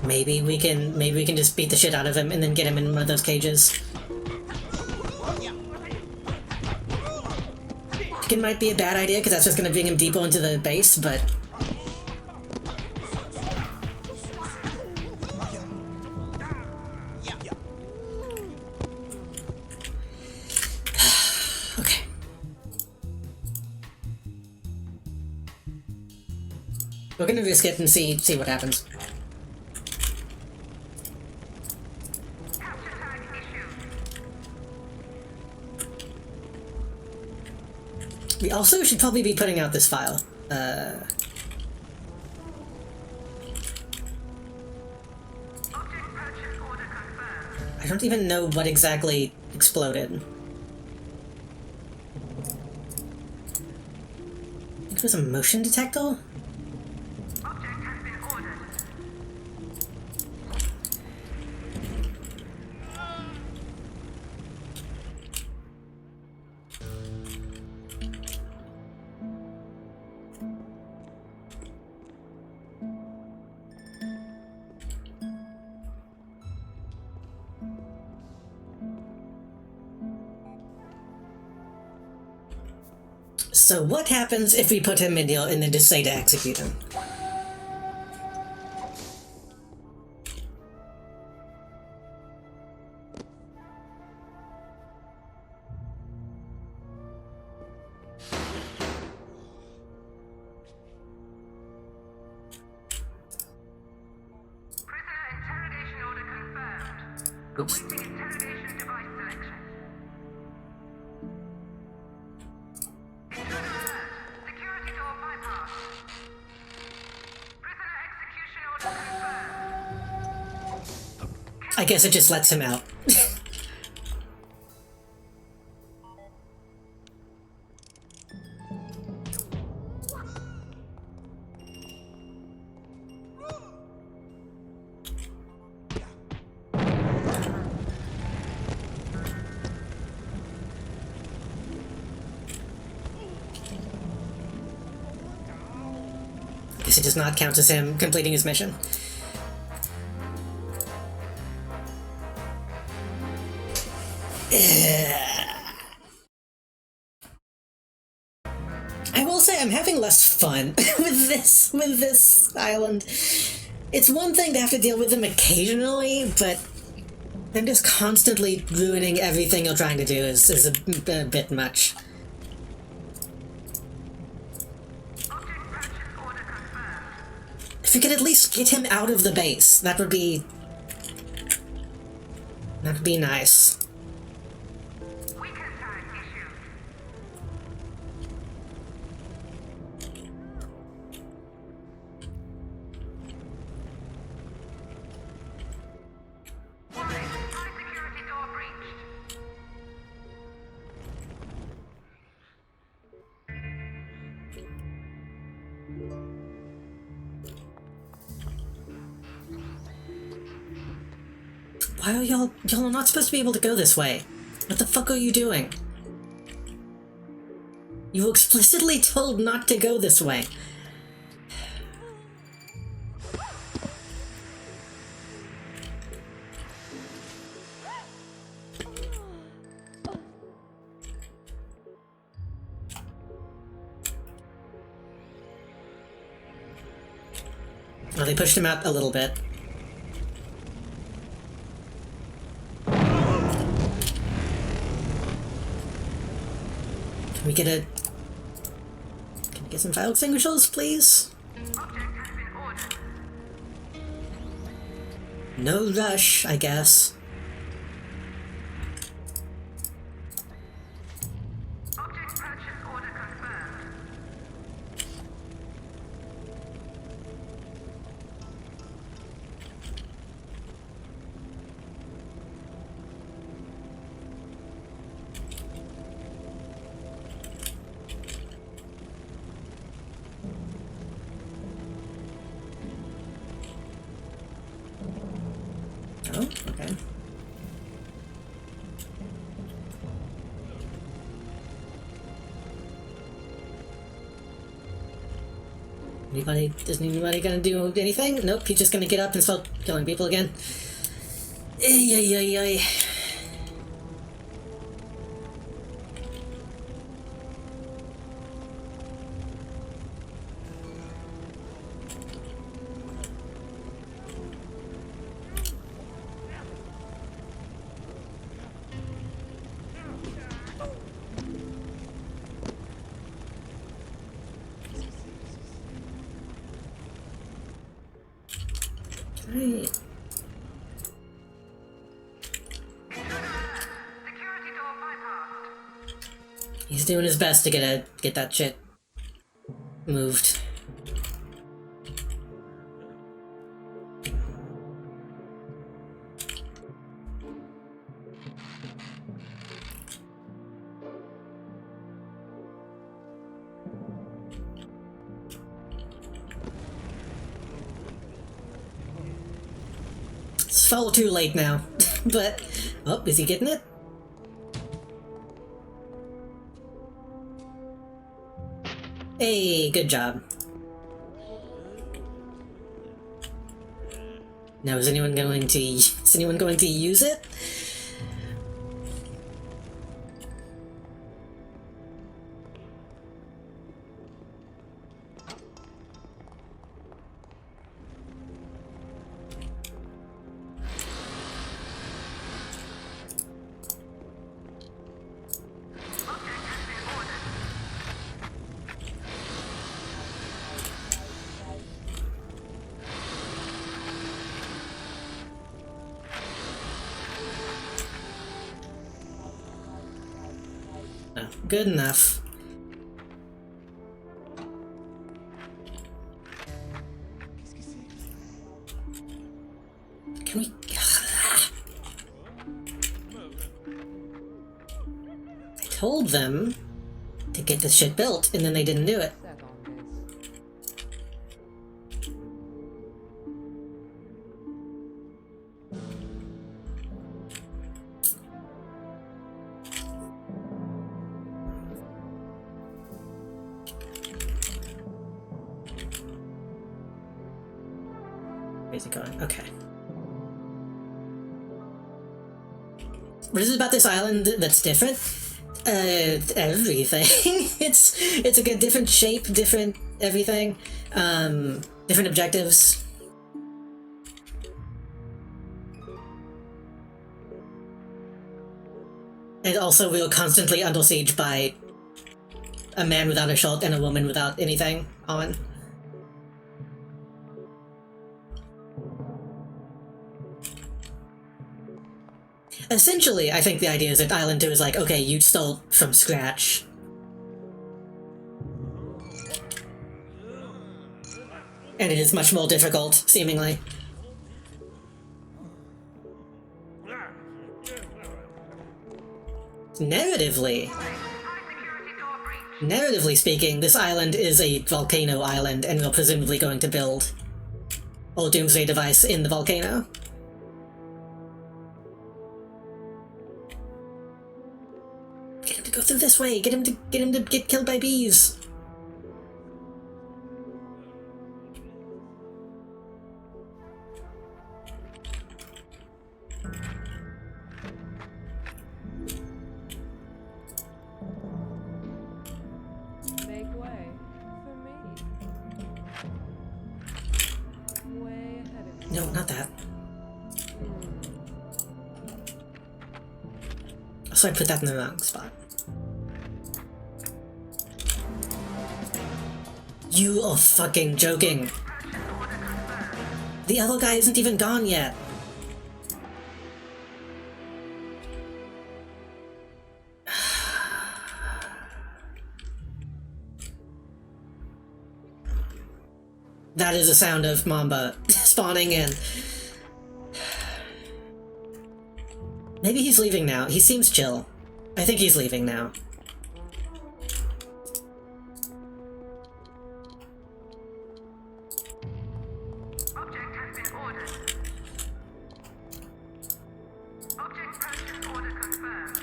maybe we can just beat the shit out of him and then get him in one of those cages. It might be a bad idea because that's just going to bring him deeper into the base, but okay. We're gonna risk it and see what happens. Capture tag issued. We also should probably be putting out this file. Object purchase order confirmed. I don't even know what exactly exploded. I think it was a motion detector? Object has been ordered. So what happens if we put him in here and then just say to execute him? Prisoner interrogation order confirmed. Oops. Awaiting interrogation device selection. Intruder alert. Security door bypassed. Prisoner execution order confirmed. I guess it just lets him out. Guess it does not count as him completing his mission. I will say I'm having less fun with this island. It's one thing to have to deal with them occasionally, but them just constantly ruining everything you're trying to do is a bit much. Object purchase order confirmed. If we could at least get him out of the base, that would be nice. Weaken tag issued. Warning. High security door breached. Why are y'all are not supposed to be able to go this way? What the fuck are you doing? You were explicitly told not to go this way. Well, they pushed him out a little bit. Can we get some fire extinguishers, please? Object has been ordered. No rush, I guess. Object purchase order confirmed. Oh, okay. Isn't anybody gonna do anything? Nope, he's just gonna get up and start killing people again. Ay, ay, ay, ay. Right. Security door bypassed. He's doing his best to get that shit moved. It's far too late now. But oh, is he getting it? Hey, good job. Now, is anyone going to use it? No, good enough. Can we... I told them to get this shit built, and then they didn't do it. Set on this. Where's it going? Okay. What is it about this island that's different? Everything. it's a different shape, different everything, different objectives. And also we were constantly under siege by a man without a shirt and a woman without anything on. Essentially, I think the idea is that Island 2 is like, okay, you start from scratch. And it is much more difficult, seemingly. Narratively, narratively speaking, this island is a volcano island, and we're presumably going to build a doomsday device in the volcano. Get him to go through this way. Get him to get killed by bees. Make way for me. Way ahead of you. No, not that. So I put that in the wrong spot. You are fucking joking. The other guy isn't even gone yet. That is the sound of Mamba spawning in. Maybe he's leaving now. He seems chill. I think he's leaving now. Object has been ordered. Object purchase order confirmed.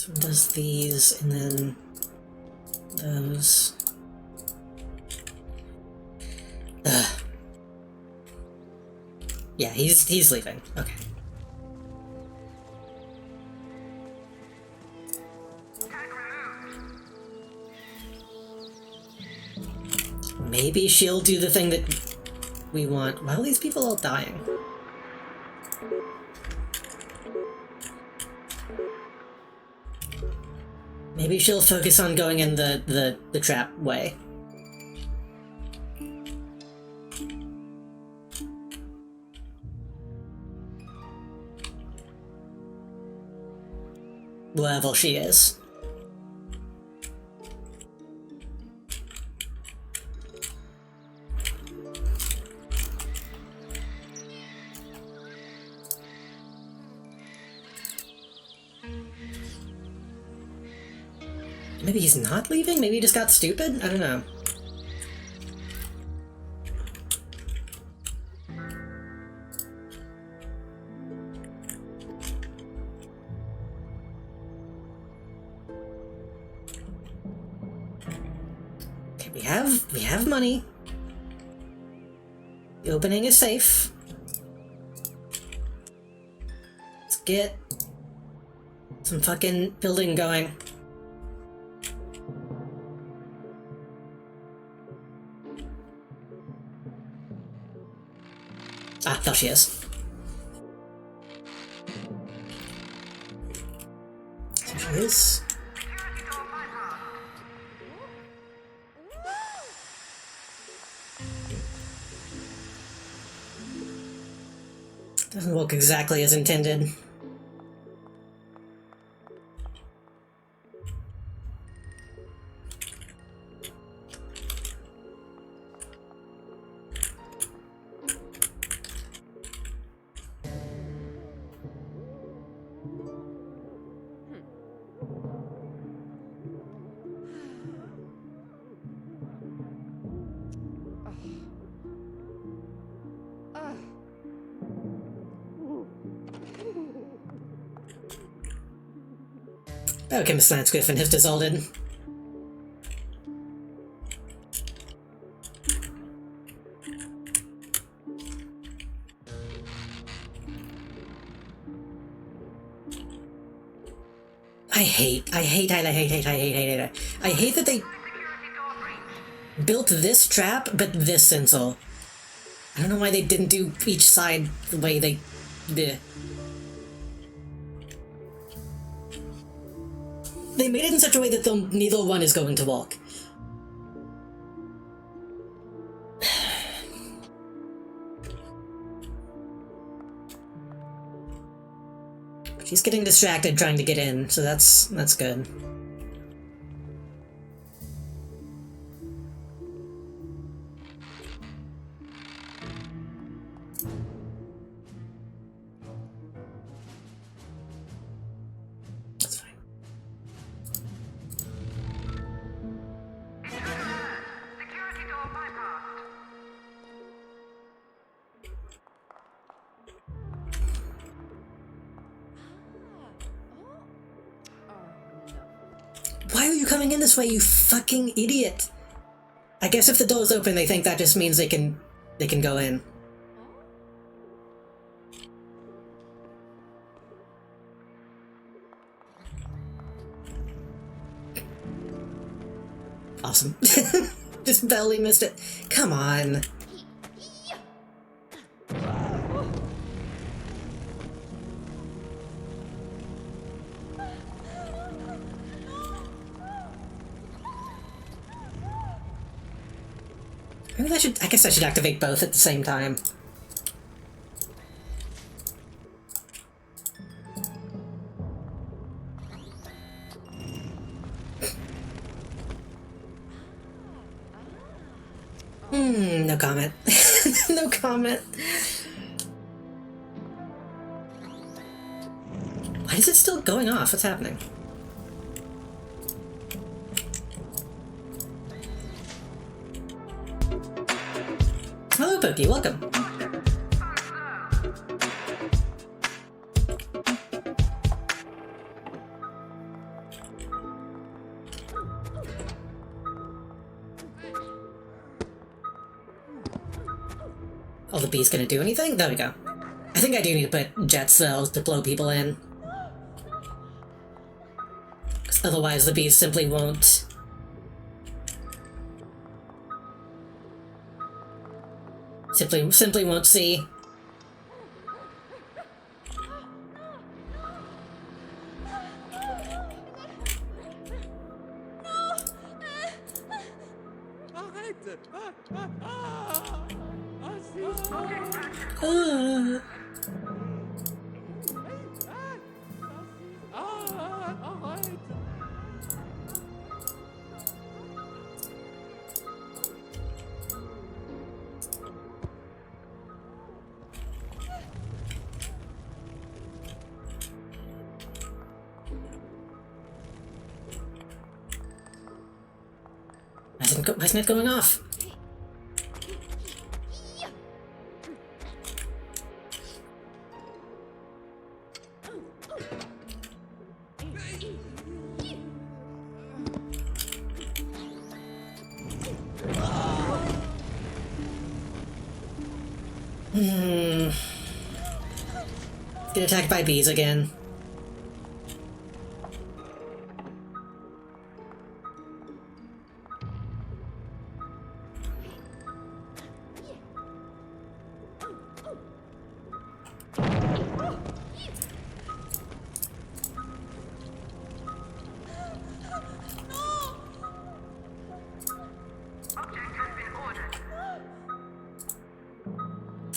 This one does these, and then those. Ugh. Yeah, he's leaving. Okay. Maybe she'll do the thing that we want. Why are these people all dying? Maybe she'll focus on going in the trap way. Wherever she is. Maybe he's not leaving? Maybe he just got stupid? I don't know. Okay, we have money. The opening is safe. Let's get some fucking building going. Ah, there she is. There she is. Doesn't look exactly as intended. Okay, Miss Lance Griffin has dissolved. I hate that they built this trap, but this Sinsel. I don't know why they didn't do each side the way they did. They made it in such a way that neither one is going to walk. She's getting distracted trying to get in, so that's good. That's fine. Security door bypassed. Why are you coming in this way, you fucking idiot? I guess if the door's open, they think that just means they can go in. Awesome. Just barely missed it. Come on. Maybe I guess I should activate both at the same time. No comment. No comment. Why is it still going off? What's happening? Hello, Pokey. Welcome. Oh, the bee's gonna do anything? There we go. I think I do need to put jet cells to blow people in. 'Cause otherwise the bees simply won't... Simply won't see. Why isn't it going off? Get attacked by bees again.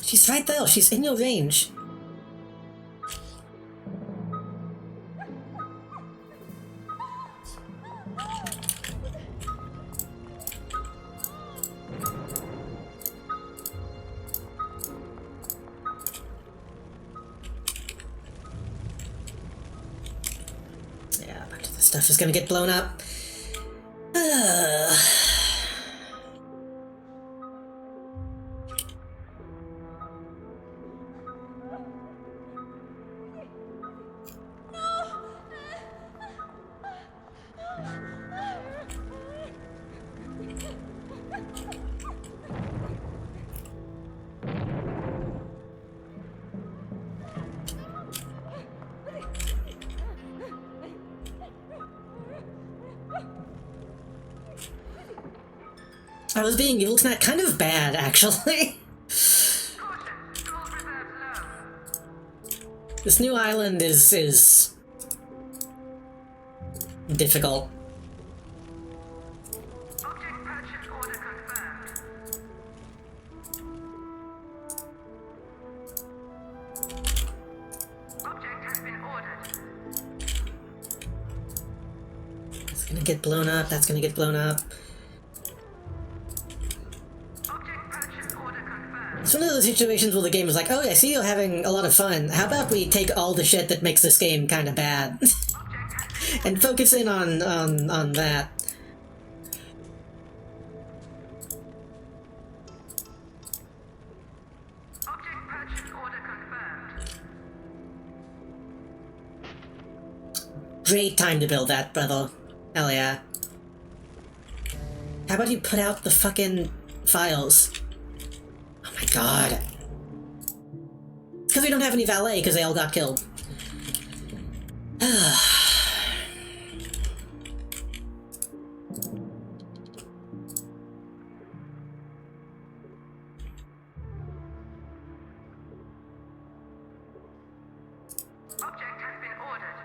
She's right there, she's in your range. Yeah, bunch of this stuff is gonna get blown up. I was being evil tonight, kind of bad, actually. This new island is difficult. Object purchase order confirmed. Object has been ordered. It's gonna get blown up, that's gonna get blown up. It's one of those situations where the game is like, oh, I see you're having a lot of fun. How about we take all the shit that makes this game kind of bad and focus in on that. Object purchase order confirmed. Great time to build that, brother. Hell yeah. How about you put out the fucking files? Oh my god. Because we don't have any valet because they all got killed. Object has been ordered.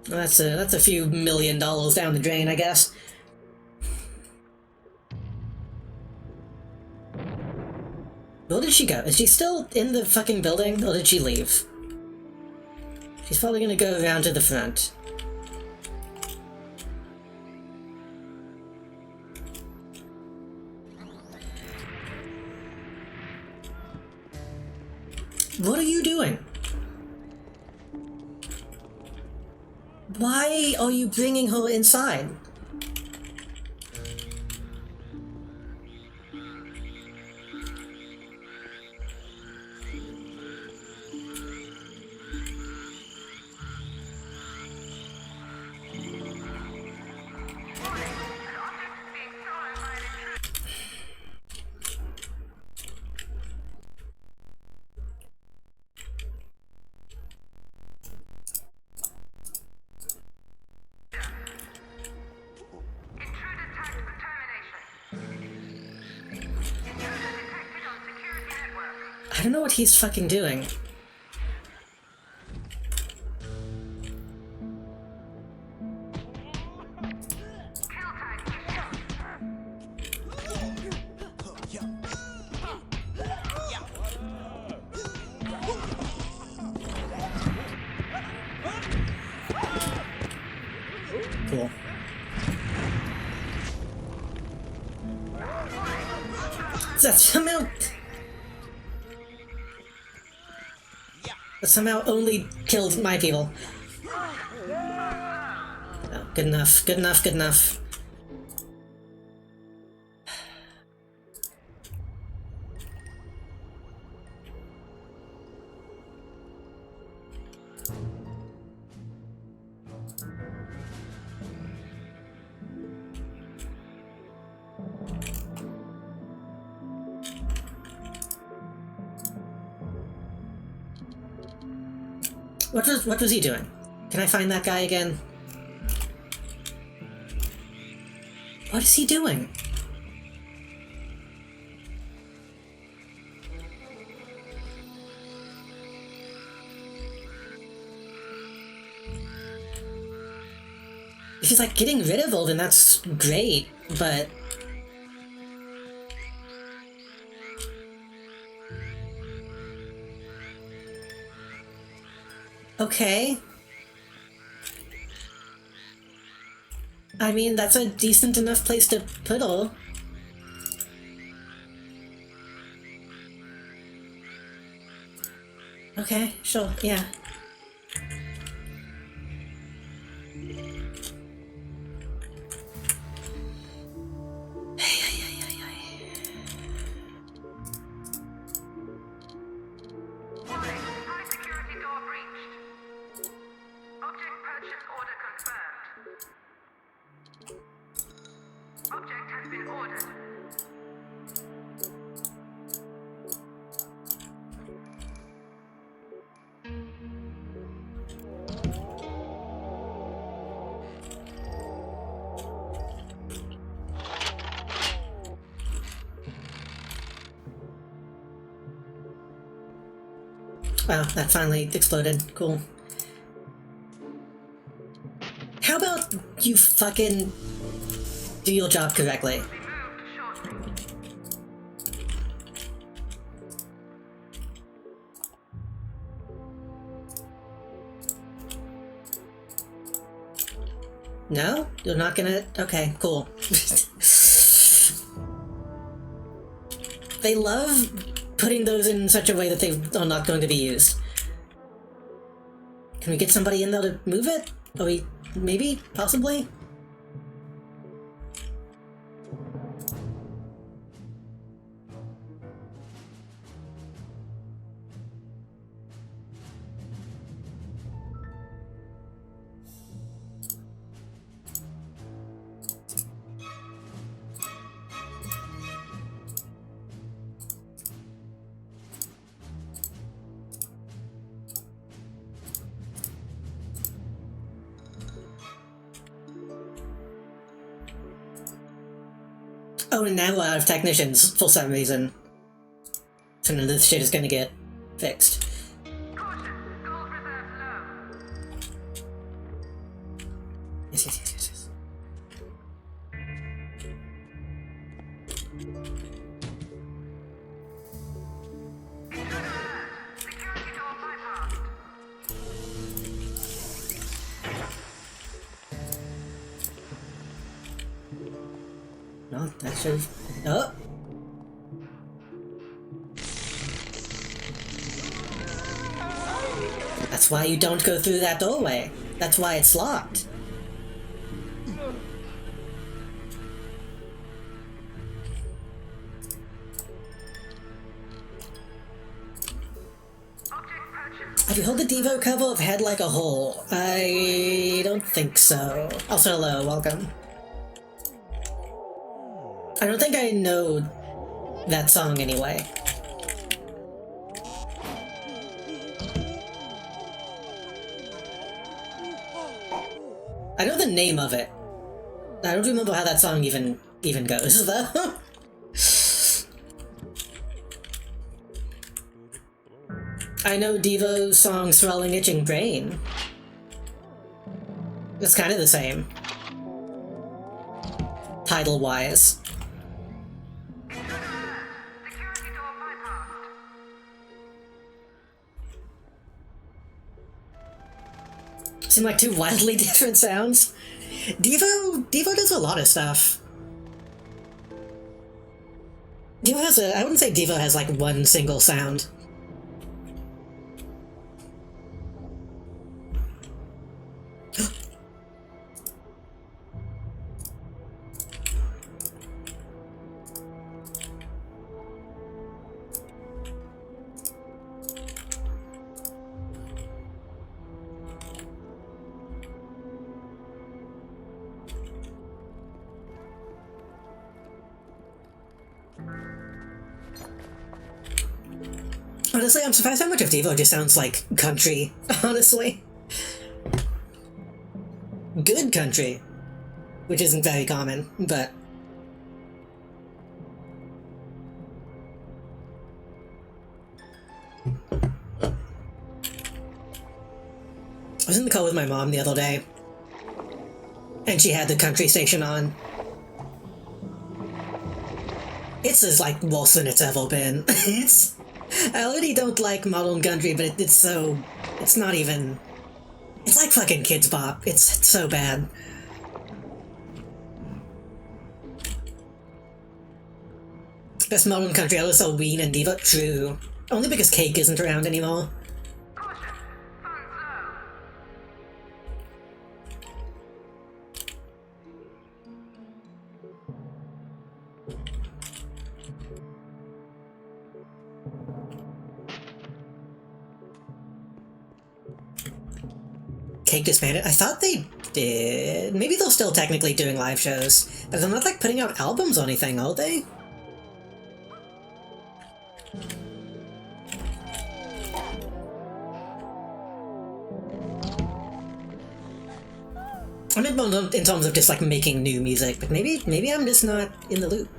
Well, that's a few $1 million down the drain, I guess. Where did she go? Is she still in the fucking building, or did she leave? She's probably gonna go around to the front. What are you doing? Why are you bringing her inside? I don't know what he's fucking doing. Cool. That somehow only killed my people. Oh, good enough, good enough, good enough. What was he doing? Can I find that guy again? What is he doing? If he's like getting rid of Ulden, that's great, but okay. I mean, that's a decent enough place to put Ul. Okay, sure, yeah. High security door breached. Object purchase order confirmed. Object has been ordered. Wow, that finally exploded. Cool. How about you fucking do your job correctly? Be moved shortly. No? You're not gonna... Okay, cool. They love putting those in such a way that they are not going to be used. Can we get somebody in there to move it? Are we... maybe? Possibly? Oh, and now we're out of technicians for some reason. So none of this shit is gonna get fixed. Caution, gold reserves low. Yes, yes, yes, yes, yes. Intruder alert. Security door bypassed. No, that should... Oh! That's why you don't go through that doorway. That's why it's locked. Have you held the Devo cover of Head Like a Hole? I don't think so. Also, hello, welcome. I don't think I know that song anyway. I know the name of it. I don't remember how that song even goes though. I know Devo's song Swelling Itching Brain. It's kind of the same. Title-wise. Security door bypassed. Seem like two wildly different sounds. Devo does a lot of stuff. I wouldn't say Devo has like one single sound. Honestly, I'm surprised how much of Devo just sounds like country, honestly. Good country. Which isn't very common, but... I was in the car with my mom the other day, and she had the country station on. It's as, like, worse than it's ever been. I already don't like modern country, but it's not even... It's like fucking Kids Bop. It's so bad. Best modern country, I also Ween and Diva. True. Only because Cake isn't around anymore. Caution. Funds low. Cake disbanded? I thought they did. Maybe they're still technically doing live shows, but they're not like putting out albums or anything, are they? I mean, in terms of just like making new music, but maybe I'm just not in the loop.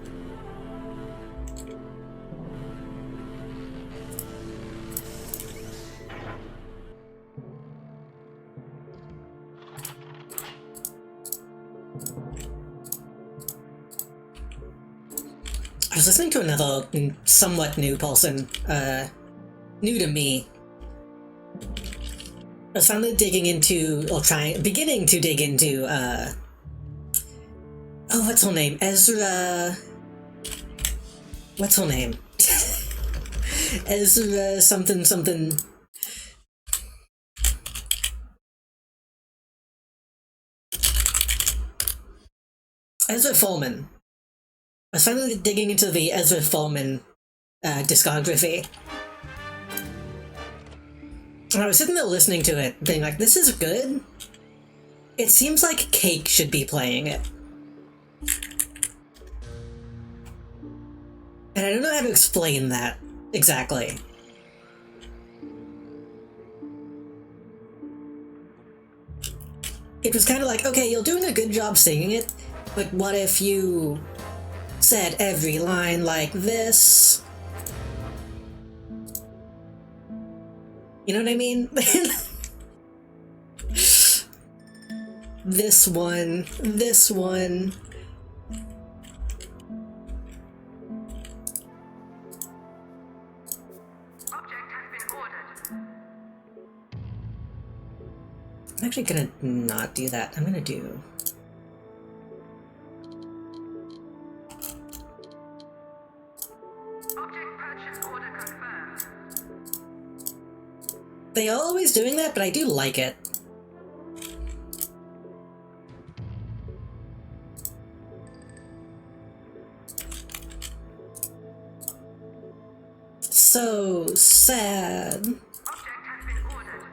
I was listening to another somewhat new person, new to me. I was finally digging into, beginning to dig into, oh, what's her name? Ezra... What's her name? Ezra something something... Ezra Foreman. I was finally digging into the Ezra Foreman discography. And I was sitting there listening to it, being like, this is good. It seems like Cake should be playing it. And I don't know how to explain that exactly. It was kind of like, okay, you're doing a good job singing it, but what if you said every line like this? You know what I mean? This one, this one. Object has been ordered. I'm actually gonna not do that. I'm gonna do... Object purchase order confirmed. They are always doing that, but I do like it. So sad. Object has been ordered.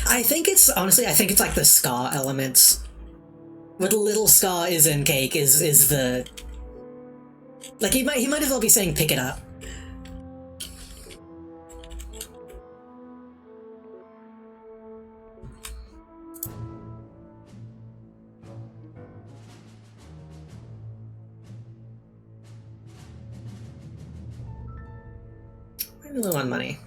I think it's like the ska elements. What little ska is in Cake is the... Like, he might as well be saying pick it up. low on money.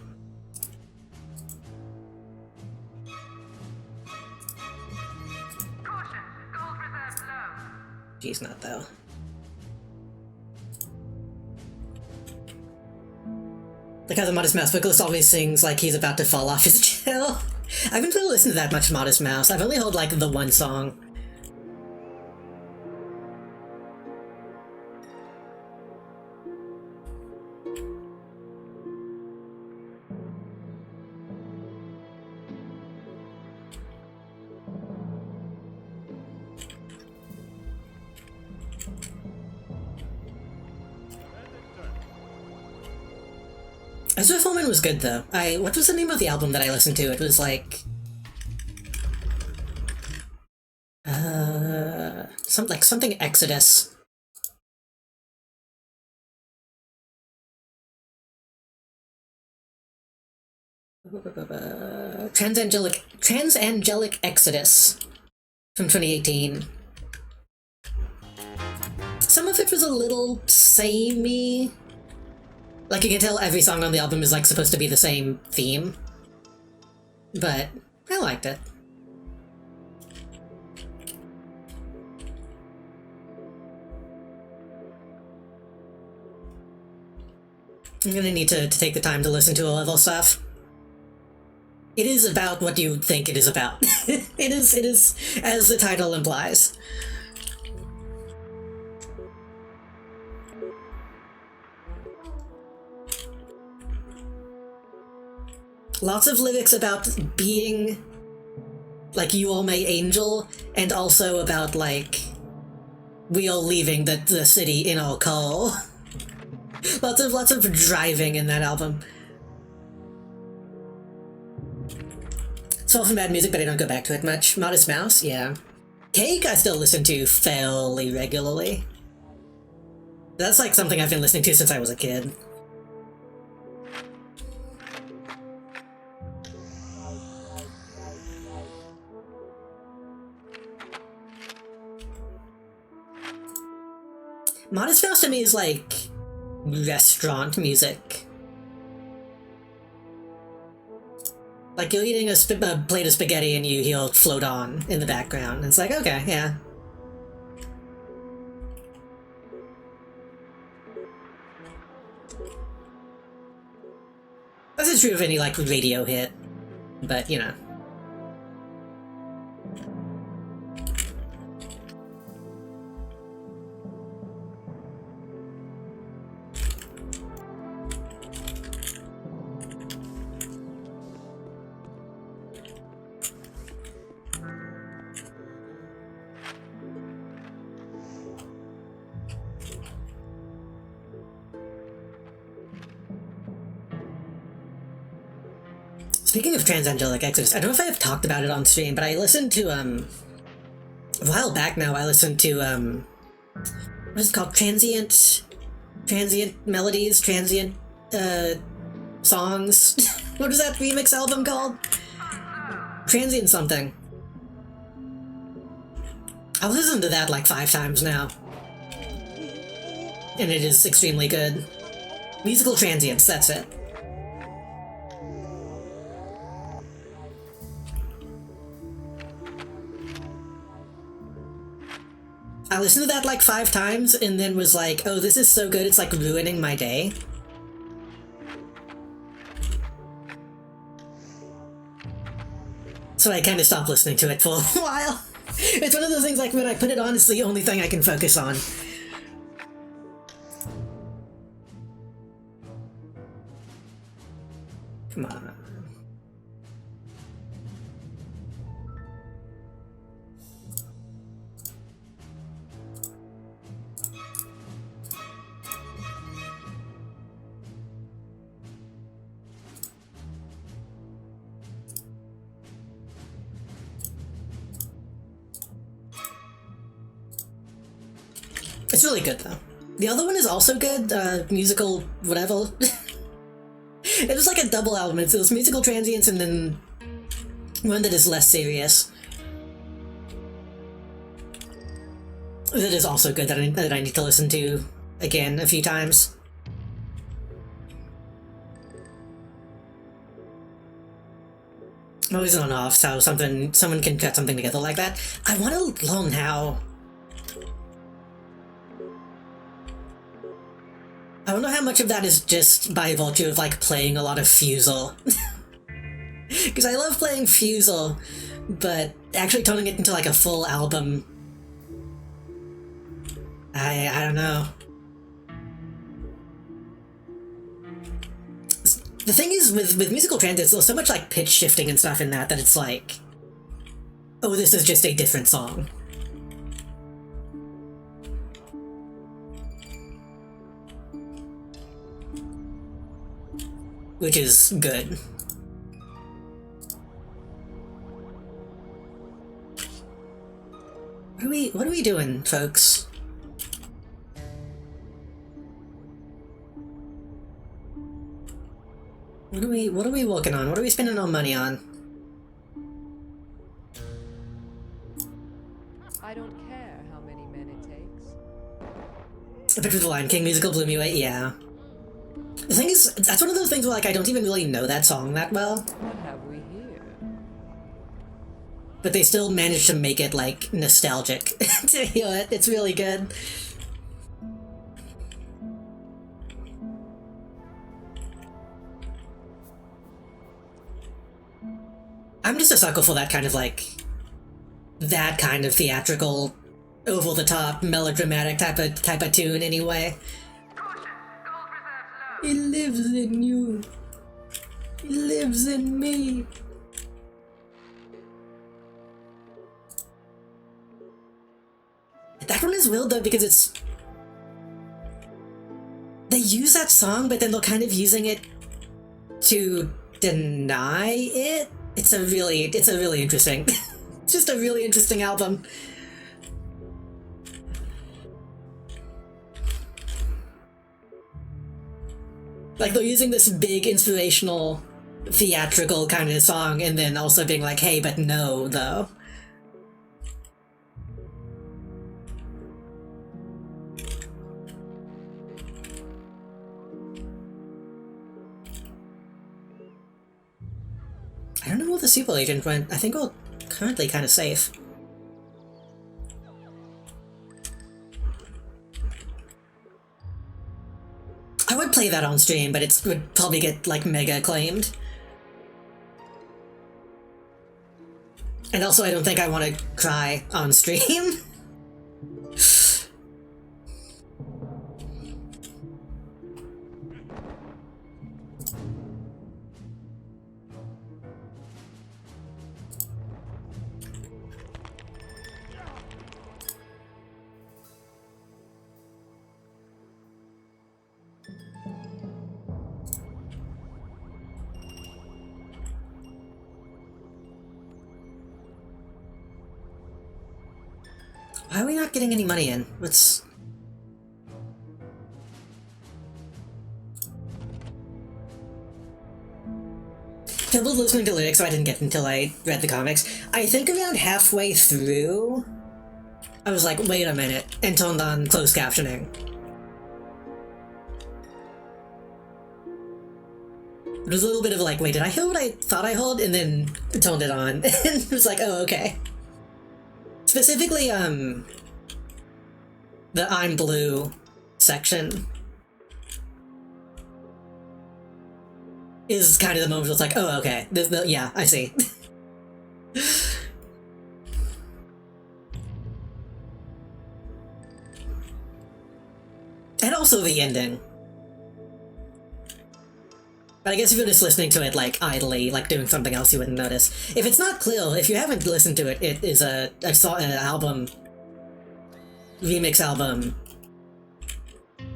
Caution, gold reserves low. She's not, though. Like how the Modest Mouse vocalist always sings like he's about to fall off his chair. I haven't really listened to that much Modest Mouse. I've only heard like the one song. Ezra Furman was good though. What was the name of the album that I listened to? It was like something Exodus. Transangelic Exodus from 2018. Some of it was a little samey. Like, you can tell every song on the album is, like, supposed to be the same theme. But I liked it. I'm gonna need to take the time to listen to all of the stuff. It is about what you think it is about. It is, as the title implies. Lots of lyrics about being, like, you are my angel, and also about, like, we are leaving the city in our car. Lots of driving in that album. It's often bad music, but I don't go back to it much. Modest Mouse, yeah. Cake I still listen to fairly regularly. That's, like, something I've been listening to since I was a kid. Modest Mouse to me is like restaurant music. Like you're eating a plate of spaghetti and you hear Float On in the background. It's like, okay, yeah. This is true of any like radio hit, but you know. Speaking of Transangelic Exodus, I don't know if I have talked about it on stream, but I listened to, a while back now, I listened to, what is it called? Transient Melodies, Transient, Songs? What is that remix album called? Transient something. I've listened to that like 5 times now. And it is extremely good. Musical Transients, that's it. I listened to that like 5 times and then was like, oh, this is so good, it's like ruining my day. So I kind of stopped listening to it for a while. It's one of those things like when I put it on, it's the only thing I can focus on. Come on. It's really good, though. The other one is also good, musical whatever. It was like a double album. It was musical transients and then one that is less serious. That is also good that I need to listen to again a few times. always on off, so someone can cut something together like that. I want to learn how. I don't know how much of that is just by virtue of like playing a lot of Fusel. Because I love playing Fusel, but actually turning it into like a full album, I don't know. The thing is, with musical transits, there's so much like pitch shifting and stuff in that it's like, oh, this is just a different song. Which is good. What are we doing, folks? What are we working on? What are we spending our money on? I don't care how many men it takes. The Picture of the Lion King musical blew me away, yeah. The thing is, that's one of those things where like I don't even really know that song that well. What have we here? But they still managed to make it like nostalgic to hear it. It's really good. I'm just a sucker for that kind of theatrical, over-the-top, melodramatic type of tune anyway. Caution, gold reserves low. It lives in you. It lives in me. That one is weird though because it's... They use that song, but then they're kind of using it to deny it. It's a really interesting... It's just a really interesting album. Like, they're using this big, inspirational, theatrical kind of song, and then also being like, hey, but no, though. I don't know where the super agent went. I think we're currently kind of safe. I would play that on stream, but it would probably get, like, mega acclaimed. And also, I don't think I want to cry on stream. Why are we not getting any money in? Let's... People listening to lyrics, so I didn't get until I read the comics. I think around halfway through, I was like, wait a minute, and turned on closed captioning. It was a little bit of like, wait, did I hear what I thought I heard? And then turned it on, and it was like, oh, okay. Specifically, the I'm Blue section is kind of the moment where it's like, oh, okay, yeah, I see. And also the ending. But I guess if you're just listening to it, like, idly, like doing something else, you wouldn't notice. If it's not clear, if you haven't listened to it, it is an album, remix album,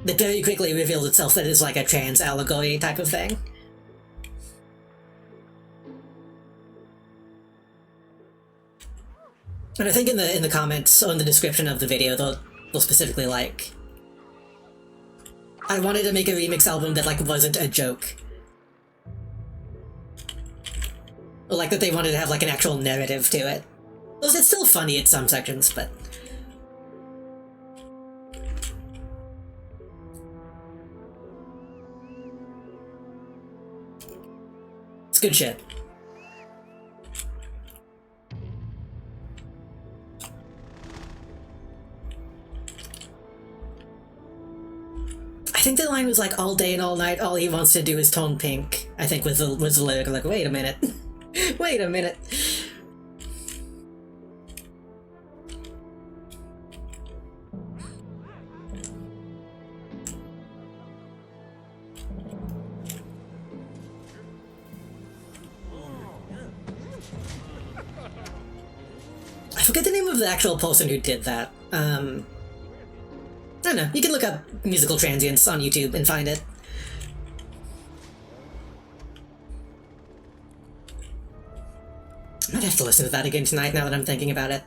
that very quickly reveals itself that it's like a trans allegory type of thing. And I think in the comments, or in the description of the video, they'll specifically like, I wanted to make a remix album that, like, wasn't a joke. Or, like, that they wanted to have, like, an actual narrative to it. It's still funny at some sections, but... It's good shit. think the line was like all day and all night, all he wants to do is tone pink. I think was the lyric. Like, wait a minute. Wait a minute. I forget the name of the actual person who did that. I don't know. You can look up musical transients on YouTube and find it. I might have to listen to that again tonight now that I'm thinking about it.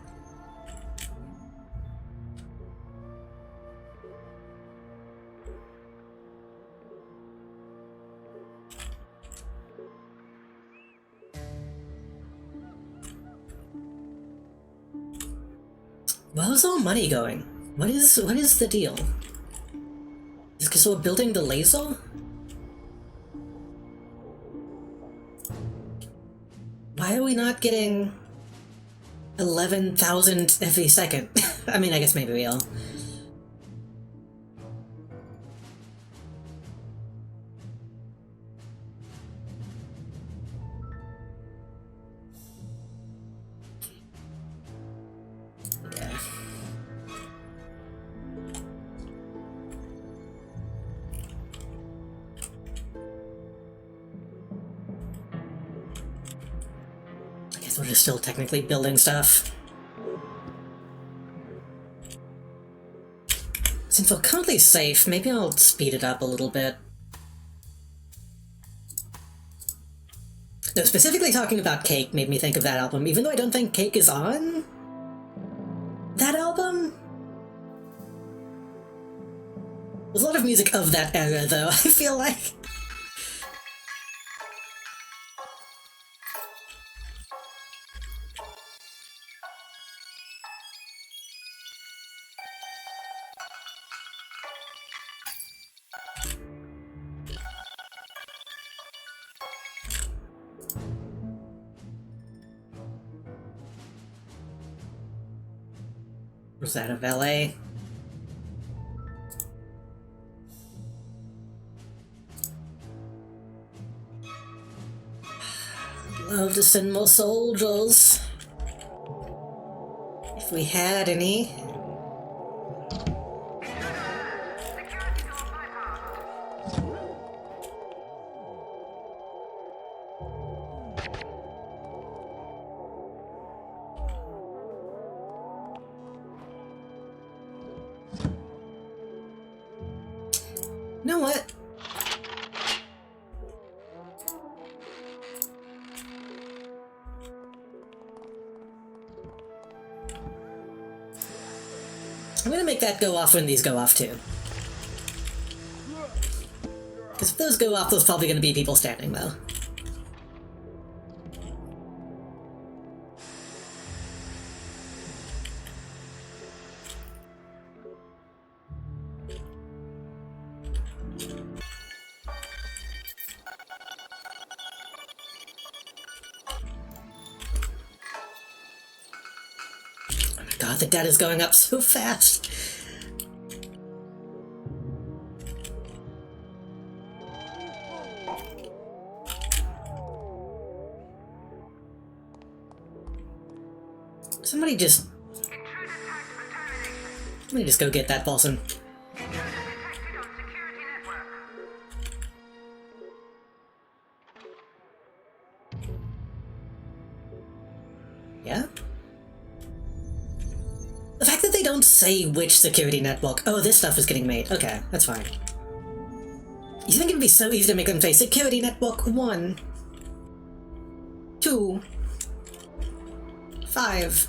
Where's all money going? What is the deal? Is it because we're building the laser? Why are we not getting 11,000 every second? I mean, I guess maybe we are. Yeah. I guess we're just still technically building stuff. Since we're currently safe, maybe I'll speed it up a little bit. No, specifically talking about Cake made me think of that album, even though I don't think Cake is on that album. There's a lot of music of that era, though, I feel like. Was that a valet? Love to send more soldiers. If we had any. Security door bypassed. You know what? I'm gonna make that go off when these go off too. Because if those go off, there's probably gonna be people standing though. God, the data's going up so fast. Somebody just go get that person. Intruder detected on security network. Yeah? The fact that they don't say which security network. Oh, this stuff is getting made. Okay, that's fine. You think it'd be so easy to make them say security network 1, 2, 5.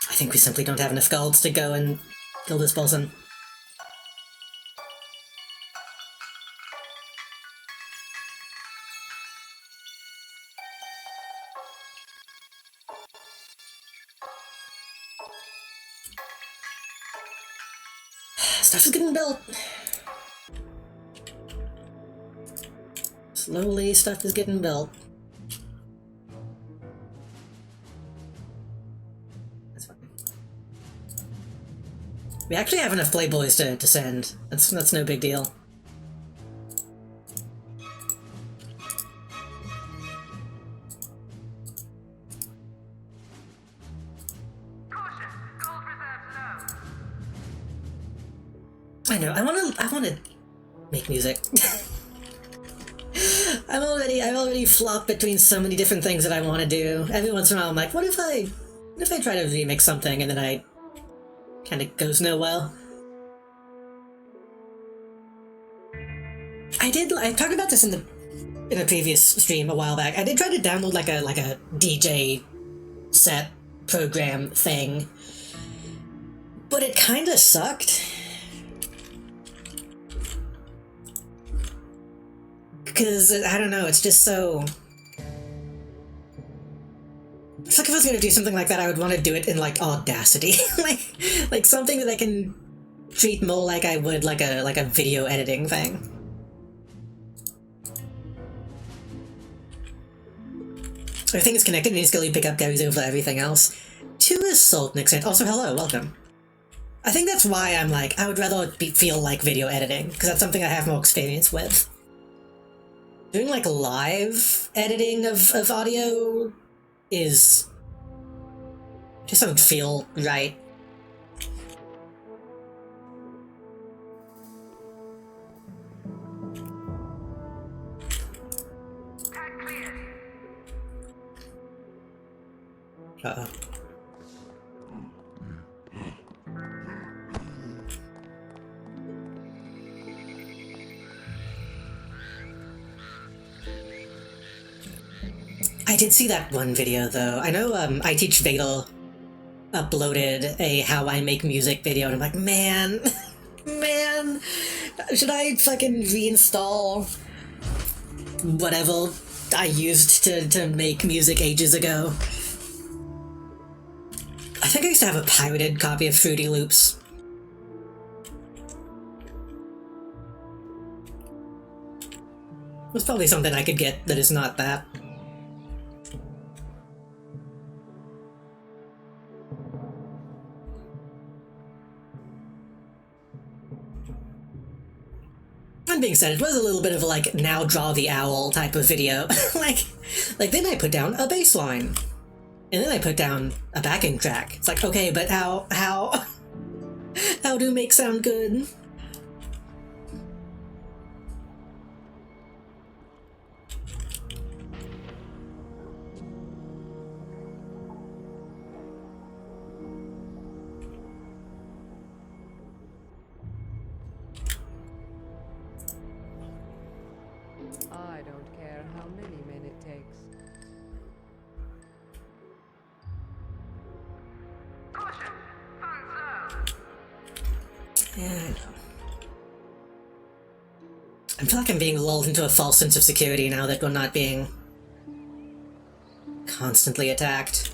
I think we simply don't have enough golds to go and kill this bosun. Stuff is getting built. Slowly, stuff is getting built. That's fine. We actually have enough Playboys to send. That's no big deal. Caution, gold reserves low. I know. I wanna make music. I've already flopped between so many different things that I want to do. Every once in a while, I'm like, what if I try to remix something and then I kind of goes no well. I talked about this in a previous stream a while back. I did try to download like a DJ set program thing, but it kind of sucked. Because, I don't know, it's just so... It's like if I was gonna do something like that, I would want to do it in, like, Audacity. like something that I can treat more like I would like a video editing thing. Everything is connected, any skill you pick up carries over everything else. To a certain extent. Also, hello, welcome. I think that's why I'm like, I would rather feel like video editing, because that's something I have more experience with. Doing like live editing of audio is just doesn't feel right. Tag cleared. Uh-oh. I did see that one video though. I know I Teach Vader uploaded a how I make music video and I'm like, man, man, should I fucking reinstall whatever I used to make music ages ago? I think I used to have a pirated copy of Fruity Loops. There's probably something I could get that is not that. That being said, it was a little bit of a like now draw the owl type of video. like then I put down a bass line. And then I put down a backing track. It's like, okay, but how do make sound good? I don't care how many men it takes. Caution, funds low. Yeah, I know. I feel like I'm being lulled into a false sense of security now that we're not being constantly attacked.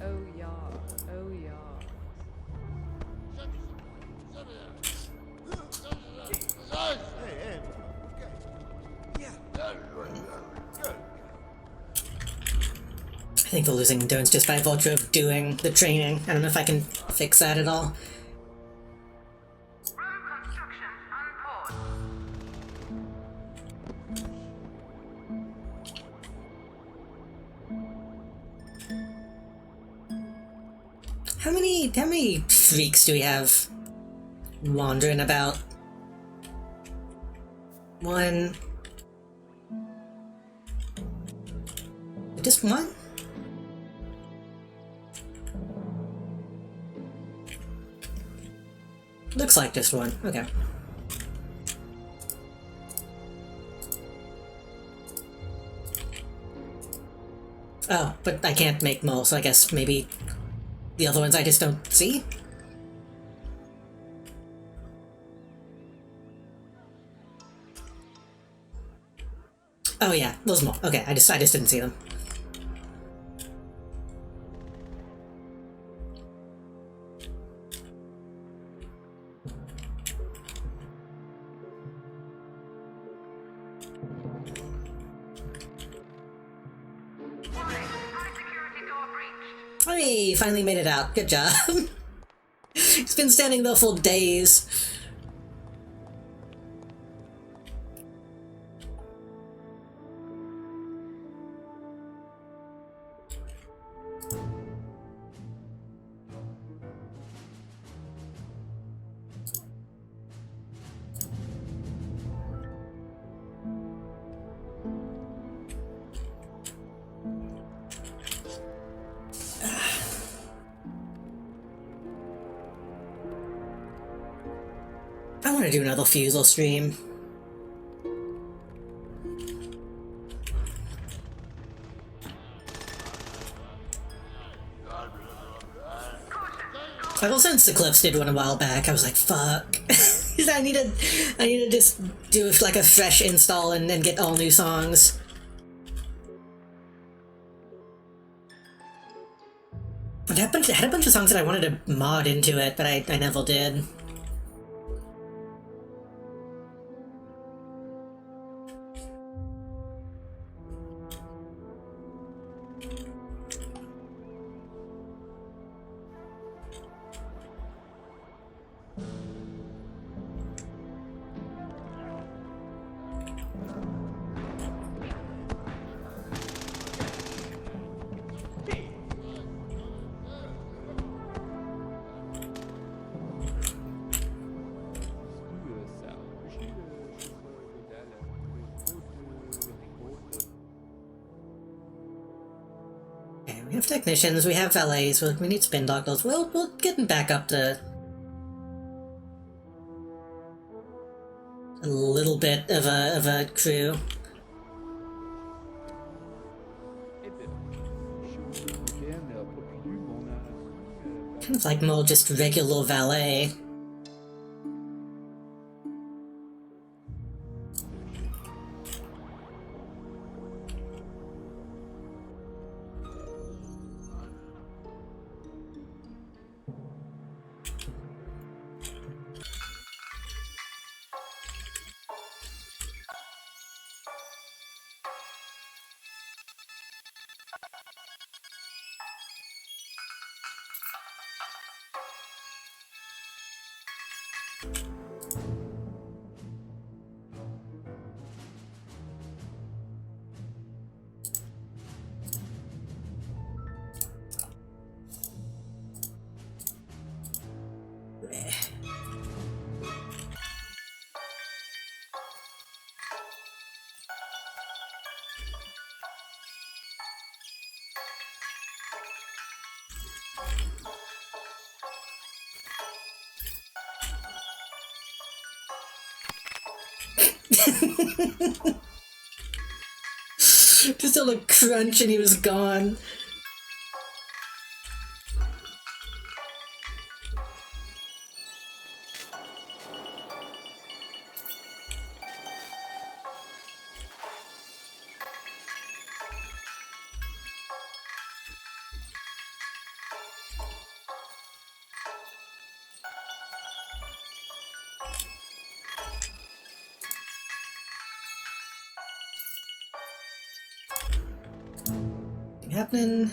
Oh yeah, oh yeah. I think the losing don'ts just by virtue of doing the training. I don't know if I can fix that at all. Road construction on pause. How many freaks do we have wandering about? One. Just one? Looks like just one. Okay. Oh, but I can't make more, so I guess maybe the other ones I just don't see? Oh yeah, those more. Okay, I just didn't see them. High security door breached. Hey, finally made it out. Good job. It's been standing there for days. I want to do another Fusel stream. Ever since Eclipse did one a while back, I was like, fuck. I need to just do like a fresh install and then get all new songs. I had a bunch of songs that I wanted to mod into it, but I never did. We have technicians, we have valets, we need spin doctors. We're getting back up to a little bit of a crew. Kind of like more just regular valet. Just a little crunch and he was gone. Happening.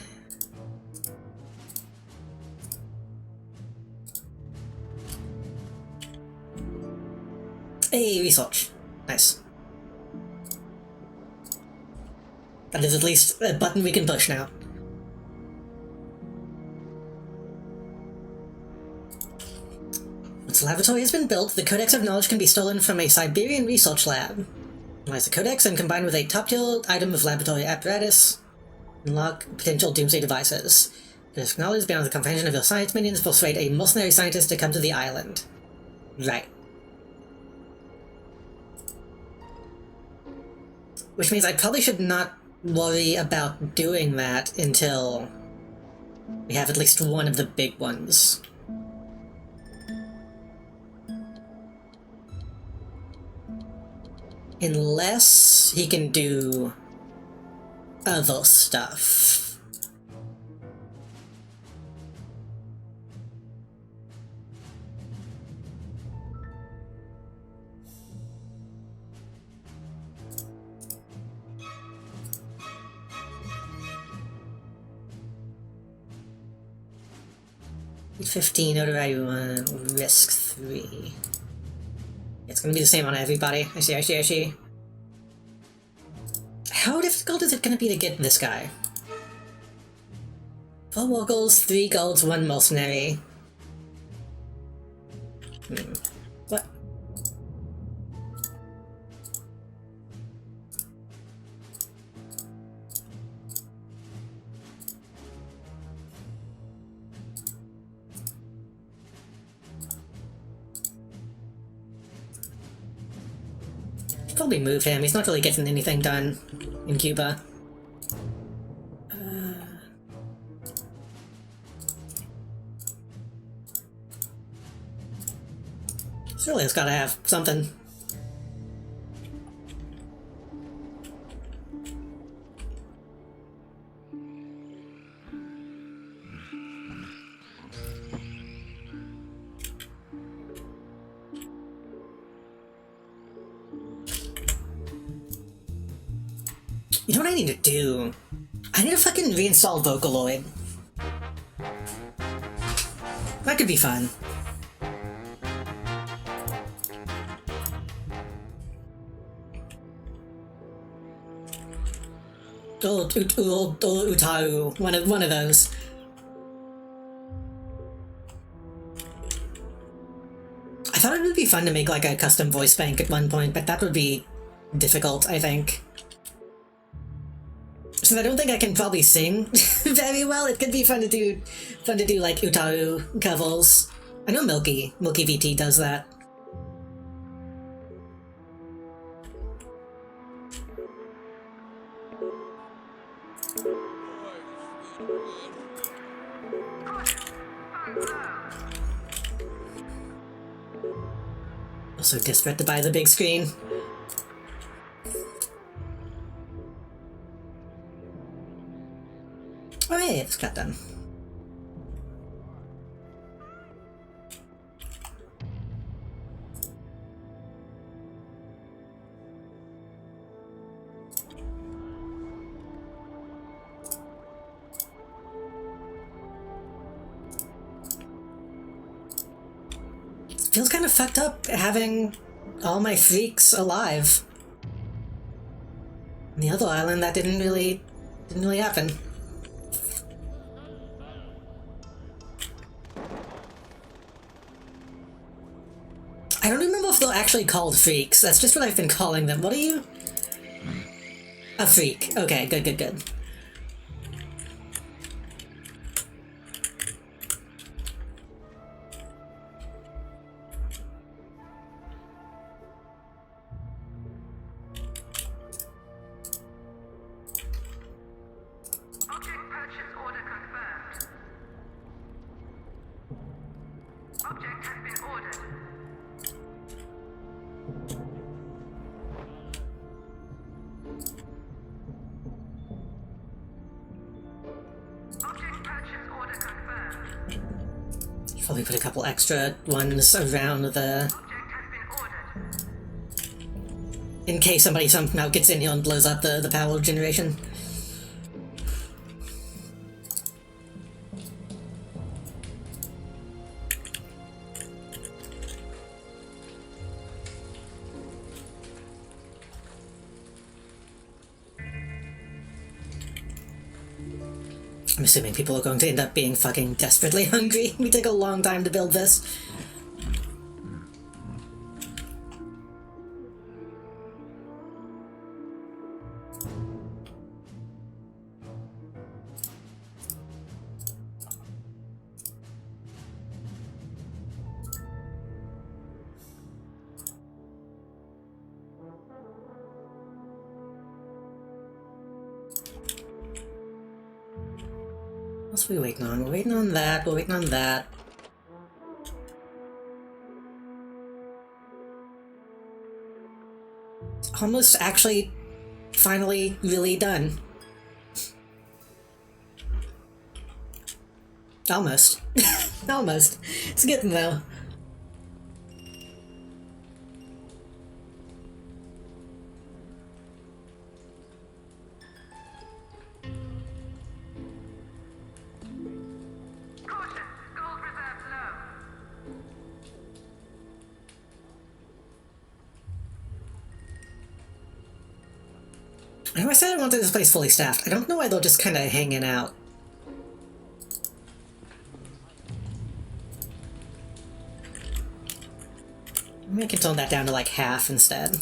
Hey, research. Nice. That is at least a button we can push now. Once a lavatory has been built, the Codex of Knowledge can be stolen from a Siberian research lab. Analyze the Codex and combine with a top-tier item of laboratory apparatus. Unlock potential doomsday devices. Codex of Knowledge, beyond the comprehension of your science minions, persuade a mercenary scientist to come to the island. Right. Which means I probably should not worry about doing that until we have at least one of the big ones. Unless he can do other stuff. $15 notoriety 1, risk 3. It's gonna be the same on everybody. I see. How difficult is it gonna be to get this guy? 4 locals, 3 golds, 1 mercenary. What? Probably move him. He's not really getting anything done in Cuba. Surely it's gotta have something. You know what I need to do? I need to fucking reinstall Vocaloid. That could be fun. Or Utaru, one of those. I thought it would be fun to make like a custom voice bank at one point, but that would be difficult, I think. Since I don't think I can probably sing very well, it could be fun to do like Utaru covers. I know Milky VT does that. Also desperate to buy the big screen. Oh yeah, it's got done. Feels kind of fucked up having all my freaks alive. On the other island, that didn't really happen. I don't remember if they're actually called freaks. That's just what I've been calling them. What are you? A freak. Okay, good. Object purchase order confirmed. Object has been ordered. Object purchase order confirmed. Probably put a couple extra ones around the... Object has been ordered. in case somebody somehow gets in here and blows up the power generation. I'm assuming people are going to end up being fucking desperately hungry. We took a long time to build this. What are we waiting on? We're waiting on that, we're waiting on that. Almost actually finally really done. Almost. Almost. It's getting though. Caution, gold reserves low. I know I said I wanted this place fully staffed. I don't know why they're just kind of hanging out. Maybe I can tone that down to like half instead.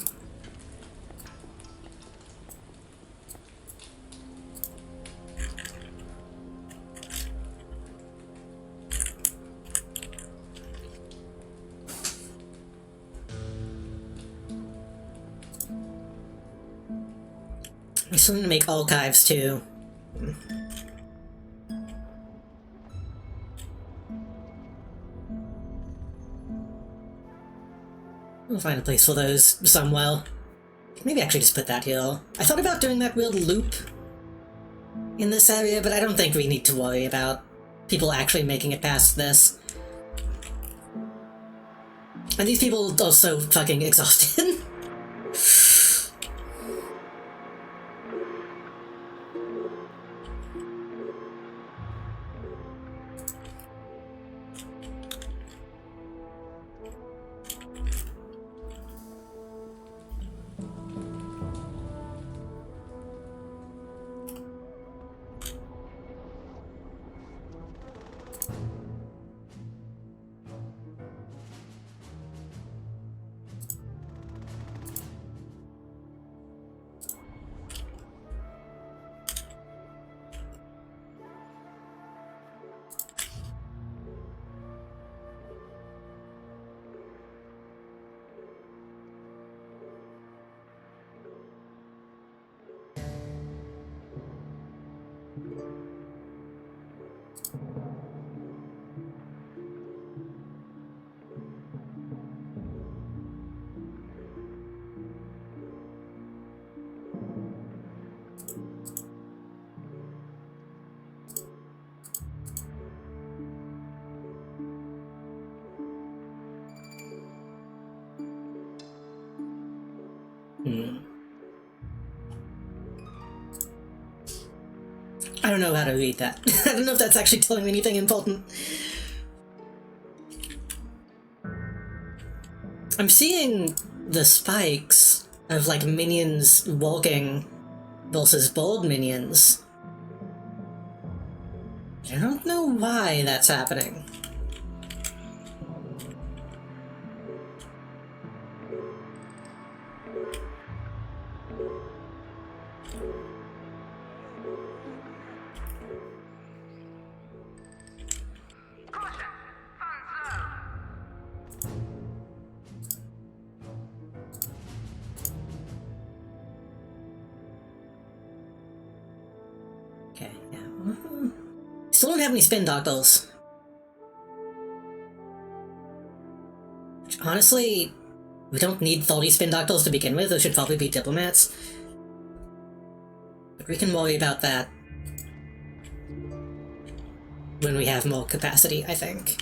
I still need to make archives too. We'll find a place for those somewhere. Maybe actually just put that here. I thought about doing that weird loop in this area, but I don't think we need to worry about people actually making it past this. And these people are so fucking exhausted. I don't know how to read that. I don't know if that's actually telling me anything important. I'm seeing the spikes of, like, minions walking versus bold minions. I don't know why that's happening. Caution, funds low. Okay, yeah. Still don't have any spin doctors. Which, honestly, we don't need 30 spin doctors to begin with. Those should probably be diplomats. But we can worry about that when we have more capacity, I think.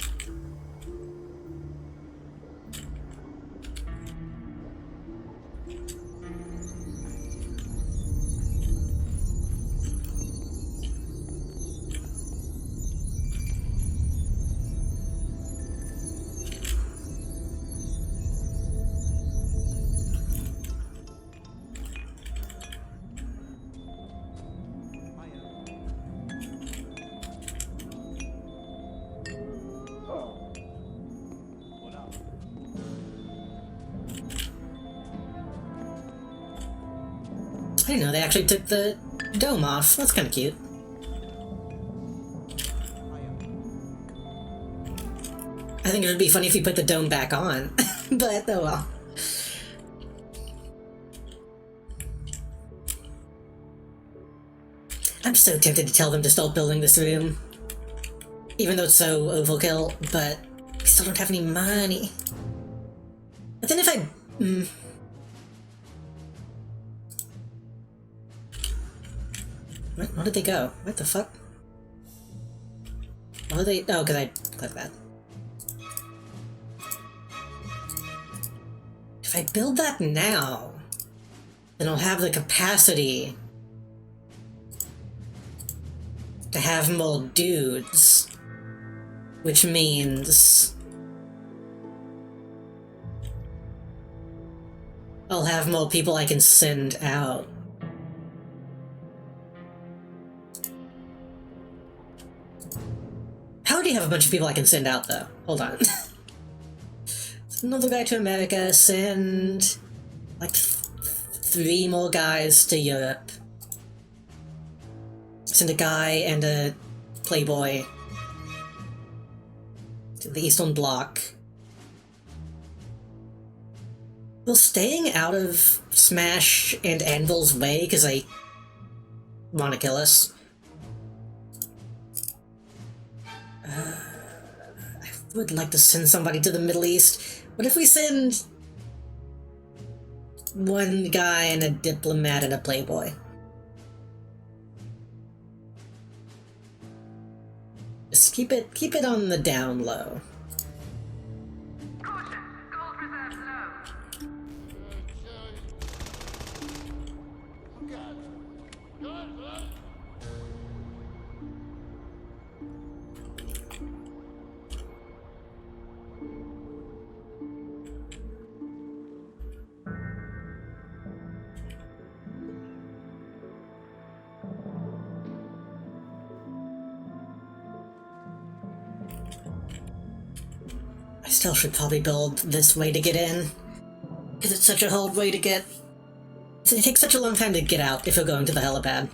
I didn't know they actually took the dome off. That's kind of cute. I think it would be funny if you put the dome back on, but oh well. I'm so tempted to tell them to start building this room. even though it's so overkill, but we still don't have any money. But then if I... Where did they go? What the fuck? Why did they... Oh, because I clicked that. If I build that now, then I'll have the capacity to have more dudes, which means I'll have more people I can send out. I already have a bunch of people I can send out, though. Hold on. Send another guy to America, send like 3 more guys to Europe. Send a guy and a playboy to the Eastern Bloc. Will staying out of Smash and Anvil's way because they want to kill us. I would like to send somebody to the Middle East. What if we send one guy and a diplomat and a playboy? Just keep it on the down low. Caution, gold reserves low. I still should probably build this way to get in, because it's such a hard way to get... It takes such a long time to get out if you're going to the helipad.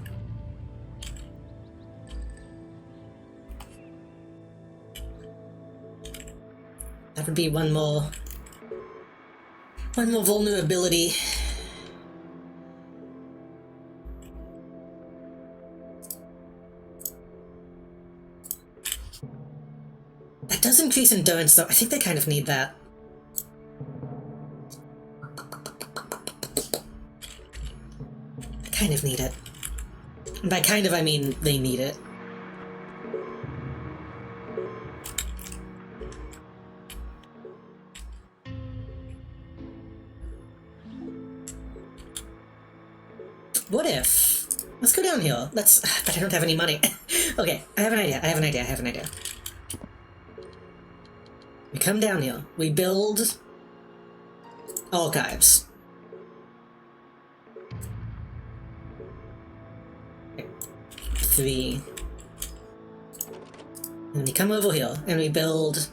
That would be one more vulnerability. That does increase endurance, though. I think they kind of need that. They kind of need it. And by kind of, I mean they need it. What if... Let's go down here. Let's... But I don't have any money. Okay, I have an idea. We come down here. We build... archives. 3. And we come over here, and we build...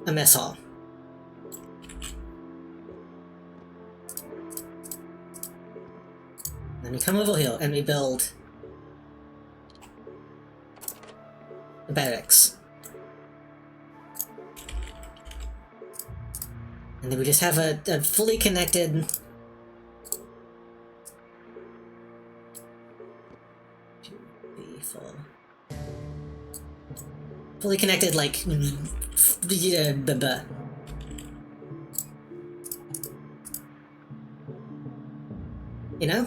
a mess hall. Then we come over here and we build the barracks. And then we just have a fully connected... Fully connected, like... You know?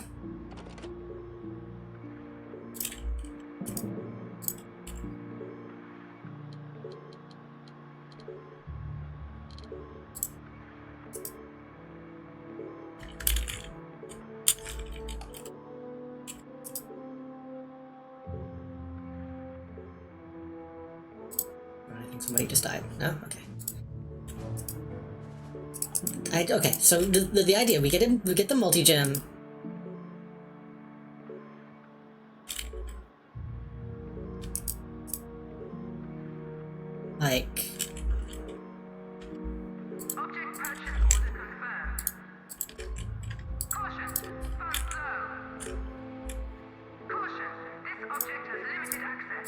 I think somebody just died. No? Okay. Okay, so the idea, we get the multi-gem. Like... Object purchase order confirmed. Caution, funds low. Caution, this object has limited access.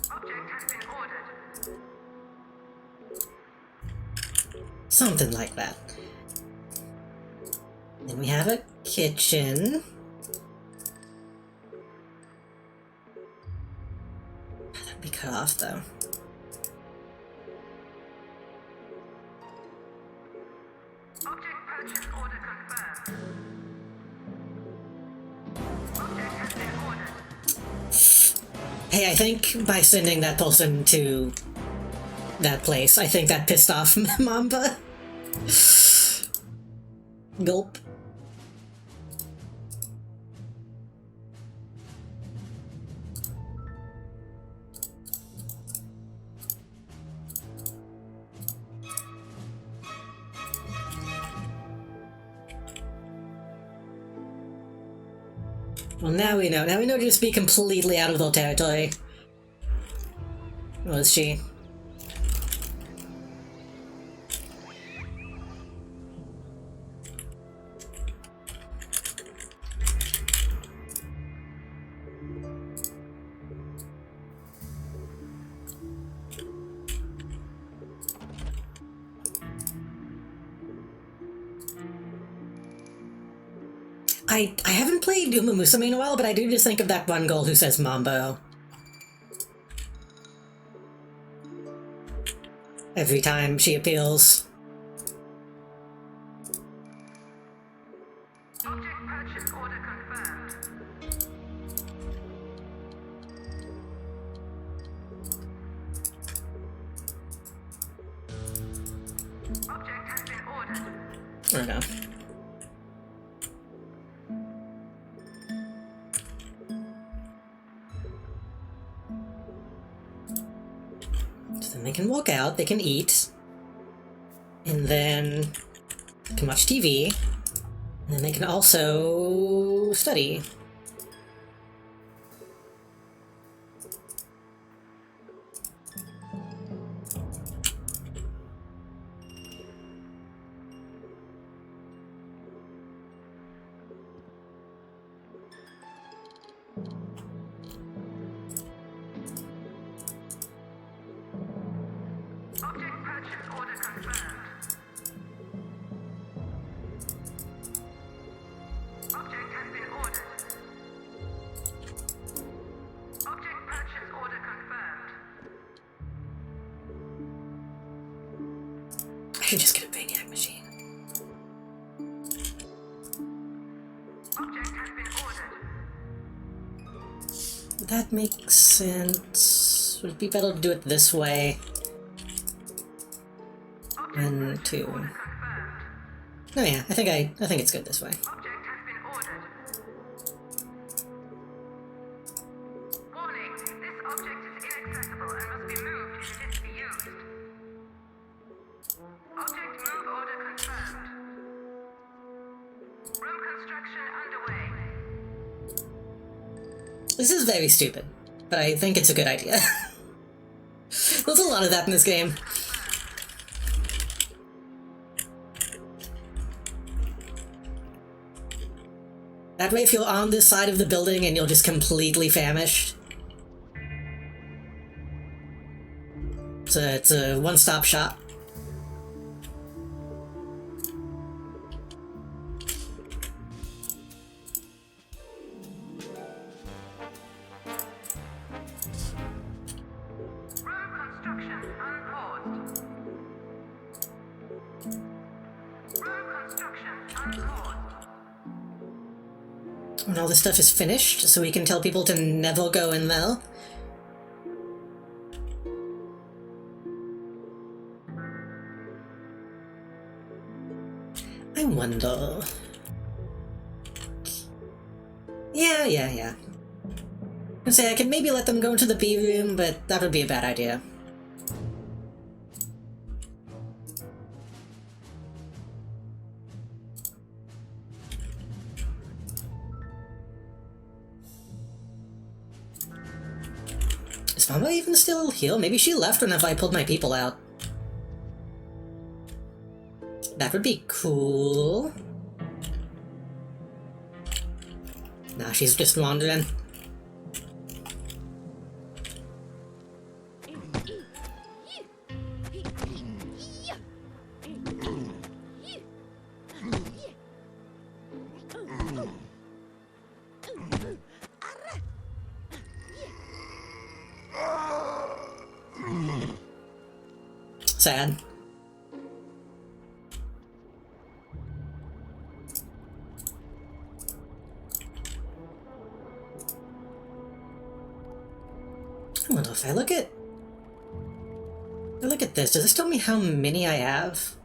Object has been ordered. Something like that. Then we have a kitchen. That'd be cut off, though. Object purchase order confirmed. Object has been ordered. Hey, I think by sending that person to that place, I think that pissed off Mamba. Gulp. Well, now we know. Now we know to just be completely out of their territory. Was she? I haven't played Uma Musume in a while, but I do just think of that one girl who says Mambo every time she appeals. Object purchase order confirmed. Object has been ordered. I don't know. So then they can walk out, they can eat, and then they can watch TV, and then they can also study. Object purchase order confirmed. Object has been ordered. Object purchase order confirmed. I should just get a Brainiac machine. Object has been ordered. That makes sense. Would it be better to do it this way? And two. Confirmed. Oh yeah, I think it's good this way. Object has been ordered. Warning, this object is inaccessible and must be moved if it is to be used. Object move order confirmed. Room construction underway. This is very stupid, but I think it's a good idea. There's a lot of that in this game. That way, if you're on this side of the building and you're just completely famished, it's a one-stop shop. Room construction unpaused. Room construction unpaused. When all this stuff is finished, so we can tell people to never go in there. I wonder... Yeah. I say I could maybe let them go into the B room, but that would be a bad idea. Is Mama even still here? Maybe she left whenever I pulled my people out. That would be cool. Nah, she's just wandering. Sad. I wonder if I look at this, does this tell me how many I have?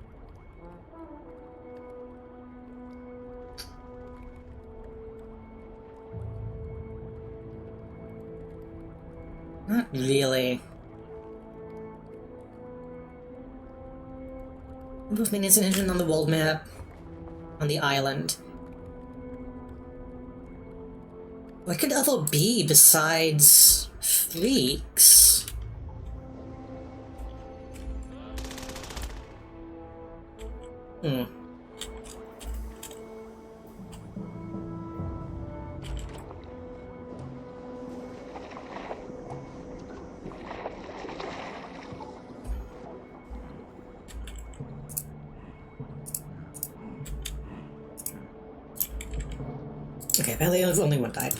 Not really. Movement isn't hidden on the world map. On the island. What could other be besides freaks? Hmm. Okay, apparently only one died.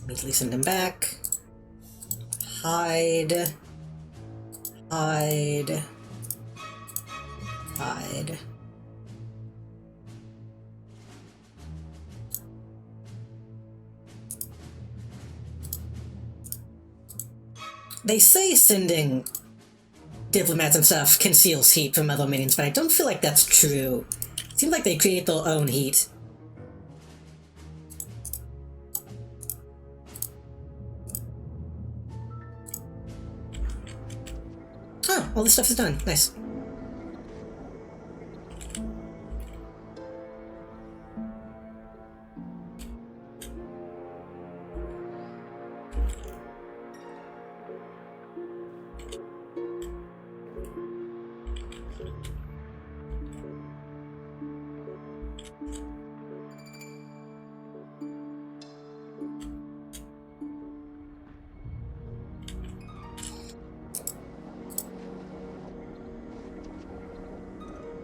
Immediately send him back. Hide. Hide. Hide. They say sending diplomats and stuff conceals heat from other minions, but I don't feel like that's true. It seems like they create their own heat. Oh, all this stuff is done. Nice.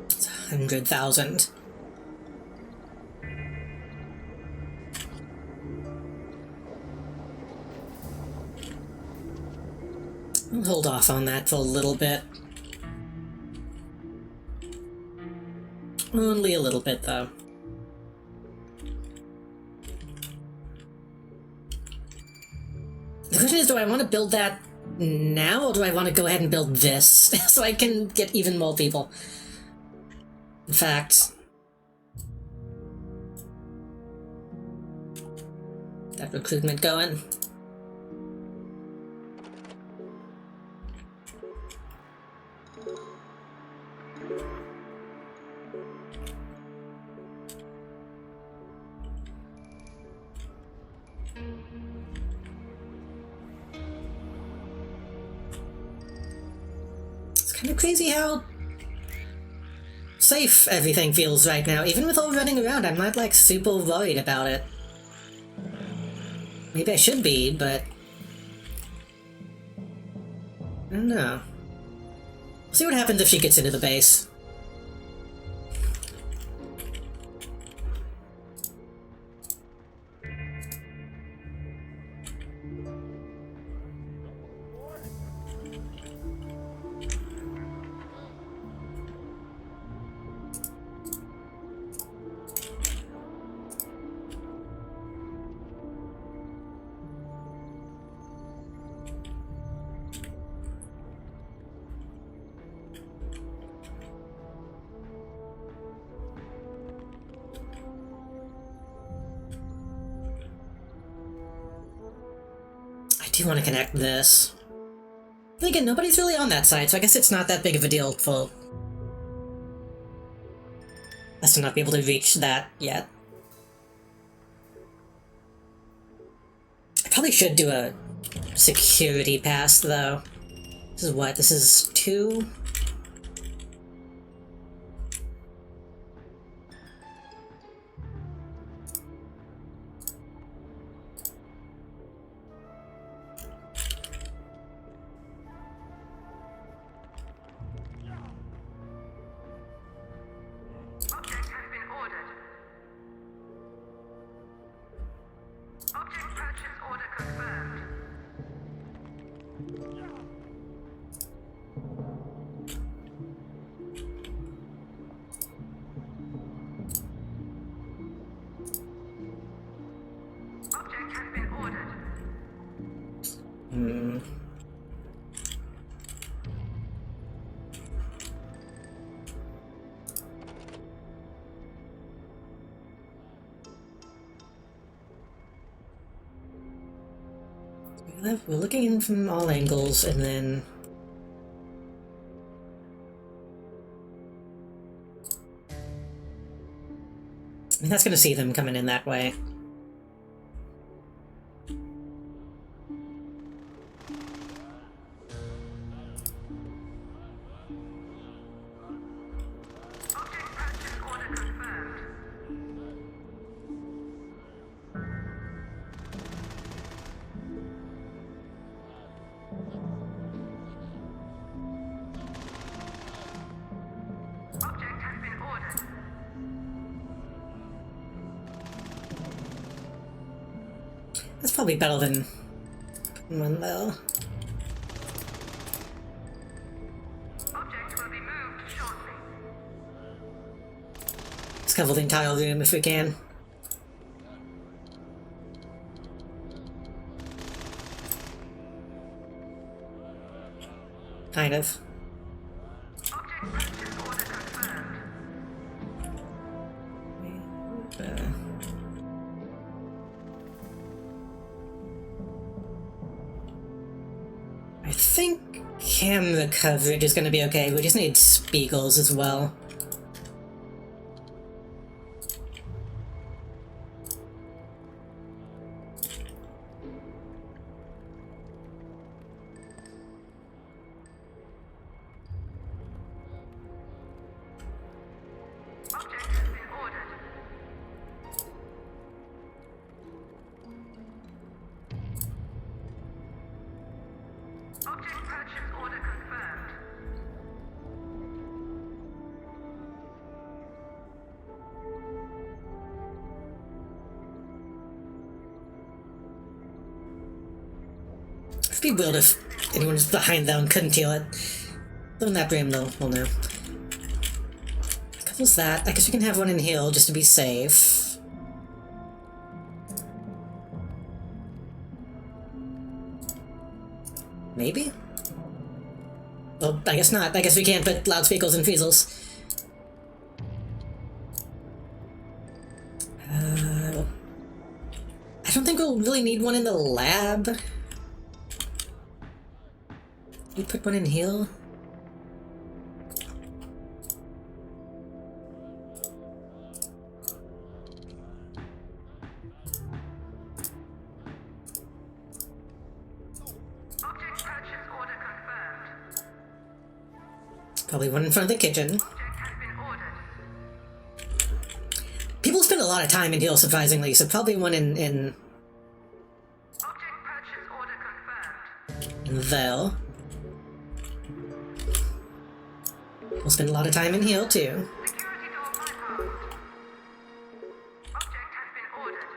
It's 100,000. I'll hold off on that for a little bit. Only a little bit, though. The question is, do I want to build that now, or do I want to go ahead and build this so I can get even more people? In fact, that recruitment going. It's kind of crazy how safe everything feels right now. Even with all running around, I'm not like super worried about it. Maybe I should be, but I don't know. We'll see what happens if she gets into the base. I do want to connect this. Then again, nobody's really on that side, so I guess it's not that big of a deal for us to not be able to reach that yet. I probably should do a security pass, though. This is what? This is 2? Object has been ordered. Hmm. We're looking in from all angles, and then I mean, that's gonna see them coming in that way. Object purchase order confirmed. Object has been ordered. That's probably better than one though. Object will be moved shortly. Let's cover the entire room if we can. Kind of. Object purchase order confirmed. I think camera coverage is going to be okay. We just need spiegels as well. Object has been ordered. Object purchase order confirmed. It'd be weird if anyone's behind them couldn't heal it. But in that room though, we'll know. Covers that. I guess we can have one in heal just to be safe. Maybe? Well, I guess not. I guess we can't put loudspeakers in Feasels. I don't think we'll really need one in the lab. You put one in heal? Object purchase order confirmed. Probably one in front of the kitchen. Object has been ordered. People spend a lot of time in heal, surprisingly, so probably one in Object purchase order confirmed. Vel. We'll spend a lot of time in heal, too. Security door bypassed. Object has been ordered.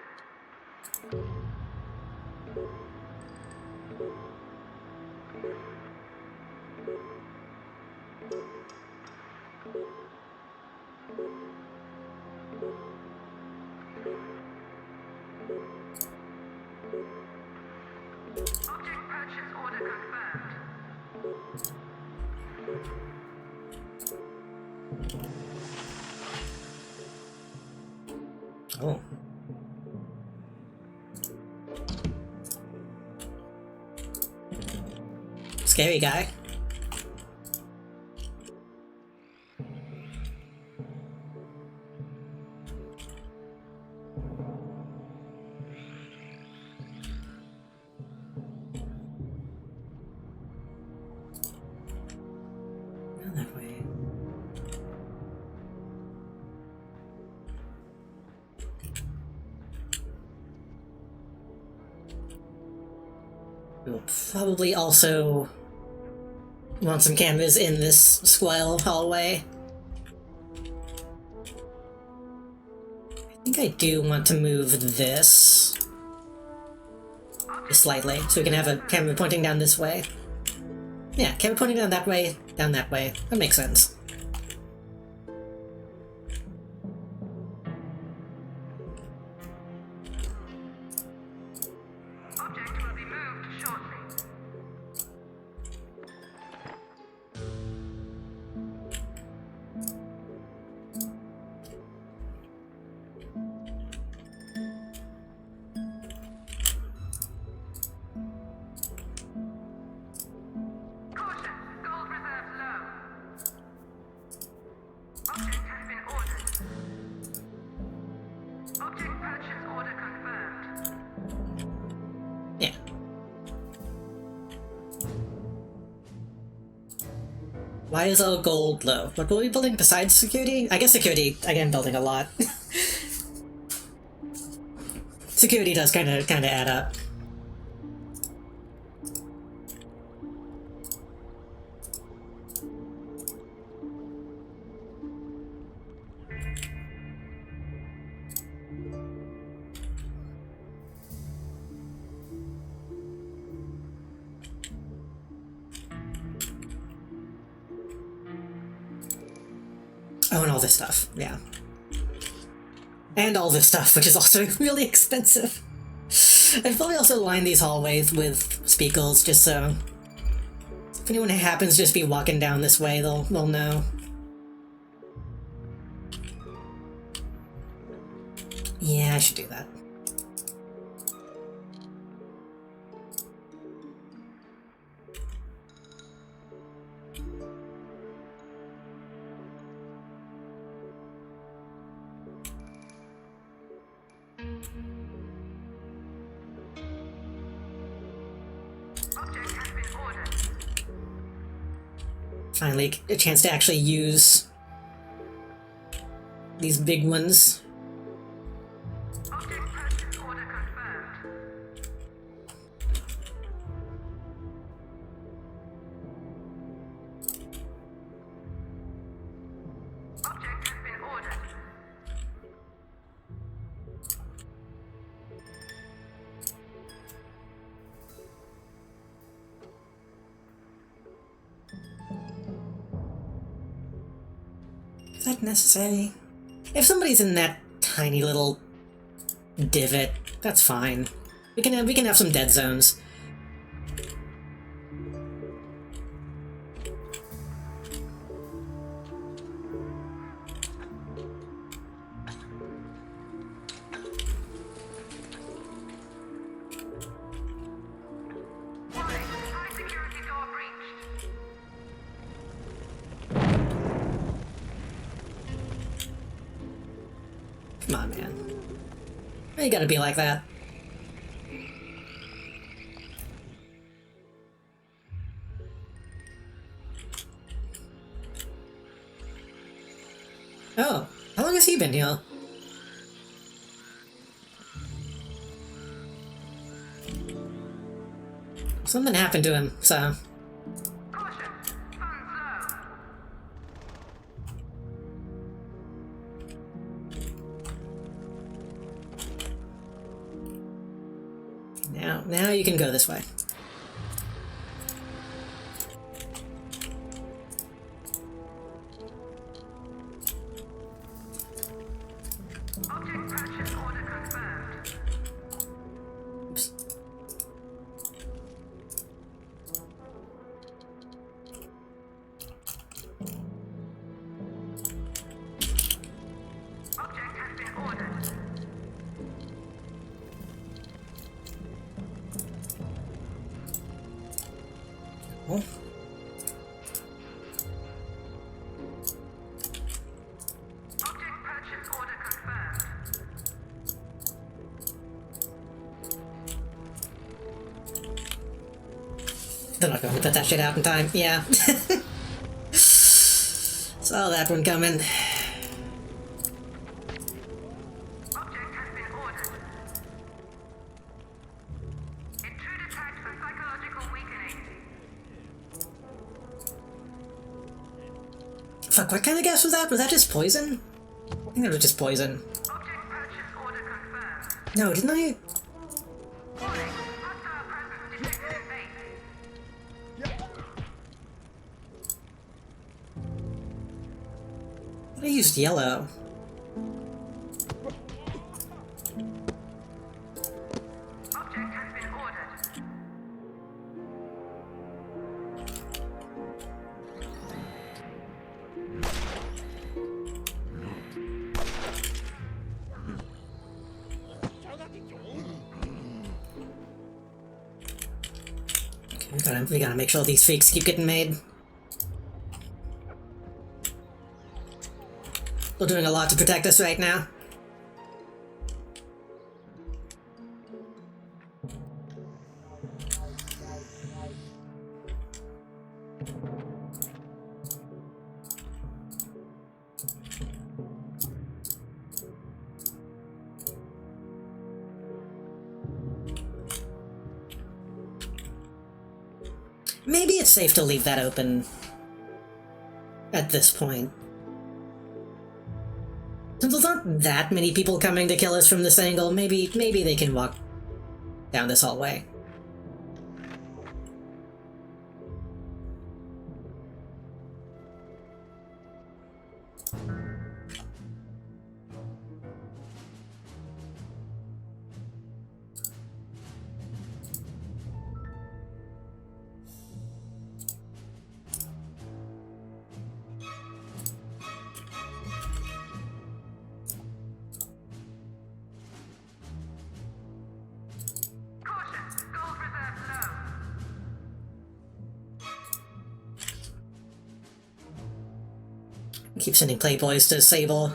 Object purchase order confirmed. Oh. Scary guy. Down that way. We'll probably also want some cameras in this square hallway. I think I do want to move this slightly, so we can have a camera pointing down this way. Yeah, camera pointing down that way, down that way. That makes sense. Object will be moved shortly. Why is all gold low? What were we building besides security? I guess security, again, building a lot. Security does kinda add up. Oh, and all this stuff, yeah. And all this stuff, which is also really expensive. I'd probably also line these hallways with speakles, just so if anyone happens to just be walking down this way, they'll know. Yeah, I should do that. Object has been ordered. Finally, a chance to actually use these big ones. Object purchase order confirmed. Object has been ordered. Is that necessary? If somebody's in that tiny little divot, that's fine. We can have some dead zones. Warning, high security door breached. Come on, man. Why you gotta be like that? Oh, how long has he been here? Something happened to him, so... Caution, funds low. Now you can go this way. Object purchase order confirmed. Oops. Object has been ordered. Oh. Object purchase order confirmed. They're not going to put that shit out in time. Yeah. Saw that one coming. Object has been ordered. Intruder tagged for psychological weakening. Fuck, what kind of gas was that? Was that just poison? I think that was just poison. Object purchase order confirmed. No, didn't I? Warning, hostile presence detected in base. I used yellow. Object has been ordered. Okay, we gotta make sure these fakes keep getting made. We're doing a lot to protect us right now. Maybe it's safe to leave that open at this point. Since there's not that many people coming to kill us from this angle, maybe they can walk down this hallway. Caution, gold reserves low. Keep sending playboys to Sable.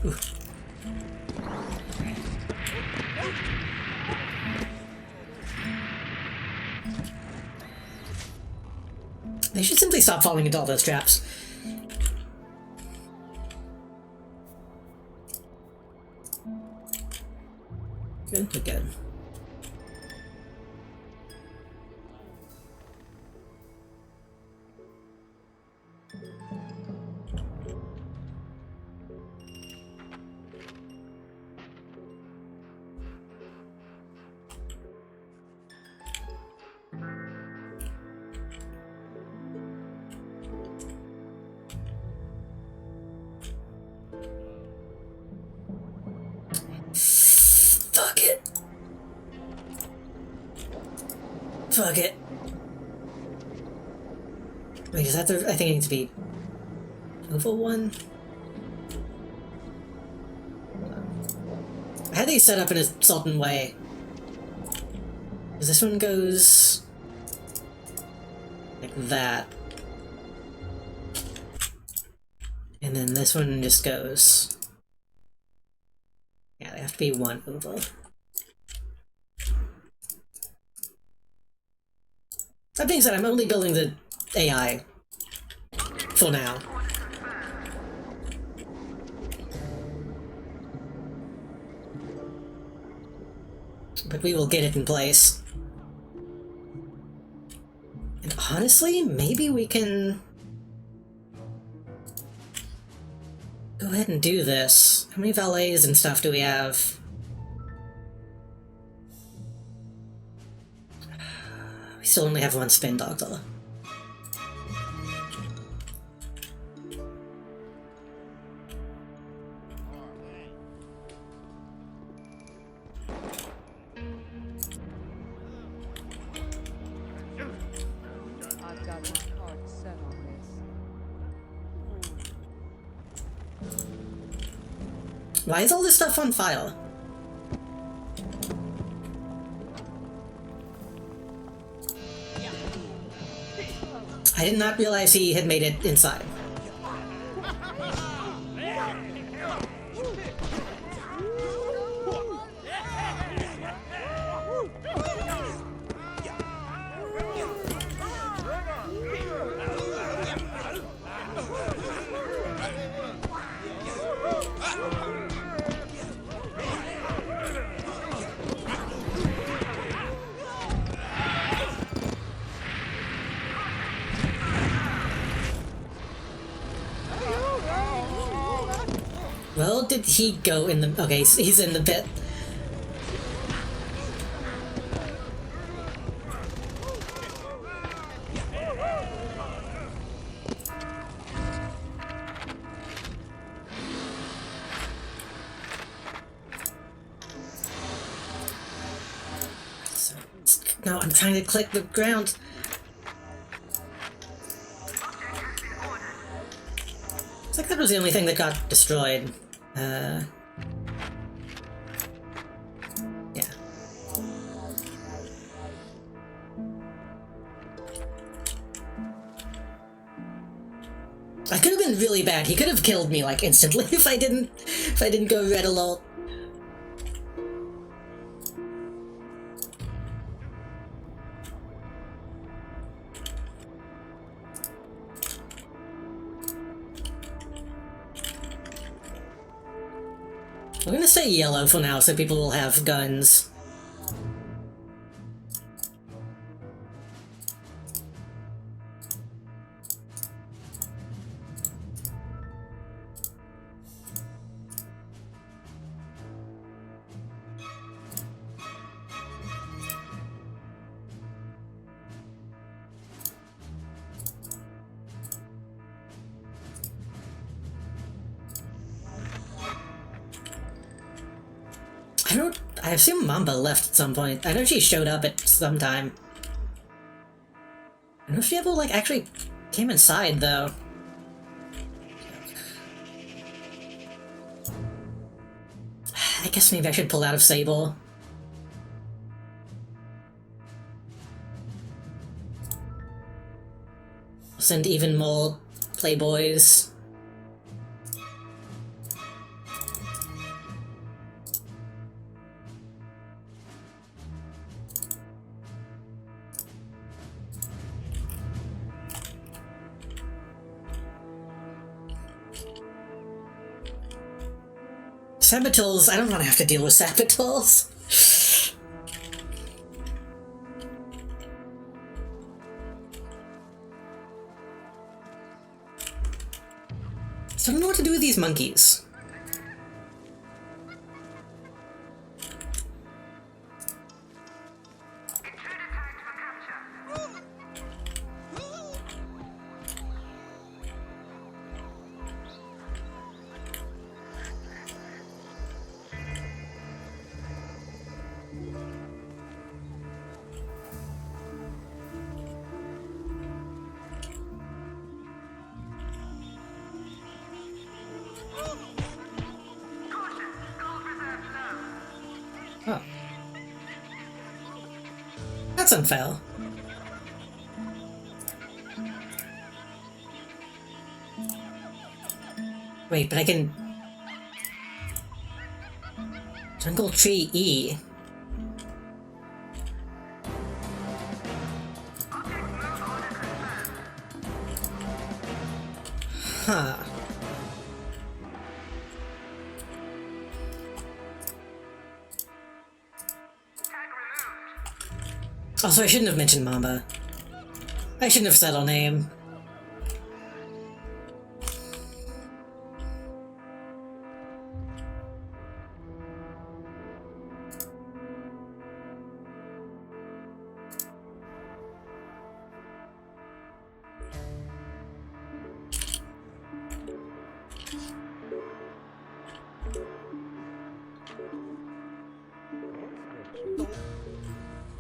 Ooh. They should simply stop falling into all those traps. Good, good. Fuck it. Fuck it. Wait, is that the... I think it needs to be... oval one? I had these set up in a certain way. This one goes... like that. And then this one just goes... yeah, they have to be one oval. That being said, I'm only building the AI for now. But we will get it in place. And honestly, maybe we can go ahead and do this. How many valets and stuff do we have? We still only have one spin doctor. I've got my heart set on this. Why is all this stuff on file? I did not realize he had made it inside. Well, did he go in the... okay, he's in the pit. So, no, I'm trying to click the ground. Looks like that was the only thing that got destroyed. Yeah. I could have been really bad. He could have killed me like instantly if I didn't go red alert. We're gonna say yellow for now so people will have guns. I assume Mamba left at some point. I know she showed up at some time. I don't know if she ever, like, actually came inside, though. I guess maybe I should pull out of Sable. Send even more Playboys. Sabotals, I don't want to have to deal with Sabotals. So I don't know what to do with these monkeys. Oh. That's unfair. Wait, but I can... Jungle Tree E. Huh. Also, I shouldn't have mentioned Mamba. I shouldn't have said her name.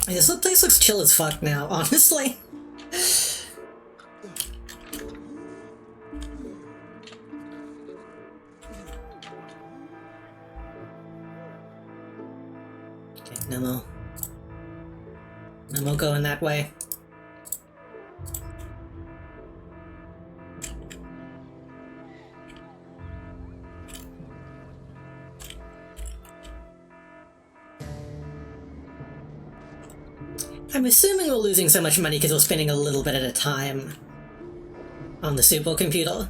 This place looks chill as fuck now, honestly. Okay, no more. No more going that way. I'm assuming we're losing so much money because we're spending a little bit at a time on the supercomputer.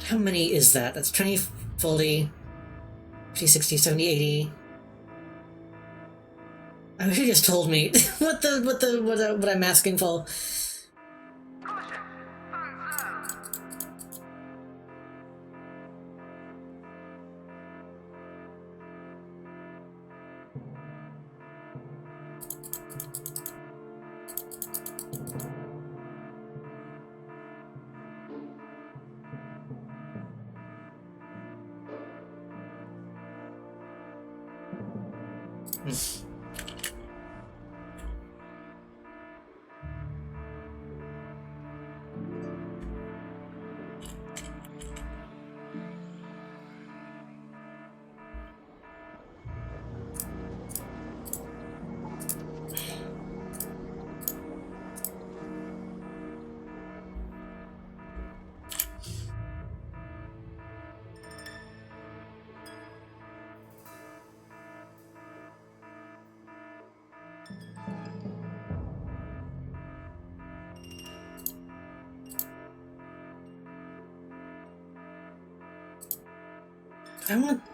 How many is that? That's 20, 40, 50, 60, 70, 80. I wish you just told me what I'm asking for. Caution!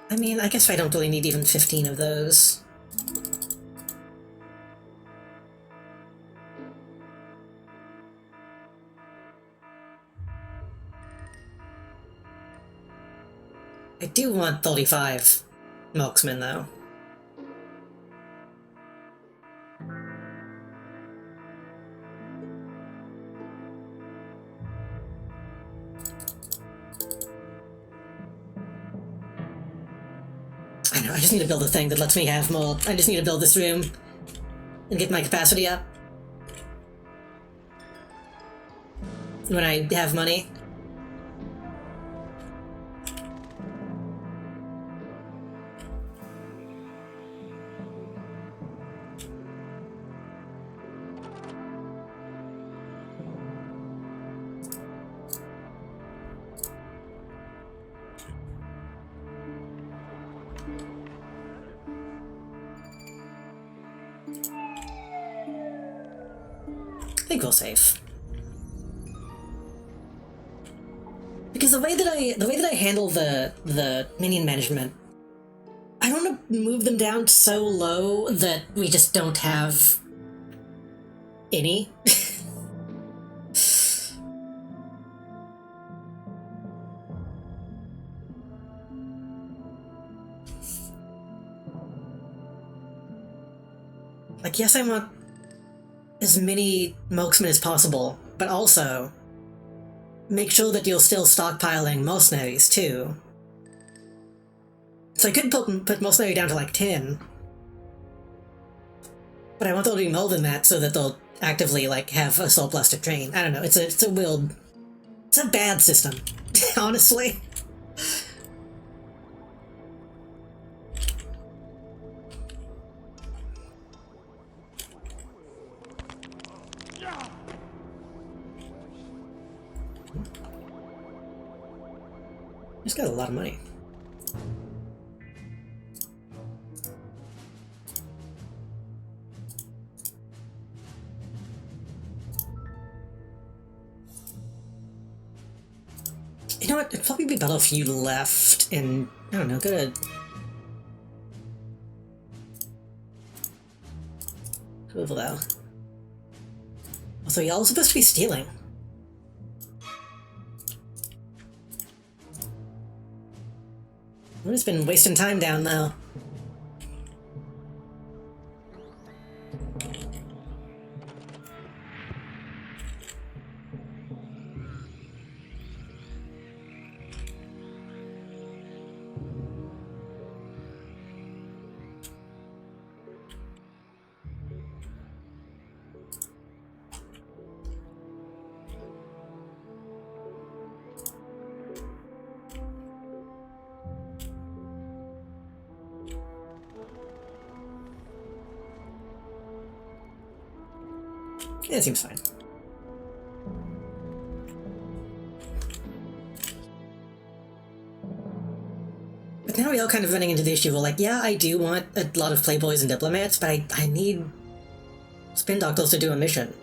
I mean, I guess I don't really need even 15 of those. I do want 35 Milksmen, though. I know, I just need to build a thing that lets me have more. I just need to build this room and get my capacity up. When I have money. I think we'll save. Because the way that I handle the minion management, I don't want to move them down so low that we just don't have any. Like, yes, I want as many Milksmen as possible, but also make sure that you're still stockpiling mercenaries, too. So I could put mercenary down to like 10, but I want there to be more than that so that they'll actively like have a surplus to train. I don't know, it's a weird... It's a bad system, honestly. He's got a lot of money. You know what? It'd probably be better if you left and, I don't know, go to... over there. Also, y'all are supposed to be stealing. We've just been wasting time down there. Yeah, it seems fine. But now we all kind of running into the issue of like, yeah, I do want a lot of playboys and diplomats, but I need spin doctors to do a mission.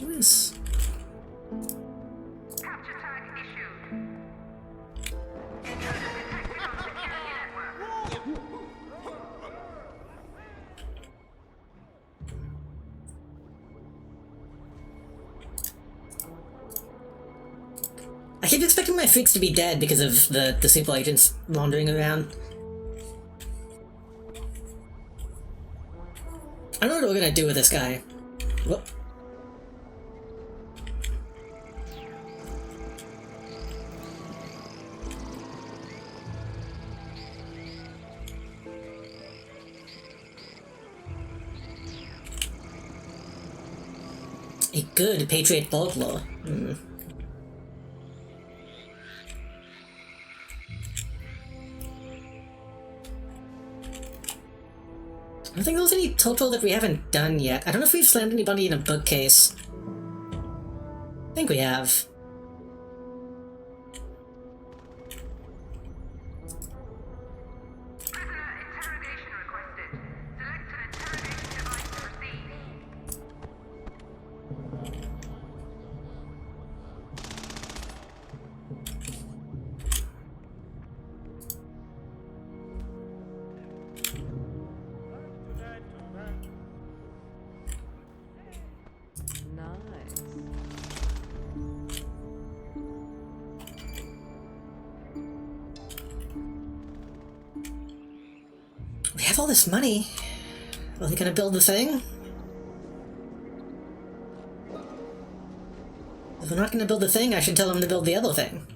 Yes. Capture tag issued. Intruder detected on security network. I keep expecting my freaks to be dead because of the simple agents wandering around. I don't know what we're gonna do with this guy. Whoop. A good Patriot folklore. I don't think there's any total that we haven't done yet. I don't know if we've slammed anybody in a bookcase. I think we have. Prisoner interrogation requested. Select an interrogation device to proceed. Nice. We have all this money. Are they gonna build the thing? If they're not gonna build the thing, I should tell them to build the other thing.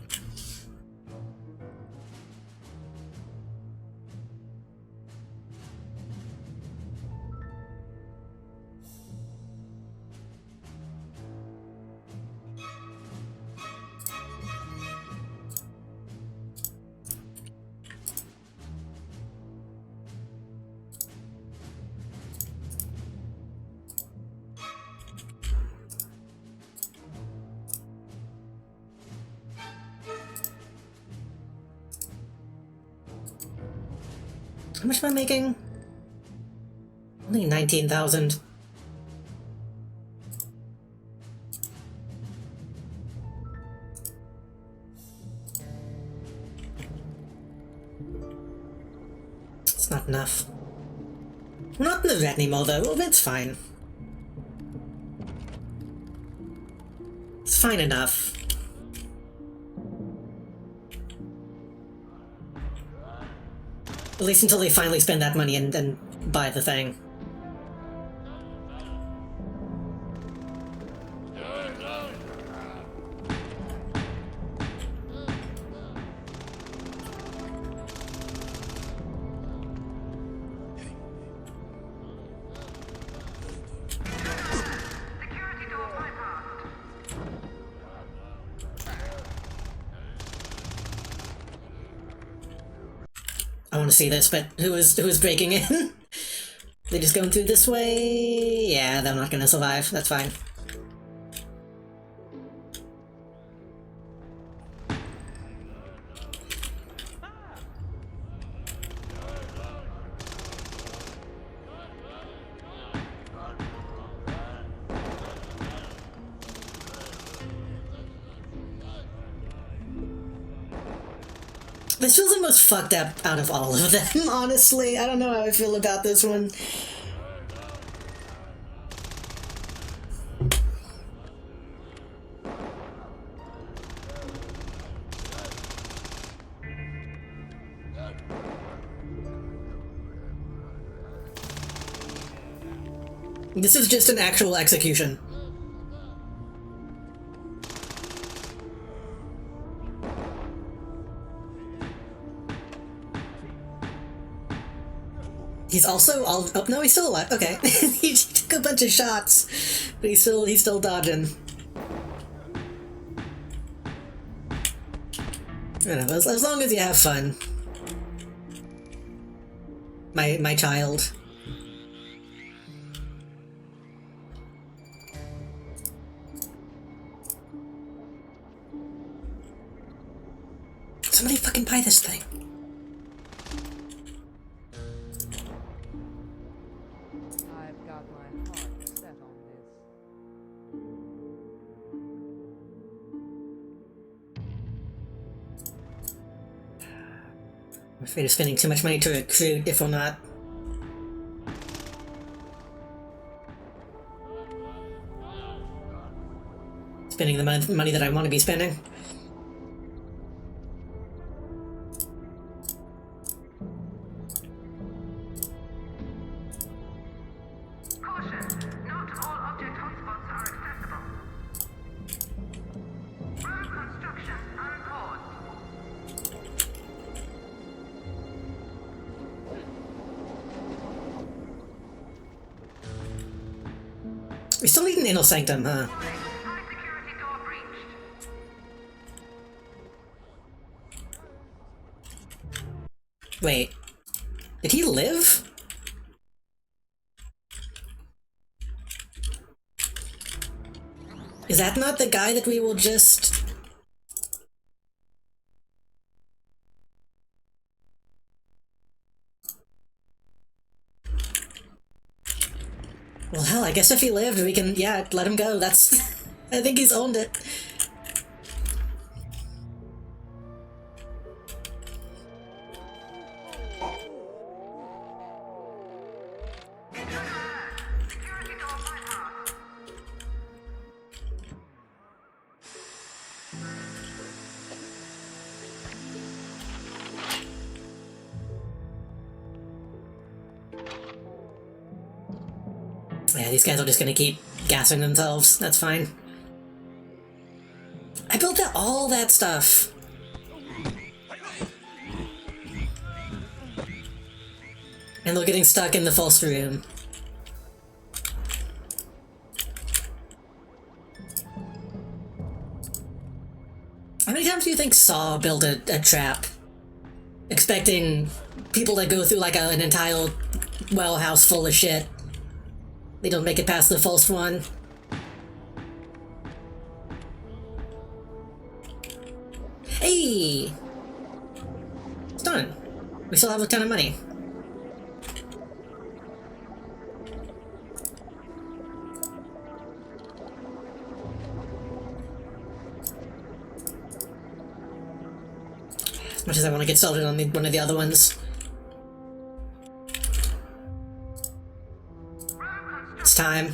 How much am I making? Only 19,000. It's not enough. We're not in the red anymore though, well, that's fine. It's fine enough. At least until they finally spend that money and then buy the thing. Security door bypassed. I want to see this, but who is breaking in? They just going through this way? Yeah, they're not gonna survive. That's fine. This feels the most fucked up out of all of them, honestly. I don't know how I feel about this one. This is just an actual execution. He's also all. Oh no, he's still alive. Okay, he took a bunch of shots, but he's still dodging. I don't know, as long as you have fun, my child. Somebody fucking buy this thing. I've got my heart set on this. I'm afraid of spending too much money to recruit if we're not. Spending the money that I want to be spending. Caution, not all object hotspots are accessible. Road construction unpaused. We still need an Inner Sanctum, huh? High security door breached. Wait. Did he live? Is that not the guy that we will just... Well, hell, I guess if he lived, we can, yeah, let him go. That's... I think he's owned it. Security door bypassed. Yeah, these guys are just gonna keep gassing themselves. That's fine. I built all that stuff. And they're getting stuck in the false room. How many times do you think Saw built a trap? Expecting people to go through like an entire well house full of shit. They don't make it past the false one. Hey! It's done. We still have a ton of money. As much as I want to get started on one of the other ones. It's time.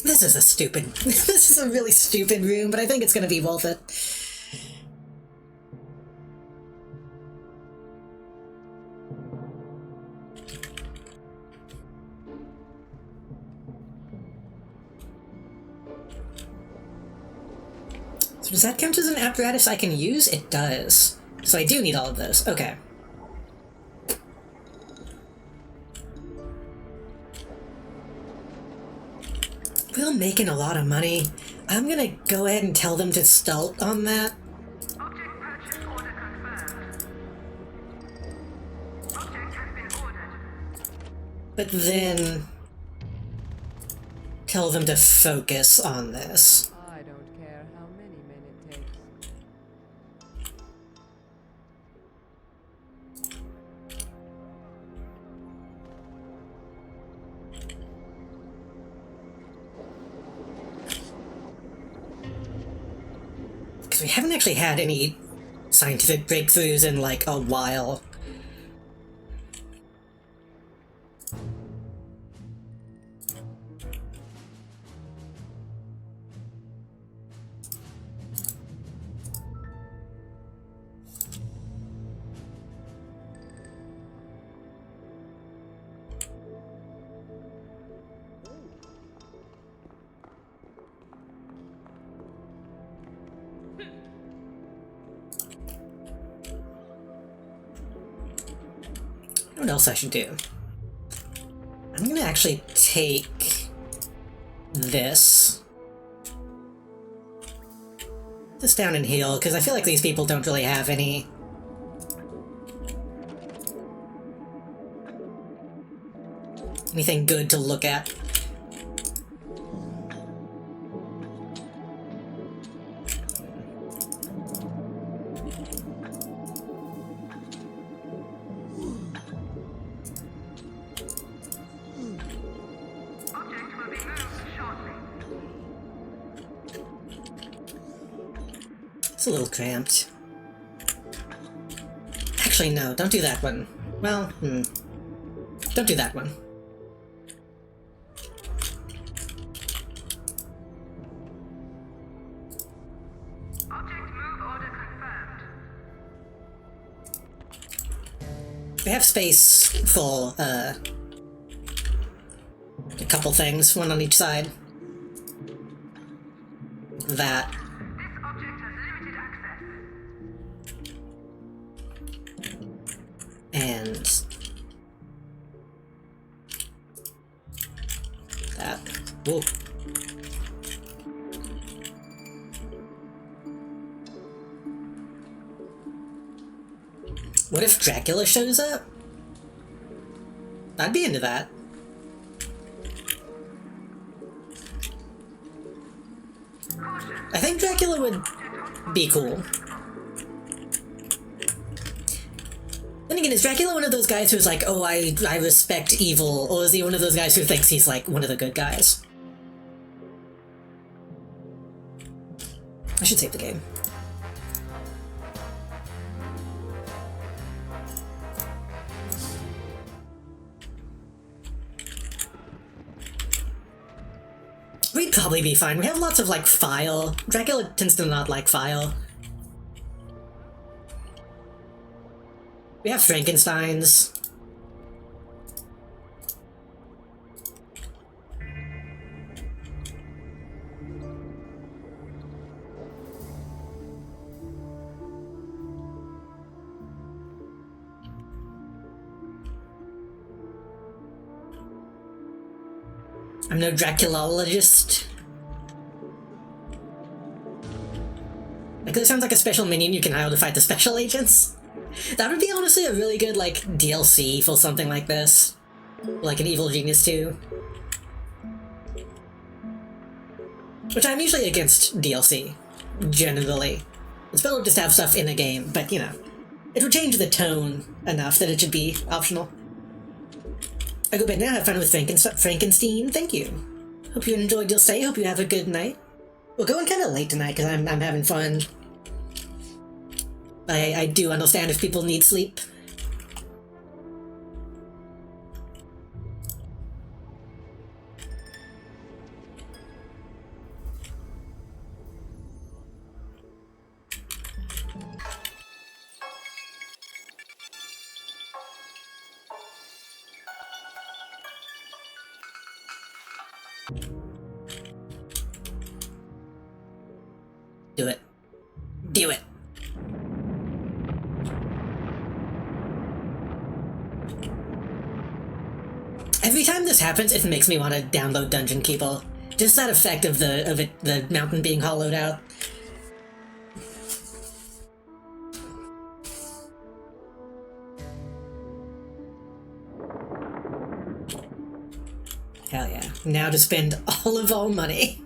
This is a stupid... this is a really stupid room, but I think it's gonna be worth it. So does that count as an apparatus I can use? It does. So I do need all of those. Okay. We're making a lot of money. I'm gonna go ahead and tell them to start on that. Object purchase order confirmed. Object has been ordered. But then... tell them to focus on this. I don't care how many men it takes. Because we haven't actually had any scientific breakthroughs in like a while. What else I should do? I'm gonna actually take this down and heal, because I feel like these people don't really have anything good to look at. Object will be moved shortly. It's a little cramped. Actually, no, don't do that one. Well, don't do that one. Object move order confirmed. We have space for, a couple things, one on each side. That. This object has limited access. And that. Whoa. What if Dracula shows up? I'd be into that. I think Dracula would be cool. Then again, is Dracula one of those guys who's like, oh, I respect evil, or is he one of those guys who thinks he's like one of the good guys? I should save the game. We'd probably be fine. We have lots of, like, fire. Dracula tends to not like fire. We have Frankensteins. I'm no Draculologist. Like, this sounds like a special minion you can hire to fight the special agents. That would be honestly a really good, like, DLC for something like this. Like an Evil Genius 2. Which I'm usually against DLC, generally. It's better just to have stuff in a game, but, you know, it would change the tone enough that it should be optional. I go bed now, have fun with Frankenstein, thank you. Hope you enjoyed your stay, hope you have a good night. We're going kinda late tonight because I'm having fun. I do understand if people need sleep. Do it. Do it. Every time this happens, it makes me want to download Dungeon Keeper. Just that effect of the mountain being hollowed out. Hell yeah. Now to spend all of our money.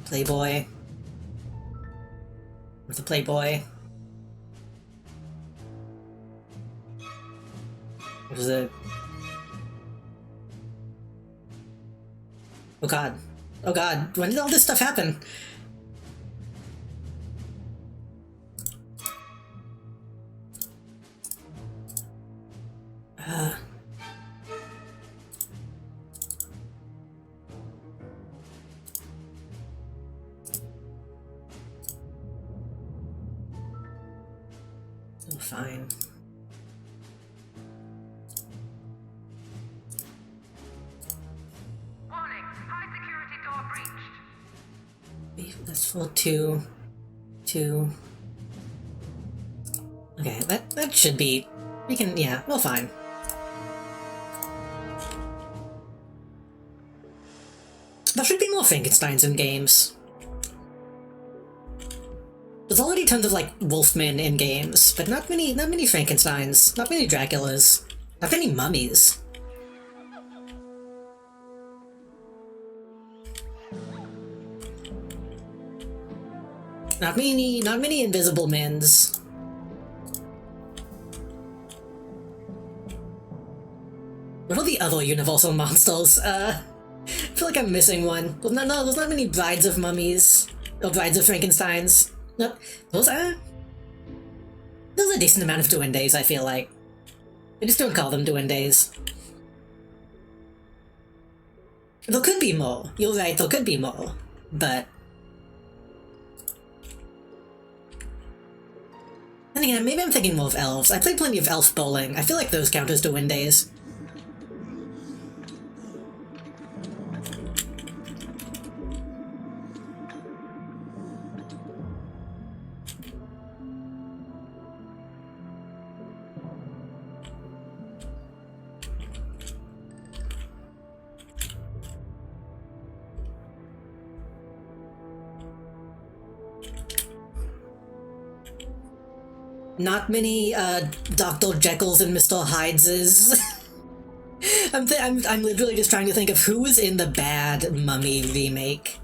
Playboy. Where's the Playboy? What is it? Oh god. Oh god. When did all this stuff happen? Oh, fine. Warning, high security door breached. That's full two. Okay, that should be. We can, yeah, well, fine. There should be more Frankensteins in games. There's already tons of, like, Wolfmen in games, but not many Frankensteins, not many Draculas, not many mummies. Not many Invisible Mens. other Universal monsters. I feel like I'm missing one. There's not many Brides of Mummies or Brides of Frankensteins. Nope. There's a decent amount of Duendes, I feel like. I just don't call them Duendes. There could be more. You're right, there could be more. But... then again, maybe I'm thinking more of elves. I played plenty of elf bowling. I feel like those count as Duendes. Not many Dr. Jekylls and Mr. Hydeses. I'm literally just trying to think of who was in the bad Mummy remake.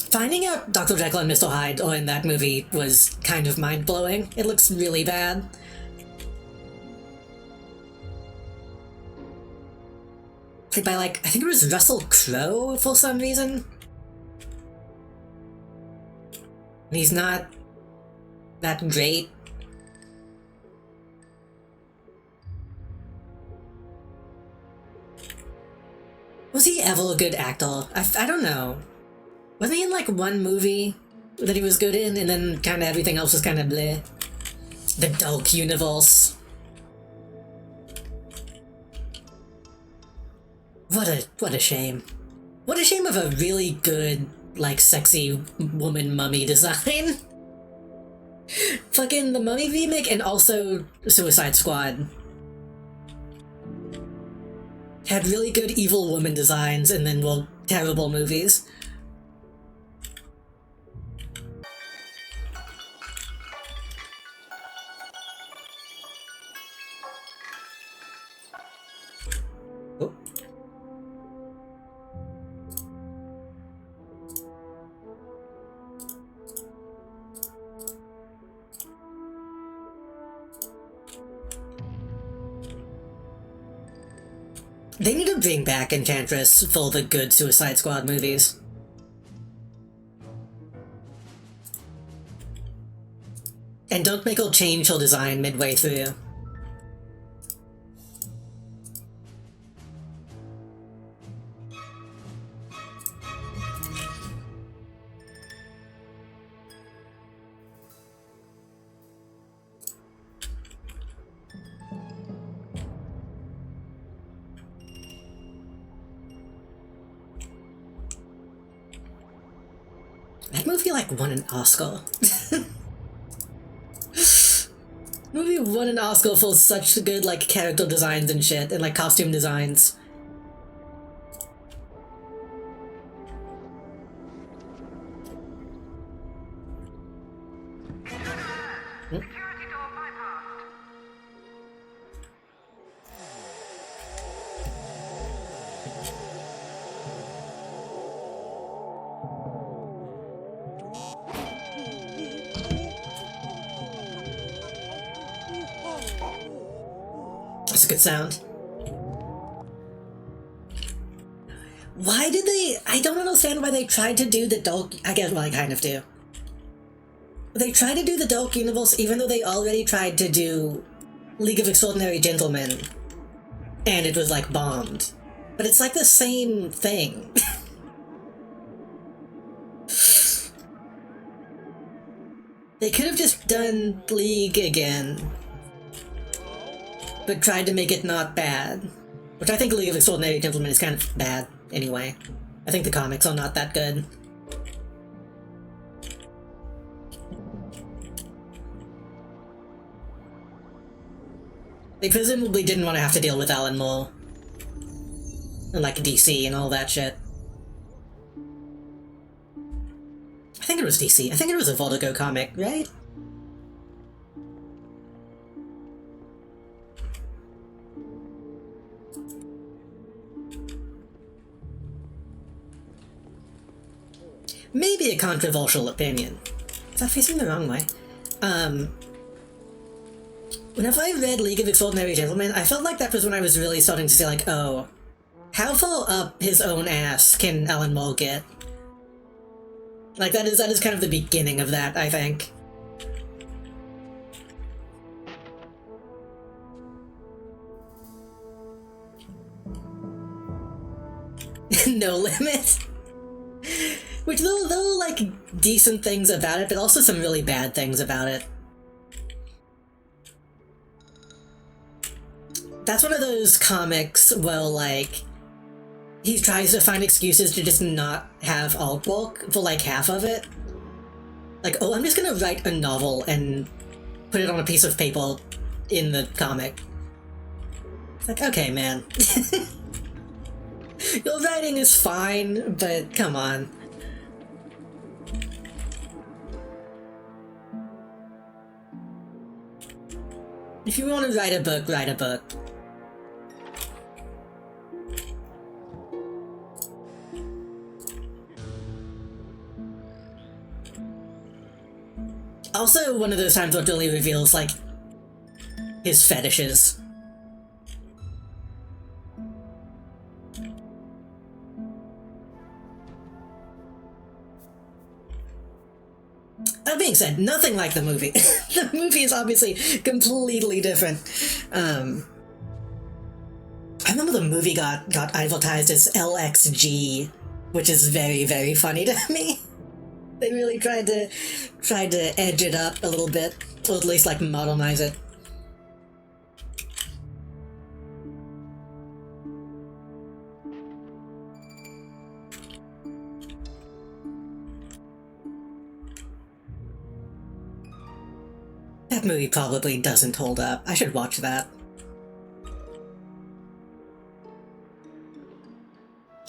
Finding out Dr. Jekyll and Mr. Hyde are in that movie was kind of mind-blowing. It looks really bad. Played by, like, I think it was Russell Crowe for some reason. And he's not that great. Was he ever a good actor? I don't know. Wasn't he in, like, one movie that he was good in, and then kind of everything else was kind of bleh? The Dark Universe. What a shame. What a shame of a really good, like, sexy woman mummy design. Fucking the Mummy remake and also Suicide Squad had really good evil woman designs and then, well, terrible movies. Oh. They need to bring back Enchantress for the good Suicide Squad movies. And don't make her change her design midway through. That movie, like, won an Oscar. Movie won an Oscar for such good, like, character designs and shit, and, like, costume designs. Security door bypassed. That's a good sound. Why did they... I don't understand why they tried to do the Dark... I guess, well, I kind of do. They tried to do the Dark Universe even though they already tried to do League of Extraordinary Gentlemen. And it was, like, bombed. But it's like the same thing. They could have just done League again. But tried to make it not bad. Which I think League of Extraordinary Gentlemen is kind of bad, anyway. I think the comics are not that good. They presumably didn't want to have to deal with Alan Moore. And, like, DC and all that shit. I think it was DC. I think it was a Vertigo comic, right? Maybe a controversial opinion, Is that facing the wrong way? Whenever I read League of Extraordinary Gentlemen, I felt like that was when I was really starting to say, like, oh, how far up his own ass can Alan Moore get? Like, that is kind of the beginning of that, I think. No limit. Which, there were, like, decent things about it, but also some really bad things about it. That's one of those comics where, like, he tries to find excuses to just not have artwork for, like, half of it. Like, oh, I'm just gonna write a novel and put it on a piece of paper in the comic. It's like, okay, man. Your writing is fine, but come on. If you want to write a book, write a book. Also, one of those times where Billy reveals, like, his fetishes. That being said, nothing like the movie. The movie is obviously completely different. I remember the movie got advertised as LXG, which is very, very funny to me. They really tried to edge it up a little bit, or at least, like, modernize it. That movie probably doesn't hold up. I should watch that.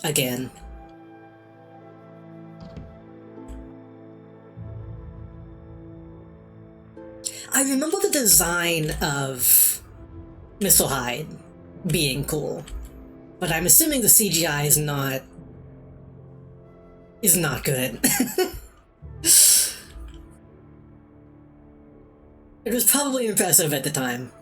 Again. I remember the design of Mr. Hyde being cool, but I'm assuming the CGI is not good. It was probably impressive at the time.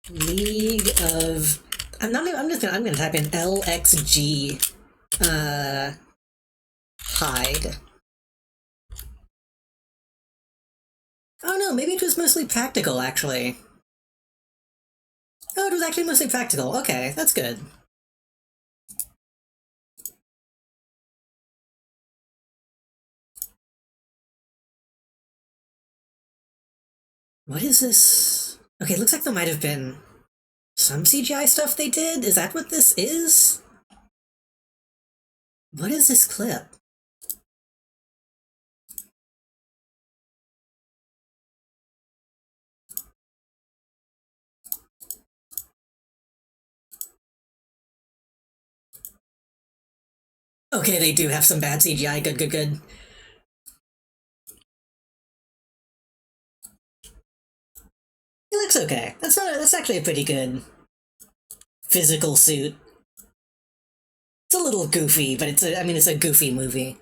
League of... I'm gonna type in LXG Hyde. Oh no, maybe it was mostly practical, actually. Oh, it was actually mostly practical. Okay, that's good. What is this? Okay, it looks like there might have been some CGI stuff they did. Is that what this is? What is this clip? Okay, they do have some bad CGI. Good, good, good. It looks okay. That's actually a pretty good physical suit. It's a little goofy, but it's a goofy movie.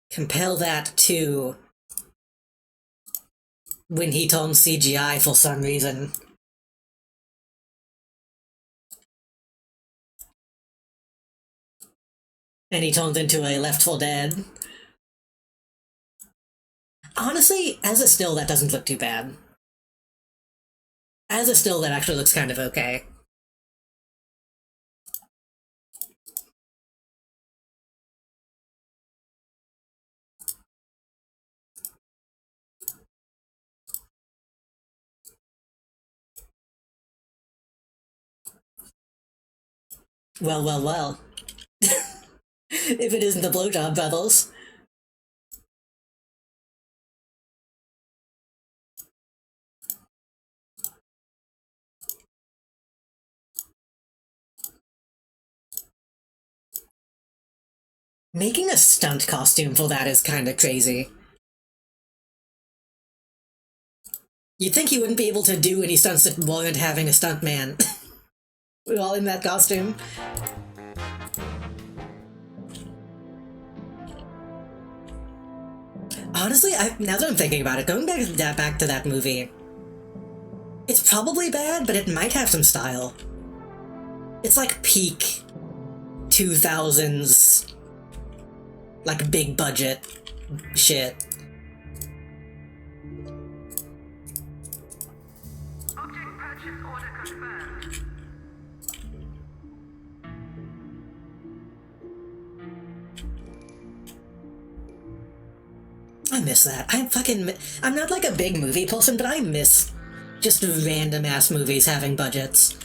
Compare that to when he turns CGI for some reason. And he turns into a Left 4 Dead. Honestly, as a still, that doesn't look too bad. As a still, that actually looks kind of okay. Well, well, well. If it isn't the blowjob bubbles. Making a stunt costume for that is kind of crazy. You'd think he wouldn't be able to do any stunts that weren't having a stuntman. We're all in that costume. Honestly, now that I'm thinking about it, going back to that movie, it's probably bad, but it might have some style. It's like peak 2000s, like big budget shit. Object purchase order confirmed. I miss that. I'm not like a big movie person, but I miss just random ass movies having budgets.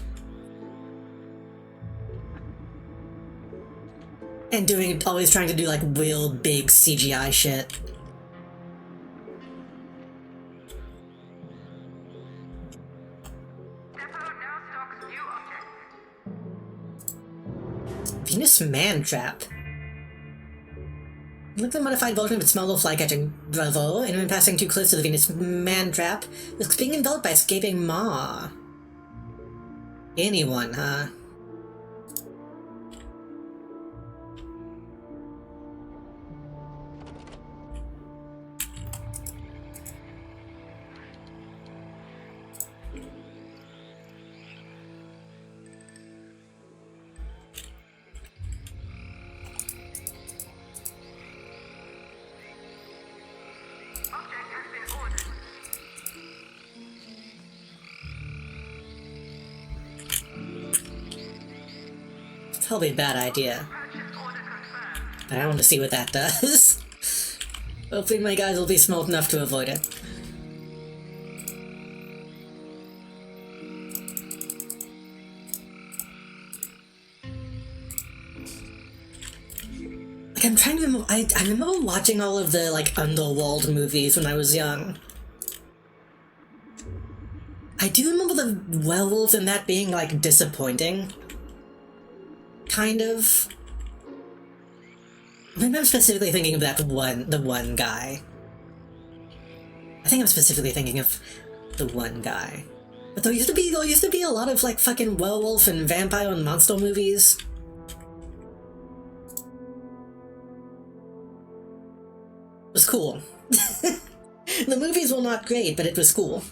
And always trying to do like real big CGI shit. Depot now stocks new objects. Venus Mantrap. Look, the modified version of its small fly-catching Bravo, and when passing too close to the Venus Mantrap, risks being enveloped by escaping maw. Anyone, huh? Object has been ordered. It's probably a bad idea, Purchase order confirmed. but I want to see what that does. Hopefully my guys will be smart enough to avoid it. Like, I'm trying to remember, I remember watching all of the, like, Underworld movies when I was young. I do remember the werewolves and that being, like, disappointing. Kind of. Maybe I'm specifically thinking of the one guy. I think I'm specifically thinking of the one guy. But there used to be a lot of, like, fucking werewolf and vampire and monster movies. It was cool. The movies were not great, but it was cool.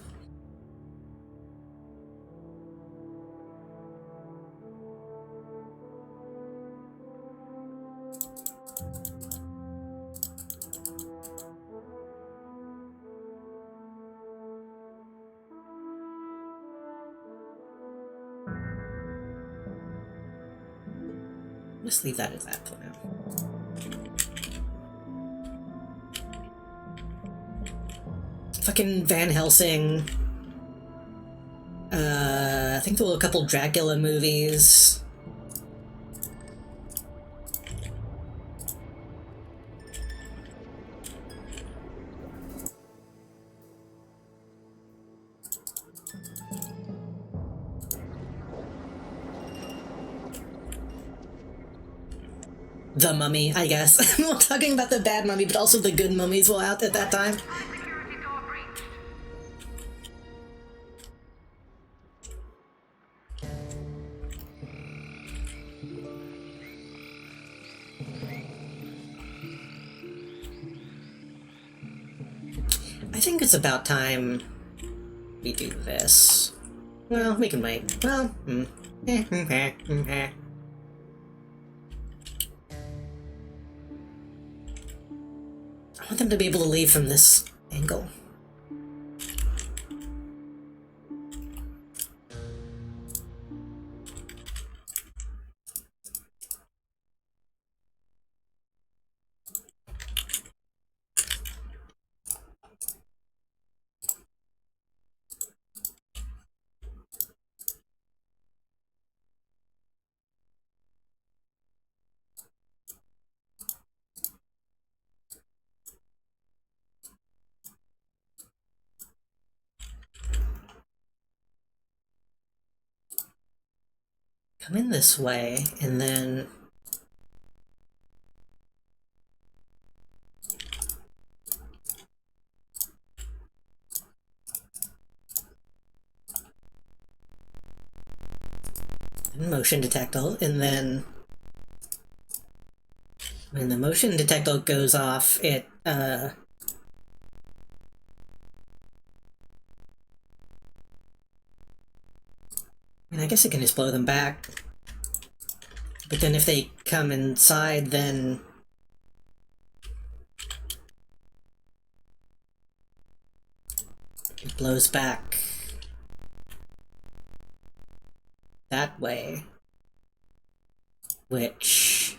Just leave that as that for now. Fucking Van Helsing. I think there were a couple Dracula movies. The Mummy, I guess. We're talking about the bad Mummy, but also the good mummies were out at that time. Security door breached. I think it's about time we do this. Well, we can wait. Well, I want them to be able to leave from this angle. Come in this way, and then... motion detector, and then when the motion detector goes off, it, and I guess it can just blow them back. But then if they come inside, then it blows back that way, which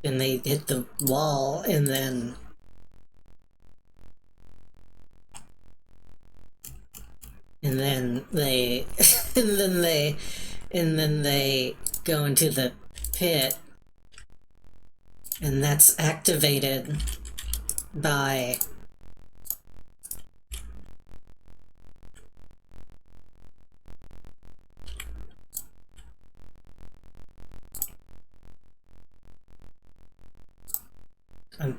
and they hit the wall, and then they and then they go into the pit, and that's activated by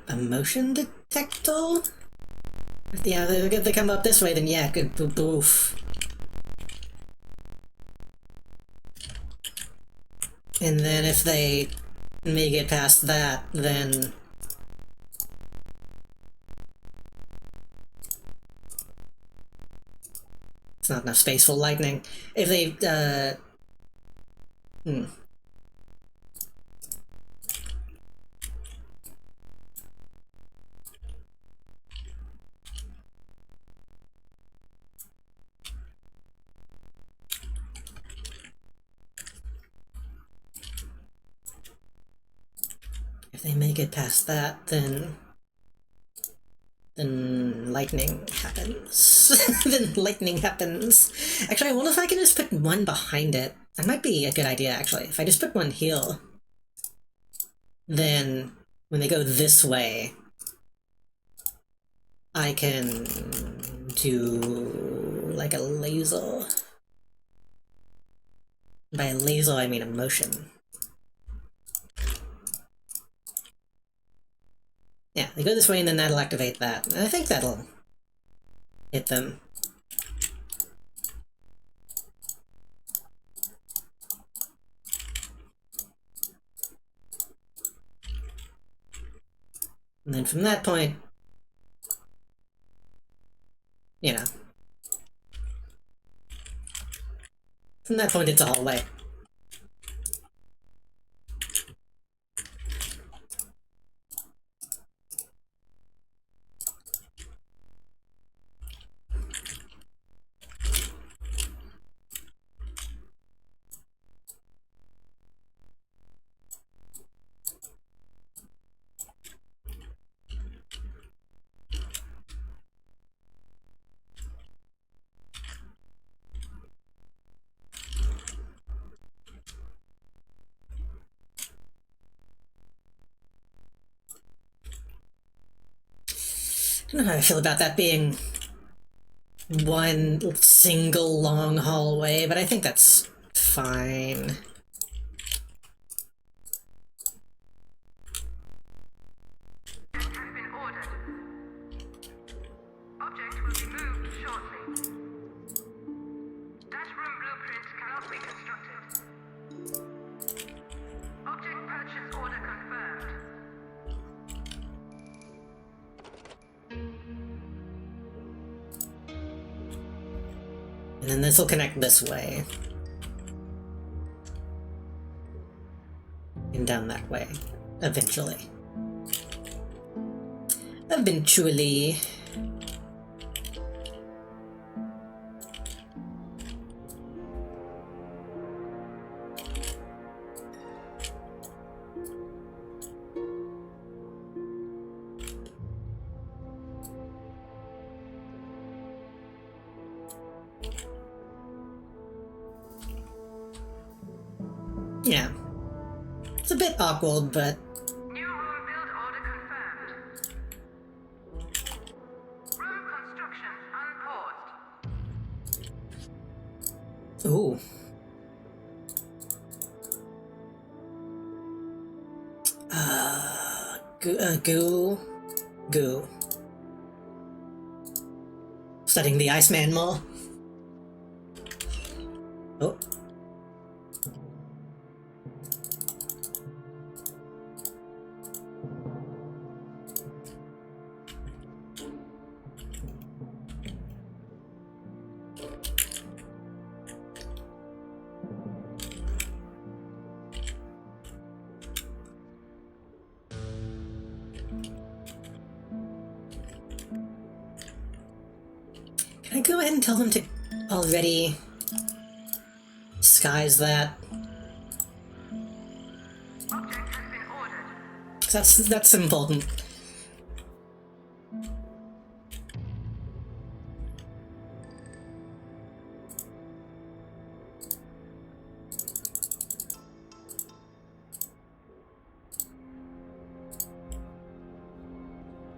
a motion detector? Yeah, if they come up this way, then yeah, good boof. And then if they make it past that, then it's not enough space for lightning. If they, if they make it past that, then lightning happens. Then lightning happens. Actually, I wonder if I can just put one behind it. That might be a good idea, actually. If I just put one here, then when they go this way, I can do like a laser. By a laser, I mean a motion. Yeah, they go this way and then that'll activate that. And I think that'll hit them. And then from that point, you know, from that point it's a hallway. I don't know how I feel about that being one single long hallway, but I think that's fine. Has been ordered. Object will be moved shortly. That room blueprint cannot be constructed. Object purchase order confirmed. And then this will connect this way. And down that way. Eventually. Eventually. Yeah. It's a bit awkward, but New room build order confirmed. Room construction unpaused. ooh. Goo. Studying the Iceman more. Oh. Can I go ahead and tell them to already disguise that? Object has been ordered. 'Cause that's important.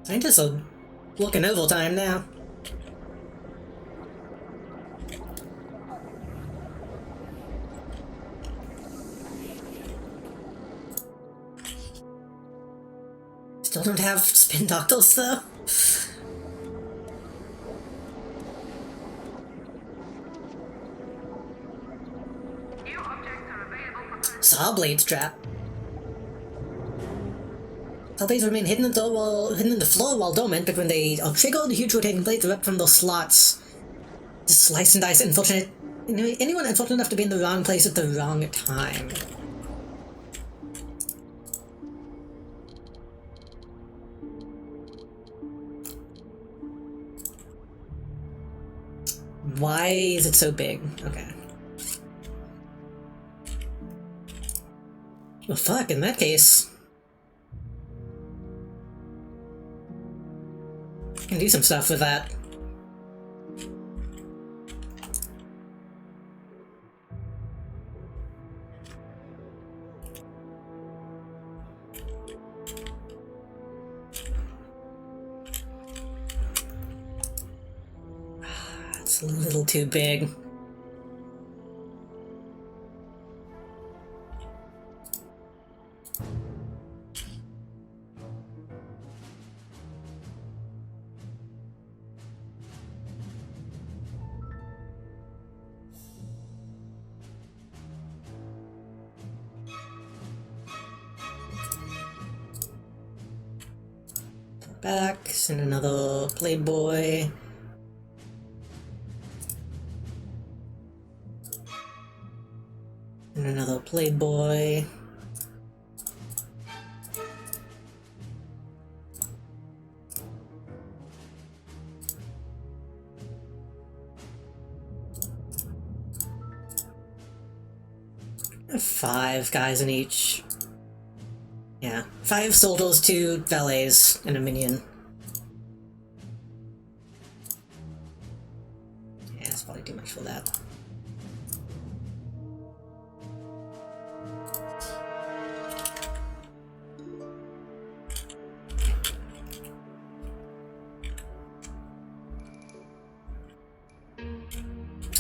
Scientists are working overtime now. Still don't have spin doctors though. New objects are available for Saw blades trap. Saw blades remain hidden in the floor while dormant, but when they are triggered, huge rotating blades erupt from those slots. Just slice and dice unfortunate. Anyone unfortunate enough to be in the wrong place at the wrong time. Why is it so big? Okay. Well, fuck, in that case. I can do some stuff with that. It's a little too big. Back, send another Playboy. And another Playboy. Five guys in each. Yeah, 5 soldiers, 2 valets, and a minion. Yeah, that's probably too much for that.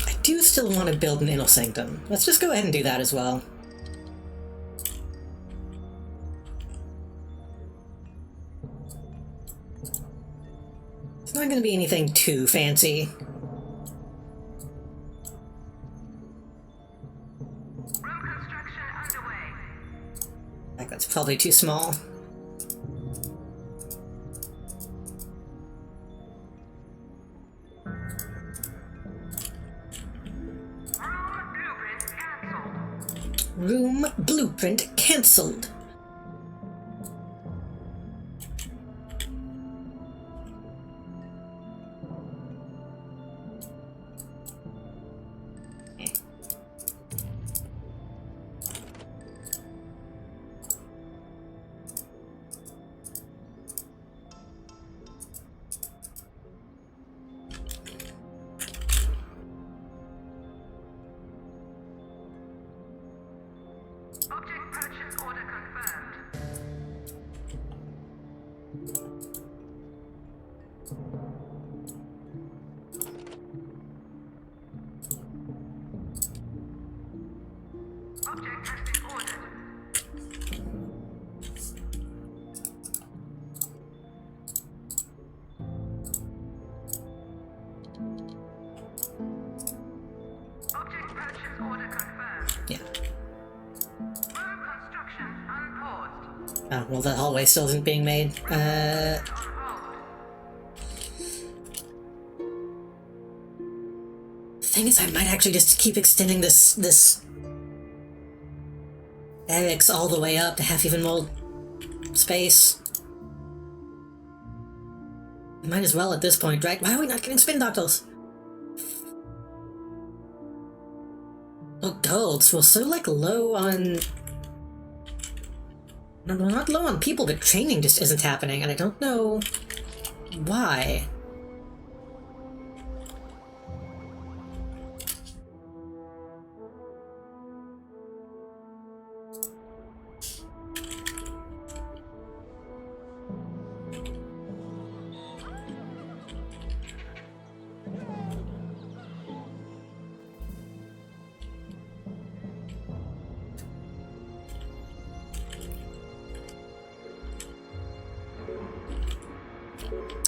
I do still want to build an Inner Sanctum. Let's just go ahead and do that as well. It's not going to be anything too fancy. room construction underway. I think that's probably too small. Room blueprint Room blueprint cancelled. cancelled. Oh, well, the hallway still isn't being made. The thing is, I might actually just keep extending this barracks all the way up to have even more space. Might as well at this point, right? Why are we not getting spin doctors? Oh, golds. We're so, like, low on... No, we're not low on people, but training just isn't happening, and I don't know why.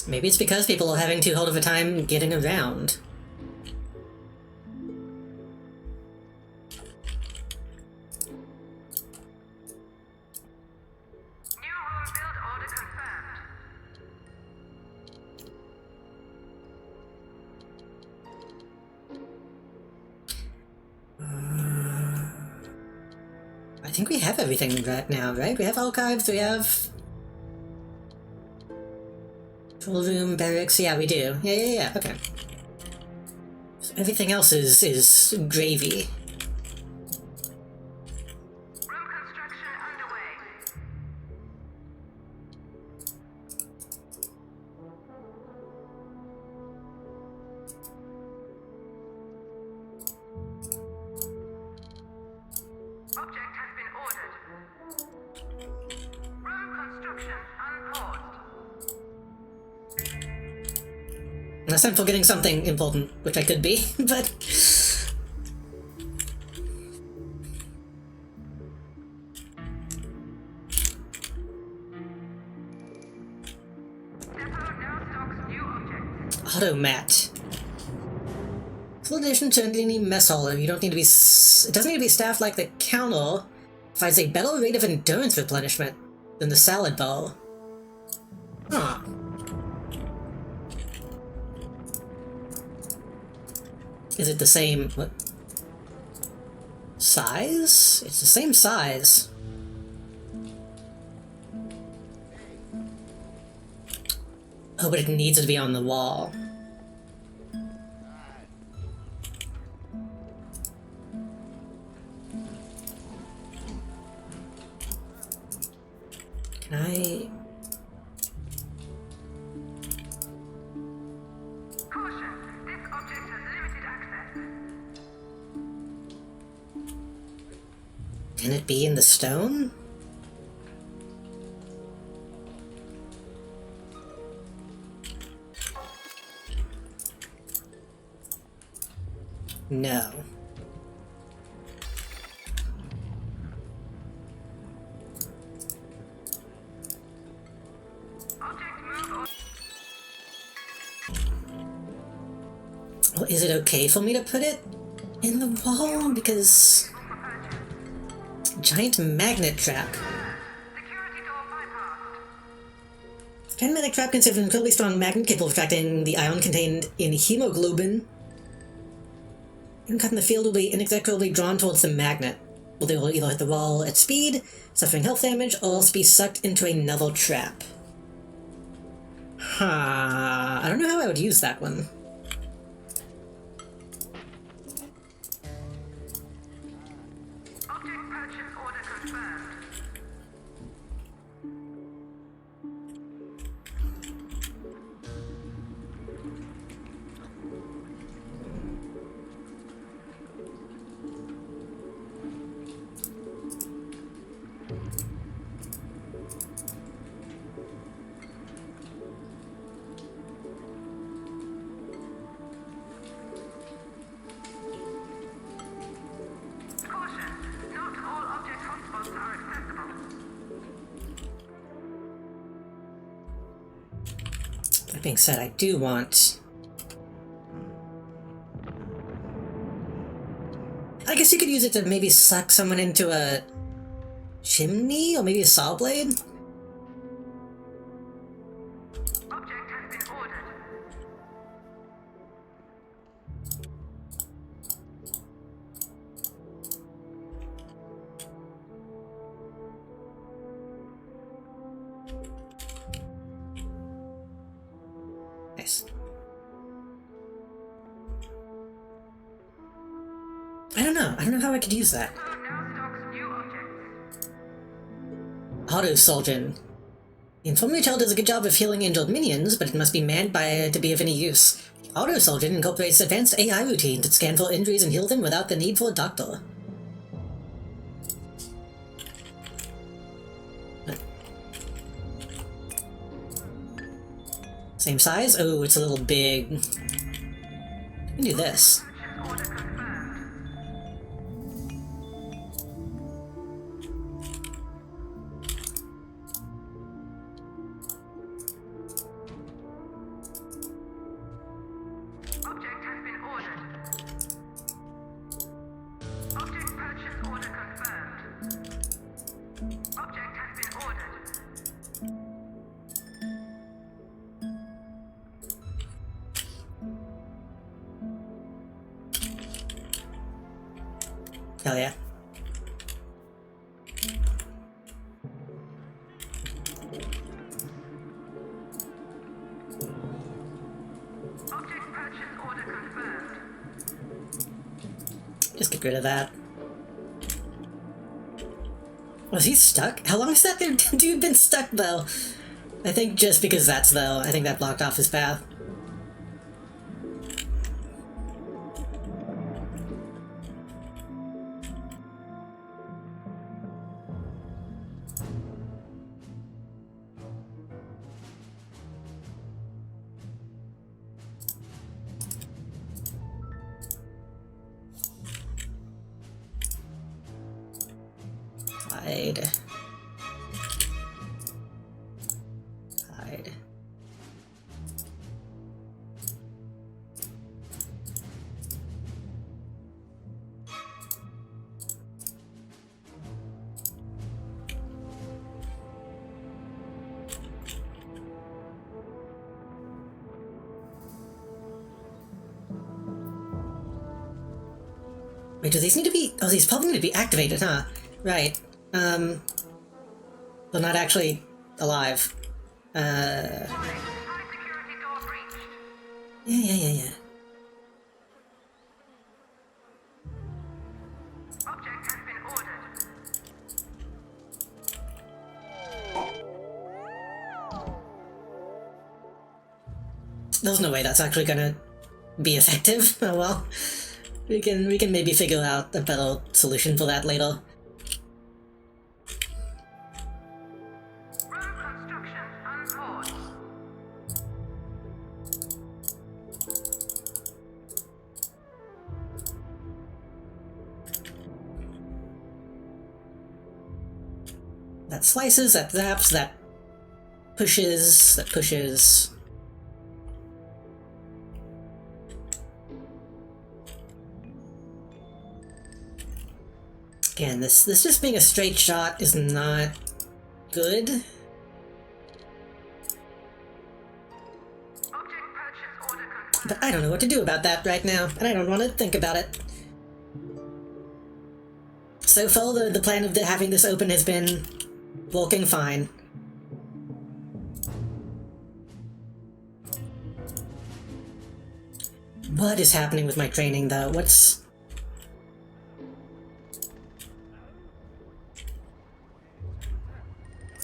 Maybe it's because people are having too hard of a time getting around. New room build order confirmed. I think we have everything right now, right? We have archives, we have... Control room, barracks, yeah, we do. Yeah, okay. So everything else is gravy. Room construction underway. Object has been ordered. Room construction unpaused. Unless I'm forgetting something important, which I could be, but... Depot now stocks new objects. Automat. Full addition to any mess hall. You don't need to be... It doesn't need to be staffed like the counter. Provides a better rate of endurance replenishment than the salad bowl. Huh. Is it the same... what? Size? It's the same size. Oh, but it needs to be on the wall. Can I... Caution, this object has limited access. Can it be in the stone? No. Object move or Well, is it okay for me to put it in the wall? Because... Giant magnet trap. security door bypassed. Giant magnet trap consists of an incredibly strong magnet capable of attracting the ion contained in hemoglobin. Anyone caught in the field will be inexorably drawn towards the magnet. Well, they will either hit the wall at speed, suffering health damage, or else be sucked into another trap. Huh. I don't know how I would use that one. Object purchase order confirmed. Caution, not all object hotspots are accessible. That being said, I do want... I guess you could use it to maybe suck someone into a chimney? Or maybe a saw blade? Object has been ordered. Nice. I don't know. I don't know how I could use that. Code now stocks new objects. Auto Soldier. The Infirmary Child does a good job of healing injured minions, but it must be manned by to be of any use. Auto Soldier incorporates advanced AI routine to scan for injuries and heal them without the need for a doctor. Same size? Oh, it's a little big. I can do this. Purchase order confirmed. Object has been ordered. Object purchase order confirmed. Object has been ordered. Hell yeah. Object purchase order confirmed. Just get rid of that. Was he stuck? How long has that dude been stuck, though? I think just because that's, though, I think that blocked off his path. Hide. Hide. Wait, do these need to be... Oh, these probably need to be activated, huh? Right. They're not actually alive. Warning, high security door breached. Yeah. Object has been ordered. There's no way that's actually gonna be effective. Oh well. We can maybe figure out a better solution for that later. Road construction unpaused. That slices, that zaps, that pushes. Again, this just being a straight shot is not good. Object purchase order confirmed. But I don't know what to do about that right now, and I don't want to think about it. So far, the plan of having this open has been working fine. What is happening with my training, though? What's...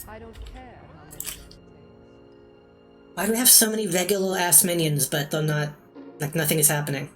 I don't care how many minutes it takes. Why do we have so many regular-ass minions, but they're not... like, nothing is happening?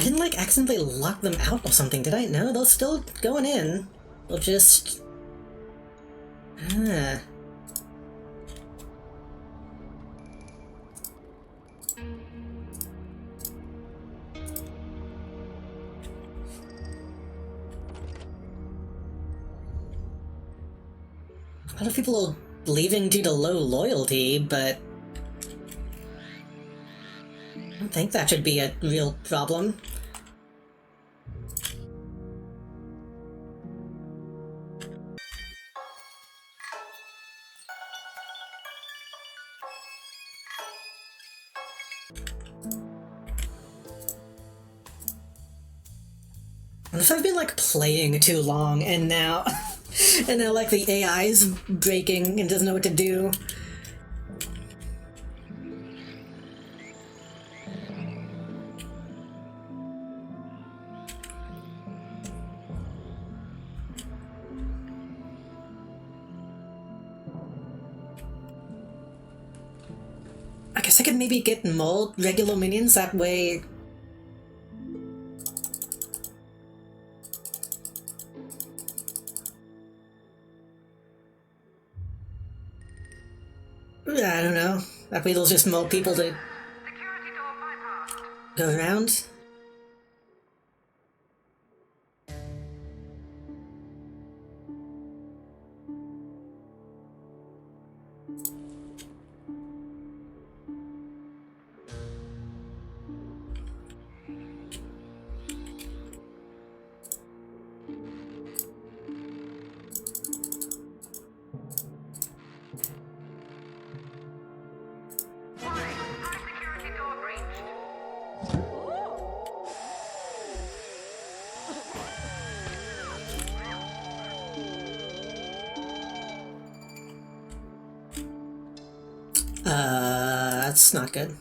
I didn't, like, accidentally lock them out or something, did I? No, they're still going in. They'll just... Ah. A lot of people are leaving due to low loyalty, but I don't think that should be a real problem. What if I've been, like, playing too long and now... and now, like, the AI's breaking and doesn't know what to do? I guess I could maybe get more regular minions, that way... I don't know. That way there's just more people to Security door bypassed. go around. Warning, high security door breached. That's not good.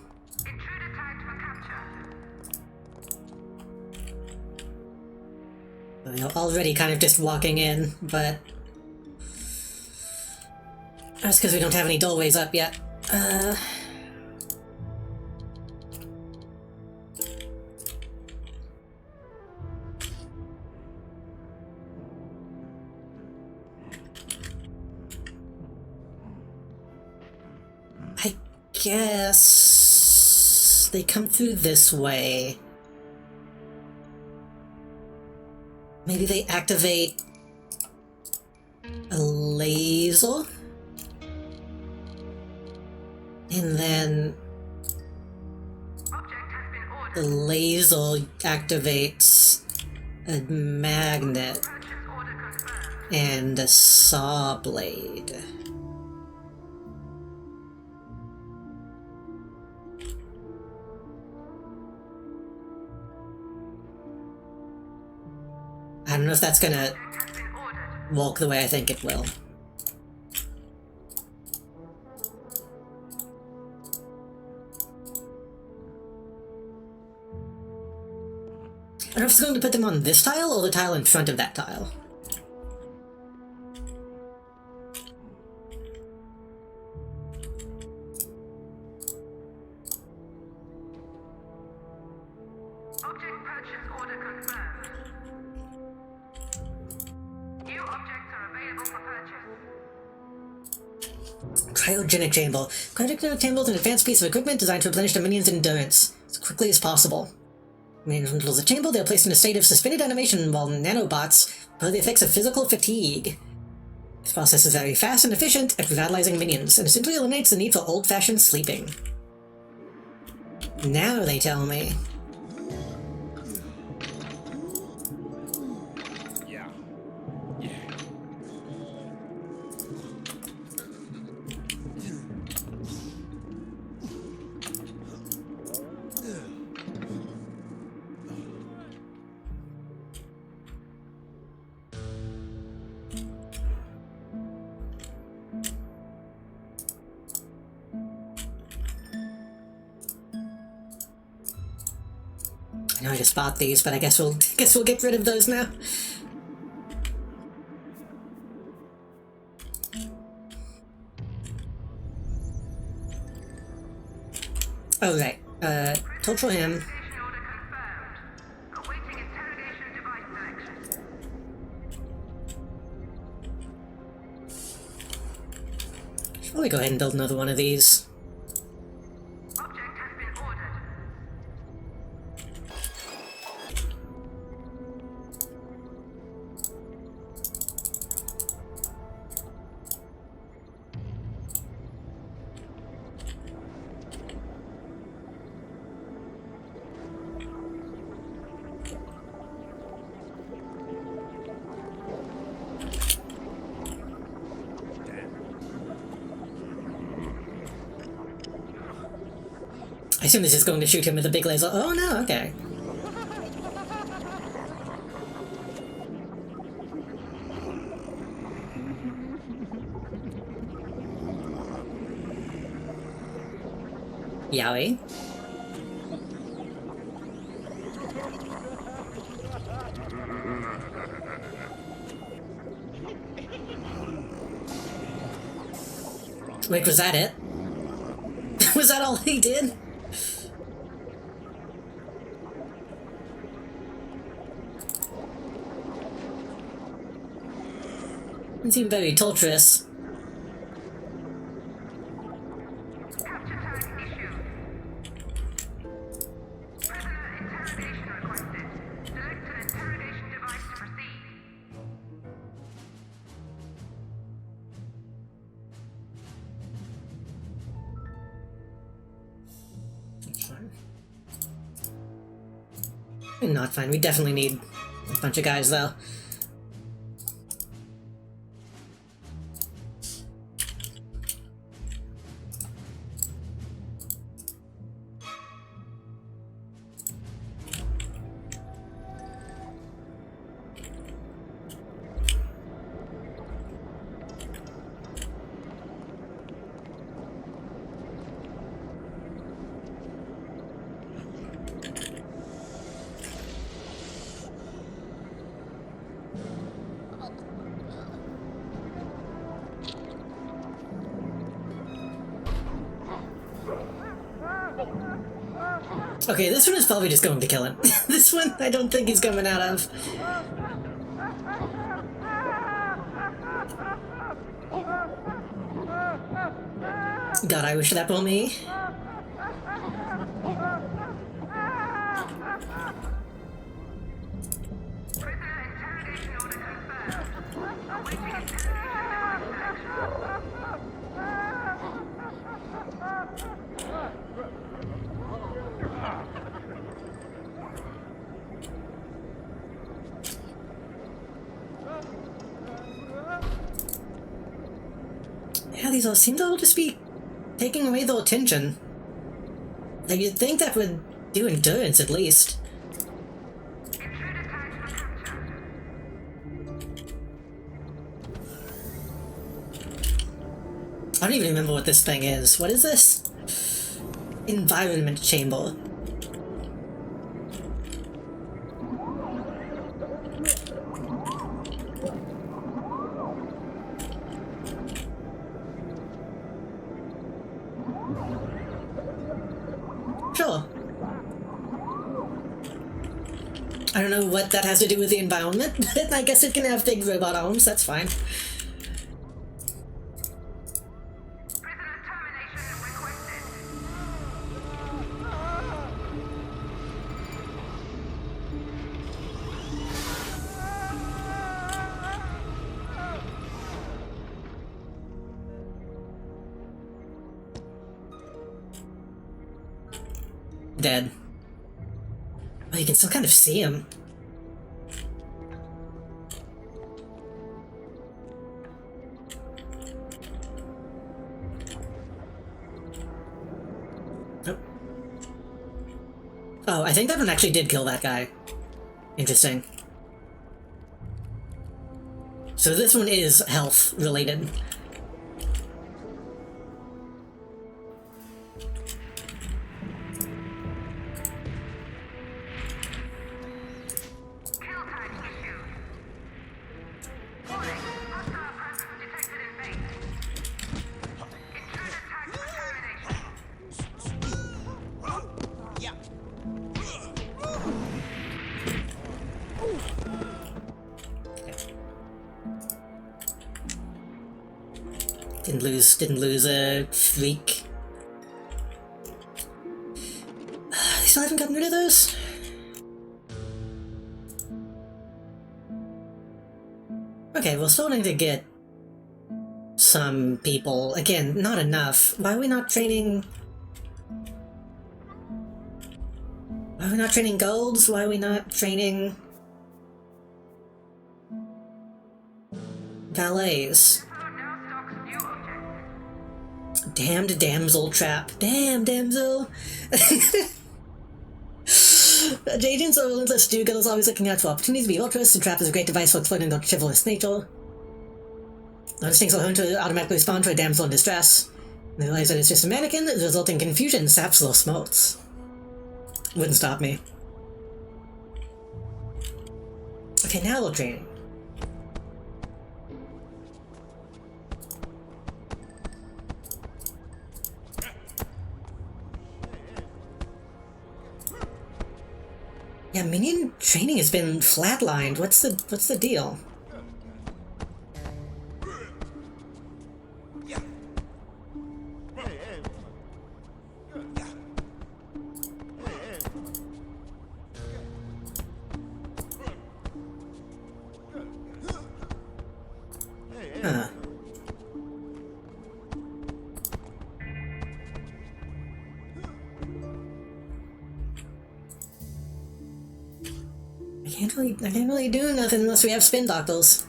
Intruder tagged for capture. You're already kind of just walking in, but... That's because we don't have any doorways up yet. I guess... they come through this way. Maybe they activate... a laser? And then... Object has been ordered. the laser activates a magnet Purchase order confirmed. and a saw blade. I don't know if that's gonna Object has been ordered. work the way I think it will. I don't know if it's going to put them on this tile or the tile in front of that tile. Object purchase order confirmed. New objects are available for purchase. Cryogenic chamber. Cryogenic chamber is an advanced piece of equipment designed to replenish the minion's endurance as quickly as possible. When enters the chamber, they are placed in a state of suspended animation while nanobots feel the effects of physical fatigue. This process is very fast and efficient at revitalizing minions, and essentially eliminates the need for old-fashioned sleeping. Now they tell me. I know I just bought these, but I guess we'll get rid of those now. Oh right, torture him. Station order confirmed. probably go ahead and build another one of these. Object has been ordered. I assume this is going to shoot him with a big laser. Oh no, okay. Yowie. Wait, was that it? Was that all he did? It seemed very torturous. Capture tag issued. Prisoner interrogation requested. Select an interrogation device to proceed. That's fine. Not fine. We definitely need a bunch of guys, though. Okay, this one is probably just going to kill him. This one, I don't think he's coming out of. God, I wish that were me. Prisoner interrogation order confirmed. Awaiting interrogation device action. Yeah, these all seem to all just be taking away the attention. Like, you'd think that would do endurance at least. Intruder tagged for capture. I don't even remember what this thing is. What is this? Environment chamber. Sure. I don't know what that has to do with the environment, but I guess it can have big robot arms, that's fine. Prisoner termination requested. Dead. Oh, you can still kind of see him. Oh. Oh, I think that one actually did kill that guy. Interesting. So this one is health related. Kill tag issued. Warning. Hostile presence detected in base. Intruder tagged for termination. Didn't lose a freak. They still haven't gotten rid of those? Okay, we're starting to get some people. Again, not enough. Why are we not training... Why are we not training golds? Why are we not training... valets? Now stocks new objects. Damned damsel trap. Damn damsel! Agents are relentless do-gooders, always looking out for opportunities to be ultras, and trap is a great device for exploiting their chivalrous nature. Those things will learn to automatically respond to a damsel in distress. And they realize that it's just a mannequin, the resulting confusion saps their smarts. Wouldn't stop me. Okay, now we're training. Yeah, minion training has been flatlined. What's the deal? Huh. I can't really do nothing unless we have spin doctors.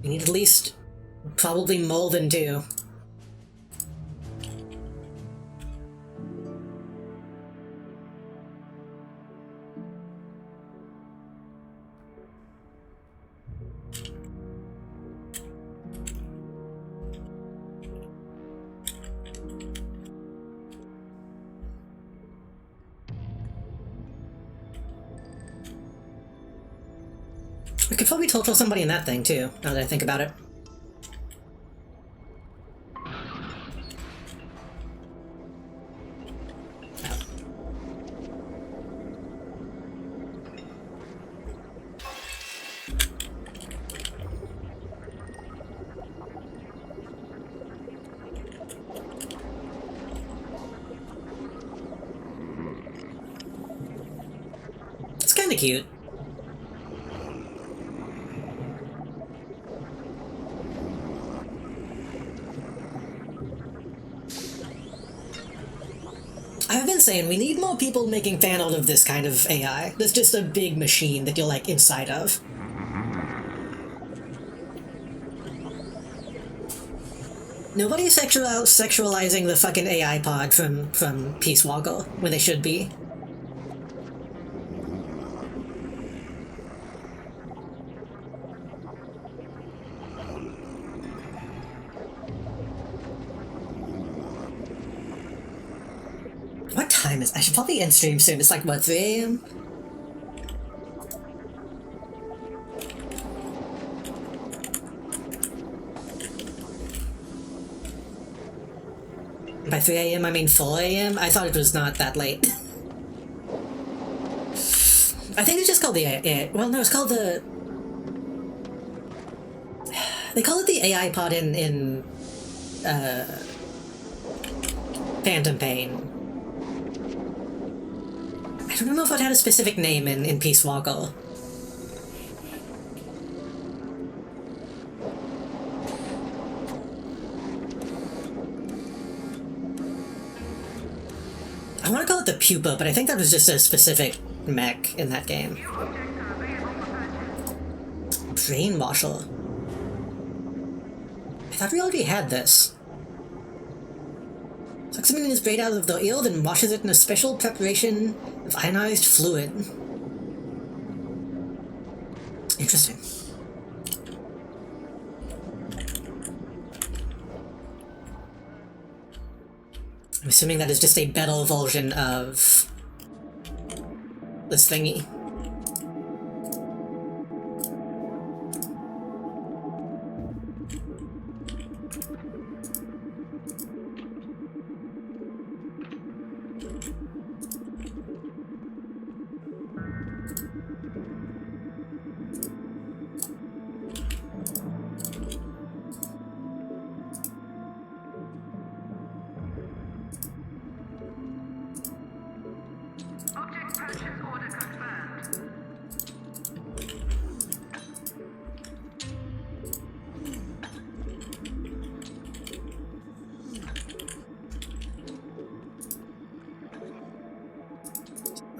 We need at least probably more than 2. We could probably torture somebody in that thing, too, now that I think about it. It's kinda cute. I've been saying we need more people making fan art of this kind of AI. That's just a big machine that you're like inside of. Nobody's sexualizing the fucking AI pod from Peace Walker when they should be. What time is... I should probably end stream soon. It's like, what, 3 AM? By 3 AM, I mean 4 AM? I thought it was not that late. I think it's just called the... well, no, it's called the... They call it the AI pod in Phantom Pain. I don't know if it had a specific name in Peace Walker. I want to call it the Pupa, but I think that was just a specific mech in that game. New objects are available for purchase. Brainwasher. I thought we already had this. Sucks something in his brain out of the eel, then washes it in a special preparation of ionized fluid. Interesting. I'm assuming that is just a better version of this thingy.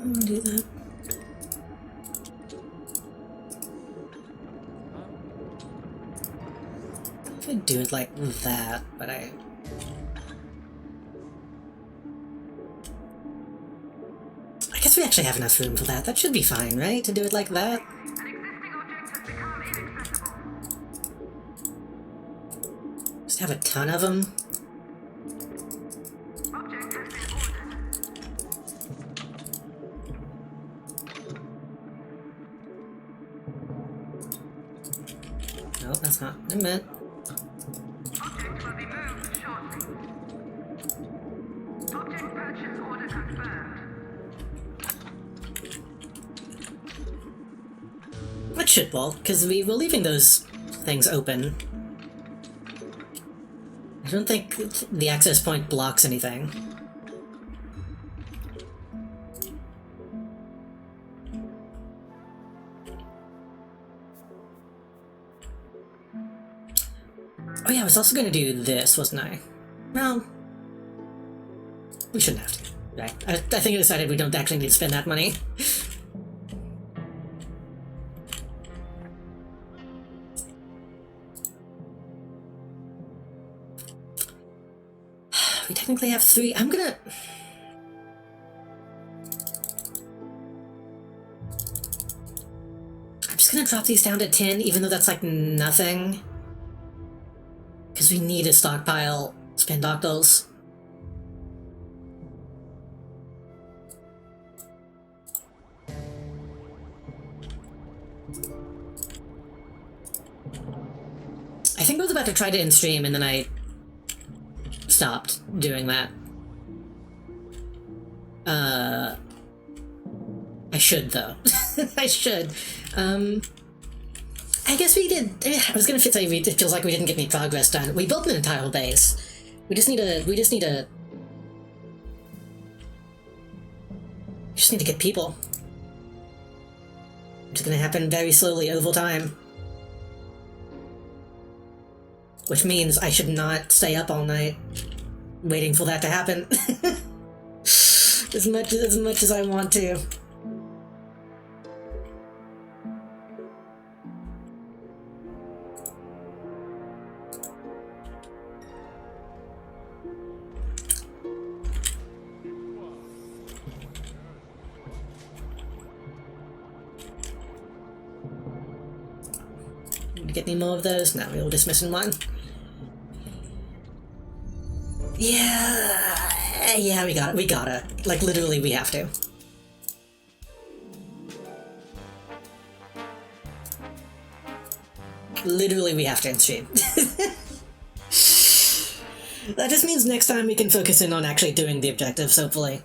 I'm gonna do that. I could do it like that, but I guess we actually have enough room for that. That should be fine, right? To do it like that? An existing object has become inaccessible. Just have a ton of them. Object has been ordered. No, that's not what I meant. Object will be moved shortly. Object purchase order confirmed. That should work, because we were leaving those things open. I don't think the access point blocks anything. Oh yeah, I was also going to do this, wasn't I? Well, we shouldn't have to, right? I think I decided we don't actually need to spend that money. We technically have 3. I'm just gonna drop these down to 10, even though that's like nothing. Because we need to stockpile Spindoctals. I think I was about to try to end stream and then I stopped doing that. I should though. I should. I guess we did. I was gonna say it feels like we didn't get any progress done. We built an entire base. We just need to get people. It's gonna happen very slowly over time. Which means I should not stay up all night waiting for that to happen. as much as I want to. Get any more of those? No, we're all dismissing one. Yeah, we gotta. Like, literally, we have to. Literally, we have to end stream. That just means next time we can focus in on actually doing the objectives, hopefully.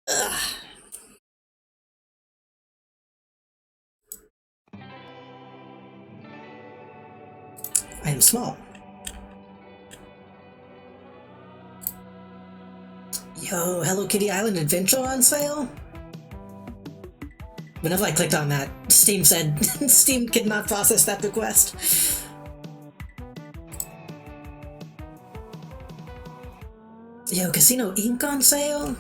Ugh. I am small. Yo, Hello Kitty Island Adventure on sale? Whenever I clicked on that, Steam said Steam could not process that request. Yo, Casino Inc. on sale?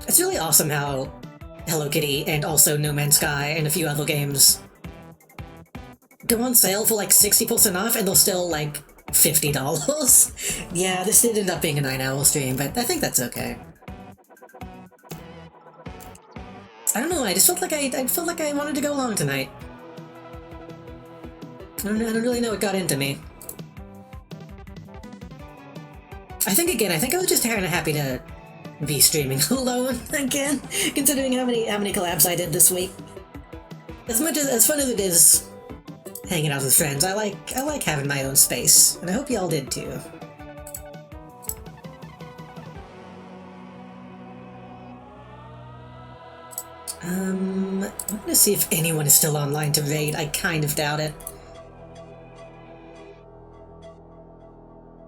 It's really awesome how Hello Kitty and also No Man's Sky and a few other games go on sale for like 60% off and they're still like $50. Yeah, this did end up being a 9-hour stream, but I think that's okay. I don't know, I just felt like I wanted to go along tonight. I don't really know what got into me. I think I was just kind of happy to be streaming alone again, considering how many collabs I did this week. As fun as it is hanging out with friends, I like having my own space, and I hope y'all did too. I'm gonna see if anyone is still online to raid. I kind of doubt it.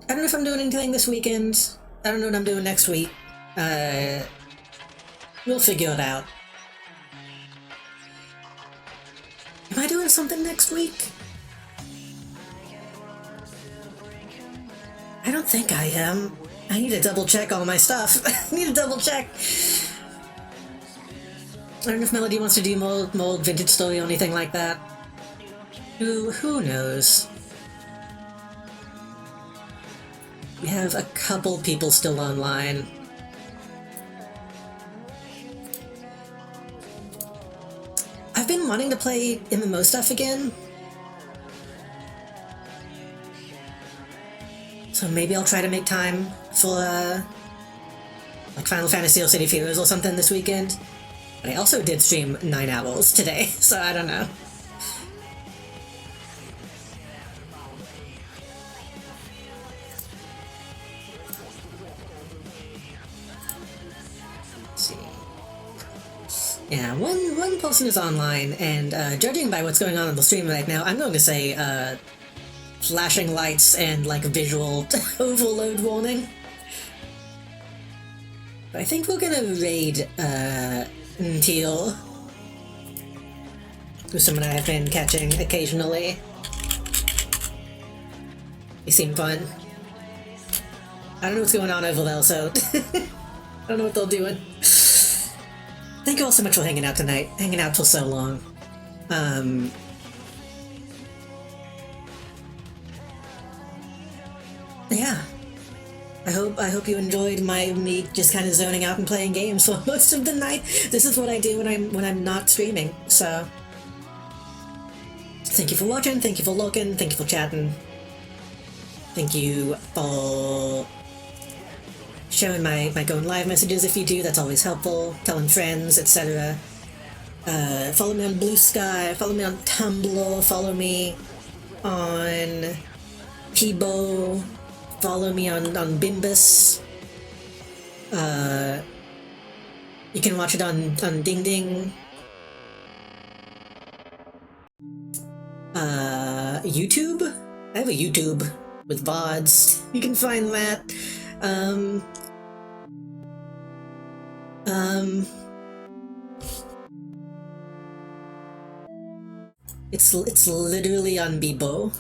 I don't know if I'm doing anything this weekend. I don't know what I'm doing next week. We'll figure it out. Am I doing something next week? I don't think I am. I need to double check all my stuff. I need to double check. I don't know if Melody wants to do more vintage story or anything like that. Who knows? We have a couple people still online. I've been wanting to play MMO stuff again. So maybe I'll try to make time for, like Final Fantasy or City of Heroes or something this weekend. But I also did stream 9 hours today, so I don't know. Let's see. Yeah, one person is online, and judging by what's going on the stream right now, I'm going to say, flashing lights and like a visual overload warning. But I think we're gonna raid Teal, who's someone I have been catching occasionally. They seem fun. I don't know what's going on over there, so I don't know what they're doing. Thank you all so much for hanging out tonight, hanging out till so long. Yeah. I hope you enjoyed me just kind of zoning out and playing games for most of the night. This is what I do when I'm not streaming. So thank you for watching, thank you for looking, thank you for chatting. Thank you for sharing my going live messages if you do, that's always helpful. Telling friends, etc. Follow me on Blue Sky, follow me on Tumblr, follow me on Peebo. Follow me on Bimbus. You can watch it on Ding Ding. YouTube? I have a YouTube with VODs. You can find that. It's literally on Bebo.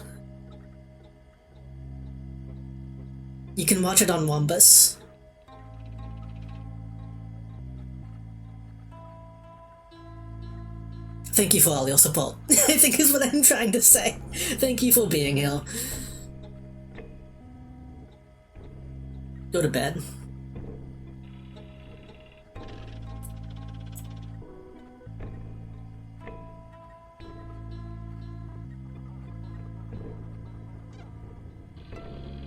You can watch it on Wombus. Thank you for all your support, I think is what I'm trying to say. Thank you for being here. Go to bed.